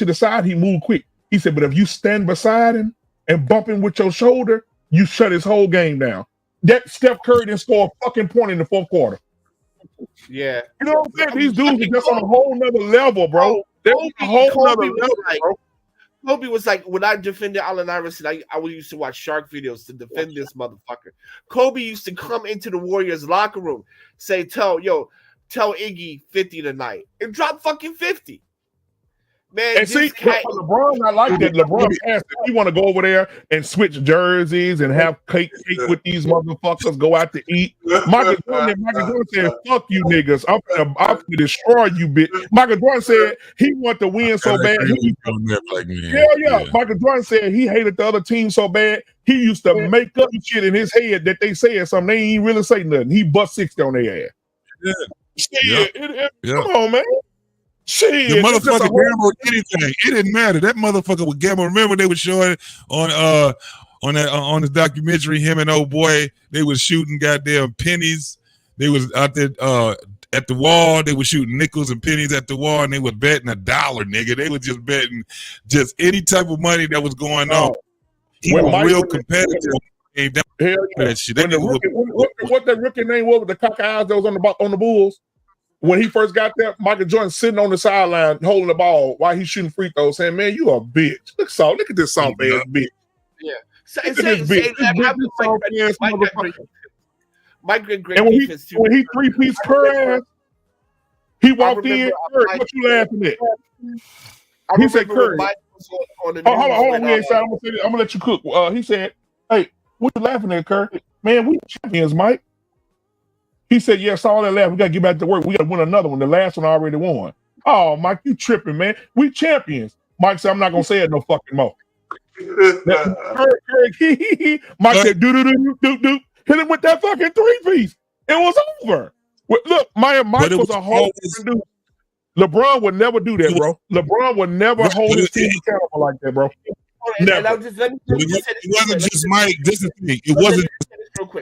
Speaker 3: the side, he move quick. He said, but if you stand beside him and bump him with your shoulder, you shut his whole game down. That Steph Curry didn't score a fucking point in the fourth quarter.
Speaker 21: Yeah.
Speaker 3: You know what I'm saying? These dudes are just on a whole nother level, bro. They're on a whole nother level, bro.
Speaker 21: Kobe was like, when I defended Allen Iverson, I used to watch shark videos to defend this motherfucker. Kobe used to come into the Warriors locker room, say, tell Iggy 50 tonight, and drop fucking 50. Man,
Speaker 3: and see, LeBron not like that. LeBron asked if he want to go over there and switch jerseys and have cake with these motherfuckers, go out to eat. Michael Jordan said, fuck you niggas. I'm gonna destroy you, bitch. Michael Jordan said he wanted to win so bad. Michael Jordan said he hated the other team so bad, he used to make up shit in his head that they said something. They ain't really say nothing. He bust 60 on their ass. Come on, man. Shit,
Speaker 6: the motherfucker gambled anything. It didn't matter. That motherfucker would gamble. Remember they were showing on his documentary, him and old boy, they was shooting goddamn pennies. They was out there at the wall. They were shooting nickels and pennies at the wall, and they were betting $1, nigga. They were just betting just any type of money that was going on. He was real competitive. That shit.
Speaker 3: What that rookie name was with the cock eyes that was on the Bulls? When he first got there, Michael Jordan sitting on the sideline holding the ball while he's shooting free throws, saying, "Man, you a bitch. Look at this soft ass bitch."
Speaker 21: Yeah,
Speaker 3: Mike did great defense too. When he three-piece Curry ass, he walked in. Curry, what you laughing at? He said, "Curry." Hold on, we ain't saying. I'm gonna let you cook. He said, "Hey, what you laughing at, Curry? Man, we champions, Mike." He said, yes, all that laugh. We got to get back to work. We got to win another one. The last one I already won. Oh, Mike, you tripping, man. We champions. Mike said, I'm not going to say it no fucking more. Mike said, do. Hit him with that fucking three-piece. It was over. Look, Mike was a whole different dude. LeBron would never do that, bro. LeBron would never hold his team accountable like that, bro. Never.
Speaker 6: It wasn't just Mike. This is the thing. It wasn't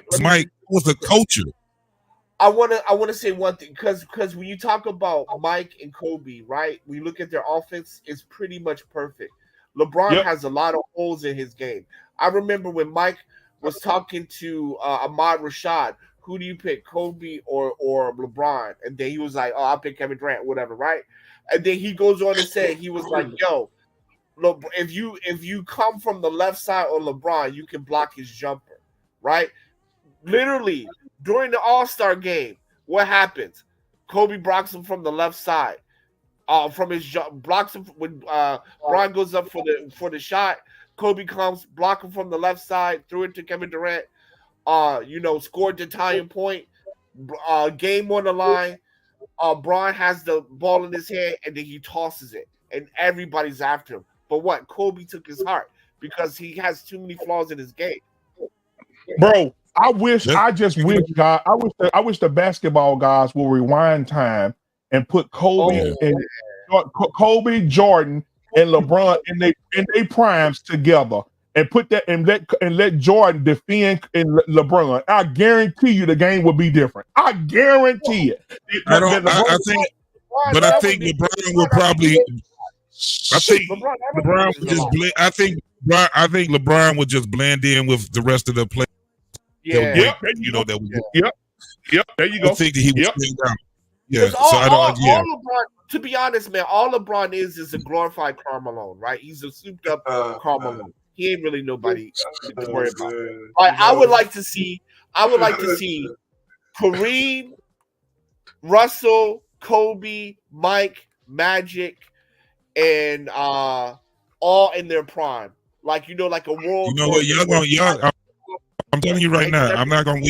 Speaker 6: just Mike. It was a culture.
Speaker 21: I wanna say one thing because when you talk about Mike and Kobe, right? We look at their offense, it's pretty much perfect. LeBron has a lot of holes in his game. I remember when Mike was talking to Ahmad Rashad, who do you pick, Kobe or LeBron? And then he was like, oh, I'll pick Kevin Durant, whatever, right? And then he goes on to say, he was like, yo, if you come from the left side on LeBron, you can block his jumper, right? Literally, during the All-Star game, what happens? Kobe blocks him from the left side. From his blocks him when Bron goes up for the shot. Kobe comes, block him from the left side, threw it to Kevin Durant. Scored the tying point. Game on the line. Bron has the ball in his hand, and then he tosses it, and everybody's after him. But what? Kobe took his heart because he has too many flaws in his game.
Speaker 3: Bro, I wish the basketball guys will rewind time and put Kobe Jordan and LeBron in their primes together and put that and let Jordan defend LeBron. I guarantee you the game will be different. I guarantee it.
Speaker 6: I think LeBron will probably. I think LeBron would just blend. I think LeBron would just blend in with the rest of the players.
Speaker 21: Yeah.
Speaker 3: Yep. There you go.
Speaker 6: I think that he would stand down. Yeah. So
Speaker 21: all LeBron, to be honest, man, all LeBron is a glorified Carmelo, right? He's a souped up Carmelo. He ain't really nobody to worry about. Like, I would like to see Kareem, Russell, Kobe, Mike, Magic, and all in their prime. Like, like a world.
Speaker 6: You know what, y'all. I'm telling you right now, we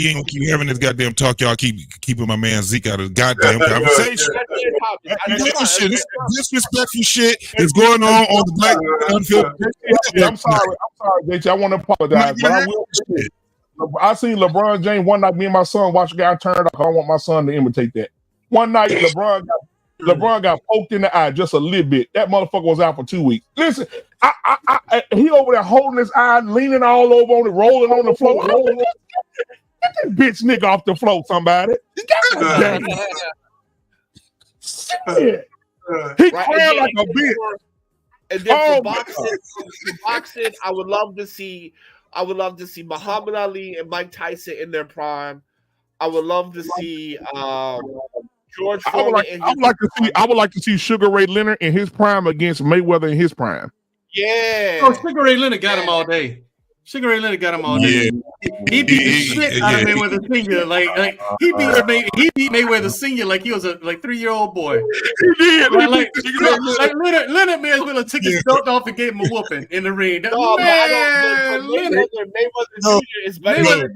Speaker 6: ain't gonna keep having this goddamn talk. Y'all keeping my man Zeke out of the goddamn conversation. This disrespectful shit is going on the Black Unfiltered.
Speaker 3: I'm sorry, JT. I want to apologize, but I will. I seen LeBron James one night. Me and my son watched a guy turn it off. I don't want my son to imitate that. One night, LeBron got poked in the eye just a little bit. That motherfucker was out for 2 weeks. Listen, he over there holding his eye, leaning all over on it, rolling on the floor. Get that bitch nigga off the floor, somebody. God, he crying like a bitch.
Speaker 21: And then for boxing, I would love to see Muhammad Ali and Mike Tyson in their prime. I would love to see George Foreman.
Speaker 3: I would like to see Sugar Ray Leonard in his prime against Mayweather in his prime.
Speaker 21: Yeah.
Speaker 16: Oh, Sugar Ray Leonard got him all day. He beat the shit out of Mayweather Senior. Like he beat Mayweather Senior like he was a 3-year-old boy.
Speaker 3: He did.
Speaker 16: Like Leonard may as well have took his belt off and gave him a whooping in the ring.
Speaker 21: Mayweather Senior is better.
Speaker 6: Leonard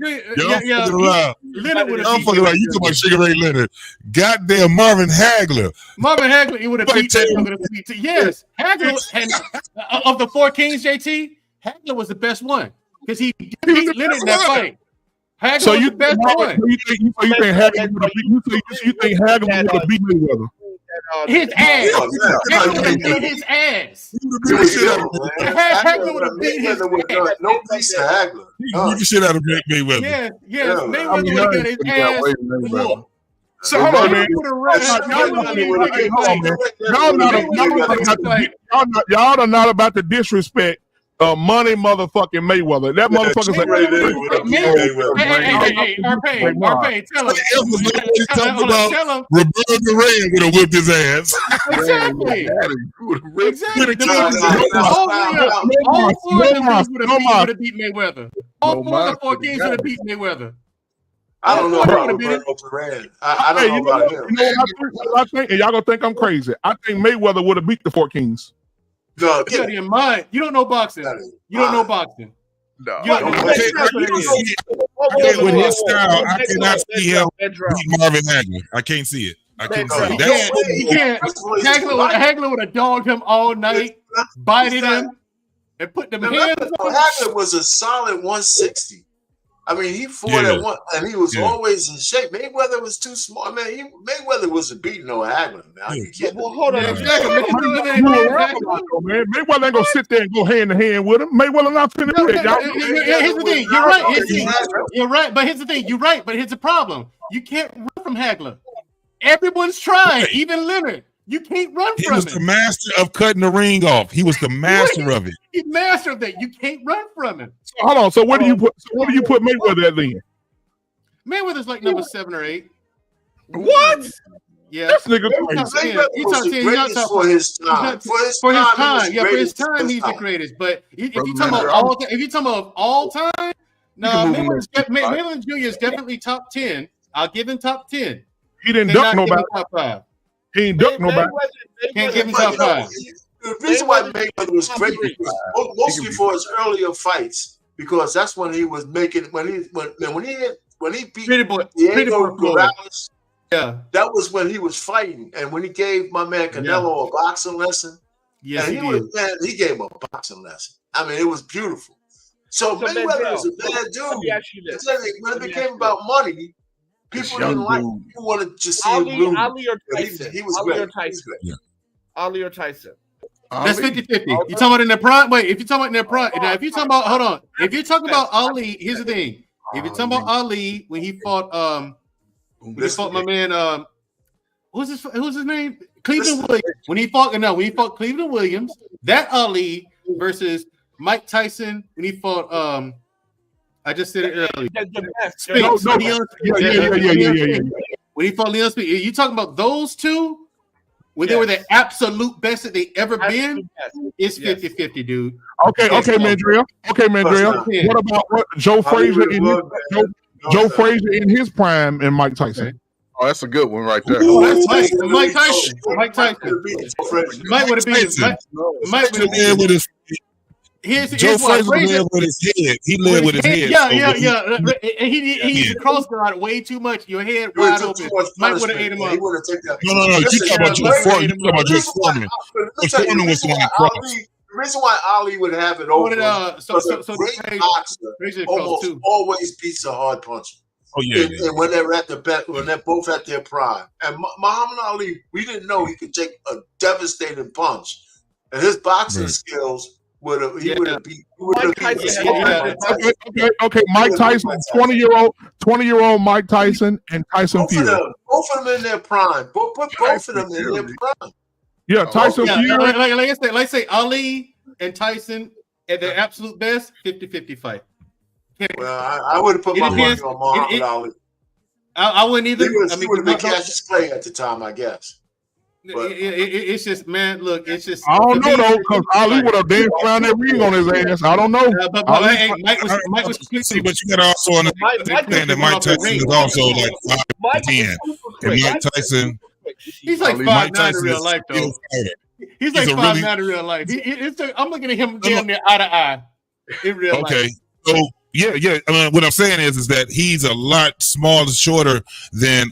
Speaker 6: would have. I'm fucking like you talking about Sugar Ray Leonard. Goddamn Marvin Hagler.
Speaker 16: He would have beat that. Yes, Hagler and of the 4 kings, JT. Hagler was the best one because he beat Leonard in that fight. Hagler was the best one.
Speaker 3: You think Hagler would have beat Mayweather?
Speaker 16: His ass. Hagler would have beat his ass. Hagler would have beat his ass.
Speaker 2: No place to Hagler.
Speaker 6: Beat the shit out of Mayweather.
Speaker 16: Yes. Mayweather would have got his ass whooped.
Speaker 3: So hold on, man. Y'all are not about to disrespect money motherfucking Mayweather. That motherfucker's like
Speaker 16: Hey, Marpay, tell him.
Speaker 6: Roberto Duran would have whipped his ass.
Speaker 16: Exactly. All 4 of them would have beat Mayweather. All 4 of the 4 kings would have beat Mayweather.
Speaker 2: I don't know about Roberto Duran. I don't know about him.
Speaker 3: You know what I think? And y'all gonna think I'm crazy. I think Mayweather would have beat the 4 kings.
Speaker 16: No, get out of your mind. You don't know boxing. You don't know boxing.
Speaker 6: No. With his style, I cannot see him beat Marvin Hagler. I can't see it. I can't see it.
Speaker 16: He can't. Hagler would have dogged him all night, bited him, and put them hands on him.
Speaker 2: Hagler was a solid 160. I mean, he fought at one, and he was always in shape. Mayweather was too small, man. Mayweather wasn't beating no Hagler, man.
Speaker 21: Well, hold on.
Speaker 3: Mayweather ain't gonna sit there and go hand to hand with him. Mayweather not finna do that.
Speaker 16: Here's the thing. You're right. You're right. But here's the thing. You're right. But here's the problem. You can't run from Hagler. Everyone's trying, even Leonard. You can't run from him.
Speaker 6: He was the master of cutting the ring off. He was the master of it.
Speaker 16: He's master of that. You can't run from him.
Speaker 3: So, hold on. So where do you put Mayweather at then?
Speaker 16: Mayweather's like number 7 or 8.
Speaker 21: What?
Speaker 16: Yeah,
Speaker 3: this nigga
Speaker 2: for his time.
Speaker 16: For his time, he's the greatest. But if you talking about all time, no, Mayweather Jr. is definitely top 10. I'll give him top 10.
Speaker 3: He didn't duck nobody.
Speaker 16: Top 5.
Speaker 3: He ain't duck nobody.
Speaker 16: Can't give him top 5.
Speaker 2: The reason why Mayweather was great was mostly for his earlier fights, because that's when he was making when he beat Diego Morales.
Speaker 16: Yeah,
Speaker 2: that was when he was fighting, and when he gave my man Canelo a boxing lesson.
Speaker 16: Yes,
Speaker 2: he gave him a boxing lesson. I mean, it was beautiful. So Mayweather was a bad dude. When it became about money, people didn't like. People wanted to see him lose.
Speaker 21: Ali or Tyson?
Speaker 2: He was great.
Speaker 21: Ali or Tyson?
Speaker 16: That's 50-50. You talking about in their prime? Wait, if you're talking about in their prime, now if you're talking about, hold on. If you're talking about Ali, here's the thing. If you're talking about Ali when he fought my man who's his name? Cleveland Williams. When he fought Cleveland Williams, that Ali versus Mike Tyson when he fought I just said it earlier. When he fought Leon Spinks. You talking about those two? When they were the absolute best that they ever been, it's 50-50, dude.
Speaker 3: Okay, Mandrill. What about Joe Frazier Joe Frazier in his prime and Mike Tyson?
Speaker 18: Oh, that's a good one right there.
Speaker 16: Oh, that's Mike Tyson. Mike Mike would have been. Mike would have been.
Speaker 6: Joe Frazier lived with his head. He lived with his head.
Speaker 16: Yeah. And he used to cross guard way too much. Your head wide open. Mike would have ate him up.
Speaker 6: No. You talking about Joe Foreman? You talking about Joe Foreman? Foreman was the one that crossed.
Speaker 2: The reason why Ali would have it over great boxer almost always beats a hard puncher.
Speaker 6: Oh yeah.
Speaker 2: And when they're at when they're both at their prime, and Muhammad Ali, we didn't know he could take a devastating punch, and his boxing skills would have beat.
Speaker 3: Okay. Mike Tyson, 20-year-old Mike Tyson and Tyson Fury.
Speaker 2: Both of them in their prime. Put both of them in their prime.
Speaker 3: Yeah, Tyson Fury.
Speaker 16: Like I say, Ali and Tyson at their absolute best, 50-50 fight.
Speaker 2: Well, I would have put my money on Muhammad Ali.
Speaker 16: I wouldn't either.
Speaker 2: He would have been Cassius Clay at the time, I guess. But
Speaker 16: it's just, man. Look, it's just.
Speaker 3: I don't know though, because Ali would have danced around that ring on his ass. I don't know.
Speaker 6: Mike was. See, but you got to also understand that Mike Tyson is also like 5'10", and Mike Tyson.
Speaker 16: He's like 5'9" in real life, though. He's like 5'9" in real life. I'm looking at him damn near eye to eye in real life.
Speaker 6: Okay, so yeah. What I'm saying is that he's a lot smaller, shorter than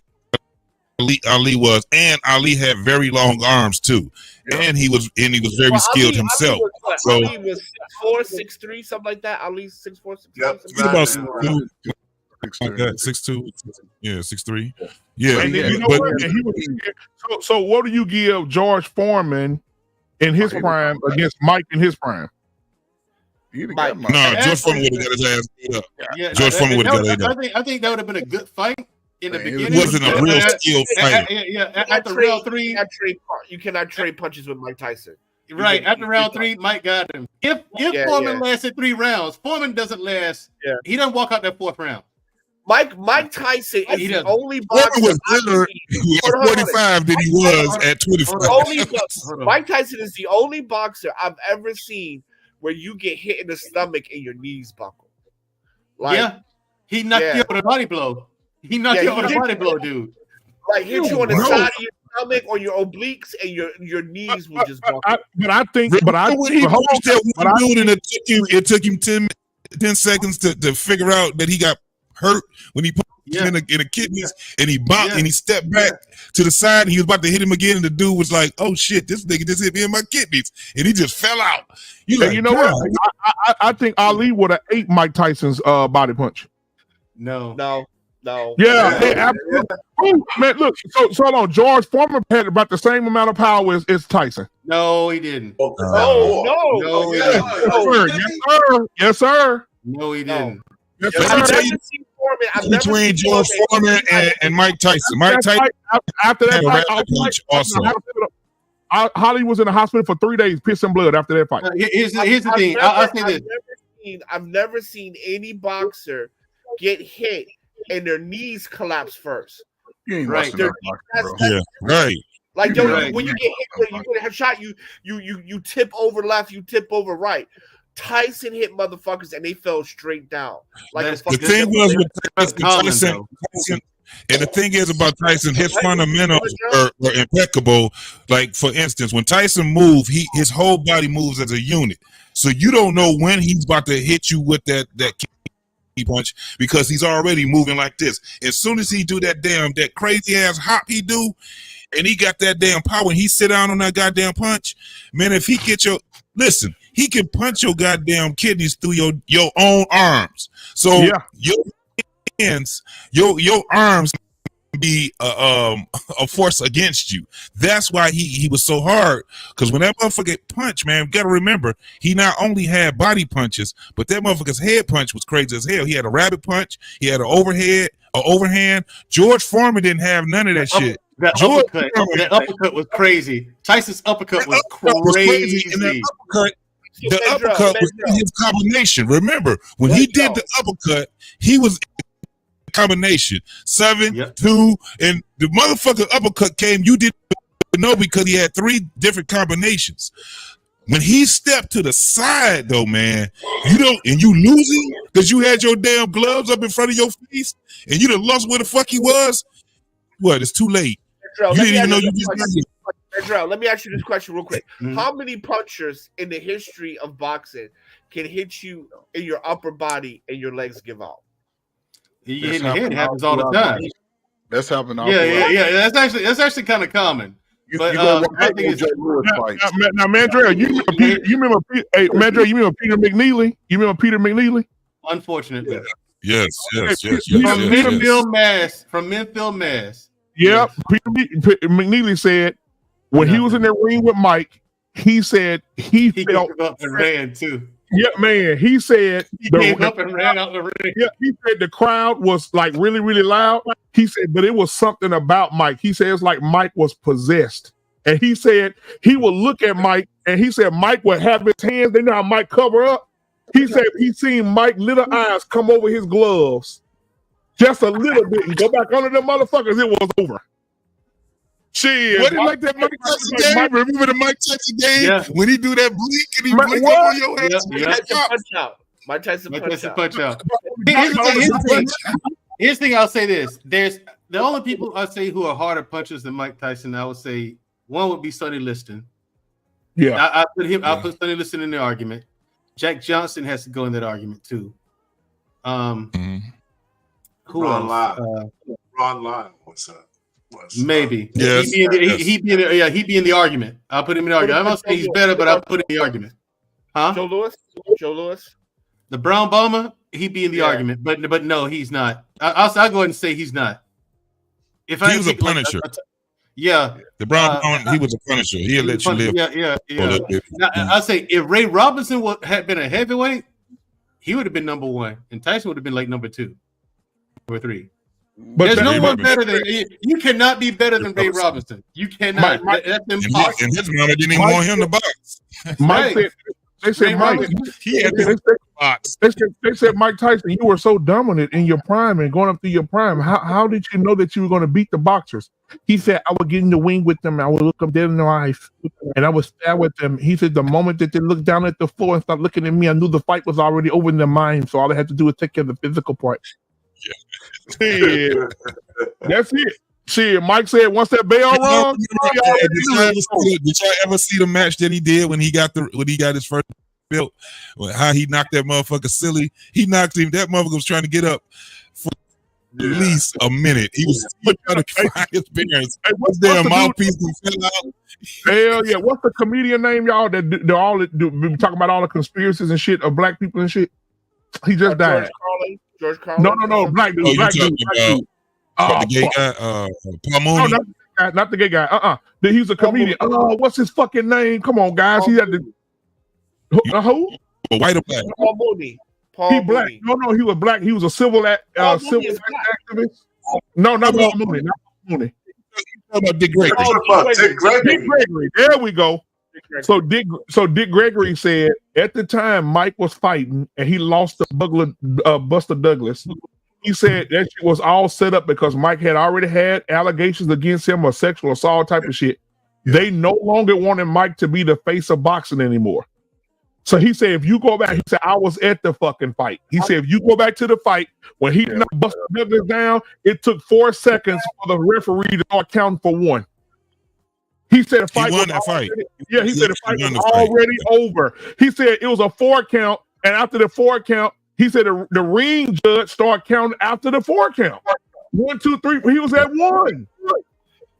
Speaker 6: Ali was, and Ali had very long arms too, and he was very skilled himself.
Speaker 21: Ali was 6'4", 6'3", something like that. Ali's 6'4", 6'3".
Speaker 6: About 6'2", yeah, 6'3". Yeah,
Speaker 3: and then, so what do you give George Foreman in his prime against Mike in his prime?
Speaker 6: George Foreman would have got his ass beat up. George Foreman would have got it up.
Speaker 16: I think that would have been a good fight in the beginning.
Speaker 6: It wasn't a real skill fight.
Speaker 16: After round 3,
Speaker 21: you cannot trade punches with Mike Tyson.
Speaker 16: Right after round 3, Mike got him. If Foreman lasted 3 rounds, Foreman doesn't last. Yeah. He doesn't walk out that 4th round.
Speaker 21: Mike Tyson is the only boxer.
Speaker 6: Foreman was better at 45 than he was at 25.
Speaker 21: Mike Tyson is the only boxer I've ever seen where you get hit in the stomach and your knees buckle.
Speaker 16: He knocked you out with a body blow. He knocked you out with a body blow, dude.
Speaker 21: Like hit you on the side of your stomach or your obliques, and your knees will just buckle.
Speaker 6: It took him 10 seconds to figure out that he got hurt when he put him in the kidneys, and he bumped and he stepped back to the side, and he was about to hit him again, and the dude was like, "Oh shit, this nigga just hit me in my kidneys," and he just fell out.
Speaker 3: You know what? I think Ali would have ate Mike Tyson's body punch.
Speaker 21: No.
Speaker 3: Yeah, absolutely. Oh, man, look. So hold on. George Foreman had about the same amount of power as Tyson.
Speaker 16: No, he didn't.
Speaker 21: No,
Speaker 16: he didn't.
Speaker 3: Yes, sir.
Speaker 16: No, he didn't.
Speaker 3: Yes,
Speaker 6: sir. Between George Foreman and Mike Tyson. Mike Tyson
Speaker 3: after that fight,
Speaker 6: punch also.
Speaker 3: Holly was in the hospital for 3 days, piss and blood after that fight.
Speaker 16: Here's the thing. I'll say this.
Speaker 21: I've never seen any boxer get hit and their knees collapse first.
Speaker 6: Right.
Speaker 21: Right. Like when you get hit, you get a shot, you tip over left, you tip over right. Tyson hit motherfuckers and they fell straight down. Like
Speaker 6: the thing was with Tyson, and the thing is about Tyson, his fundamentals were impeccable. Like for instance, when Tyson moved, his whole body moves as a unit. So you don't know when he's about to hit you with that punch because he's already moving like this. As soon as he do that crazy ass hop he do, and he got that damn power, and he sit down on that goddamn punch, man, if he get listen, he can punch your goddamn kidneys through your own arms. So your hands, your arms be a force against you. That's why he was so hard. Because when that motherfucker punch, man, you gotta remember, he not only had body punches, but that motherfucker's head punch was crazy as hell. He had a rabbit punch, he had an overhand. George Foreman didn't have none of that shit.
Speaker 16: That uppercut was crazy. Tyson's uppercut was crazy.
Speaker 6: And that uppercut was in his combination. Remember, when he did the uppercut, he was combination 7-2, and the motherfucker uppercut came. You didn't know because he had 3 different combinations. When he stepped to the side, though, man, you losing because you had your damn gloves up in front of your face, and you done lost where the fuck he was. What? It's too late. You didn't even know you just got here.
Speaker 21: Pedro, let me ask you this question real quick. How many punchers in the history of boxing can hit you in your upper body and your legs give out?
Speaker 16: It happens all the time.
Speaker 18: That's happening.
Speaker 16: Yeah. That's actually kind of common. But now,
Speaker 3: Mandrell, you remember Peter McNeely? You remember Peter McNeely?
Speaker 16: Unfortunately,
Speaker 6: yes.
Speaker 16: From Menfield, Mass.
Speaker 3: Yeah, Peter McNeely said when he was in the ring with Mike, he said he felt
Speaker 16: up and ran too.
Speaker 3: Yeah, man. He said
Speaker 16: he came up and ran out the ring.
Speaker 3: Yeah, he said the crowd was like really, really loud. He said, but it was something about Mike. He said it's like Mike was possessed. And he said he would look at Mike, and he said Mike would have his hands. They know how Mike cover up. He said he seen Mike little eyes come over his gloves, just a little bit, and go back under the motherfuckers. It was over. Shit,
Speaker 6: what like that Mike Tyson game? Remember the Mike Tyson game when he do that blink and he blink over your head?
Speaker 21: Mike Tyson punch out.
Speaker 16: Here's the thing. I'll say this: there's the only people I say who are harder punchers than Mike Tyson. I would say one would be Sonny Liston.
Speaker 3: Yeah,
Speaker 16: I put Sonny Liston in the argument. Jack Johnson has to go in that argument too. Who else?
Speaker 2: Ron Lyle. What's up?
Speaker 16: Maybe.
Speaker 6: Yes.
Speaker 16: He'd be in the argument. I'll put him in the argument. I'm not saying he's better, but I'll put him in the argument. Huh?
Speaker 21: Joe Louis.
Speaker 16: The Brown Bomber, he'd be in the argument, but no, he's not. I'll go ahead and say he's not.
Speaker 6: He was a punisher. The Brown Bomber, he was a punisher. He'll let you live.
Speaker 16: Yeah. I'll say if Ray Robinson had been a heavyweight, he would have been number 1, and Tyson would have been like number 2 or 3. But there's no one better than you. Cannot be better than Ray Robinson. You cannot. That's impossible.
Speaker 6: And his mama didn't even want him to box.
Speaker 3: Mike said, they said Mike. They said Mike Tyson, you were so dominant in your prime and going up through your prime. How did you know that you were going to beat the boxers? He said, I would get in the wing with them. I would look them dead in the eyes, and I would stare with them. He said, the moment that they looked down at the floor and started looking at me, I knew the fight was already over in their mind. So all I had to do was take care of the physical part. Yeah. That's it. Shit, Mike said once that bell rung.
Speaker 6: Did y'all ever see the match that he did when he got his first belt? How he knocked that motherfucker silly? He knocked him. That motherfucker was trying to get up for at least a minute. He was trying to find his parents. What's their mouthpiece fell out?
Speaker 3: Hell yeah! What's the comedian name, y'all? That we talking about all the conspiracies and shit of black people and shit. He just died.
Speaker 21: George Carlin?
Speaker 3: No, black dude. Black dude.
Speaker 6: The gay guy, Paul Mooney.
Speaker 3: No, not the gay guy. He's a comedian. What's his fucking name? Come on, guys. He had the who?
Speaker 6: White or black?
Speaker 21: Paul Mooney.
Speaker 3: He black. No, he was black. He was a civil activist. No, not Paul Mooney. Not Paul Mooney.
Speaker 6: About Dick Gregory.
Speaker 3: Dick Gregory. There we go. So Dick Gregory said at the time Mike was fighting and he lost to Buster Douglas. He said that shit was all set up because Mike had already had allegations against him of sexual assault type of shit. They no longer wanted Mike to be the face of boxing anymore. So he said, if you go back, he said, I was at the fucking fight. He said, if you go back to the fight, when he knocked Buster Douglas down, it took 4 seconds for the referee to start counting for 1. He said the fight was already, he said the fight was already over. He said it was a 4 count, and after the 4 count, he said the ring judge started counting after the 4 count. 1, 2, 3. He was at 1.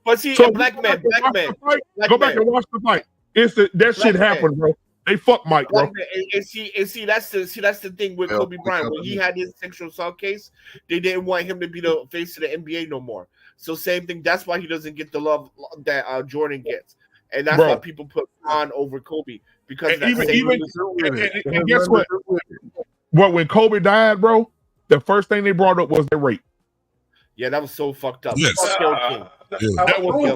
Speaker 21: But see, black man.
Speaker 3: Go back and watch the fight. That shit happened, bro. They fuck Mike, bro.
Speaker 21: And see, that's the thing with Kobe Bryant. When he had his sexual assault case, they didn't want him to be the face of the NBA no more. So same thing. That's why he doesn't get the love that Jordan gets, and that's
Speaker 3: Bro.
Speaker 21: why people put LeBron over Kobe because of that
Speaker 3: Even
Speaker 21: same
Speaker 3: and guess what? Well, when Kobe died, bro, the first thing they brought up was the rape.
Speaker 21: Yeah, that was so fucked up.
Speaker 6: Yes.
Speaker 21: Fuck Harold King.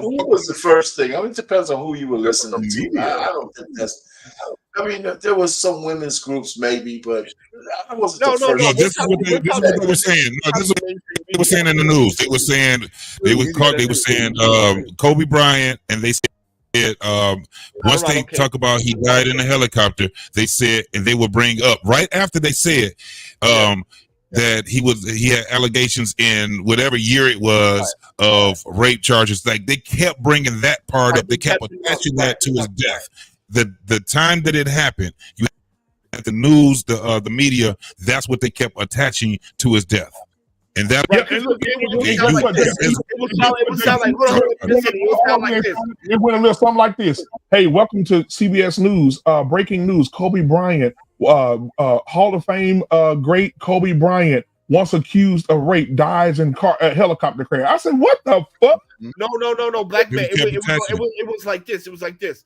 Speaker 2: Who was the first thing? I mean, it depends on who you were listening to. I don't think that's. I mean, there was some women's groups maybe, but I wasn't the first.
Speaker 6: No, this is what they were saying. No, this is what they were saying in the news. They were saying Kobe Bryant, and they said once they talk about he died in a helicopter, they said, and they would bring up right after they said that he had allegations in whatever year it was of rape charges. Like they kept bringing that part up. They kept attaching that to his death. The time that it happened, you had the news, the media, that's what they kept attaching to his death. And that
Speaker 3: it went a little something like this. Hey, welcome to CBS News. Breaking news: Kobe Bryant, Hall of Fame great Kobe Bryant, once accused of rape, dies in helicopter crash. I said, what the fuck?
Speaker 21: No, black man. It was like this. It was like this.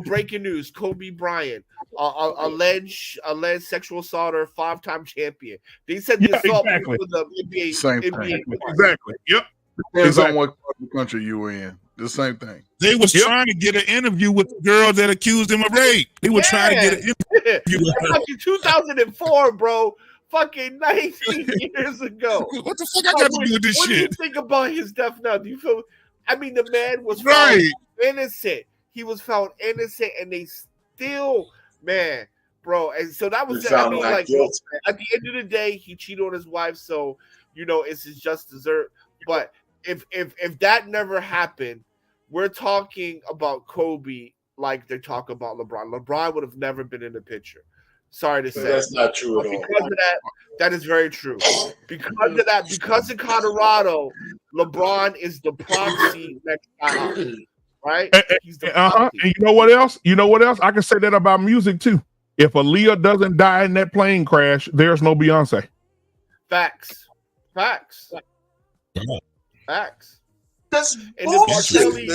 Speaker 21: Breaking news: Kobe Bryant, alleged sexual assaulter, 5-time champion. They said the assault
Speaker 3: exactly.
Speaker 21: was the NBA.
Speaker 18: Same
Speaker 21: NBA.
Speaker 18: thing.
Speaker 3: Exactly. Yep.
Speaker 18: Depends on what part of the country you were in. The same thing.
Speaker 6: They was trying to get an interview with the girl that accused him of rape. They were trying to get an interview with her.
Speaker 21: Fucking 2004, bro. Fucking 19 years ago.
Speaker 6: What the fuck I got to do with this
Speaker 21: what
Speaker 6: shit?
Speaker 21: Do you think about his death now? Do you feel? I mean, the man was found
Speaker 6: Right.
Speaker 21: innocent. He was found innocent, and they still, man, bro. And so that was. I mean, like at the end of the day, he cheated on his wife, so it's his just dessert. But if that never happened, we're talking about Kobe like they talk about LeBron. LeBron would have never been in the picture. Sorry to say.
Speaker 2: That's not true at all.
Speaker 21: Because of that is very true. Because of that, because in Colorado, LeBron is the proxy next time. Right? He's the proxy.
Speaker 3: And you know what else? I can say that about music too. If Aaliyah doesn't die in that plane crash, there's no Beyonce.
Speaker 21: Facts.
Speaker 2: That's
Speaker 21: And
Speaker 2: bullshit, man.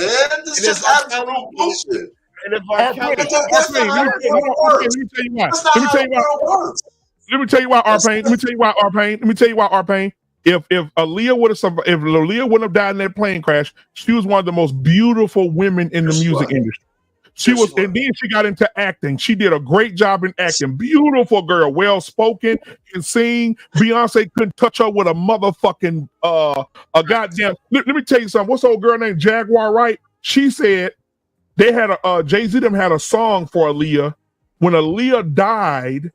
Speaker 2: This is just absolute bullshit.
Speaker 21: And if R. Kelly,
Speaker 3: Let me tell you why, R-Pain. If Aaliyah would have survived, if Aaliyah wouldn't have died in that plane crash, she was one of the most beautiful women in the music industry. She was, and then she got into acting. She did a great job in acting. Beautiful girl, well spoken, can sing. Beyonce couldn't touch her with a motherfucking a goddamn. Let me tell you something. What's the old girl named Jaguar? Right? She said they had a Jay-Z them had a song for Aaliyah. When Aaliyah died,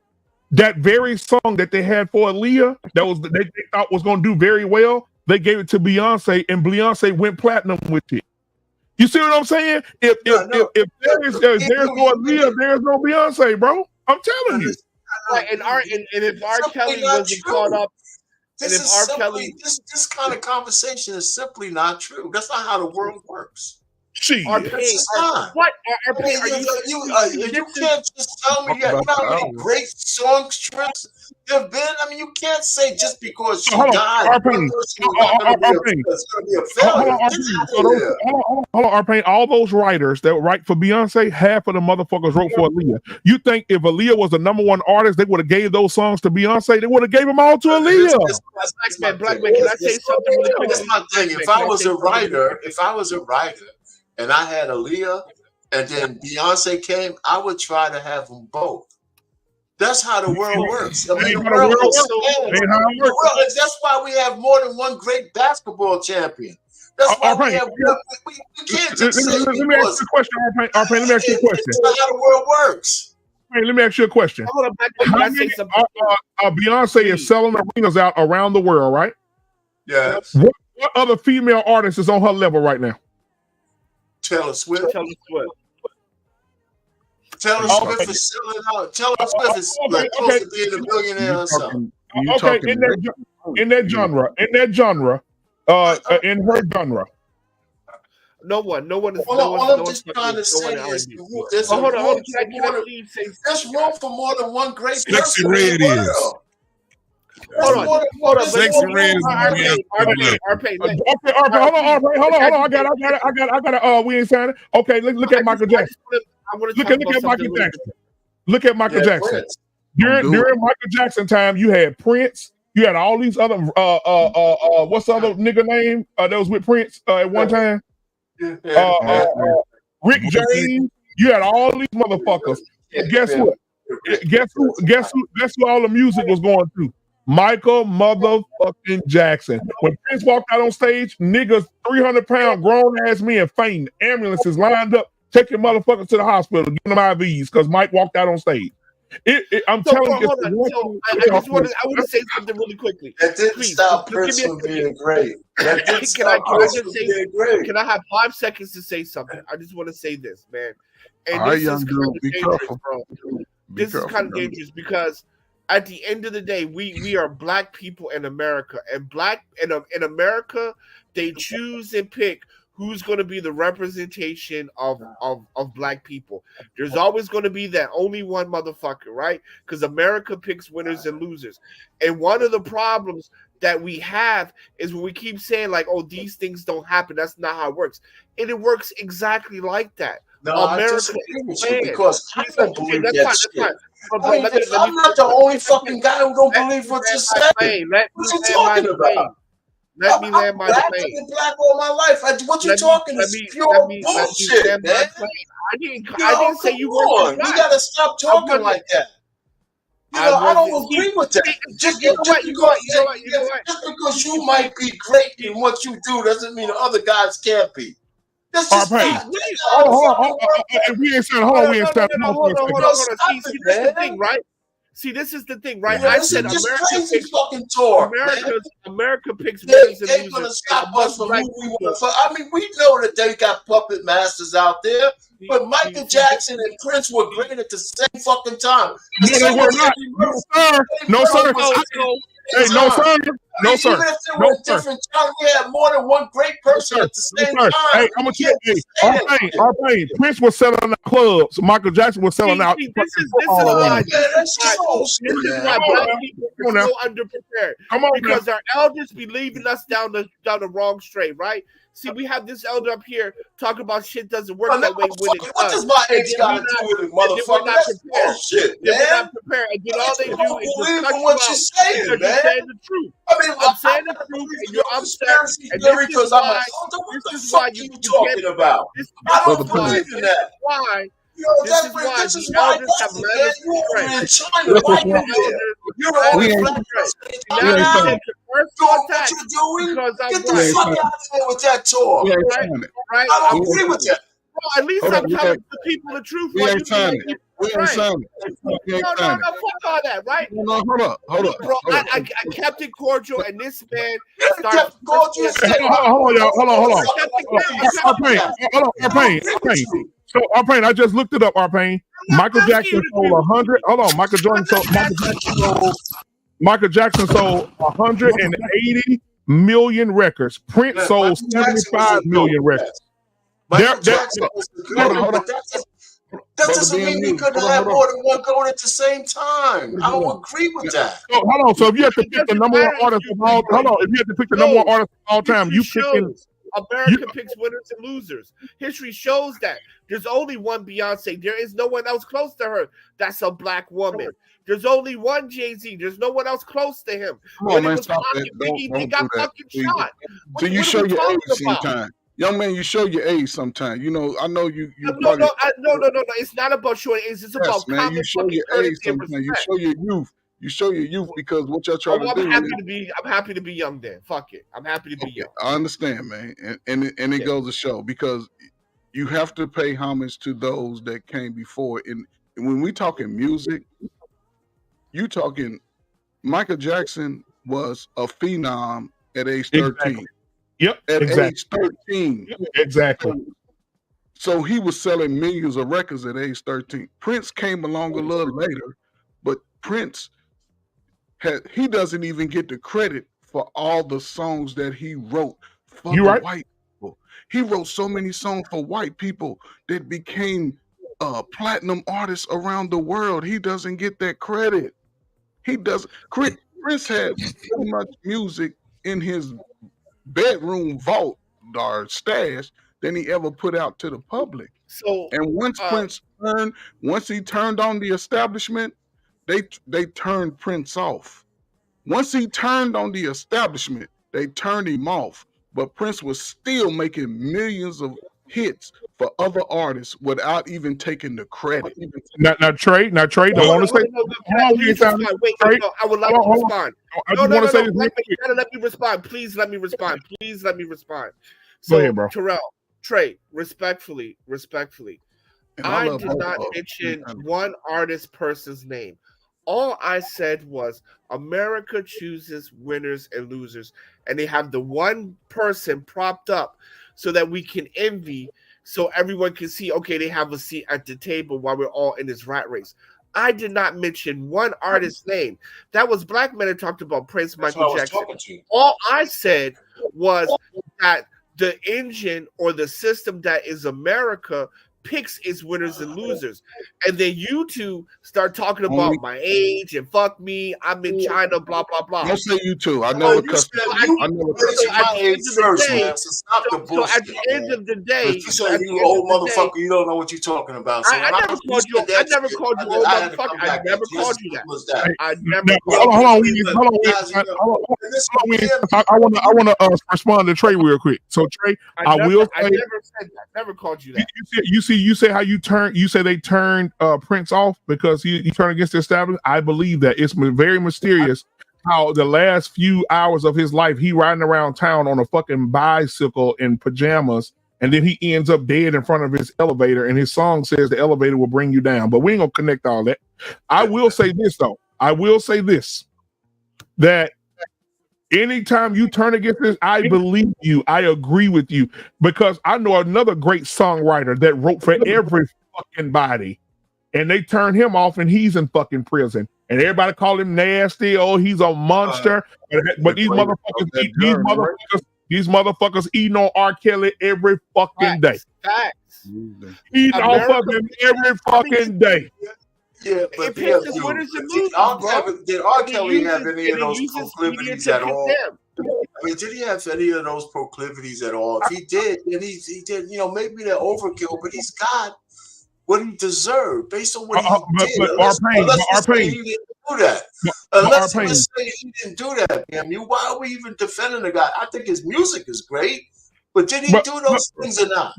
Speaker 3: that very song that they had for Aaliyah, that was they thought was going to do very well. They gave it to Beyonce, and Beyonce went platinum with it. You see what I'm saying? If there's no Aaliyah, there's no Beyonce, bro. I'm telling you.
Speaker 21: And if R. Kelly wasn't caught up,
Speaker 2: this kind of conversation is simply not true. That's not how the world works.
Speaker 21: What?
Speaker 2: You can't just tell me you know how many great songstress there have been. I mean, you can't say just because she died,
Speaker 3: Hold on, R-Pain. All those writers that write for Beyonce, half of the motherfuckers wrote for Aaliyah. You think if Aaliyah was the #1 artist, they would have gave those songs to Beyonce? They would have gave them all to Aaliyah.
Speaker 21: Black man, can I say something really quick?
Speaker 2: That's my thing. If I was a writer, and I had Aaliyah, and then Beyonce came, I would try to have them both. That's how the world works. I mean, the world is that's why we have more than one great basketball champion. That's why we can't just say.
Speaker 3: Let me ask you a question, R-Pain. Let me ask you a question.
Speaker 2: That's not how the world works.
Speaker 3: Hey, let me ask you a question. Beyonce is selling arenas out around the world, right?
Speaker 2: Yeah.
Speaker 3: What other female artist is on her level right now?
Speaker 2: Taylor Swift. Taylor Swift is selling out. Taylor Swift is close to being a millionaire or something.
Speaker 3: Okay, in her genre.
Speaker 21: No one is.
Speaker 2: All I'm just trying to say is there's room for more than one great person in the world.
Speaker 21: Hold on.
Speaker 6: Sexy Red is
Speaker 21: Arpay.
Speaker 3: Okay, hold on. I got it. We ain't saying it. Okay, look at Michael Jackson. Look at Michael Jackson. Look at Michael Jackson. During Michael Jackson time, you had Prince. You had all these other what's the other nigga name that was with Prince at one time? Rick James. You had all these motherfuckers. Guess what? Guess who all the music was going to? Michael motherfucking Jackson. When Prince walked out on stage, niggas 300-pound grown ass men fainting. Ambulances lined up, taking motherfuckers to the hospital, giving them IVs because Mike walked out on stage. I'm telling you,
Speaker 21: I want to say something really quickly.
Speaker 2: That didn't stop Prince from being great. That didn't stop Prince from being great.
Speaker 21: Can I have 5 seconds to say something? I just want to say this, man. And
Speaker 18: all
Speaker 21: this
Speaker 18: right,
Speaker 21: is kind of dangerous, bro. This is kind of dangerous because at the end of the day, we are black people in America, and in America, they choose and pick who's going to be the representation of black people. There's always going to be that only one motherfucker, right? Because America picks winners and losers. And one of the problems that we have is when we keep saying like, oh, these things don't happen. That's not how it works. And it works exactly like that.
Speaker 2: No, America, I disagree with you because I don't believe that shit. I'm not the only fucking guy who don't believe what you're saying. What you talking about?
Speaker 21: Let me land my plane.
Speaker 2: I've been black all my life. What you talking is pure bullshit, man.
Speaker 21: I didn't say you weren't black.
Speaker 2: We gotta stop talking like that. I don't agree with that. Just because you might be great in what you do doesn't mean the other guys can't be. That's just
Speaker 21: Hold on. See, this is the thing, right? See, this is the thing, right? I said America picks winners and losers.
Speaker 2: Gonna stop us from who we want. I mean, we know that they got puppet masters out there, but Michael Jackson and Prince were great at the same fucking time.
Speaker 3: No, they were not. No, sir. Hey, no, sir. No, sir.
Speaker 2: Even if they were different time, we had more than one great person at the same time.
Speaker 3: Hey, I'm gonna tell you, Arpane, Prince was selling out clubs. Michael Jackson was selling out.
Speaker 21: This is why black people are so underprepared.
Speaker 3: Come on,
Speaker 21: because our elders be leaving us down the wrong straight, right? See, we have this elder up here talking about shit doesn't work that way when it does.
Speaker 2: What does my age got to do with it, motherfucker? That's bullshit, man.
Speaker 21: We're not prepared. And then all they do is
Speaker 2: believe in what you're saying, man.
Speaker 21: You're saying the truth.
Speaker 2: I mean,
Speaker 21: I'm saying the truth, and you're upset. And
Speaker 2: because I'm like, what the fuck you talking about? I don't believe in that.
Speaker 21: Why?
Speaker 2: This is why the elders have led us astray. In China, why you there? You're always black. What you're doing? Get the fuck out of here with that talk.
Speaker 21: Right?
Speaker 2: I don't agree with that.
Speaker 21: Well, at least I'm telling the people the truth.
Speaker 18: We ain't signing it. We ain't signing it.
Speaker 21: No, fuck all that, right?
Speaker 18: No, hold up.
Speaker 21: Bro, I kept it cordial, and this man
Speaker 2: started cordial.
Speaker 3: Hold on. Arpane. So Arpane, I just looked it up. Arpane, Michael Jackson sold 100. Hold on, Michael Jackson sold 180 million records. Prince sold 75 million records.
Speaker 2: That doesn't mean we couldn't have more than one going at the same time. I don't agree with that.
Speaker 3: So, hold on. So if you have to pick the number one artist of all, if you have to pick the number one artist of all time, you picking.
Speaker 21: America picks winners and losers. History shows that. There's only one Beyonce. There is no one else close to her that's a black woman. There's only one Jay-Z. There's no one else close to him.
Speaker 18: Come on, man, stop that.
Speaker 21: They got fucking shot.
Speaker 18: So you show your age sometimes. Young man, you show your age sometimes. You know, I know you.
Speaker 21: No. It's not about showing age. It's about common.
Speaker 18: You show your age sometimes. You show your youth. You show your youth because what y'all trying to do.
Speaker 21: I'm happy to be young then. Fuck it. I'm happy to be young.
Speaker 18: I understand, man. And it goes to show because you have to pay homage to those that came before. And when we talking music, you talking Michael Jackson was a phenom at age 13.
Speaker 3: Exactly. Yep.
Speaker 18: At age 13.
Speaker 3: Exactly.
Speaker 18: So he was selling millions of records at age 13. Prince came along a little later, but Prince he doesn't even get the credit for all the songs that he wrote for white people. He wrote so many songs for white people that became platinum artists around the world. He doesn't get that credit. He doesn't. Prince had so much music in his bedroom vault or stash than he ever put out to the public.
Speaker 21: So,
Speaker 18: and once he turned on the establishment, they turned Prince off. Once he turned on the establishment, they turned him off. But Prince was still making millions of hits for other artists without even taking the credit.
Speaker 3: Now, Trey, don't want to say.
Speaker 21: I would like to respond. No, let me respond. Please let me respond. So,
Speaker 3: go ahead, bro.
Speaker 21: Terrell, Trey, respectfully, I did not mention one artist person's name. All I said was America chooses winners and losers, and they have the one person propped up so that we can envy, so everyone can see, okay, they have a seat at the table while we're all in this rat race. I did not mention one artist's name. That was black men that talked about Prince, Michael Jackson. All I said was that the engine or the system that is America picks its winners and losers, and then you two start talking about my age and fuck me, I'm in China, blah blah blah.
Speaker 18: Don't say you two. I never cussed.
Speaker 21: So at the end of the day,
Speaker 2: you old motherfucker, you don't know what you're talking about. So
Speaker 21: I never called you old motherfucker. I never called you that. I never.
Speaker 3: Hold on. I want to respond to Trey real quick. So Trey, I never said
Speaker 21: that. Never called you that.
Speaker 3: You say how you turn. You say they turned Prince off because he turned against the establishment. I believe that it's very mysterious how the last few hours of his life he riding around town on a fucking bicycle in pajamas, and then he ends up dead in front of his elevator. And his song says the elevator will bring you down. But we ain't gonna connect all that. I will say this though. That anytime you turn against this, I believe you. I agree with you because I know another great songwriter that wrote for every fucking body, and they turned him off, and he's in fucking prison. And everybody call him nasty. Oh, he's a monster. But these motherfuckers eating on R. Kelly every fucking day.
Speaker 21: Facts.
Speaker 3: Eating off of him every fucking day.
Speaker 2: Yeah, but did R. Kelly have any of those proclivities at all? I mean, did he have any of those proclivities at all? If he did, then he did. Maybe they're overkill, but he's got what he deserved based on what he did. Unless he didn't do that. Unless he didn't do that, damn you. Why are we even defending the guy? I think his music is great, but did he do those things or not?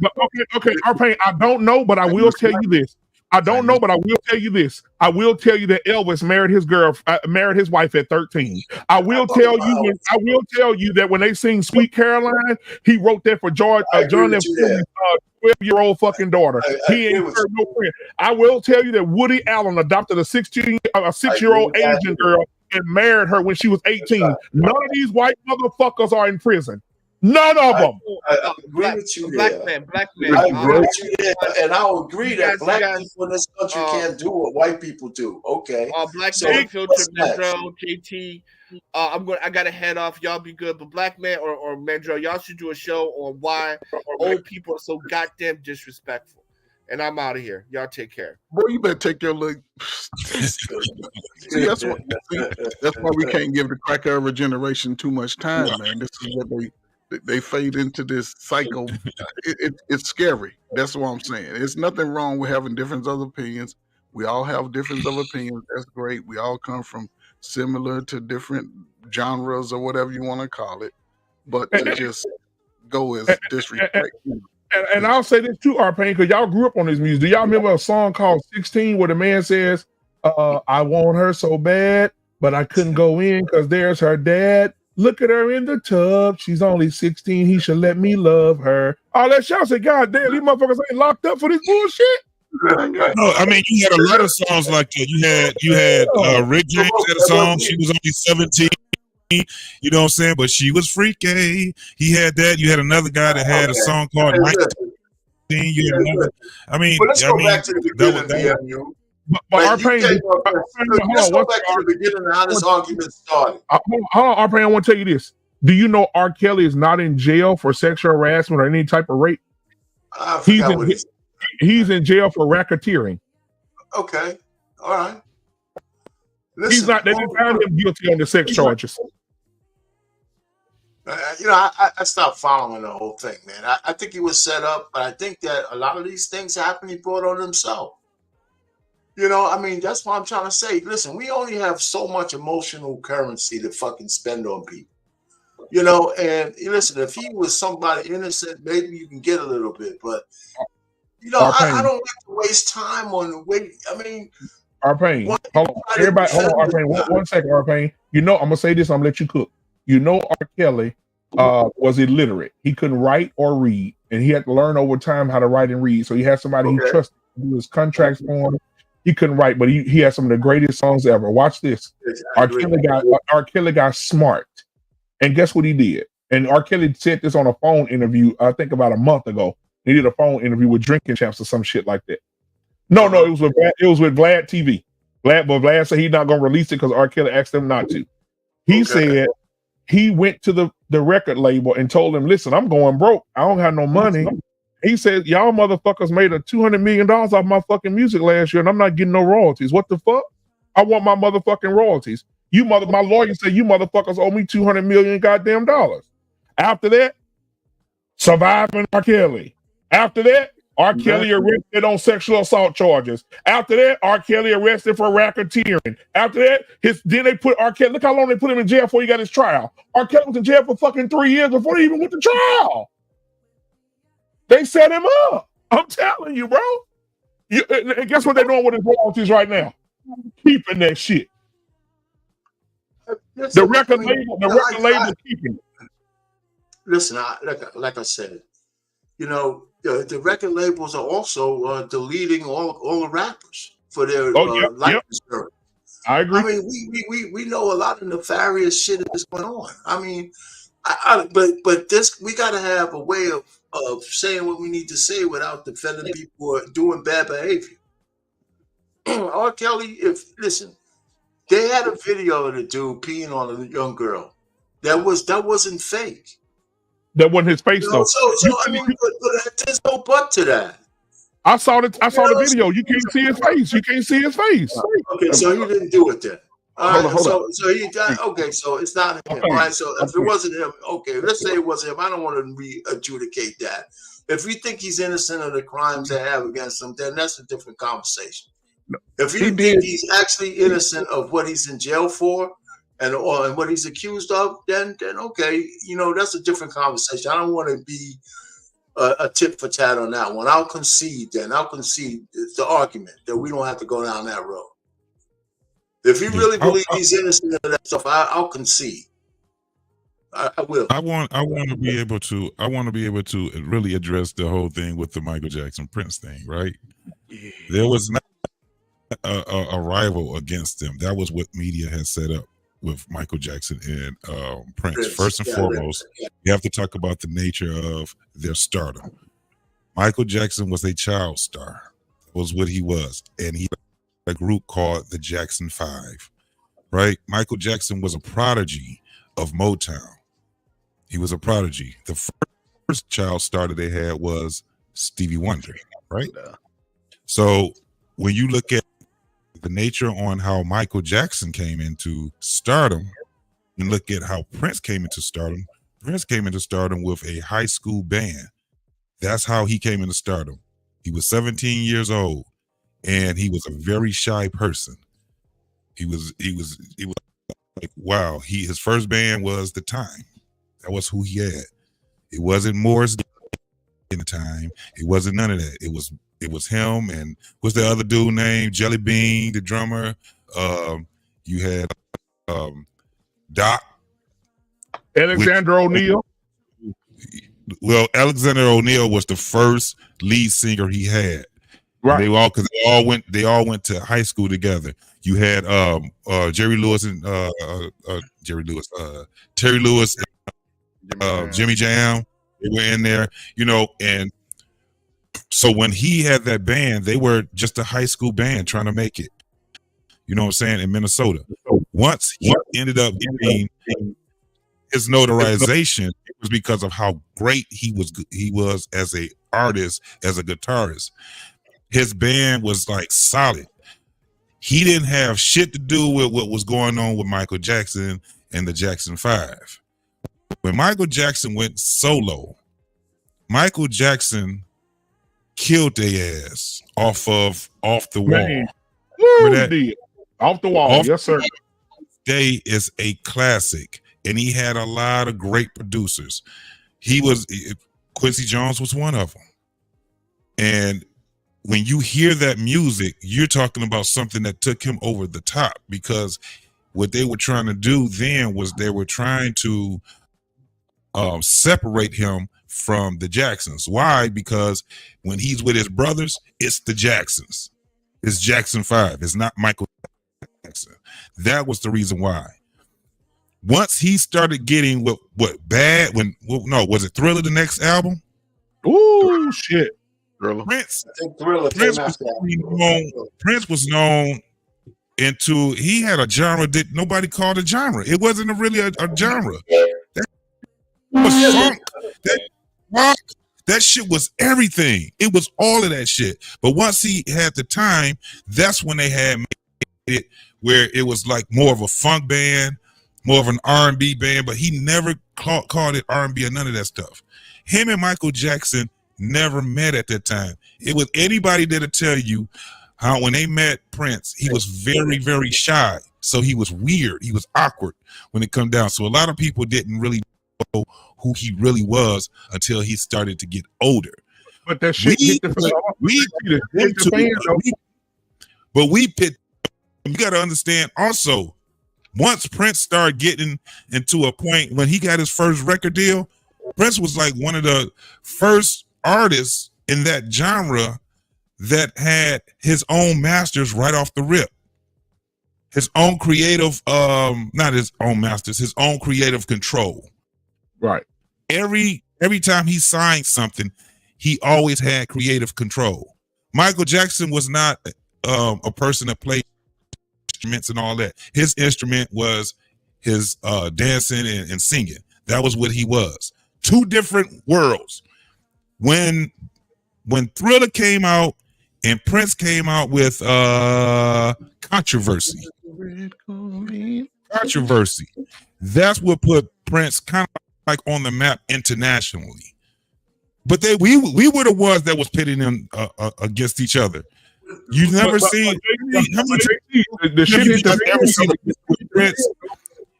Speaker 3: Okay, R-Pain, I don't know, but I will tell you this. I don't know, but I will tell you this. I will tell you that Elvis married his wife at 13. I will tell you that when they sing "Sweet Caroline," he wrote that for John F. Kennedy's 12-year-old fucking daughter. He ain't no friend. I will tell you that Woody Allen adopted a 6-year-old Asian girl and married her when she was 18. None of these white motherfuckers are in prison. None of them.
Speaker 2: I agree with you there.
Speaker 21: Black man.
Speaker 2: I agree with you there, and I'll agree that black people in this country can't do what white people do. Okay.
Speaker 21: Black man, filter, Mandrell, JT. I gotta head off. Y'all be good, but Black Man or Mandrell, y'all should do a show on why old people are so goddamn disrespectful. And I'm out of here. Y'all take care.
Speaker 18: Boy, you better take your look. See, that's why we can't give the cracker of a generation too much time, man. This is what they fade into this cycle. It's scary. That's what I'm saying. There's nothing wrong with having difference of opinions. We all have difference of opinions. That's great. We all come from similar to different genres or whatever you want to call it. But to just go as disrespect.
Speaker 3: And I'll say this too, R-Pain, because y'all grew up on this music. Do y'all remember a song called 16 where the man says, I want her so bad, but I couldn't go in because there's her dad. Look at her in the tub. She's only 16. He should let me love her. All that shit. I said, God damn, these motherfuckers ain't locked up for this bullshit.
Speaker 6: No, I mean, you had a lot of songs like that. You had Rick James had a song. She was only 17. You know what I'm saying? But she was freaky. He had that. You had another guy that had a song called 19. You had another. I mean,
Speaker 2: let's go back to the beginning.
Speaker 3: But R-Pain,
Speaker 2: let's go back to the beginning of how this argument started.
Speaker 3: Hold on, R-Pain, I want to tell you this. Do you know R. Kelly is not in jail for sexual harassment or any type of rape? He's in jail for racketeering.
Speaker 2: Okay, all right.
Speaker 3: He's not. They didn't find him guilty on the sex charges.
Speaker 2: I stopped following the whole thing, man. I think he was set up, but I think that a lot of these things happen he brought on himself. I mean, that's what I'm trying to say. Listen, we only have so much emotional currency to fucking spend on people. And listen, if he was somebody innocent, maybe you can get a little bit, but I don't like to waste time on the way. I mean,
Speaker 3: Arpain, hold on, everybody, hold on, Arpain, one second, Arpain. I'm gonna say this. I'm gonna let you cook. R. Kelly was illiterate. He couldn't write or read, and he had to learn over time how to write and read. So he had somebody he trusted to do his contracts for him. He couldn't write, but he had some of the greatest songs ever. Watch this. R. Kelly got smart. And guess what he did? And R. Kelly said this on a phone interview, I think about a month ago. He did a phone interview with Drinking Champs or some shit like that. No, it was with Vlad TV. Vlad said he's not gonna release it because R. Kelly asked him not to. He said he went to the record label and told him, listen, I'm going broke. I don't have no money. He said, y'all motherfuckers made a $200 million off my fucking music last year, and I'm not getting no royalties. What the fuck? I want my motherfucking royalties. My lawyer said you motherfuckers owe me $200 million goddamn dollars. After that, surviving R. Kelly. After that, R. Kelly arrested on sexual assault charges. After that, R. Kelly arrested for racketeering. After that, then they put R. Kelly. Look how long they put him in jail before he got his trial. R. Kelly was in jail for fucking 3 years before he even went to trial. They set him up. I'm telling you, bro. And guess what they're doing with his royalties right now? Keeping that shit. The record label keeping it.
Speaker 2: Listen, like I said, the record labels are also deleting all the rappers for their life insurance.
Speaker 3: I agree.
Speaker 2: I mean, we know a lot of nefarious shit is going on. I mean, but this, we got to have a way of saying what we need to say without defending people who are doing bad behavior. R. Kelly, listen, they had a video of the dude peeing on a young girl. That wasn't fake.
Speaker 3: That wasn't his face, though.
Speaker 2: So I mean, but there's no but to that.
Speaker 3: I saw the video. You can't see his face. You can't see his face.
Speaker 2: Okay, so he didn't do it then.
Speaker 3: Hold on.
Speaker 2: So he died. Okay, so it's not him. All right, so if it wasn't him, okay, let's say it wasn't him. I don't want to re-adjudicate that. If you think he's innocent of the crimes they have against him, then that's a different conversation. If you think he's actually innocent of what he's in jail for and what he's accused of, then okay, that's a different conversation. I don't want to be a tit for tat on that one. I'll concede the argument that we don't have to go down that road. If you really believe he's innocent of that stuff, I'll concede. I will.
Speaker 6: I want to be able to really address the whole thing with the Michael Jackson Prince thing, right? Yeah. There was not a rival against them. That was what media has set up with Michael Jackson and Prince. First and foremost, you have to talk about the nature of their stardom. Michael Jackson was a child star. That was what he was, and he had a group called the Jackson 5. Right? Michael Jackson was a prodigy of Motown. He was a prodigy. The first child star that they had was Stevie Wonder, right? So when you look at the nature on how Michael Jackson came into stardom and look at how Prince came into stardom with a high school band. That's how he came into stardom. He was 17 years old and he was a very shy person. He was like, wow, his first band was The Time. That was who he had. It wasn't Morris in the time. It wasn't none of that. It was him and what's the other dude named Jelly Bean, the drummer. You had Doc.
Speaker 3: Alexander O'Neal.
Speaker 6: Well, Alexander O'Neal was the first lead singer he had.
Speaker 3: Right.
Speaker 6: They all went to high school together. You had Terry Lewis and Jimmy Jam. They were in there, and so when he had that band, they were just a high school band trying to make it. You know what I'm saying? In Minnesota. Once he ended up getting his notarization, it was because of how great he was as a artist, as a guitarist. His band was like solid. He didn't have shit to do with what was going on with Michael Jackson and the Jackson 5. When Michael Jackson went solo, Michael Jackson killed their ass off the wall.
Speaker 3: Off the wall, yes, sir.
Speaker 6: Day is a classic, and he had a lot of great producers. Quincy Jones was one of them. And when you hear that music, you're talking about something that took him over the top, because what they were trying to do then was they were trying to separate him from the Jacksons. Why? Because when he's with his brothers, it's the Jacksons. It's Jackson 5. It's not Michael Jackson. That was the reason why. Once he started getting was it Thriller, the next album?
Speaker 3: Ooh, shit.
Speaker 2: Thriller.
Speaker 6: Prince was known into, he had a genre that nobody called a genre. It wasn't really a genre. That was funk. That shit was everything. It was all of that shit. But once he had the time, that's when they had made it where it was like more of a funk band, more of an R&B band, but he never called it R&B or none of that stuff. Him and Michael Jackson never met at that time. It was anybody that'll tell you how when they met Prince, he was very, very shy. So he was weird. He was awkward when it come down. So a lot of people didn't really know who he really was until he started to get older.
Speaker 3: But that shit hit the fan.
Speaker 6: But you got to understand also, once Prince started getting into a point when he got his first record deal, Prince was like one of the first artists in that genre that had his own masters right off the rip. His own creative, not his own masters, his own creative control.
Speaker 3: Right.
Speaker 6: Every time he signed something, he always had creative control. Michael Jackson was not a person that played instruments and all that. His instrument was his dancing and singing. That was what he was. Two different worlds. When Thriller came out and Prince came out with Controversy, that's what put Prince kind of like on the map internationally. But we were the ones that was pitting them against each other. You never seen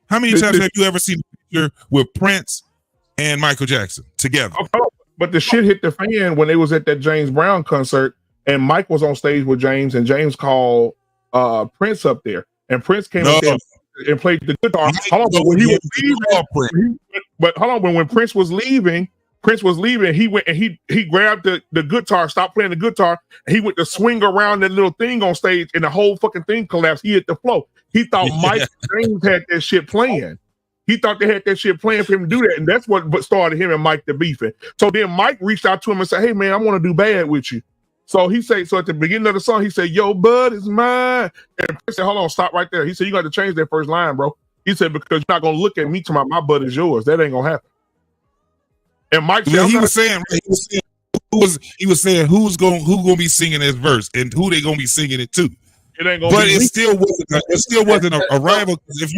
Speaker 6: how many times have you ever seen a picture with Prince and Michael Jackson together?
Speaker 3: But the shit hit the fan when they was at that James Brown concert and Mike was on stage with James and James called Prince up there and Prince came up there and played the guitar. When Prince was leaving, he went and he grabbed the guitar, stopped playing the guitar, and he went to swing around that little thing on stage and the whole fucking thing collapsed. He hit the floor. He thought Mike James had that shit playing. He thought they had that shit playing for him to do that. And that's what started him and Mike the beefing. So then Mike reached out to him and said, hey man, I want to do bad with you. So he said, so at the beginning of the song, he said, yo, bud is mine. And Prince said, hold on, stop right there. He said, you got to change that first line, bro. He said, because you're not going to look at me to my bud is yours. That ain't going to happen. And Mike said,
Speaker 6: he was saying who's gonna be singing this verse and who they gonna be singing it to.
Speaker 3: It ain't gonna
Speaker 6: but
Speaker 3: be
Speaker 6: it still wasn't a rival. If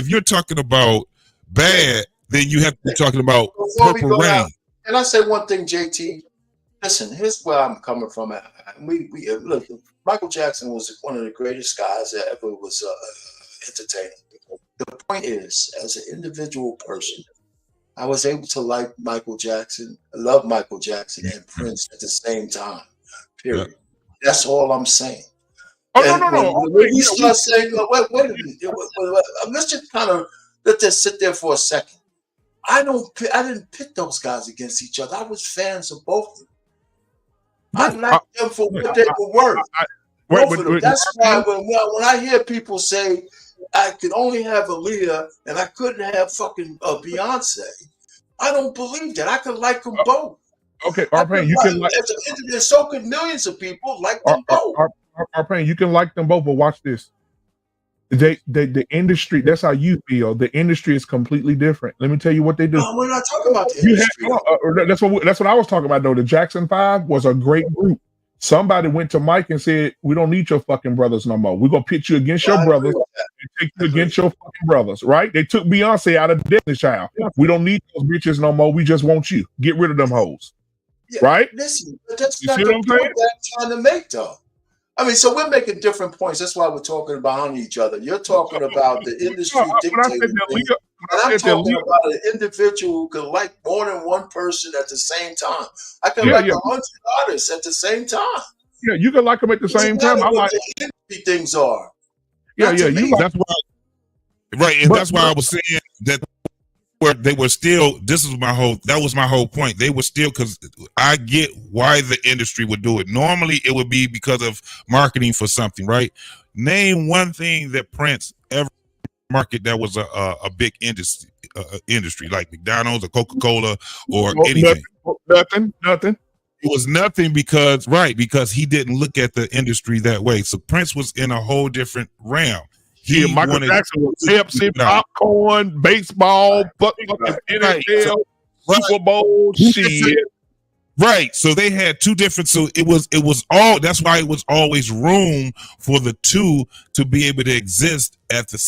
Speaker 6: you're talking about bad, then you have to be talking about Purple Rain.
Speaker 2: And I say one thing, JT. Listen, here's where I'm coming from. We look. Michael Jackson was one of the greatest guys that ever was entertaining. The point is, as an individual person, I was able to like Michael Jackson, love Michael Jackson and Prince at the same time. Period. Yeah. That's all I'm saying.
Speaker 3: No.
Speaker 2: When you start saying, wait a minute, let's just kind of let this sit there for a second. I didn't pit those guys against each other. I was fans of both of them. I liked them for what they were worth. Both of them. That's why when I hear people say I could only have Aaliyah and I couldn't have fucking Beyonce, I don't believe that. I could like them both.
Speaker 3: Okay, Arpain, you can like.
Speaker 2: There's so could millions of people like them both.
Speaker 3: Arpain, you can like them both, but watch this. The industry, that's how you feel. The industry is completely different. Let me tell you what they do.
Speaker 2: No, we're not talking about the industry.
Speaker 3: That's what I was talking about though. The Jackson 5 was a great group. somebody went to Mike and said, we don't need your fucking brothers no more. We're going to pit you against your brothers and take you against your fucking brothers, right? They took Beyonce out of Destiny's Child. We don't need those bitches no more. We just want you. Get rid of them hoes.
Speaker 2: Yeah,
Speaker 3: right?
Speaker 2: Listen, but that's not the point that I'm trying to make, though. I mean, so we're making different points. That's why we're talking about each other. You're talking about the industry dictating things, and I'm talking about an individual who can like more than one person at the same time. I can like 100 artists at the same time.
Speaker 3: Yeah, you can like them at the same time. I like
Speaker 2: the industry things are.
Speaker 3: Yeah, you like,
Speaker 6: that's why, right, and that's why I was saying that where they were still. That was my whole point. They were still, because I get why the industry would do it. Normally, it would be because of marketing for something, right? Name one thing that Prince ever market that was a big industry like McDonald's or Coca-Cola or anything.
Speaker 3: Nothing.
Speaker 6: It was nothing because he didn't look at the industry that way. So Prince was in a whole different realm.
Speaker 3: Michael Jackson was Pepsi, popcorn, baseball, NFL, Super Bowl, shit.
Speaker 6: Right. So they had two different. So it was all. That's why it was always room for the two to be able to exist at the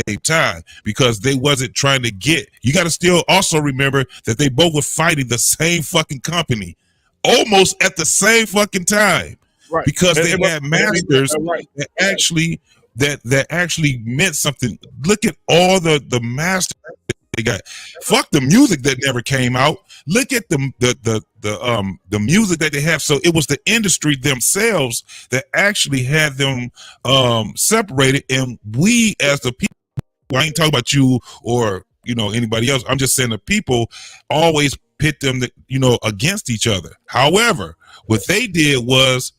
Speaker 6: same time, because they wasn't trying to get. You got to still also remember that they both were fighting the same fucking company, almost at the same fucking time,
Speaker 3: right?
Speaker 6: Because they had masters that actually. That actually meant something. Look at all the masters they got. Fuck the music that never came out. Look at the music that they have. So it was the industry themselves that actually had them separated. And we as the people, I ain't talking about you or anybody else. I'm just saying the people always pit them against each other. However, what they did was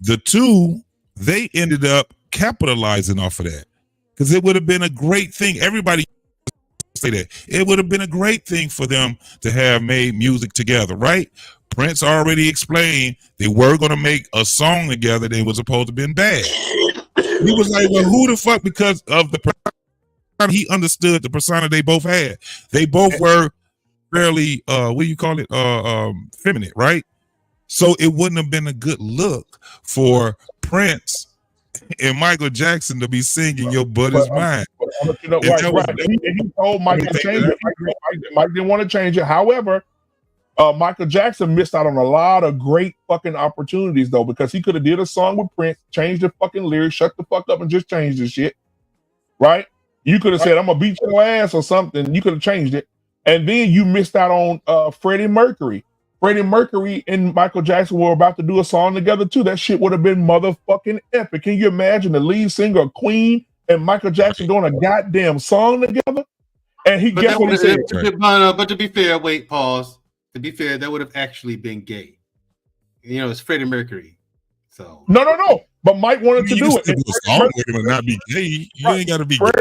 Speaker 6: the two, they ended up capitalizing off of that, because it would have been a great thing. Everybody say that it would have been a great thing for them to have made music together, right? Prince already explained they were going to make a song together. They was supposed to been bad. He was like, well, who the fuck? Because of the persona, he understood the persona they both had. They both were fairly what do you call it, feminine, right? So it wouldn't have been a good look for Prince and Michael Jackson to be singing "Your Butt Is Mine."
Speaker 3: He told Mike to change it. Mike didn't want to change it. However, Michael Jackson missed out on a lot of great fucking opportunities, though, because he could have did a song with Prince, changed the fucking lyrics, shut the fuck up, and just changed the shit. Right? You could have said, "I'm gonna beat your ass" or something. You could have changed it, and then you missed out on Freddie Mercury. Freddie Mercury and Michael Jackson were about to do a song together too. That shit would have been motherfucking epic. Can you imagine the lead singer of Queen and Michael Jackson doing a goddamn song together? And he guess what he said?
Speaker 16: But to be fair, wait, pause. To be fair, that would have actually been gay. It's Freddie Mercury. So
Speaker 3: no. But Mike wanted to do it.
Speaker 6: Do a song with him and not be gay. You ain't got to be gay.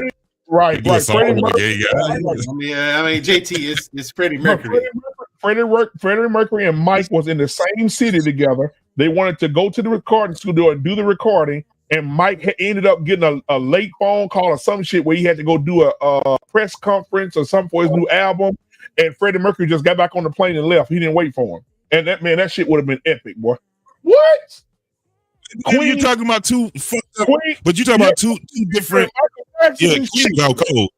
Speaker 3: Right.
Speaker 6: Freddie Mercury.
Speaker 16: I mean, JT is Freddie Mercury.
Speaker 3: Freddie Mercury and Mike was in the same city together. They wanted to go to the recording studio and do the recording, and Mike ended up getting a late phone call or some shit where he had to go do a press conference or something for his new album, and Freddie Mercury just got back on the plane and left. He didn't wait for him. And that shit would have been epic, boy. What?
Speaker 6: You're talking about two fucked up, but you're talking about two different. Yeah, Queen out cold.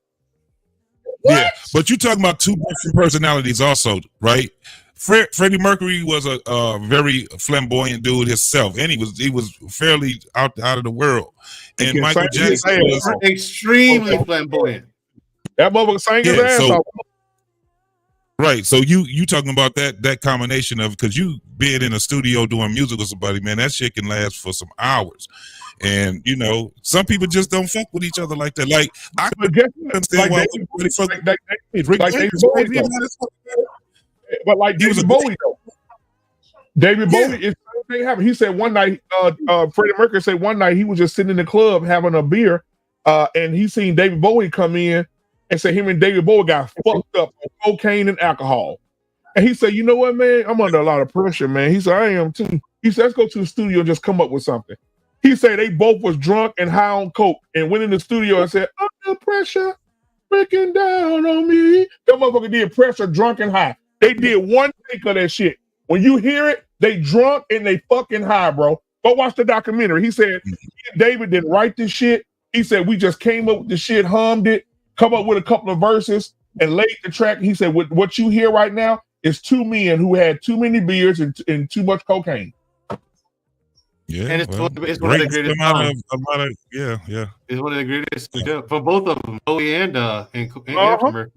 Speaker 6: Yeah, but you're talking about two different personalities, also, right? Freddie Mercury was a very flamboyant dude himself, and he was fairly out of the world. And Michael Jackson was
Speaker 16: extremely flamboyant.
Speaker 3: That motherfucker sang his ass off.
Speaker 6: Right, so you talking about that combination of, because you being in a studio doing music with somebody, man, that shit can last for some hours. And some people just don't fuck with each other like that. Like, I understand why everybody fuck
Speaker 3: but like David Bowie, though. David Bowie is the same thing happened. He said one night, Freddie Mercury said one night he was just sitting in the club having a beer, and he seen David Bowie come in and said him and David Bowie got fucked up on cocaine and alcohol. And he said, "You know what, man? I'm under a lot of pressure, man." He said, "I am too." He said, "Let's go to the studio and just come up with something." He said they both was drunk and high on coke and went in the studio and said, "Under pressure, breaking down on me." That motherfucker did Pressure, drunk and high. They did one take of that shit. When you hear it, They drunk and they fucking high, bro. Go watch the documentary. He said David didn't write this shit. He said we just came up with the shit, hummed it, come up with a couple of verses, and laid the track. He said what you hear right now is two men who had too many beers and too much cocaine.
Speaker 6: Yeah,
Speaker 16: and it's one of the greatest.
Speaker 6: Yeah.
Speaker 16: It's one of the greatest for both of them, Bowie and Mercury.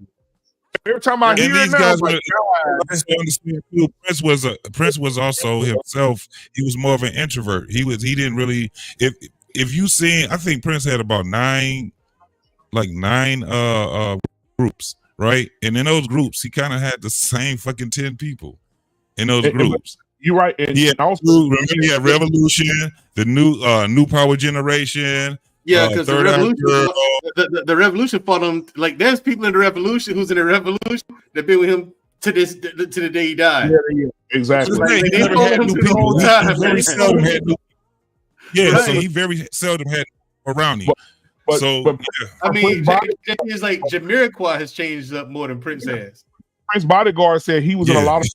Speaker 3: Every time I hear
Speaker 6: these
Speaker 3: it now,
Speaker 6: guys
Speaker 3: I'm like,
Speaker 6: Prince was also himself. He was more of an introvert. He didn't really. If you seen, I think Prince had about nine groups, right? And in those groups, he kind of had the same fucking 10 people in those groups.
Speaker 3: You're right. And
Speaker 6: he had Revolution, the new Power Generation.
Speaker 16: Yeah, because the revolution fought him. Like, there's people in the revolution who's in the revolution that been with him to the day he died.
Speaker 3: Yeah, exactly.
Speaker 6: Like,
Speaker 16: they followed him the whole time.
Speaker 6: So he very seldom had around him.
Speaker 16: I mean, it's like Jamiroquai has changed up more than Prince has.
Speaker 3: Prince's bodyguard said he was in a lot of.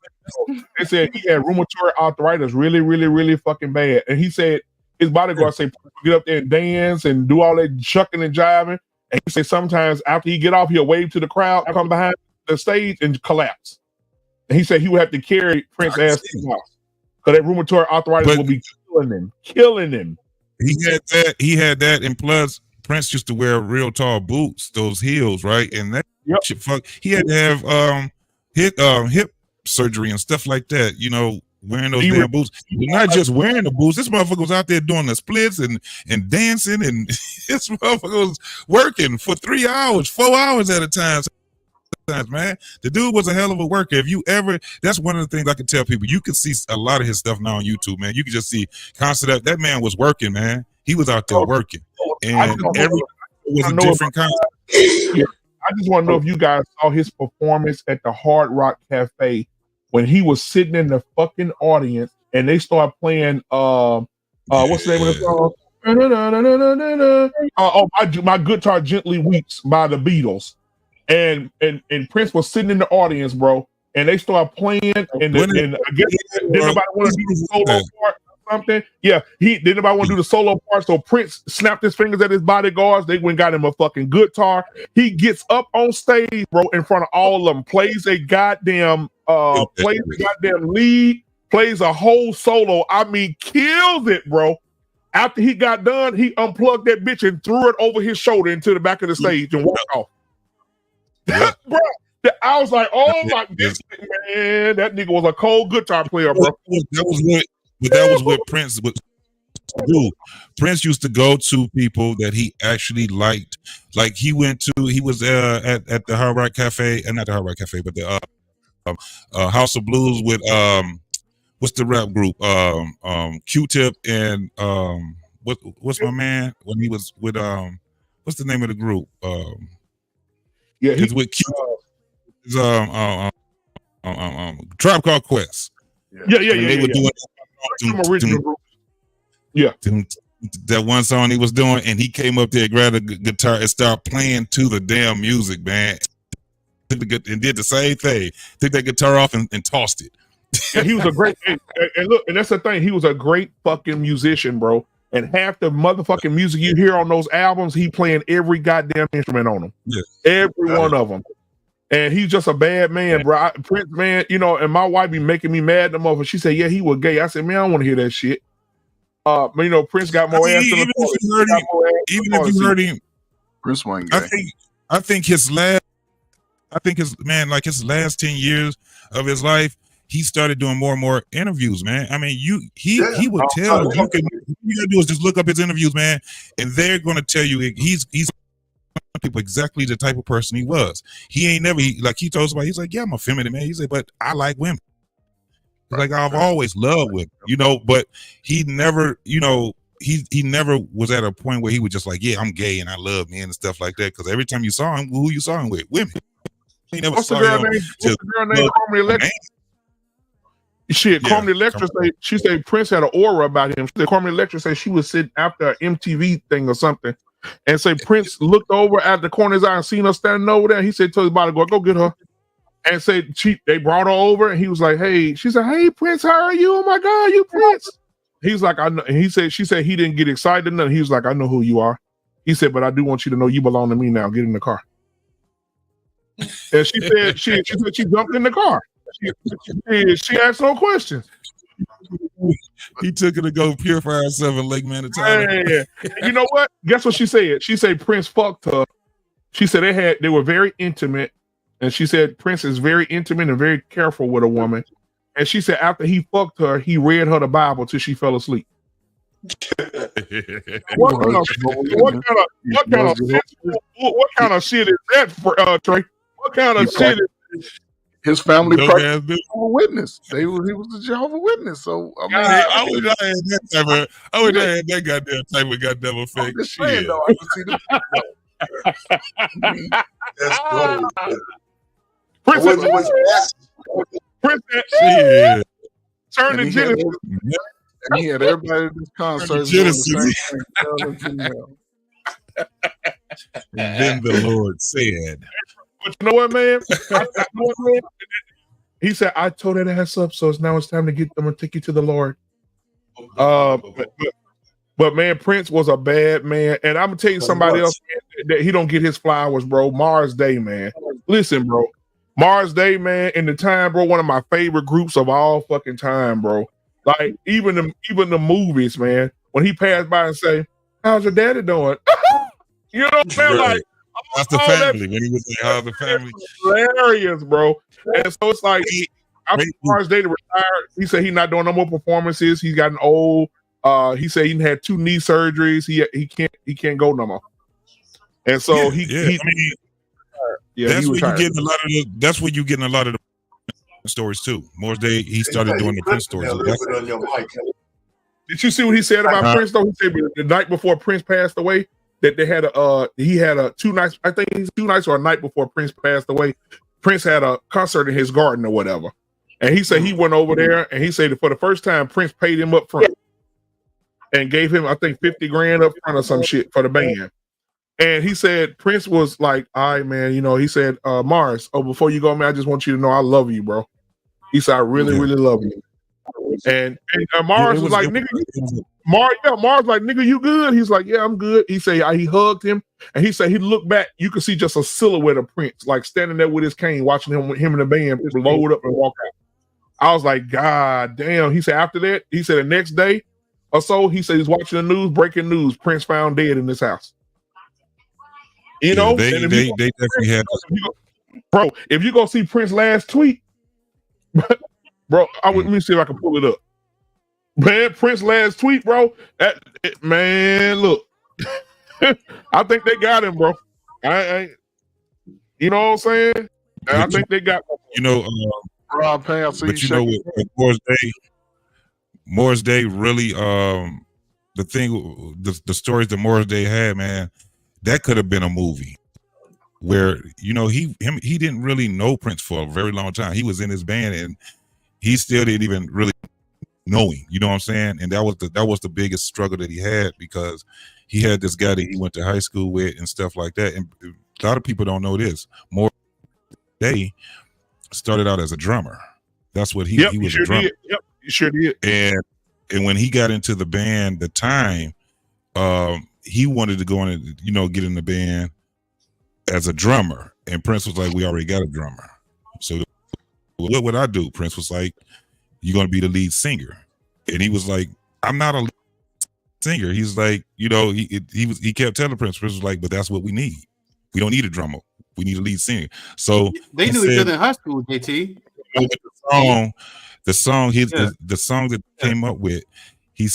Speaker 3: They said he had rheumatoid arthritis, really, really, really fucking bad, and he said. His bodyguard say get up there and dance and do all that chucking and jiving. And he say sometimes after he get off, he'll wave to the crowd, come behind the stage and collapse. And he said he would have to carry Prince ass to the house because that rheumatoid arthritis will be killing him.
Speaker 6: He had that, and plus Prince used to wear real tall boots, those heels, right? And that shit, he had to have hip surgery and stuff like that, you know. Wearing those damn boots, not just wearing the boots. This motherfucker was out there doing the splits and dancing, and this motherfucker was working for 3 hours, 4 hours at a time. Man, the dude was a hell of a worker. If you ever, that's one of the things I can tell people. You can see a lot of his stuff now on YouTube, man. You can just see constant. That man was working, man. He was out there working, and every was a different kind.
Speaker 3: I just want to know if you guys saw his performance at the Hard Rock Cafe. When he was sitting in the fucking audience and they start playing what's the name of the song? My Guitar Gently Weeps by the Beatles. And Prince was sitting in the audience, bro, and they start playing and I guess didn't nobody want to do the solo part or something. Yeah, didn't nobody want to do the solo part, so Prince snapped his fingers at his bodyguards. They went and got him a fucking guitar. He gets up on stage, bro, in front of all of them, plays a goddamn lead, plays a whole solo. I mean, kills it, bro. After he got done, he unplugged that bitch and threw it over his shoulder into the back of the stage and walked off.
Speaker 6: Yeah.
Speaker 3: Bro, I was like, oh my goodness, man, that nigga was a cold guitar player, bro.
Speaker 6: That was what Prince would do. Prince used to go to people that he actually liked. Like he was at the Hard Rock Cafe, and not the Hard Rock Cafe, but the House of Blues with what's the rap group? Q-Tip and what's my man when he was with what's the name of the group?
Speaker 3: He's
Speaker 6: with Q. Tribe Called Quest.
Speaker 3: Yeah.
Speaker 6: They were doing
Speaker 3: original group. Yeah.
Speaker 6: That one song he was doing, and he came up there, grabbed a guitar, and started playing to the damn music, man. And did the same thing. Took that guitar off and tossed it.
Speaker 3: And he was a great and look, and that's the thing. He was a great fucking musician, bro. And half the motherfucking music you hear on those albums, he playing every goddamn instrument on them.
Speaker 6: Yes.
Speaker 3: Every one of them. And he's just a bad man, bro. Prince, man, you know, and my wife be making me mad the motherfucker. She said, yeah, he was gay. I said, man, I don't want to hear that shit. But you know, Prince got more ass than
Speaker 6: even if you heard him,
Speaker 18: Prince wasn't gay.
Speaker 6: I think his last 10 years of his life, he started doing more and more interviews, man. I mean, he would tell you all you gotta do is just look up his interviews, man, and they're gonna tell you he's people exactly the type of person he was. He ain't never like he told somebody, he's like, yeah, I'm a feminine man. He said, but I like women. Like I've always loved women, you know, but he never, you know, he never was at a point where he was just like, yeah, I'm gay and I love men and stuff like that. Because every time you saw him, who you saw him with? Women. He never
Speaker 3: What's the
Speaker 6: saw
Speaker 3: girl
Speaker 6: him
Speaker 3: name? What's the girl name? Carmen Electra. Shit, Carmen Electra say she said Prince had an aura about him. She said Carmen Electra said she was sitting after an MTV thing or something, and say Prince looked over at the corner of his eye and seen her standing over there. He said to his bodyguard, "Go get her." and said they brought her over, and he was like, "Hey," she said, "Hey, Prince, how are you? Oh my God, you Prince." He's like, "I know." And she said he didn't get excited. Nothing. He was like, "I know who you are." He said, "But I do want you to know you belong to me now. Get in the car." And she said she jumped in the car. She asked no questions.
Speaker 6: He took her to go purify herself in Lake Manitoba.
Speaker 3: Yeah. You know what? Guess what she said? She said Prince fucked her. She said they were very intimate, and she said Prince is very intimate and very careful with a woman. And she said after he fucked her, he read her the Bible till she fell asleep. What kind of shit is that, Trey? What kind of shit is
Speaker 18: his family practiced Jehovah's Witness? He was a Jehovah's Witness. So I mean,
Speaker 6: I would not have that goddamn type of goddamn effect.
Speaker 18: I'm just saying, though, I can see the
Speaker 2: That's funny.
Speaker 3: Princess turned to Genesis.
Speaker 18: And he had everybody in this concert doing the same thing.
Speaker 6: And then the Lord said,
Speaker 3: "But you know what, man? He said, I told that ass up, so now it's time to I'm gonna take you to the Lord." But man, Prince was a bad man, and I'm gonna tell you somebody else, man, that he don't get his flowers, bro. Mars Day, man. Listen, bro. Mars Day, man, in the time, bro, one of my favorite groups of all fucking time, bro. Like even the movies, man. When he passed by and say, "How's your daddy doing?" You know what I'm saying? Like
Speaker 6: that's the family. When he was like, "How's the family?"
Speaker 3: Hilarious, bro. And so it's like after Mars Day to retire, he said he's not doing no more performances. He's gotten old. He said he had 2 knee surgeries. He can't go no more. And so
Speaker 6: that's where you're getting a lot of that's where you're getting a lot of the stories too. Mars Day, he started doing the Prince stories.
Speaker 3: Did you see what he said about Prince though? He said the night before Prince passed away that they had he had 2 nights, I think 2 nights or a night before Prince passed away, Prince had a concert in his garden or whatever. And he said he went over there and he said for the first time Prince paid him up front and gave him, I think, 50 grand up front or some shit for the band. And he said Prince was like, "All right, man," you know, he said, "Mars, before you go, man, I just want you to know I love you, bro." He said, "I really, really love you." And Mars was like, "Nigga, Mars like, nigga, you good?" He's like, "Yeah, I'm good." He said he hugged him, and he said he looked back. You could see just a silhouette of Prince, like standing there with his cane, watching him and the band load up and walk out. I was like, God damn. He said after that, he said the next day or so, he said he's watching the news, breaking news, Prince found dead in this house. You know,
Speaker 6: they definitely had.
Speaker 3: Bro, if you go see Prince's last tweet, bro, let me see if I can pull it up. Man, Prince's last tweet, bro. Man, look, I think they got him, bro. You know what I'm saying? I think they got him.
Speaker 6: You know, but you know what? Morris Day really, the stories that Morris Day had, man, that could have been a movie. Where, you know, he didn't really know Prince for a very long time. He was in his band and he still didn't even really know him. You know what I'm saying? And that was the biggest struggle that he had, because he had this guy that he went to high school with and stuff like that. And a lot of people don't know this. Morris Day started out as a drummer. That's what he was a drummer.
Speaker 3: Yep, he sure did.
Speaker 6: And when he got into the band, the time he wanted to go in and, you know, get in the band as a drummer, and Prince was like, "We already got a drummer, so what would I do?" Prince was like, "You're going to be the lead singer," and he was like, "I'm not a lead singer." He's like, you know, he kept telling Prince was like, "But that's what we need. We don't need a drummer. We need a lead singer." So
Speaker 16: they knew each other in high school, JT.
Speaker 6: The song that came up with, he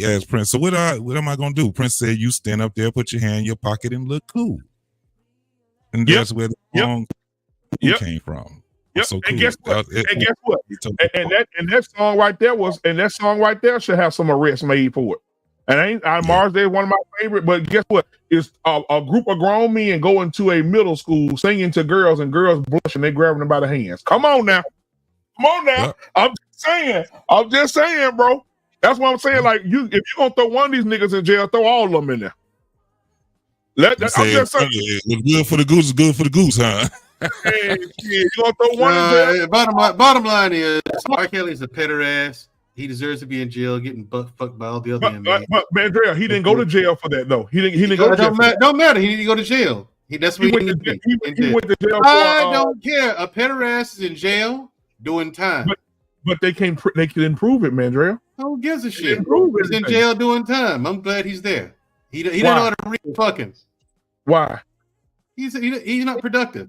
Speaker 6: asked Prince, "So what am I going to do?" Prince said, "You stand up there, put your hand in your pocket, and look cool." And that's where the song came from.
Speaker 3: Yep.
Speaker 6: So cool.
Speaker 3: And guess what? And that song right there should have some arrests made for it. And Mars Day is one of my favorite, but guess what? It's a group of grown men going to a middle school singing to girls, and girls blushing, they grabbing them by the hands. Come on now. I'm just saying, bro. That's what I'm saying. Like, if you're gonna throw one of these niggas in jail, throw all of them in there. I'm just saying,
Speaker 6: what's good for the goose is good for the goose, huh?
Speaker 3: Hey, you gonna throw one in jail?
Speaker 16: Bottom line is, R. Kelly's a petter ass. He deserves to be in jail, getting fucked by all the other inmates.
Speaker 3: But Mandrell, he didn't go to jail for that though. He didn't go to jail.
Speaker 16: Don't matter. He need to go to jail. That's what he went to jail. I don't care. A petter ass is in jail doing time.
Speaker 3: But they didn't prove it, Mandrell.
Speaker 16: Who gives a shit? He's in jail doing time. I'm glad he's there. He didn't know how to read fucking.
Speaker 3: Why?
Speaker 16: He's not productive.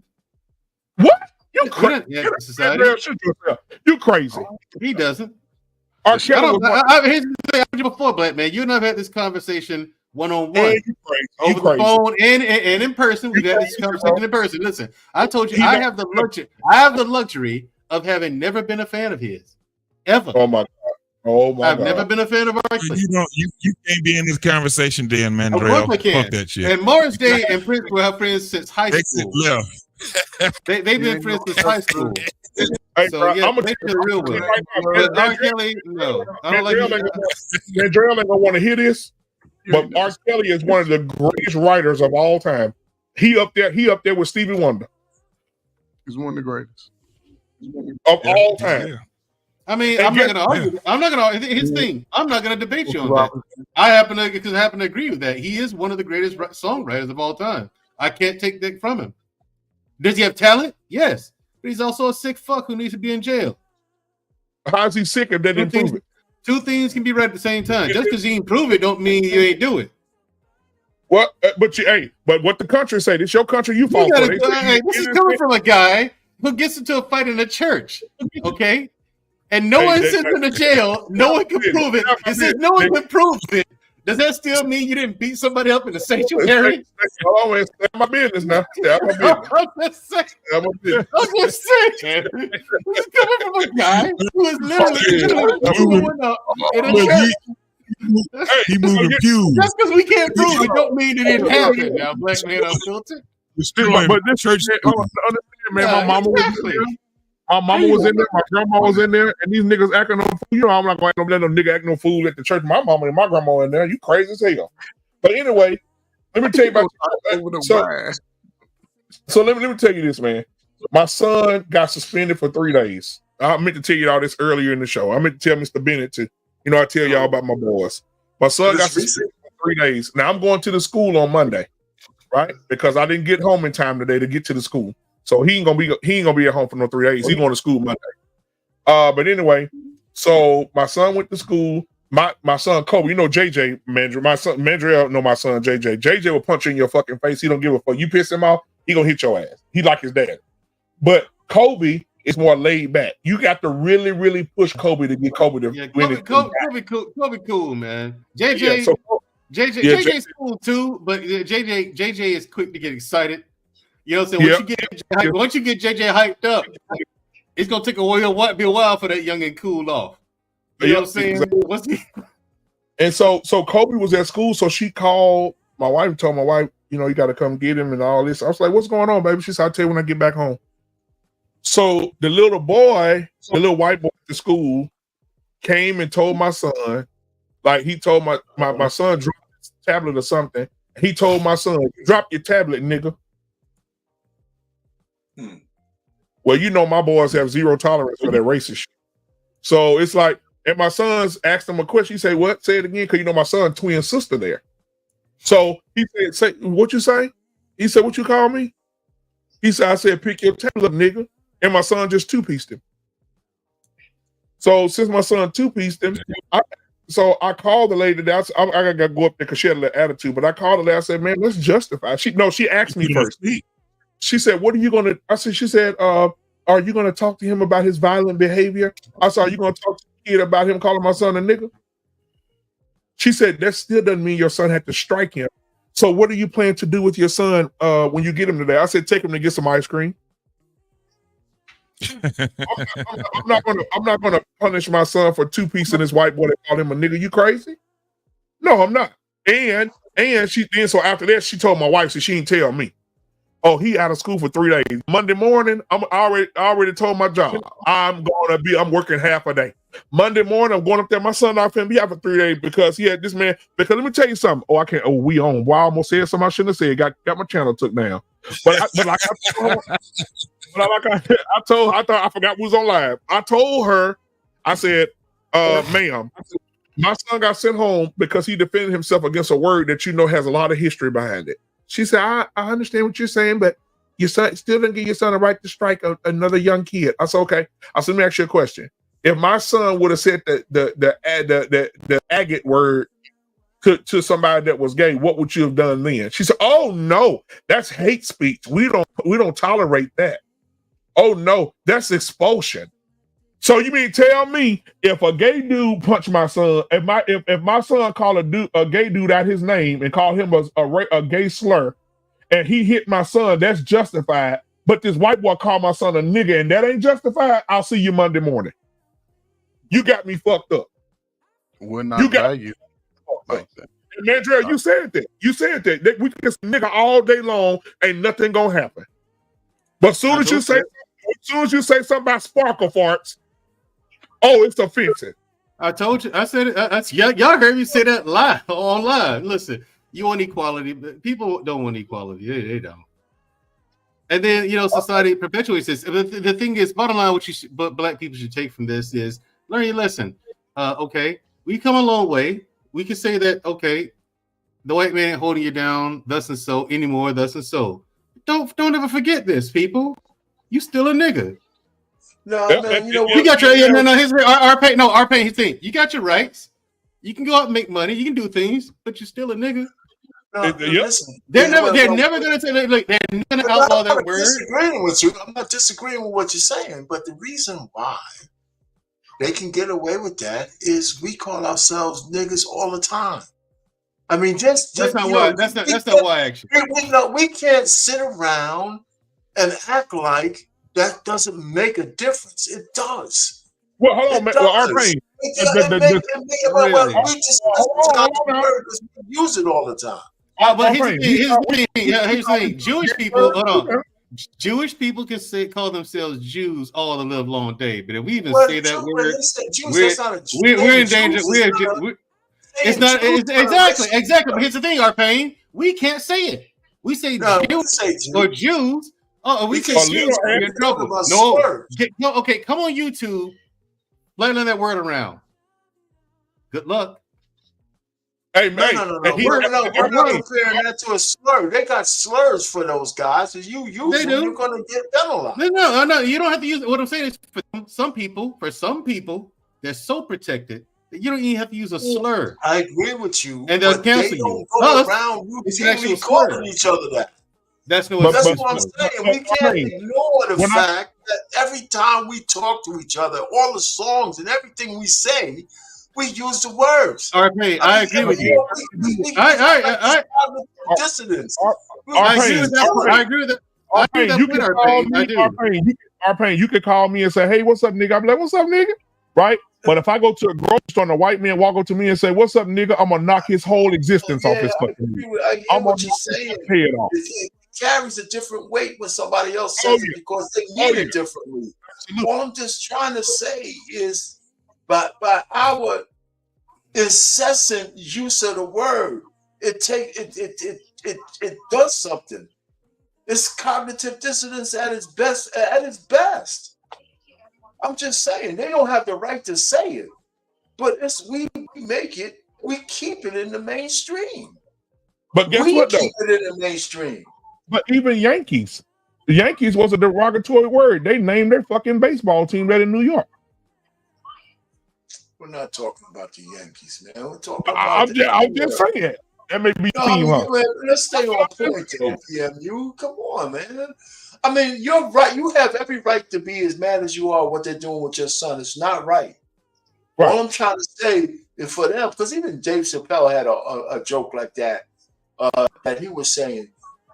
Speaker 3: What? You crazy? You crazy?
Speaker 16: He doesn't.
Speaker 3: R. Kelly
Speaker 16: here's the thing I told you before, Black man. You and I've had this conversation one-on-one over the phone and in person. We've had this conversation in person. Listen, I told you I have the luxury of having never been a fan of his. Ever.
Speaker 3: Oh my God.
Speaker 16: I've never been a fan of R. Kelly.
Speaker 6: You can't be in this conversation, Dan Mandrell.
Speaker 16: Of course I can.
Speaker 6: Fuck that shit.
Speaker 16: And Morris Day and Prince were her friends since high school. They've been friends since high school.
Speaker 3: Hey,
Speaker 16: So
Speaker 3: bro,
Speaker 16: yeah,
Speaker 3: I'm gonna
Speaker 16: take
Speaker 3: tell
Speaker 16: the
Speaker 3: you
Speaker 16: real one.
Speaker 3: right
Speaker 16: R. Kelly, no, I don't like
Speaker 3: Mandrell ain't gonna want to hear this, but R. Kelly is one of the greatest writers of all time. He up there with Stevie Wonder.
Speaker 18: He's one of the greatest
Speaker 3: of all time.
Speaker 18: Yeah.
Speaker 16: I mean, I'm not going to argue. I'm not going to. His thing. I'm not going to debate you on that. I happen to agree with that. He is one of the greatest songwriters of all time. I can't take that from him. Does he have talent? Yes, but he's also a sick fuck who needs to be in jail.
Speaker 3: How's he sick if they didn't prove it?
Speaker 16: Two things can be right at the same time. Just because you ain't prove it, don't mean you ain't do it.
Speaker 3: What? But what the country say? This your country. You fought for.
Speaker 16: This is coming from a guy who gets into a fight in a church. Okay. And no one sent him to jail. No one can prove it. It says no one can prove it. Does that still mean you didn't beat somebody up in the sanctuary?
Speaker 3: Always stand my business now.
Speaker 16: I'm just saying. This is coming from a guy who is literally blowing up in a church.
Speaker 6: He moving pews.
Speaker 16: Just because we can't prove it, don't mean it didn't happen. Now, Black Man Unfiltered.
Speaker 3: But this church, understand, man. My mama was in there. My mama was in there. My grandma was in there, and these niggas acting no fool. You know, I'm not going to let no nigga act no fool at the church. My mama and my grandma in there. You crazy as hell. But anyway, let me tell you about. So let me tell you this, man. My son got suspended for 3 days. I meant to tell you all this earlier in the show. I meant to tell Mr. Bennett to, I tell y'all about my boys. My son got suspended for 3 days. Now I'm going to the school on Monday, right? Because I didn't get home in time today to get to the school. So he ain't gonna be at home for no 3 days. He's going to school Monday. But anyway, so my son went to school. My son Kobe, JJ Mandrell. My son Mandrell, my son JJ. JJ will punch you in your fucking face. He don't give a fuck. You piss him off, he gonna hit your ass. He like his dad. But Kobe is more laid back. You got to really, really push Kobe to get Kobe to win it.
Speaker 16: Kobe cool, man. JJ's cool too, but JJ is quick to get excited. You know what I'm saying? Once you get JJ hyped up, it's gonna take be a while for that youngin' cool off. You know what I'm saying? Exactly.
Speaker 3: And so Kobe was at school, so she called my wife and told my wife, you got to come get him and all this. I was like, what's going on, baby? She said, I'll tell you when I get back home. So the little white boy at the school came and told my son, like he told my son dropped his tablet or something. He told my son, drop your tablet, nigga. Well, my boys have zero tolerance for that racist shit. So it's like, and my sons asked him a question. He said, what? Say it again. Because, my son twin sister there. So he said, say, what you say? He said, what you call me? He said, I said, pick your tablet up, nigga. And my son just two-pieced him. So since my son two-pieced him, I called the lady there. I got to go up there because she had a little attitude. But I called her there. I said, man, let's justify. She asked me first. She said, what are you going to, she said, are you going to talk to him about his violent behavior? I said, are you going to talk to the kid about him calling my son a nigga? She said, that still doesn't mean your son had to strike him. So what are you planning to do with your son when you get him today? I said, take him to get some ice cream. I'm not gonna punish my son for two-piecing this white boy that called him a nigga. You crazy? No, I'm not. And so after that, she told my wife, so she didn't tell me. Oh, he out of school for 3 days. Monday morning, I already told my job I'm working half a day. Monday morning, I'm going up there. My son not finna be out for 3 days because he had this man. Because let me tell you something. Oh, I can't. Oh, we on. Well, I almost said something I shouldn't have said. Got my channel took down. But I forgot we was on live. I told her, I said, ma'am, my son got sent home because he defended himself against a word that has a lot of history behind it. She said, I understand what you're saying, but your son still didn't give your son a right to strike another young kid. I said, okay. I said, let me ask you a question. If my son would have said the agate word to somebody that was gay, what would you have done then? She said, oh no, that's hate speech. We don't tolerate that. Oh no, that's expulsion. So you mean tell me if a gay dude punched my son, if my son called a gay dude out his name and called him a gay slur, and he hit my son, that's justified. But this white boy called my son a nigga, and that ain't justified. I'll see you Monday morning. You got me fucked up.
Speaker 18: We're not value like that.
Speaker 3: And Mandrell, you said that. You said that we can get some nigga all day long, ain't nothing gonna happen. But as soon as you say something about sparkle farts, oh, it's offensive.
Speaker 16: I told you. I said it. Y'all heard me say that live online. Listen, you want equality, but people don't want equality. They don't. And then society perpetuates this. The thing is, bottom line, what black people should take from this is learn your lesson. Okay, we come a long way. We can say that okay, the white man ain't holding you down, thus and so anymore, thus and so. Don't ever forget this, people. You still a nigga.
Speaker 2: No, man,
Speaker 16: you got your our pain. His thing. You got your rights. You can go out and make money. You can do things, but you're still a nigga.
Speaker 2: No, listen,
Speaker 16: they're never gonna say they're never gonna outlaw that word.
Speaker 2: Disagreeing with you. I'm not disagreeing with what you're saying, but the reason why they can get away with that is we call ourselves niggas all the time. I mean, that's not why. That's not why. Actually, we can't sit around and act like that doesn't make a difference. It does.
Speaker 3: Well, hold on, man. Well, our pain.
Speaker 2: We just use it all the time.
Speaker 16: But here's the thing. Jewish people, hold on. Jewish people can call themselves Jews all the live long day, but if we even say that word, we're in danger. It's not exactly. But here's the thing, our pain. We can't say it. We say Jews or Jews. Oh, we say Jews. You're in trouble. No, okay. Come on YouTube. Learn that word around. Good luck.
Speaker 3: Hey, man.
Speaker 2: No. We're not comparing that to a slur. They got slurs for those guys. If you use them, you're going to get penalized.
Speaker 16: No. You don't have to use it. What I'm saying is for some people, they're so protected that you don't even have to use a slur.
Speaker 2: I agree with you.
Speaker 16: And they'll cancel you.
Speaker 2: Go around routinely calling each other that.
Speaker 16: That's what
Speaker 2: I'm saying. We can't ignore the fact that every time we talk to each other, all the songs and everything we say, we use the words.
Speaker 16: RP, I agree with you. I
Speaker 2: dissonance.
Speaker 16: I agree with that.
Speaker 3: RP, you could call me and say, "Hey, what's up, nigga?" I'm like, "What's up, nigga?" Right? But if I go to a grocery store and a white man walk up to me and say, "What's up, nigga?" I'm gonna knock his whole existence off his fucking head.
Speaker 2: I'm what you're saying. It carries a different weight when somebody else says it because they mean it differently. All I'm just trying to say is, by our incessant use of the word, it does something. It's cognitive dissonance at its best. I'm just saying they don't have the right to say it, but we make it. We keep it in the mainstream.
Speaker 3: But guess what? Though?
Speaker 2: We keep it in the mainstream.
Speaker 3: But even Yankees was a derogatory word. They named their fucking baseball team that in New York.
Speaker 2: We're not talking about the Yankees, man. We're talking about
Speaker 3: I'm just saying. That may be
Speaker 2: let's stay on point to PMU. Come on, man. I mean, you're right. You have every right to be as mad as you are what they're doing with your son. It's not right. All I'm trying to say is for them, because even Dave Chappelle had a joke like that, that he was saying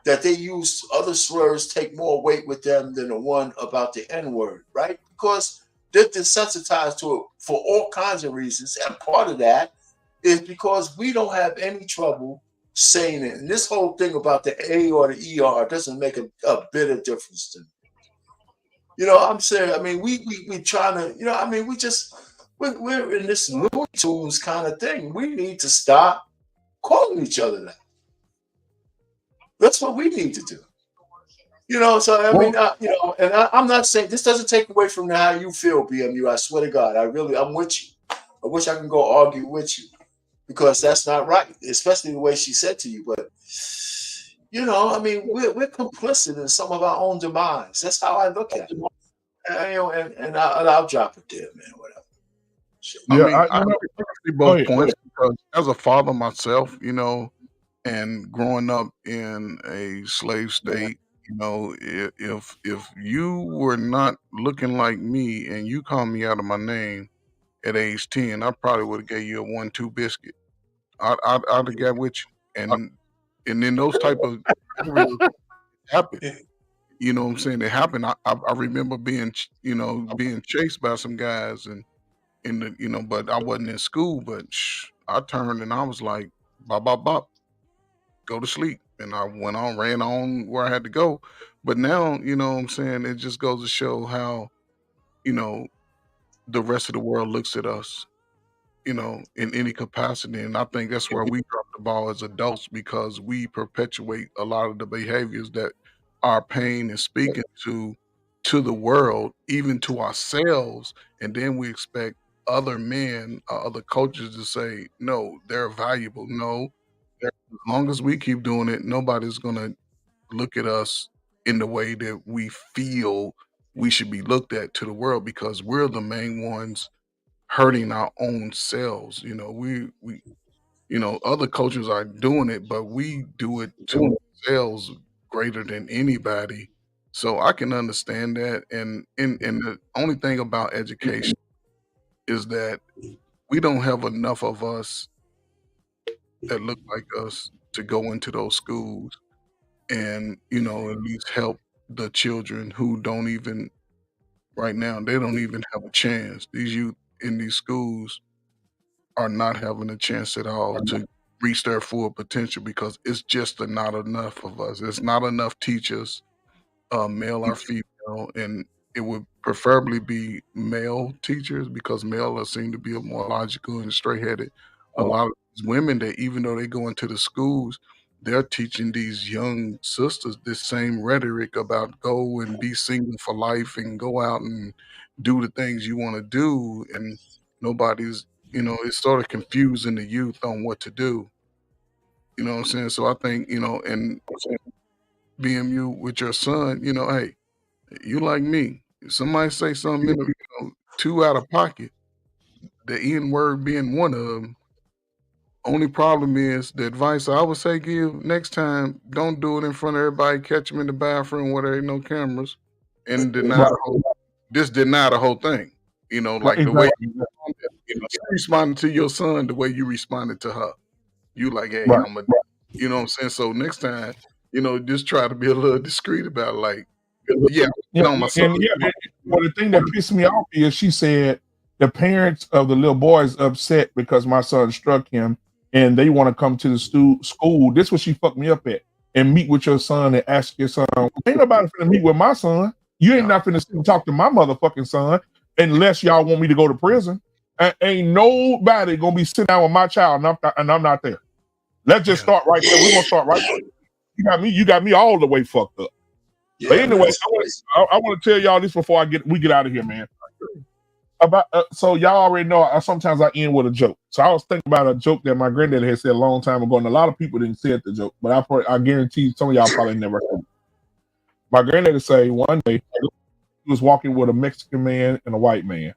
Speaker 2: that they use other slurs take more weight with them than the one about the N-word, right? Because they're desensitized to it for all kinds of reasons. And part of that is because we don't have any trouble saying it. And this whole thing about the A or the ER doesn't make a bit of difference to me. I'm saying, I mean, we trying to, we we're in this Looney Tunes kind of thing. We need to stop calling each other that. That's what we need to do. You know, so I mean, you know, and I'm not saying this doesn't take away from how you feel, BMU. I swear to God, I'm with you. I wish I could go argue with you because that's not right, especially the way she said to you. But you know, I mean, we're complicit in some of our own demise. That's how I look at it. And, you know, and I'll drop it there, man. Whatever.
Speaker 18: Yeah, I see both points because as a father myself, you know, and growing up in a slave state, you know, if you were not looking like me and you called me out of my name at age 10, I probably would have gave you a 1-2 biscuit. I'd have got with you, and then those type of happen. You know what I'm saying? They happen. I remember being chased by some guys and in the, you know, but I wasn't in school. But I turned and I was like, bop bop bop, go to sleep, and I went on, ran on where I had to go. But now, you know what I'm saying? It just goes to show how, you know, the rest of the world looks at us, you know, in any capacity. And I think that's where we drop the ball as adults because we perpetuate a lot of the behaviors that our pain is speaking to the world, even to ourselves. And then we expect other men or other coaches to say, no, they're valuable. No, as long as we keep doing it, nobody's going to look at us in the way that we feel we should be looked at to the world because we're the main ones hurting our own selves. You know, we you know, other coaches are doing it, but we do it to ourselves greater than anybody. So I can understand that. And the only thing about education is that we don't have enough of us that look like us to go into those schools and, you know, at least help the children who don't even right now, they don't even have a chance. These youth in these schools are not having a chance at all to reach their full potential because it's just not enough of us. It's not enough teachers, male or female, and it would preferably be male teachers because male seem to be more logical and straight-headed. A lot of these women that even though they go into the schools, they're teaching these young sisters this same rhetoric about go and be single for life and go out and do the things you want to do. And nobody's, you know, it's sort of confusing the youth on what to do. You know what I'm saying? So I think, you know, and BMU with your son, you know, hey, you like me. If somebody say something, you know, too out of pocket, the N word being one of them, only problem is the advice I would say give next time, don't do it in front of everybody, catch them in the bathroom where there ain't no cameras and deny the whole thing. You know, like the way you responded to your son, the way you responded to her. You like, hey, you know what I'm saying? So next time, you know, just try to be a little discreet about it. Like, on my son.
Speaker 3: Well, the thing that pissed me off is she said the parents of the little boy is upset because my son struck him and they want to come to the school. This is what she fucked me up at and meet with your son and ask your son. Ain't nobody finna meet with my son. You ain't not finna talk to my motherfucking son unless y'all want me to go to prison. Ain't nobody gonna be sitting down with my child and I'm not there. Let's just start right there. We're gonna start right there. You got me all the way fucked up. Yeah, but anyway, I want to tell y'all this before we get out of here, man. About so y'all already know sometimes I end with a joke. So I was thinking about a joke that my granddad had said a long time ago, and a lot of people didn't say the joke, but I guarantee some of y'all probably never heard it. My granddad would say one day he was walking with a Mexican man and a white man,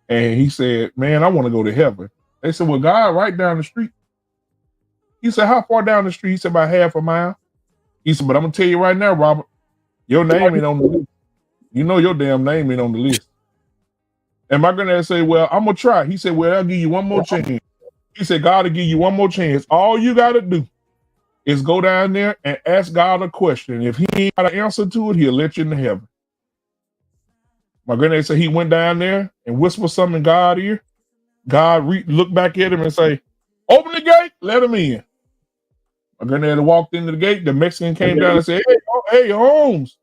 Speaker 3: and he said, "Man, I want to go to heaven." They said, "Well, God, right down the street." He said, "How far down the street?" He said, "About half a mile." He said, "But I'm gonna tell you right now, Robert, your name ain't on the list. You know your damn name ain't on the list." And my granddad said, "Well, I'm gonna try." He said, "Well, I'll give you one more chance." He said, "God will give you one more chance. All you gotta do is go down there and ask God a question. If he ain't got an answer to it, he'll let you into heaven." My granddad said he went down there and whispered something in God's ear. God looked back at him and say, "Open the gate, let him in." My granddad walked into the gate. The Mexican came down and said, "Hey, Holmes,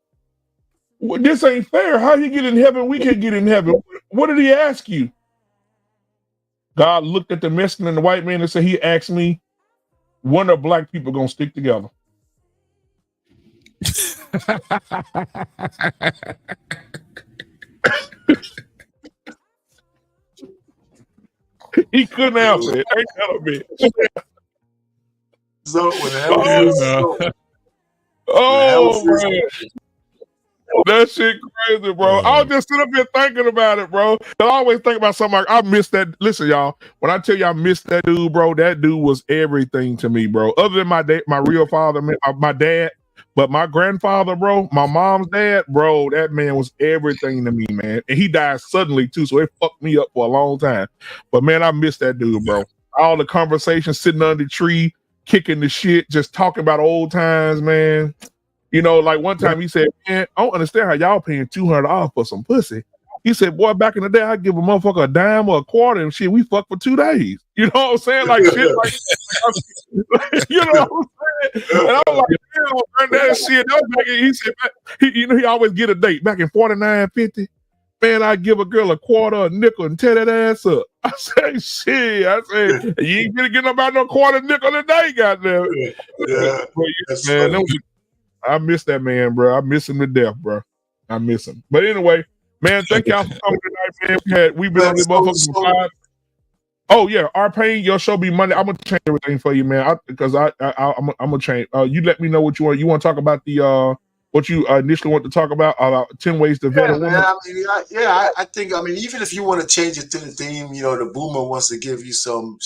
Speaker 3: this ain't fair. How you get in heaven? We can't get in heaven. What did he ask you?" God looked at the Mexican and the white man and said, he asked me, when are black people gonna stick together? He couldn't answer it. Ain't that a bitch?
Speaker 2: So when the hell was
Speaker 3: man. That shit crazy, bro. I was just sitting up here thinking about it, bro. I always think about something like, I miss that. Listen, y'all, when I tell you I miss that dude, bro, that dude was everything to me, bro. Other than my real father, my dad, but my grandfather, bro, my mom's dad, bro, that man was everything to me, man. And he died suddenly, too, so it fucked me up for a long time. But, man, I miss that dude, bro. All the conversations sitting under the tree, kicking the shit, just talking about old times, man. You know, like one time he said, man, I don't understand how y'all paying $200 for some pussy. He said, boy, back in the day, I'd give a motherfucker a dime or a quarter and shit. We fucked for 2 days. You know what I'm saying? Like shit like you know what I'm saying? And I was like, damn, that shit. That was back in, he said, he always get a date. Back in 49, 50, man, I'd give a girl a quarter, a nickel, and tear that ass up. I said, shit. I said, you ain't gonna get about no quarter nickel today, goddamn.
Speaker 2: Yeah.
Speaker 3: Man, I miss that man, bro. I miss him to death, bro. I miss him. But anyway, man, thank y'all for coming tonight, man. We've been on this motherfucker for 5. Oh yeah, our pain. Your show be Monday. I'm gonna change everything for you, man. Because I'm gonna change. You let me know what you want. You want to talk about the what you initially want to talk about 10 ways to vet a woman.
Speaker 2: I think. I mean, even if you want to change it to the theme, you know, the boomer wants to give you some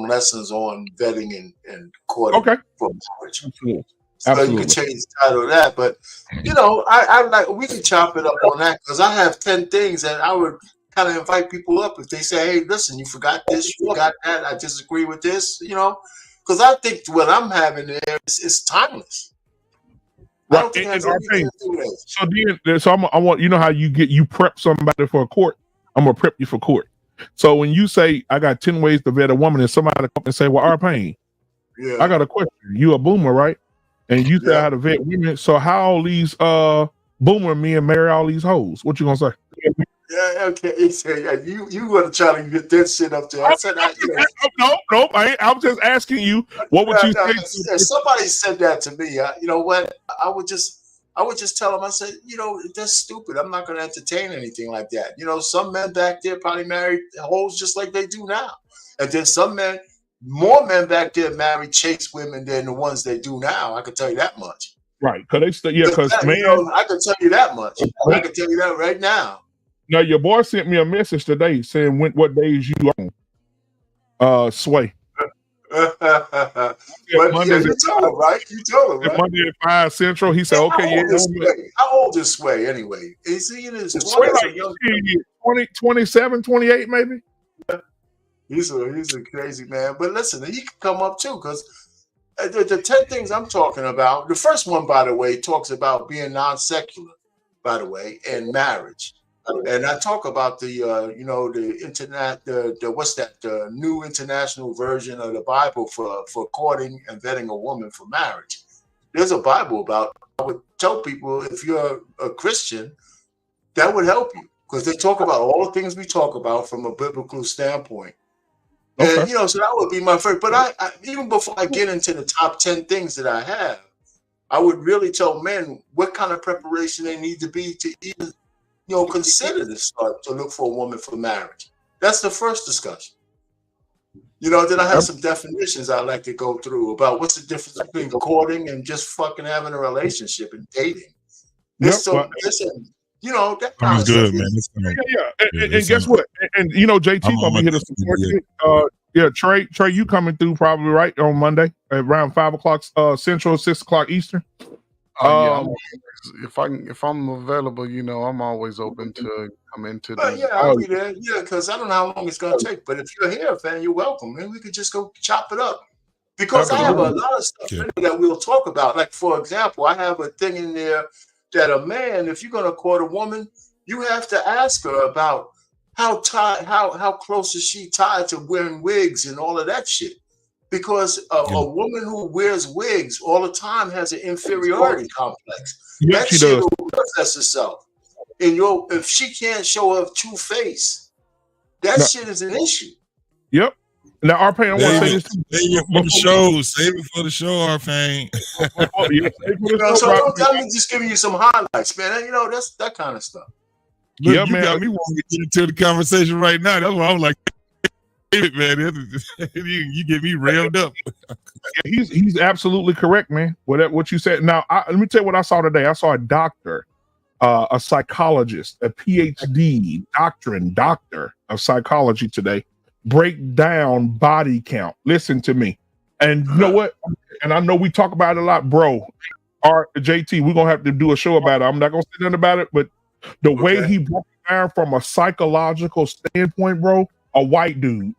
Speaker 2: lessons on vetting and courting for marriage.
Speaker 3: Absolutely.
Speaker 2: So you can change the title of that, but you know, I like we can chop it up on that because I have 10 things that I would kind of invite people up if they say, "Hey, listen, you forgot this, you forgot that. I disagree with this," you know, because I think what I'm having there is timeless.
Speaker 3: Right. I don't think it has anything to do with it. So I want you know how you prep somebody for a court. I'm gonna prep you for court. So when you say I got 10 ways to vet a woman, and somebody come and say, "Well, Arpain, I got a question. You a boomer, right?" And you say how to vet women. So how all these boomer men marry all these hoes? What you gonna say?
Speaker 2: Yeah, okay. You want to try to get that shit up there? I said,
Speaker 3: no. I was just asking you. What would you say?
Speaker 2: If somebody said that to me, you know what? I would just tell them. I said, you know, that's stupid. I'm not going to entertain anything like that. You know, some men back there probably married hoes just like they do now, and then some men. More men back there marry chase women than the ones they do now. I can tell you that much.
Speaker 3: Right? Because man,
Speaker 2: you know, I can tell you that much. I can tell you that right now.
Speaker 3: Now your boy sent me a message today saying what days you on. Sway.
Speaker 2: But you told him, right? You told him, right?
Speaker 3: Monday at 5 Central. He said, "Okay,
Speaker 2: How old is Sway anyway? Is he in his
Speaker 3: 20s? 27, 28, maybe."
Speaker 2: He's a crazy man, but listen, he can come up too because the 10 things I'm talking about. The first one, by the way, talks about being non-secular, by the way, and marriage. And I talk about the you know, the internet, the what's that? The new international version of the Bible for courting and vetting a woman for marriage. There's a Bible about. I would tell people if you're a Christian, that would help you because they talk about all the things we talk about from a biblical standpoint. And, you know, so that would be my first. But I even before I get into the top 10 things that I have, I would really tell men what kind of preparation they need to be to even, you know, consider to start to look for a woman for marriage. That's the first discussion. You know, then I have some definitions I'd like to go through about what's the difference between courting and just fucking having a relationship and dating. You know, that
Speaker 6: sounds good, man.
Speaker 3: And guess what? And you know, JT gonna be here to support you. Trey, you coming through probably right on Monday at around 5 o'clock Central, 6 o'clock Eastern.
Speaker 18: If I'm available, you know, I'm always open to come into this.
Speaker 2: Yeah, I'll be there. Yeah, because I don't know how long it's gonna take. But if you're here, fan, you're welcome. Man, we could just go chop it up. Because I have a lot of stuff in there that we'll talk about. Like, for example, I have a thing in there that a man, if you're going to court a woman, you have to ask her about how close is she tied to wearing wigs and all of that shit. Because a woman who wears wigs all the time has an inferiority complex. That shit will manifest itself. And if she can't show her true face, that shit is an issue.
Speaker 3: Yep. Now, Arpain, I want to say this.
Speaker 6: Save it for the show. Save it for the show, Arpain.
Speaker 2: So sometimes I'm just giving you some highlights, man. You know, that's that kind of stuff.
Speaker 6: Look,
Speaker 3: Yeah,
Speaker 6: you
Speaker 3: man.
Speaker 6: got me wanting to get into the conversation right now. That's why I'm like, man, you get me railed up.
Speaker 3: He's absolutely correct, man. What you said. Now, let me tell you what I saw today. I saw a doctor, a psychologist, a PhD doctor of psychology today break down body count. Listen to me. And you know what? And I know we talk about it a lot, bro. JT, we're gonna have to do a show about it. I'm not gonna say nothing about it, but the way he broke it down from a psychological standpoint, bro, a white dude,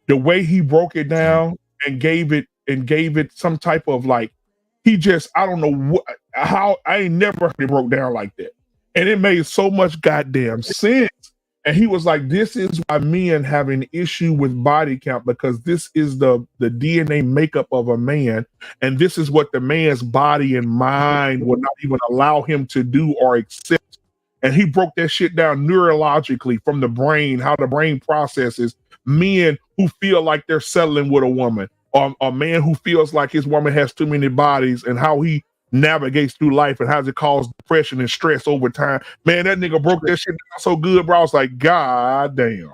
Speaker 3: the way he broke it down and gave it some type of like, he just, I don't know how, I ain't never heard it broke down like that. And it made so much goddamn sense. And he was like, this is why men have an issue with body count, because this is the DNA makeup of a man. And this is what the man's body and mind will not even allow him to do or accept. And he broke that shit down neurologically from the brain, how the brain processes men who feel like they're settling with a woman, or a man who feels like his woman has too many bodies, and how he navigates through life and how it cause depression and stress over time. Man, that nigga broke that shit down so good, bro. I was like, God damn.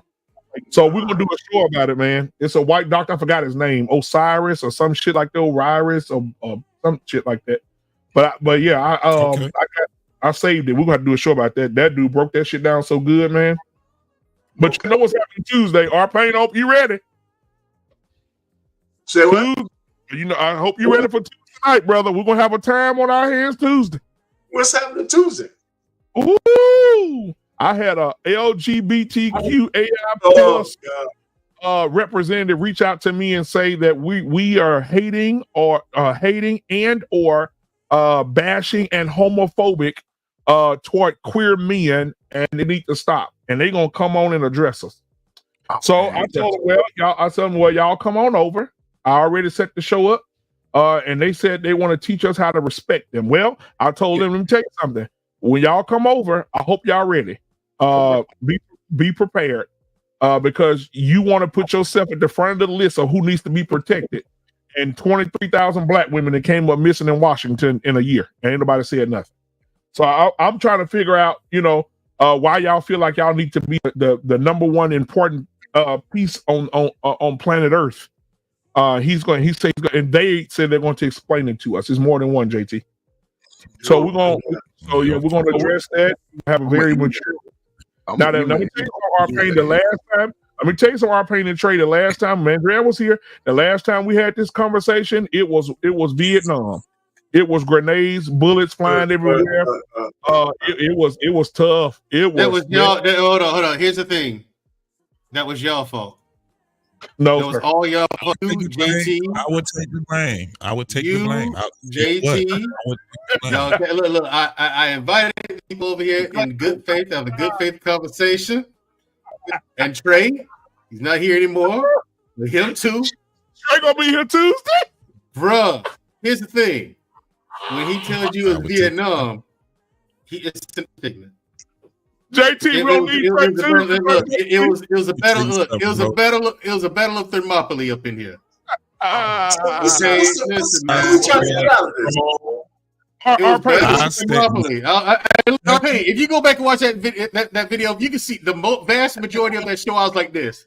Speaker 3: So we're gonna do a show about it, man. It's a white doctor. I forgot his name, Osiris or some shit like that, Osiris or some shit like that. But yeah, I saved it. We're gonna have to do a show about that. That dude broke that shit down so good, man. But you know what's happening Tuesday? Arpain, hope you ready.
Speaker 2: Say what?
Speaker 3: You know, I hope you're ready for Tuesday night, brother. We're gonna have a time on our hands Tuesday.
Speaker 2: What's happening Tuesday?
Speaker 3: Ooh, I had a LGBTQAI plus representative reach out to me and say that we are hating and or bashing and homophobic toward queer men, and they need to stop. And they're gonna come on and address us. So I told them, well, y'all come on over. I already set the show up. And they said they want to teach us how to respect them. Well, I told them, let me tell you something. When y'all come over, I hope y'all ready. Be prepared, because you want to put yourself at the front of the list of who needs to be protected. And 23,000 black women that came up missing in Washington in a year, and ain't nobody said nothing. So I'm trying to figure out, why y'all feel like y'all need to be the number one important piece on planet Earth. He said, and they said they're going to explain it to us. It's more than one, JT. So we're going to address that. Have a very mature. Now, let me tell you some Arpain the last time. Let me tell you some Arpain and Trey the last time Mandrell was here. The last time we had this conversation, it was Vietnam. It was grenades, bullets flying everywhere. It was tough.
Speaker 16: That was y'all. Hold on. Here's the thing. That was y'all fault.
Speaker 3: No,
Speaker 16: it was all y'all.
Speaker 6: JT, I would take the blame. JT.
Speaker 16: Look. I invited people over here in good faith to have a good faith conversation. And Trey, he's not here anymore. With him too.
Speaker 3: Trey gonna be here Tuesday,
Speaker 16: bruh. Here's the thing: when he tells you it's Vietnam, he is significant.
Speaker 3: JT,
Speaker 16: it was a battle. Look, it was a battle of Thermopylae up in here. If you go back and watch that video, you can see the vast majority of that show. I was like this,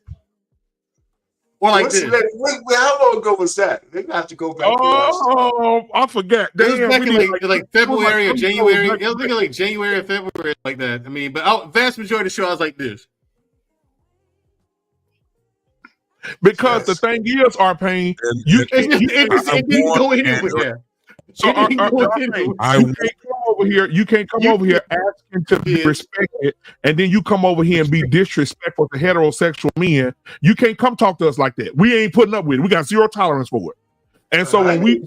Speaker 16: or like this.
Speaker 2: How long ago was that? They have to go back.
Speaker 3: I forget.
Speaker 16: It was back in like February or January. It was like January or February, like that. I mean, but vast majority of the show, I was like this.
Speaker 3: Because the thing is, Arpain, you didn't go anywhere. So you can't come over here asking to be respected, and then you come over here and be disrespectful to heterosexual men. You can't come talk to us like that. We ain't putting up with it. We got zero tolerance for it. And so when we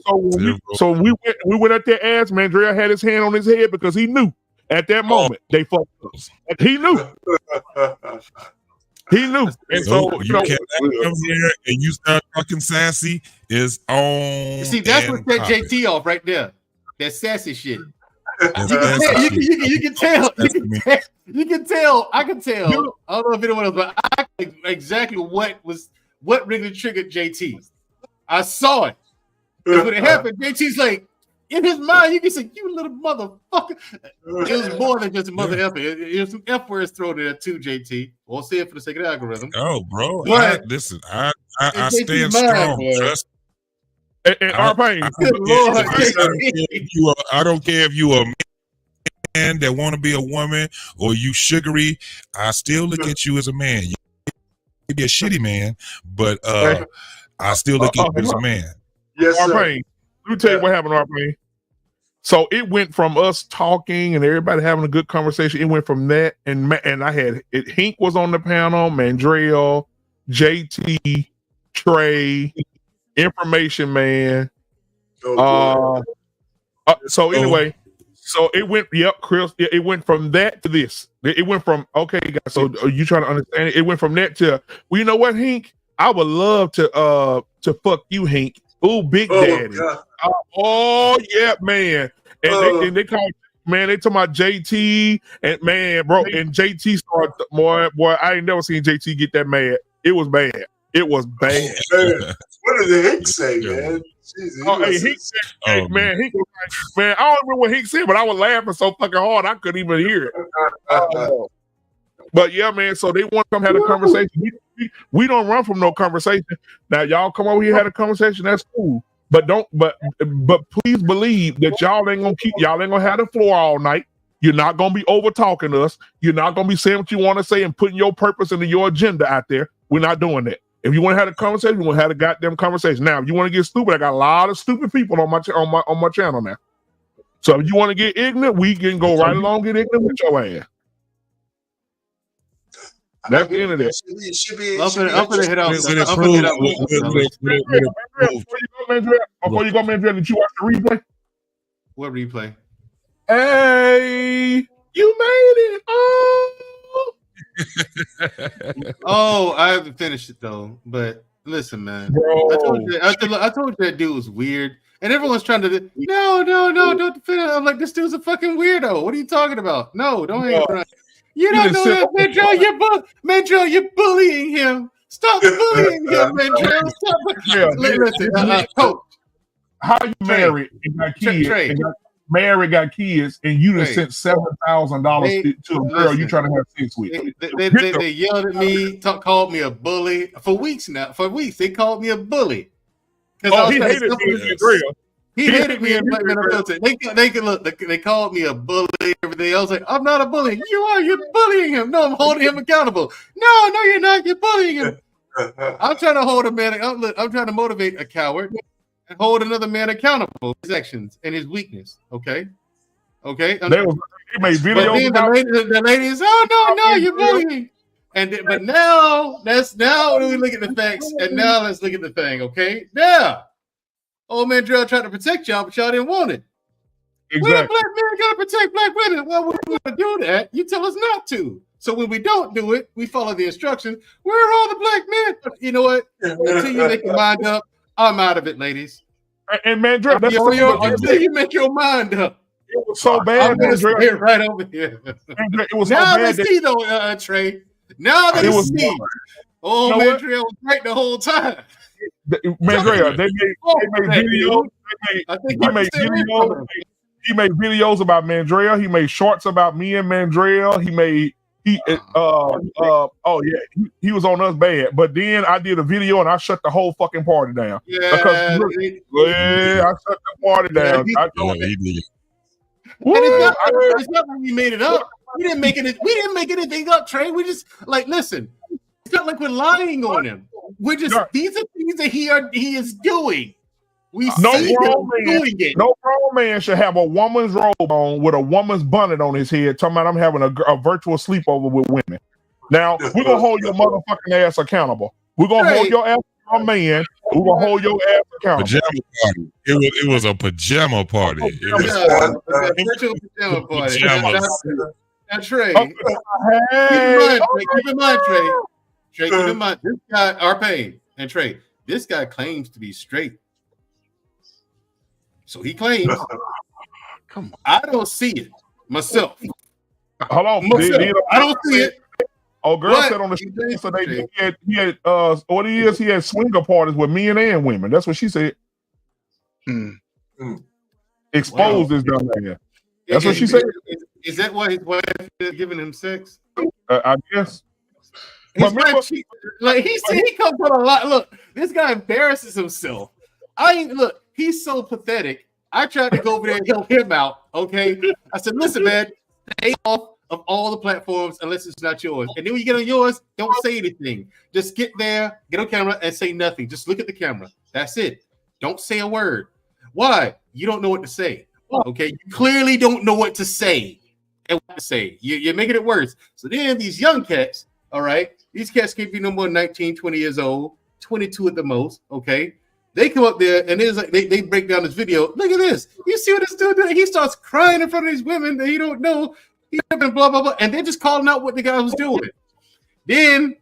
Speaker 3: went at their ass, Mandrell had his hand on his head because he knew at that moment they fucked us. He knew. He knew. And so
Speaker 6: you can't come here and you start talking sassy is on.
Speaker 16: See, that's what set JT off right there. That sassy shit. You can tell. I can tell. I don't know if anyone else, but I exactly what what really triggered JT. I saw it. And when it happened, JT's like, in his mind, you can say, "You little motherfucker." It was more than just a mother effer. It was some F words thrown in there too, JT. Won't say it for the sake of the algorithm.
Speaker 6: Oh, bro.
Speaker 16: But
Speaker 6: Listen, I
Speaker 16: in
Speaker 6: stand
Speaker 16: JT's
Speaker 6: strong.
Speaker 16: mind,
Speaker 6: Trust.
Speaker 3: And R-Pain.
Speaker 6: I don't care if you a man that want to be a woman or you sugary. I still look at you as a man. You may be a shitty man, but I still look at you as a man.
Speaker 2: Yes, sir.
Speaker 3: R-Pain. Let me tell you what happened, R-Pain. So it went from us talking and everybody having a good conversation. It went from that, and I had it. Hink was on the panel, Mandrell, JT, Trey, Information Man. So anyway, so it went. Yep, Chris. It went from that to this. It went from okay, guys. So are you trying to understand it? It went from that to well, you know what, Hink? I would love to fuck you, Hink. Ooh, Big Daddy. Oh yeah, man. And they call man, they talking about JT and man, bro. And JT started boy. I ain't never seen JT get that mad. It was bad. It was bad.
Speaker 2: What did the Hink say, man? Jesus,
Speaker 3: Hink said, man, Hink was like, man, I don't remember what Hink said, but I was laughing so fucking hard I couldn't even hear it. But yeah, man. So they want to come have a conversation. We don't run from no conversation. Now y'all come over here had a conversation. That's cool. But please believe that y'all ain't gonna have the floor all night. You're not gonna be over talking us. You're not gonna be saying what you want to say and putting your purpose into your agenda out there. We're not doing that. If you want to have a conversation, you want to have a goddamn conversation. Now, if you want to get stupid, I got a lot of stupid people on my channel now. So if you want to get ignorant, we can go right along and get ignorant with your ass. That's the end of that. Before you go, Mandrell, did you watch the replay?
Speaker 16: What replay?
Speaker 3: Hey, you made it.
Speaker 16: Oh, I haven't finished it though. But listen, man, I told you that dude was weird, and everyone's trying to. No, don't defend it. I'm like, this dude's a fucking weirdo. What are you talking about? No, don't hang around. You don't know that, Mandrell. You're bullying him. Stop bullying him, Mandrell. Stop. Listen, Coach.
Speaker 3: How you married and got kids? Married, got kids, and you just sent $7,000 to a girl you trying to have sex with.
Speaker 16: They yelled at me, called me a bully for weeks now. For weeks, they called me a bully.
Speaker 3: Oh, he hated me.
Speaker 16: He hated me in Black Men Are Filtered. They called me a bully. Everything. I was like, I'm not a bully. You are. You're bullying him. No, I'm holding him accountable. No, you're not. You're bullying him. I'm trying to hold a man. I'm trying to motivate a coward and hold another man accountable for his actions and his weakness. Okay. They
Speaker 3: made videos.
Speaker 16: The ladies. Oh no, you're bullying. But now we look at the facts, and now let's look at the thing. Okay, now. Old man Mandrell tried to protect y'all, but y'all didn't want it. Exactly. We're black men gotta protect black women. Well, we're gonna do that. You tell us not to. So when we don't do it, we follow the instructions. Where are all the black men? You know what? Until you make your mind up, I'm out of it, ladies.
Speaker 3: And Mandrell,
Speaker 16: until you make your mind up.
Speaker 3: It was so bad.
Speaker 16: I'm gonna stay right over here.
Speaker 3: It was
Speaker 16: now
Speaker 3: so bad.
Speaker 16: Let's see though, Trey. Now let's see. Oh, Mandrell was right the whole time.
Speaker 3: Mandrell, they made videos. He made videos about Mandrell. He made shorts about me and Mandrell. He was on us bad. But then I did a video and I shut the whole fucking party down. I shut the party down.
Speaker 16: It's not like we made it up. We didn't make anything up, Trey. We just listen. It's not like we're lying on him. We're just these are things that he is doing.
Speaker 3: No grown man should have a woman's robe on with a woman's bonnet on his head, talking about I'm having a virtual sleepover with women. Now we're gonna hold your motherfucking ass accountable. We're gonna hold your ass a man. We're gonna hold your ass accountable.
Speaker 6: Pajama party. It was a pajama party. It was
Speaker 16: a pajama party. That's Trey. Keep in mind, Trey. Trey, keep in mind, this guy, R-Pain and Trey, this guy claims to be straight. So he claims. Come on. I don't see it myself.
Speaker 3: Hold on.
Speaker 16: I don't see it.
Speaker 3: Oh, girl
Speaker 16: What?
Speaker 3: said on the show yesterday he had what he is, he had swinger parties with men and women. That's what she said. Exposed is done there. That's what she said.
Speaker 16: Is that why his wife is giving him sex?
Speaker 3: I guess.
Speaker 16: His wife, like he said, he comes on a lot. Look, this guy embarrasses himself. Look, he's so pathetic. I tried to go over there and help him out. Okay, I said, listen, man, stay off of all the platforms unless it's not yours. And then when you get on yours, don't say anything. Just get there, get on camera, and say nothing. Just look at the camera. That's it. Don't say a word. Why? You don't know what to say. Okay, you clearly don't know what to say and what to say. You're making it worse. So then these young cats, all right, these cats can't be no more than 19, 20 years old, 22 at the most. Okay, they come up there and there's like they break down this video. Look at this. You see what this dude doing? He starts crying in front of these women that he don't know. He's blah blah blah, and they're just calling out what the guy was doing. Then,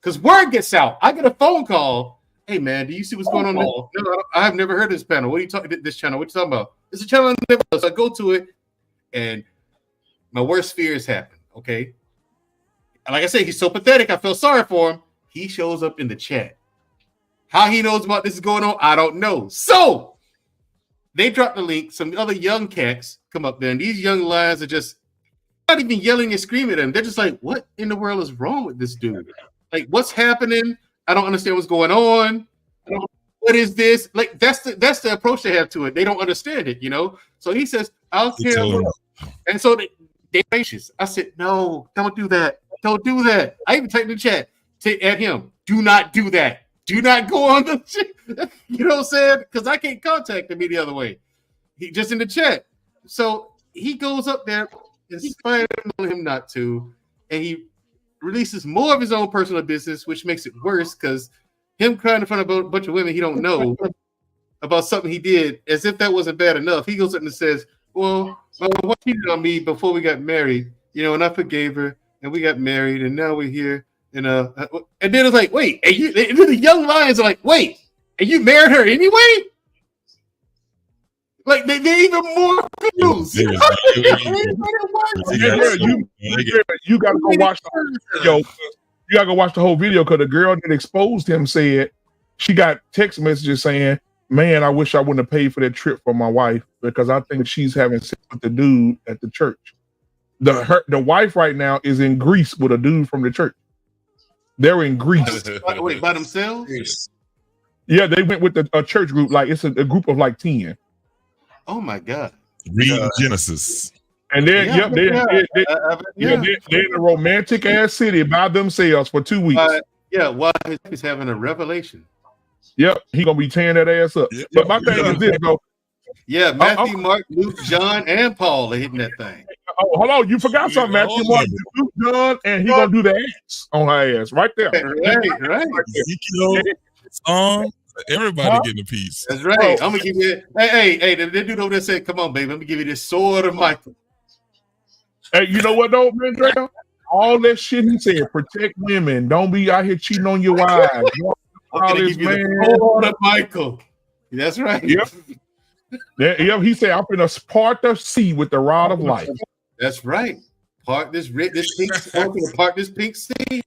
Speaker 16: because word gets out, I get a phone call. Hey man, do you see what's going on? No, I've never heard of this panel. What are you talking? This channel? What you talking about? It's a channel I never know. So I go to it, and my worst fears happen. Okay, and like I said, he's so pathetic. I feel sorry for him. He shows up in the chat. How he knows about this is going on, I don't know. So they drop the link. Some other young cats come up there, and these young lions are just not even yelling and screaming at him. They're just like, "What in the world is wrong with this dude? Like, what's happening? I don't understand what's going on. What is this?" Like, that's the approach they have to it. They don't understand it, you know. So he says, "I'll care." And so they're gracious. I said, "No, don't do that. Don't do that." I even typed in the chat at him, "Do not do that. Do not go on the chat." You know what I'm saying? Because I can't contact him any other way. He just in the chat. So he goes up there, inspiring him not to, and he releases more of his own personal business, which makes it worse because him crying in front of a bunch of women he don't know about something he did, as if that wasn't bad enough. He goes up and says, "Well, my wife cheated on me before we got married, you know, and I forgave her, and we got married, and now we're here." And then it's like, wait, and the young lions are like, wait, and you married her anyway? Like they're even more confused. You
Speaker 3: gotta go watch the whole video. You gotta go watch the whole video because the girl that exposed him said she got text messages saying, "Man, I wish I wouldn't have paid for that trip for my wife because I think she's having sex with the dude at the church." The wife right now is in Greece with a dude from the church. They're in Greece.
Speaker 16: Wait, by themselves?
Speaker 3: Yeah, they went with a church group. Like it's a group of like 10.
Speaker 16: Oh my God!
Speaker 6: Read Genesis.
Speaker 3: And they're in a romantic ass city by themselves for 2 weeks.
Speaker 16: While he's having a revelation.
Speaker 3: Yep, he gonna be tearing that ass up. But my thing is this, though.
Speaker 16: Yeah, Matthew, Mark, Luke, John, and Paul are hitting that thing.
Speaker 3: Oh, hold on, you forgot something, Matthew, Mark, Luke, John, and he gonna do the ass on her ass right there.
Speaker 16: Right.
Speaker 6: Everybody getting a piece.
Speaker 16: That's right. I'm gonna give you. Hey, the dude over there said, "Come on, baby, let me give you this sword of Michael."
Speaker 3: Hey, you know what though, Mandrell? All that shit he said, protect women, don't be out here cheating on your wives. All this, man.
Speaker 16: Sword of Michael. That's right.
Speaker 3: Yep. He said, "I'm gonna part the sea with the rod of life."
Speaker 16: That's right. Part this pink. I'm gonna part this pink sea.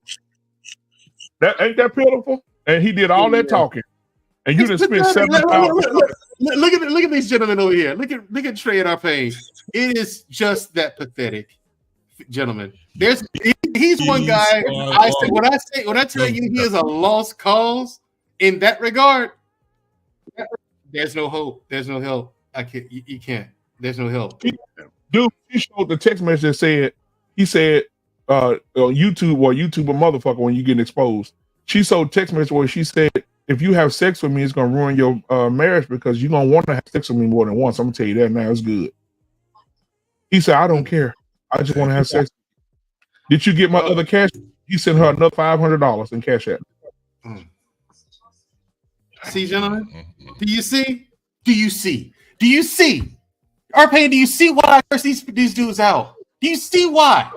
Speaker 3: That ain't that pitiful. And he did all that talking. And you just spent 7 hours.
Speaker 16: Look at these gentlemen over here. Look at Trey and our pain. It is just that pathetic, gentlemen. He's one guy. When I tell you he is a lost cause in that regard, there's no hope. There's no help. You can't. There's no help.
Speaker 3: Dude, he showed the text message that said, he said on YouTube or YouTube a motherfucker when you get exposed. She showed text message where she said, "If you have sex with me, it's gonna ruin your marriage because you're gonna want to have sex with me more than once. I'm gonna tell you that now. It's good." He said, "I don't care. I just want to have sex." Did you get my other cash? He sent her another $500 in cash app.
Speaker 16: See, gentlemen, do you see? R-Pain, do you see why I curse these dudes out? Do you see why?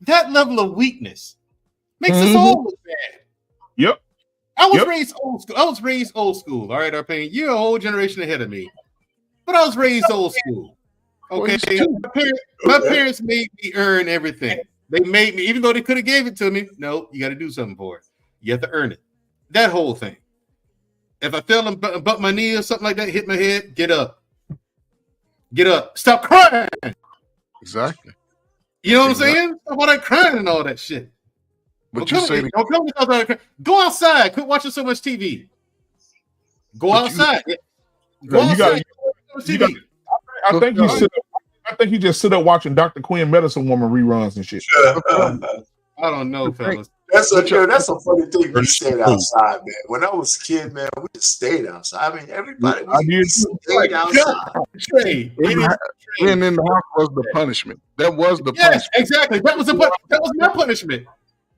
Speaker 16: That level of weakness makes us all look bad.
Speaker 3: Yep.
Speaker 16: I was raised old school. All right, R-Pain, you're a whole generation ahead of me. But I was raised old school. Okay. My parents made me earn everything. They made me, even though they could have gave it to me. No, you got to do something for it. You have to earn it. That whole thing. If I fell and bumped my knee or something like that, hit my head, get up. Get up. Stop crying.
Speaker 18: Exactly.
Speaker 16: You know what I'm saying? Stop all that crying and all that shit.
Speaker 18: But you say
Speaker 16: go outside. Quit watching so much TV. Go outside. Go outside.
Speaker 3: I think he sit. I think he just sit up watching Dr. Quinn Medicine Woman reruns and shit.
Speaker 16: I don't know, fellas.
Speaker 2: That's a funny thing. We stayed outside, man. When I was a kid, man, we just stayed outside. I mean, everybody stayed outside.
Speaker 18: Being in the house was the punishment. That was the punishment.
Speaker 16: Exactly. That was my punishment.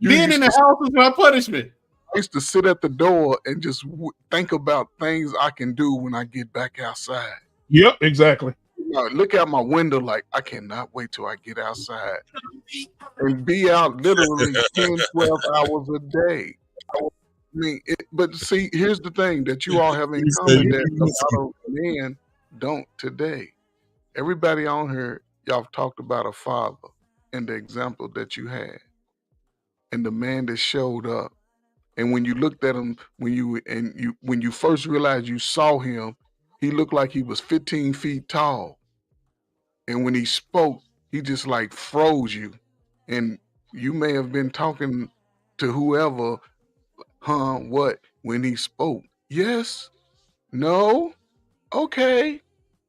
Speaker 16: Being in the house was my punishment.
Speaker 18: I used to sit at the door and just think about things I can do when I get back outside.
Speaker 3: Yep, exactly.
Speaker 18: Look out my window like, I cannot wait till I get outside and be out literally 10, 12 hours a day. I mean, but see, here's the thing that you all have in common that a lot of men don't today. Everybody on here, y'all talked about a father and the example that you had and the man that showed up. And when you looked at him, when you first realized you saw him, he looked like he was 15 feet tall. And when he spoke, he just like froze you. And you may have been talking to whoever, what, when he spoke. Yes, no, okay.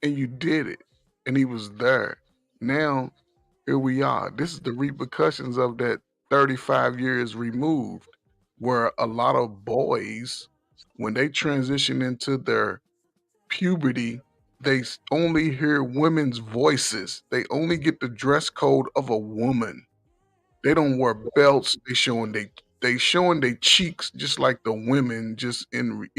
Speaker 18: And you did it. And he was there. Now, here we are. This is the repercussions of that 35 years removed, where a lot of boys, when they transition into their puberty, they only hear women's voices. They only get the dress code of a woman. They don't wear belts. They showing their cheeks just like the women, just in,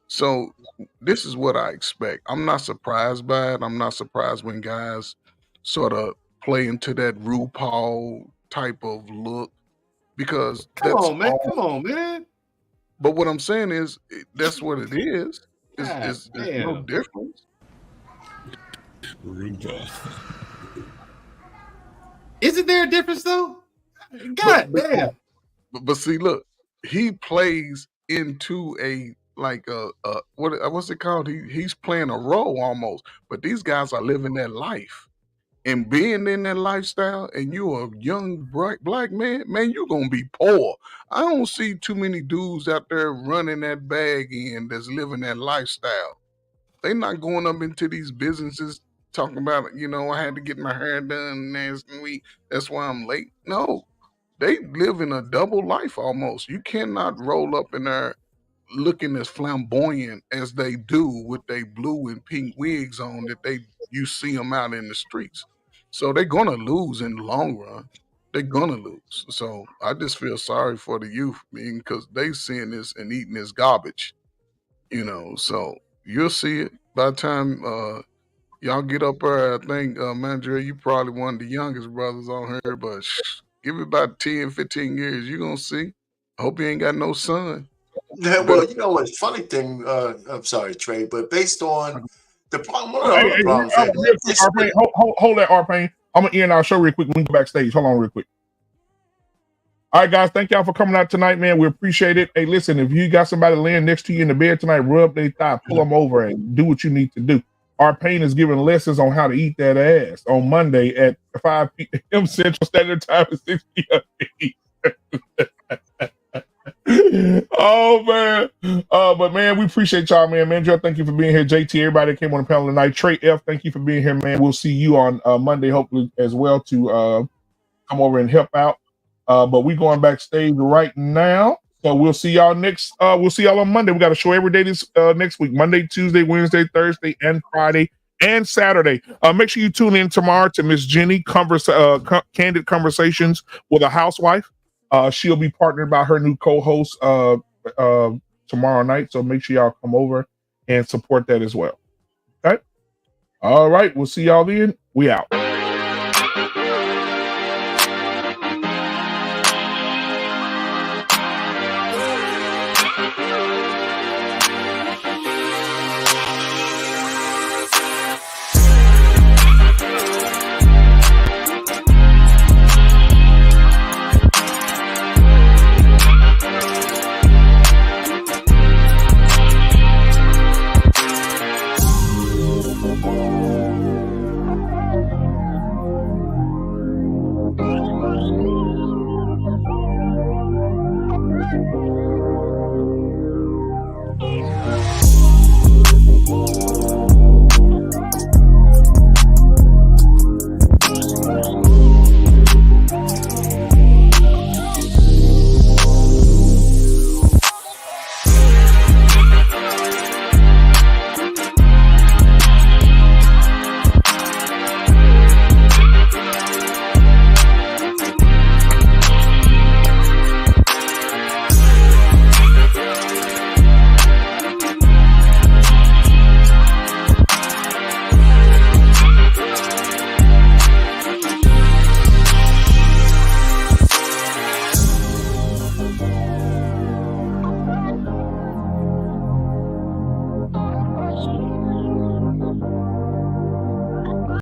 Speaker 18: so this is what I expect. I'm not surprised by it. I'm not surprised when guys sort of play into that RuPaul type of look, because
Speaker 16: Come on, man.
Speaker 18: But what I'm saying is, that's what it is. It's no difference.
Speaker 16: Isn't there a difference though? God damn.
Speaker 18: But see, look, he plays into what's it called? He's playing a role almost. But these guys are living that life. And being in that lifestyle, and you're a young, bright black man, you're going to be poor. I don't see too many dudes out there running that bag in that's living that lifestyle. They not going up into these businesses talking about, I had to get my hair done last week. That's why I'm late. No, they live in a double life almost. You cannot roll up in there looking as flamboyant as they do with their blue and pink wigs on that you see them out in the streets. So they're going to lose in the long run. They're going to lose. So I just feel sorry for the youth, because they seeing this and eating this garbage, so you'll see it by the time y'all get up there. I think, Mandre, you probably one of the youngest brothers on here, but give it about 10, 15 years. You're going to see. I hope you ain't got no son.
Speaker 2: Yeah, well, you know what? Funny thing, I'm sorry, Trey, but based on the problem, one of the other problems
Speaker 3: hold that, R-Pain. I'm going to end our show real quick when we go backstage. Hold on real quick. All right, guys, thank y'all for coming out tonight, man. We appreciate it. Hey, listen, if you got somebody laying next to you in the bed tonight, rub their thigh, pull them over, and do what you need to do. R-Pain is giving lessons on how to eat that ass on Monday at 5 p.m. Central Standard Time and 6 p.m. Oh, man. But, man, we appreciate y'all, man. Mandrell, thank you for being here. JT, everybody that came on the panel tonight. Trey F., thank you for being here, man. We'll see you on Monday, hopefully, as well, to come over and help out. But we're going backstage right now. So we'll see y'all on Monday. We got a show every day this next week. Monday, Tuesday, Wednesday, Thursday, and Friday, and Saturday. Make sure you tune in tomorrow to Miss Jenny, Candid Conversations with a Housewife. She'll be partnered by her new co-host tomorrow night. So make sure y'all come over and support that as well. Okay. All right. We'll see y'all then. We out.